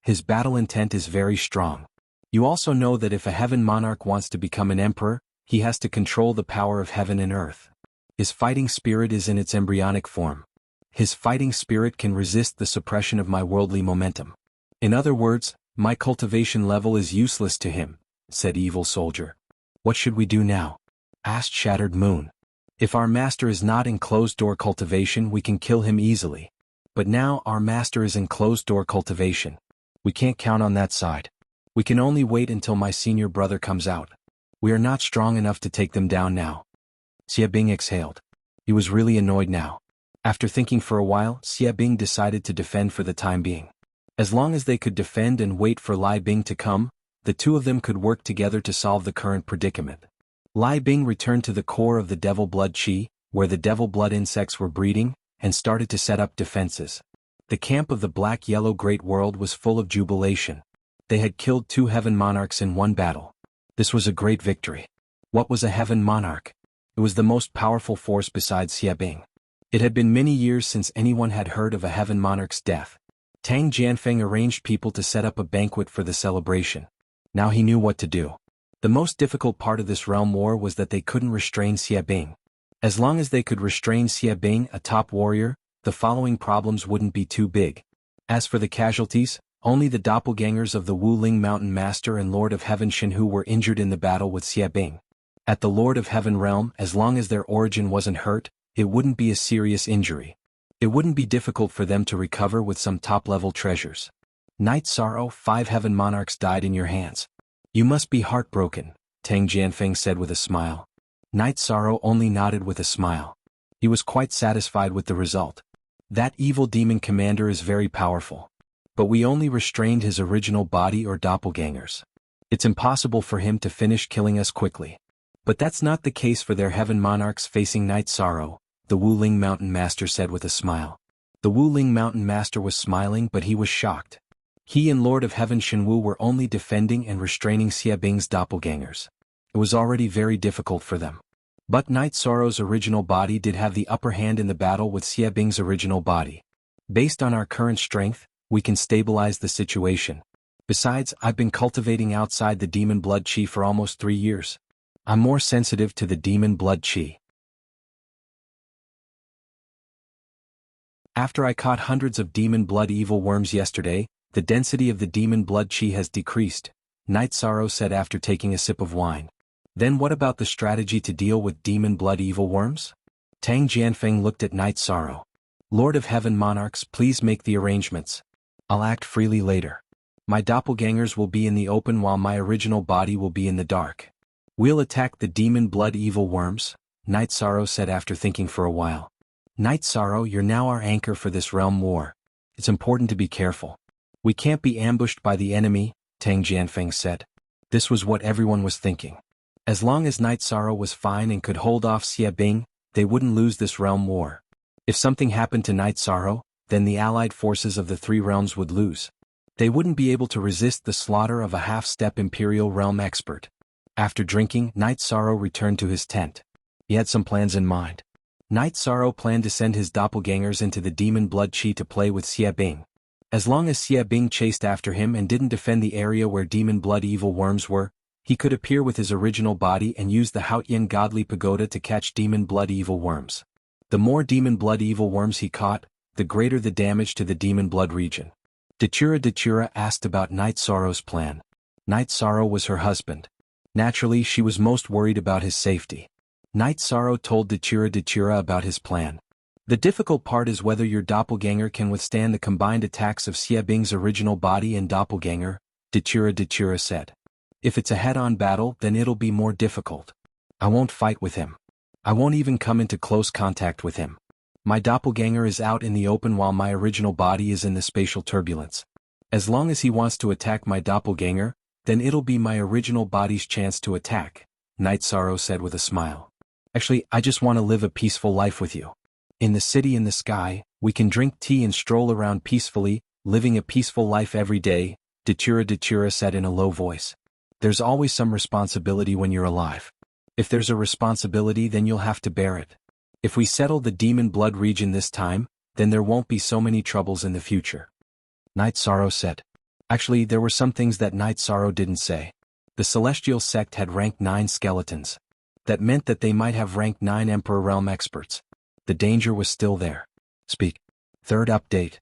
His battle intent is very strong. You also know that if a heaven monarch wants to become an emperor, he has to control the power of heaven and earth. His fighting spirit is in its embryonic form. His fighting spirit can resist the suppression of my worldly momentum. In other words, my cultivation level is useless to him, said Evil Soldier. What should we do now? Asked Shattered Moon. If our master is not in closed-door cultivation, we can kill him easily. But now our master is in closed-door cultivation. We can't count on that side. We can only wait until my senior brother comes out. We are not strong enough to take them down now. Xie Bing exhaled. He was really annoyed now. After thinking for a while, Xie Bing decided to defend for the time being. As long as they could defend and wait for Lai Bing to come, the 2 of them could work together to solve the current predicament. Lai Bing returned to the core of the Devil Blood Chi, where the Devil Blood insects were breeding, and started to set up defenses. The camp of the Black-Yellow Great World was full of jubilation. They had killed 2 Heaven Monarchs in one battle. This was a great victory. What was a Heaven Monarch? It was the most powerful force besides Xie Bing. It had been many years since anyone had heard of a Heaven Monarch's death. Tang Jianfeng arranged people to set up a banquet for the celebration. Now he knew what to do. The most difficult part of this realm war was that they couldn't restrain Xie Bing. As long as they could restrain Xie Bing, a top warrior, the following problems wouldn't be too big. As for the casualties, only the doppelgangers of the Wuling Mountain Master and Lord of Heaven Jianghu were injured in the battle with Xie Bing. At the Lord of Heaven realm, as long as their origin wasn't hurt, it wouldn't be a serious injury. It wouldn't be difficult for them to recover with some top-level treasures. Night Sorrow, 5 Heaven Monarchs died in your hands. You must be heartbroken, Tang Jianfeng said with a smile. Night Sorrow only nodded with a smile. He was quite satisfied with the result. That evil demon commander is very powerful. But we only restrained his original body or doppelgangers. It's impossible for him to finish killing us quickly. But that's not the case for their heaven monarchs facing Night Sorrow, the Wuling Mountain Master said with a smile. The Wuling Mountain Master was smiling, but he was shocked. He and Lord of Heaven Shenwu were only defending and restraining Xie Bing's doppelgangers. It was already very difficult for them. But Night Sorrow's original body did have the upper hand in the battle with Xie Bing's original body. Based on our current strength, we can stabilize the situation. Besides, I've been cultivating outside the demon blood chi for almost 3 years. I'm more sensitive to the demon blood chi. After I caught hundreds of demon blood evil worms yesterday, the density of the demon blood chi has decreased, Night Sorrow said after taking a sip of wine. Then what about the strategy to deal with demon blood evil worms? Tang Jianfeng looked at Night Sorrow. Lord of Heaven monarchs, please make the arrangements. I'll act freely later. My doppelgangers will be in the open while my original body will be in the dark. We'll attack the demon blood evil worms, Night Sorrow said after thinking for a while. Night Sorrow, you're now our anchor for this realm war. It's important to be careful. We can't be ambushed by the enemy, Tang Jianfeng said. This was what everyone was thinking. As long as Night Sorrow was fine and could hold off Xie Bing, they wouldn't lose this realm war. If something happened to Night Sorrow, then the allied forces of the 3 realms would lose. They wouldn't be able to resist the slaughter of a half-step Imperial realm expert. After drinking, Night Sorrow returned to his tent. He had some plans in mind. Night Sorrow planned to send his doppelgangers into the demon blood chi to play with Xie Bing. As long as Xie Bing chased after him and didn't defend the area where demon blood evil worms were, he could appear with his original body and use the Haotian godly pagoda to catch demon blood evil worms. The more demon blood evil worms he caught, the greater the damage to the demon blood region. Datura asked about Night Sorrow's plan. Night Sorrow was her husband. Naturally, she was most worried about his safety. Night Sorrow told Datura about his plan. The difficult part is whether your doppelganger can withstand the combined attacks of Xie Bing's original body and doppelganger, Datura said. If it's a head-on battle, then it'll be more difficult. I won't fight with him. I won't even come into close contact with him. My doppelganger is out in the open while my original body is in the spatial turbulence. As long as he wants to attack my doppelganger, then it'll be my original body's chance to attack, Night Sorrow said with a smile. Actually, I just want to live a peaceful life with you. In the city in the sky, we can drink tea and stroll around peacefully, living a peaceful life every day, Datura said in a low voice. There's always some responsibility when you're alive. If there's a responsibility, then you'll have to bear it. If we settle the demon blood region this time, then there won't be so many troubles in the future. Night Sorrow said. Actually, there were some things that Night Sorrow didn't say. The Celestial Sect had rank 9 skeletons. That meant that they might have rank 9 Emperor Realm experts. The danger was still there. Speak. Third update.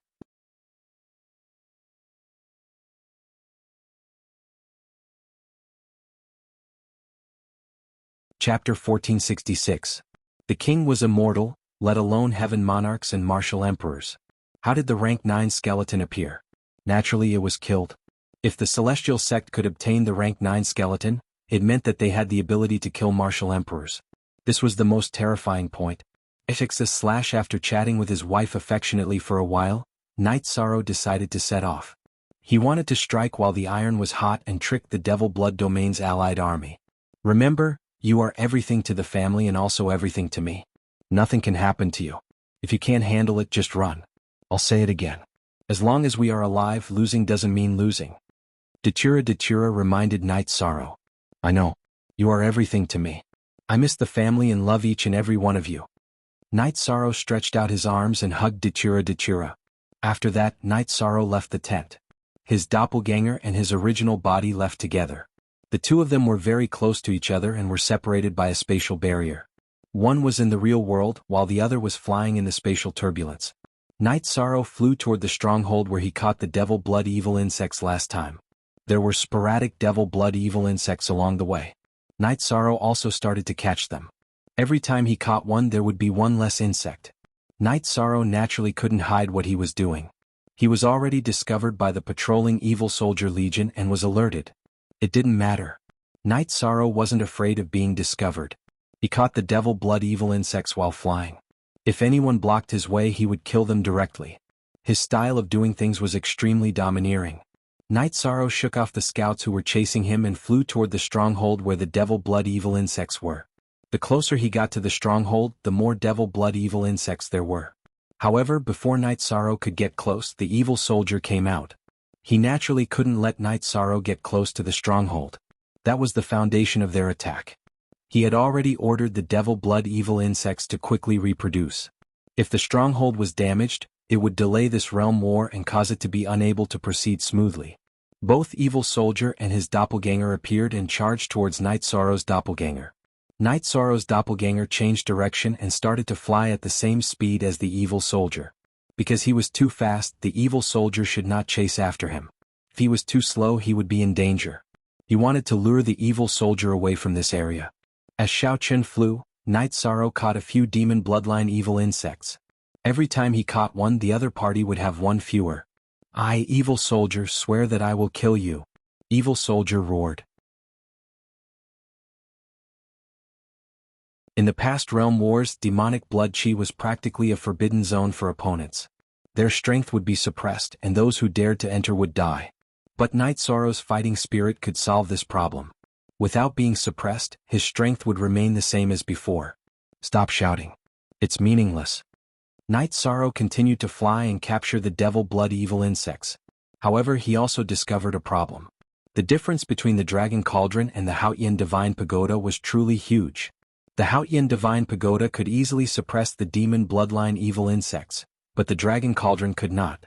Chapter 1466. The king was immortal, let alone heaven monarchs and martial emperors. How did the rank 9 skeleton appear? Naturally, it was killed. If the Celestial Sect could obtain the rank 9 skeleton, it meant that they had the ability to kill martial emperors. This was the most terrifying point. After chatting with his wife affectionately for a while, Night Sorrow decided to set off. He wanted to strike while the iron was hot and trick the Devil Blood Domain's allied army. Remember, you are everything to the family and also everything to me. Nothing can happen to you. If you can't handle it, just run. I'll say it again. As long as we are alive, losing doesn't mean losing. Datura reminded Night Sorrow. I know. You are everything to me. I miss the family and love each and every one of you. Night Sorrow stretched out his arms and hugged Datura. After that, Night Sorrow left the tent. His doppelganger and his original body left together. The two of them were very close to each other and were separated by a spatial barrier. One was in the real world, while the other was flying in the spatial turbulence. Night Sorrow flew toward the stronghold where he caught the devil blood evil insects last time. There were sporadic devil blood evil insects along the way. Night Sorrow also started to catch them. Every time he caught one, there would be one less insect. Night Sorrow naturally couldn't hide what he was doing. He was already discovered by the patrolling Evil Soldier Legion and was alerted. It didn't matter. Night Sorrow wasn't afraid of being discovered. He caught the devil blood evil insects while flying. If anyone blocked his way, he would kill them directly. His style of doing things was extremely domineering. Night Sorrow shook off the scouts who were chasing him and flew toward the stronghold where the devil blood evil insects were. The closer he got to the stronghold, the more devil blood evil insects there were. However, before Night Sorrow could get close, the evil soldier came out. He naturally couldn't let Night Sorrow get close to the stronghold. That was the foundation of their attack. He had already ordered the devil blood evil insects to quickly reproduce. If the stronghold was damaged, it would delay this realm war and cause it to be unable to proceed smoothly. Both evil soldier and his doppelganger appeared and charged towards Night Sorrow's doppelganger. Night Sorrow's doppelganger changed direction and started to fly at the same speed as the evil soldier. Because he was too fast, the evil soldier should not chase after him. If he was too slow, he would be in danger. He wanted to lure the evil soldier away from this area. As Xiao Chen flew, Night Sorrow caught a few demon bloodline evil insects. Every time he caught one, the other party would have one fewer. "I, evil soldier, swear that I will kill you," evil soldier roared. In the past realm wars, demonic blood chi was practically a forbidden zone for opponents. Their strength would be suppressed and those who dared to enter would die. But Night Sorrow's fighting spirit could solve this problem. Without being suppressed, his strength would remain the same as before. "Stop shouting. It's meaningless." Night Sorrow continued to fly and capture the devil blood evil insects. However, he also discovered a problem. The difference between the Dragon Cauldron and the Haotian Divine Pagoda was truly huge. The Haotian Divine Pagoda could easily suppress the demon bloodline evil insects, but the Dragon Cauldron could not.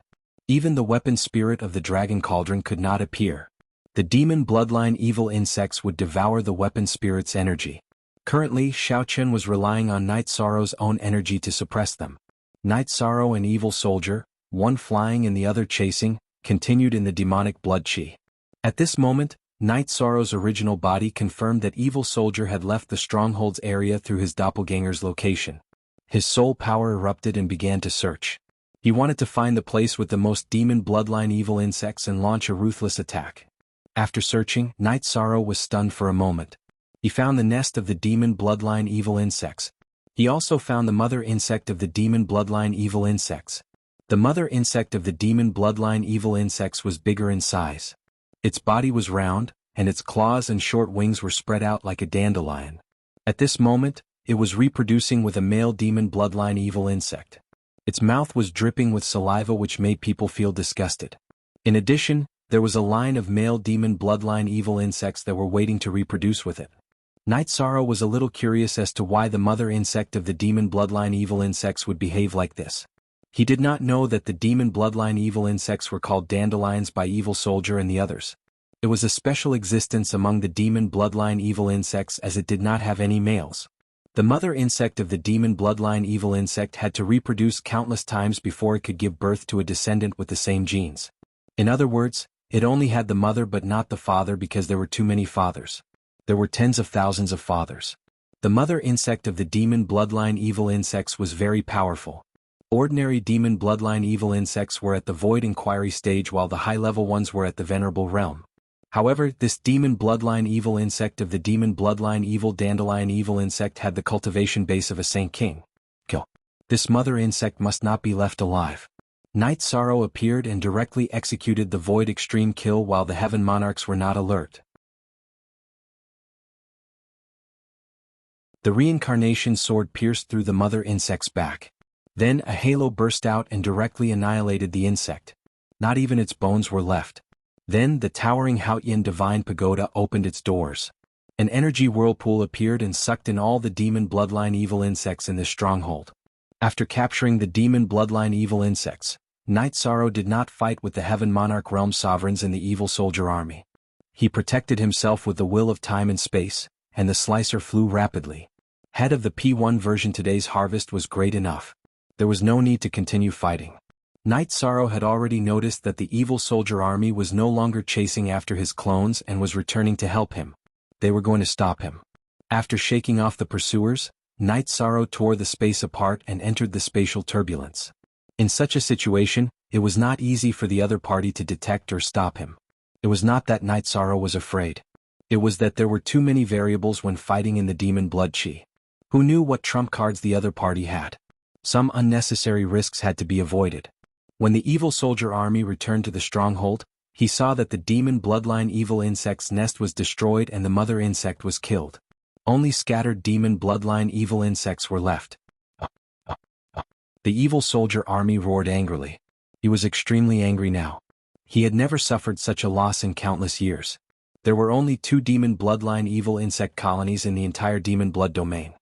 Even the weapon spirit of the Dragon Cauldron could not appear. The demon bloodline evil insects would devour the weapon spirit's energy. Currently, Xiao Chen was relying on Night Sorrow's own energy to suppress them. Night Sorrow and evil soldier, one flying and the other chasing, continued in the demonic blood chi. At this moment, Night Sorrow's original body confirmed that evil soldier had left the stronghold's area through his doppelganger's location. His soul power erupted and began to search. He wanted to find the place with the most demon bloodline evil insects and launch a ruthless attack. After searching, Night Sorrow was stunned for a moment. He found the nest of the demon bloodline evil insects. He also found the mother insect of the demon bloodline evil insects. The mother insect of the demon bloodline evil insects was bigger in size. Its body was round, and its claws and short wings were spread out like a dandelion. At this moment, it was reproducing with a male demon bloodline evil insect. Its mouth was dripping with saliva which made people feel disgusted. In addition, there was a line of male demon bloodline evil insects that were waiting to reproduce with it. Night Sorrow was a little curious as to why the mother insect of the demon bloodline evil insects would behave like this. He did not know that the demon bloodline evil insects were called dandelions by evil soldier and the others. It was a special existence among the demon bloodline evil insects as it did not have any males. The mother insect of the demon bloodline evil insect had to reproduce countless times before it could give birth to a descendant with the same genes. In other words, it only had the mother but not the father because there were too many fathers. There were tens of thousands of fathers. The mother insect of the demon bloodline evil insects was very powerful. Ordinary demon bloodline evil insects were at the void inquiry stage while the high-level ones were at the venerable realm. However, this demon bloodline evil insect of the demon bloodline evil dandelion evil insect had the cultivation base of a Saint King. Kill. This mother insect must not be left alive. Night Sorrow appeared and directly executed the void extreme kill while the heaven monarchs were not alert. The reincarnation sword pierced through the mother insect's back. Then a halo burst out and directly annihilated the insect. Not even its bones were left. Then the towering Haotian Divine Pagoda opened its doors. An energy whirlpool appeared and sucked in all the demon bloodline evil insects in this stronghold. After capturing the demon bloodline evil insects, Night Sorrow did not fight with the Heaven Monarch realm sovereigns and the evil soldier army. He protected himself with the will of time and space, and the slicer flew rapidly. Head of the P1 version, today's harvest was great enough. There was no need to continue fighting. Night Sorrow had already noticed that the evil soldier army was no longer chasing after his clones and was returning to help him. They were going to stop him. After shaking off the pursuers, Night Sorrow tore the space apart and entered the spatial turbulence. In such a situation, it was not easy for the other party to detect or stop him. It was not that Night Sorrow was afraid. It was that there were too many variables when fighting in the demon blood chi. Who knew what trump cards the other party had? Some unnecessary risks had to be avoided. When the evil soldier army returned to the stronghold, He saw that the demon bloodline evil insect's nest was destroyed and the mother insect was killed. Only scattered demon bloodline evil insects were left. The evil soldier army roared angrily. He was extremely angry now. He had never suffered such a loss in countless years. There were only 2 demon bloodline evil insect colonies in the entire demon blood domain.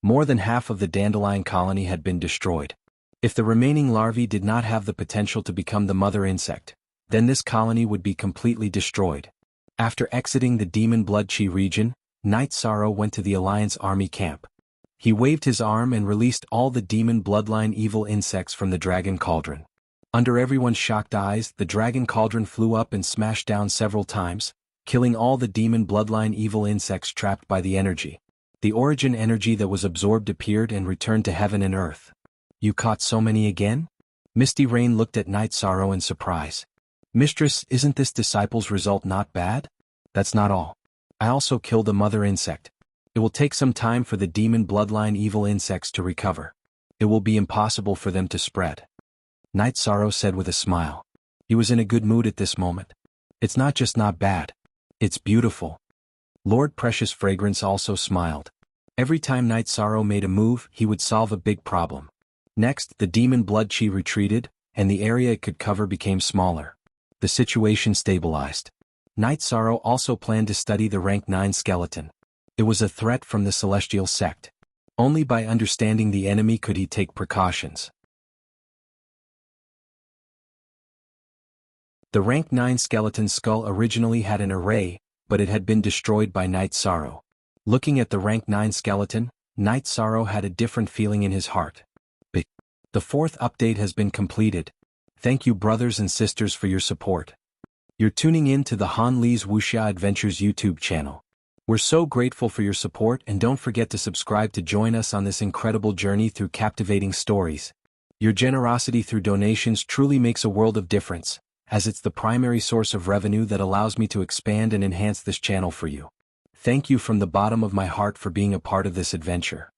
More than half of the dandelion colony had been destroyed. If the remaining larvae did not have the potential to become the mother insect, then this colony would be completely destroyed. After exiting the demon blood chi region, Night Sorrow went to the Alliance army camp. He waved his arm and released all the demon bloodline evil insects from the dragon cauldron. Under everyone's shocked eyes, the dragon cauldron flew up and smashed down several times, killing all the demon bloodline evil insects trapped by the energy. The origin energy that was absorbed appeared and returned to heaven and earth. You caught so many again? Misty Rain looked at Night Sorrow in surprise. Mistress, isn't this disciple's result not bad? That's not all. I also killed a mother insect. It will take some time for the demon bloodline evil insects to recover. It will be impossible for them to spread. Night Sorrow said with a smile. He was in a good mood at this moment. It's not just not bad. It's beautiful. Lord Precious Fragrance also smiled. Every time Night Sorrow made a move, he would solve a big problem. Next, the demon blood chi retreated, and the area it could cover became smaller. The situation stabilized. Night Sorrow also planned to study the rank 9 skeleton. It was a threat from the celestial sect. Only by understanding the enemy could he take precautions. The rank 9 skeleton skull originally had an array, but it had been destroyed by Night Sorrow. Looking at the rank 9 skeleton, Night Sorrow had a different feeling in his heart. The 4th update has been completed. Thank you brothers and sisters for your support. You're tuning in to the Han Lee's Wuxia Adventures YouTube channel. We're so grateful for your support and don't forget to subscribe to join us on this incredible journey through captivating stories. Your generosity through donations truly makes a world of difference, as it's the primary source of revenue that allows me to expand and enhance this channel for you. Thank you from the bottom of my heart for being a part of this adventure.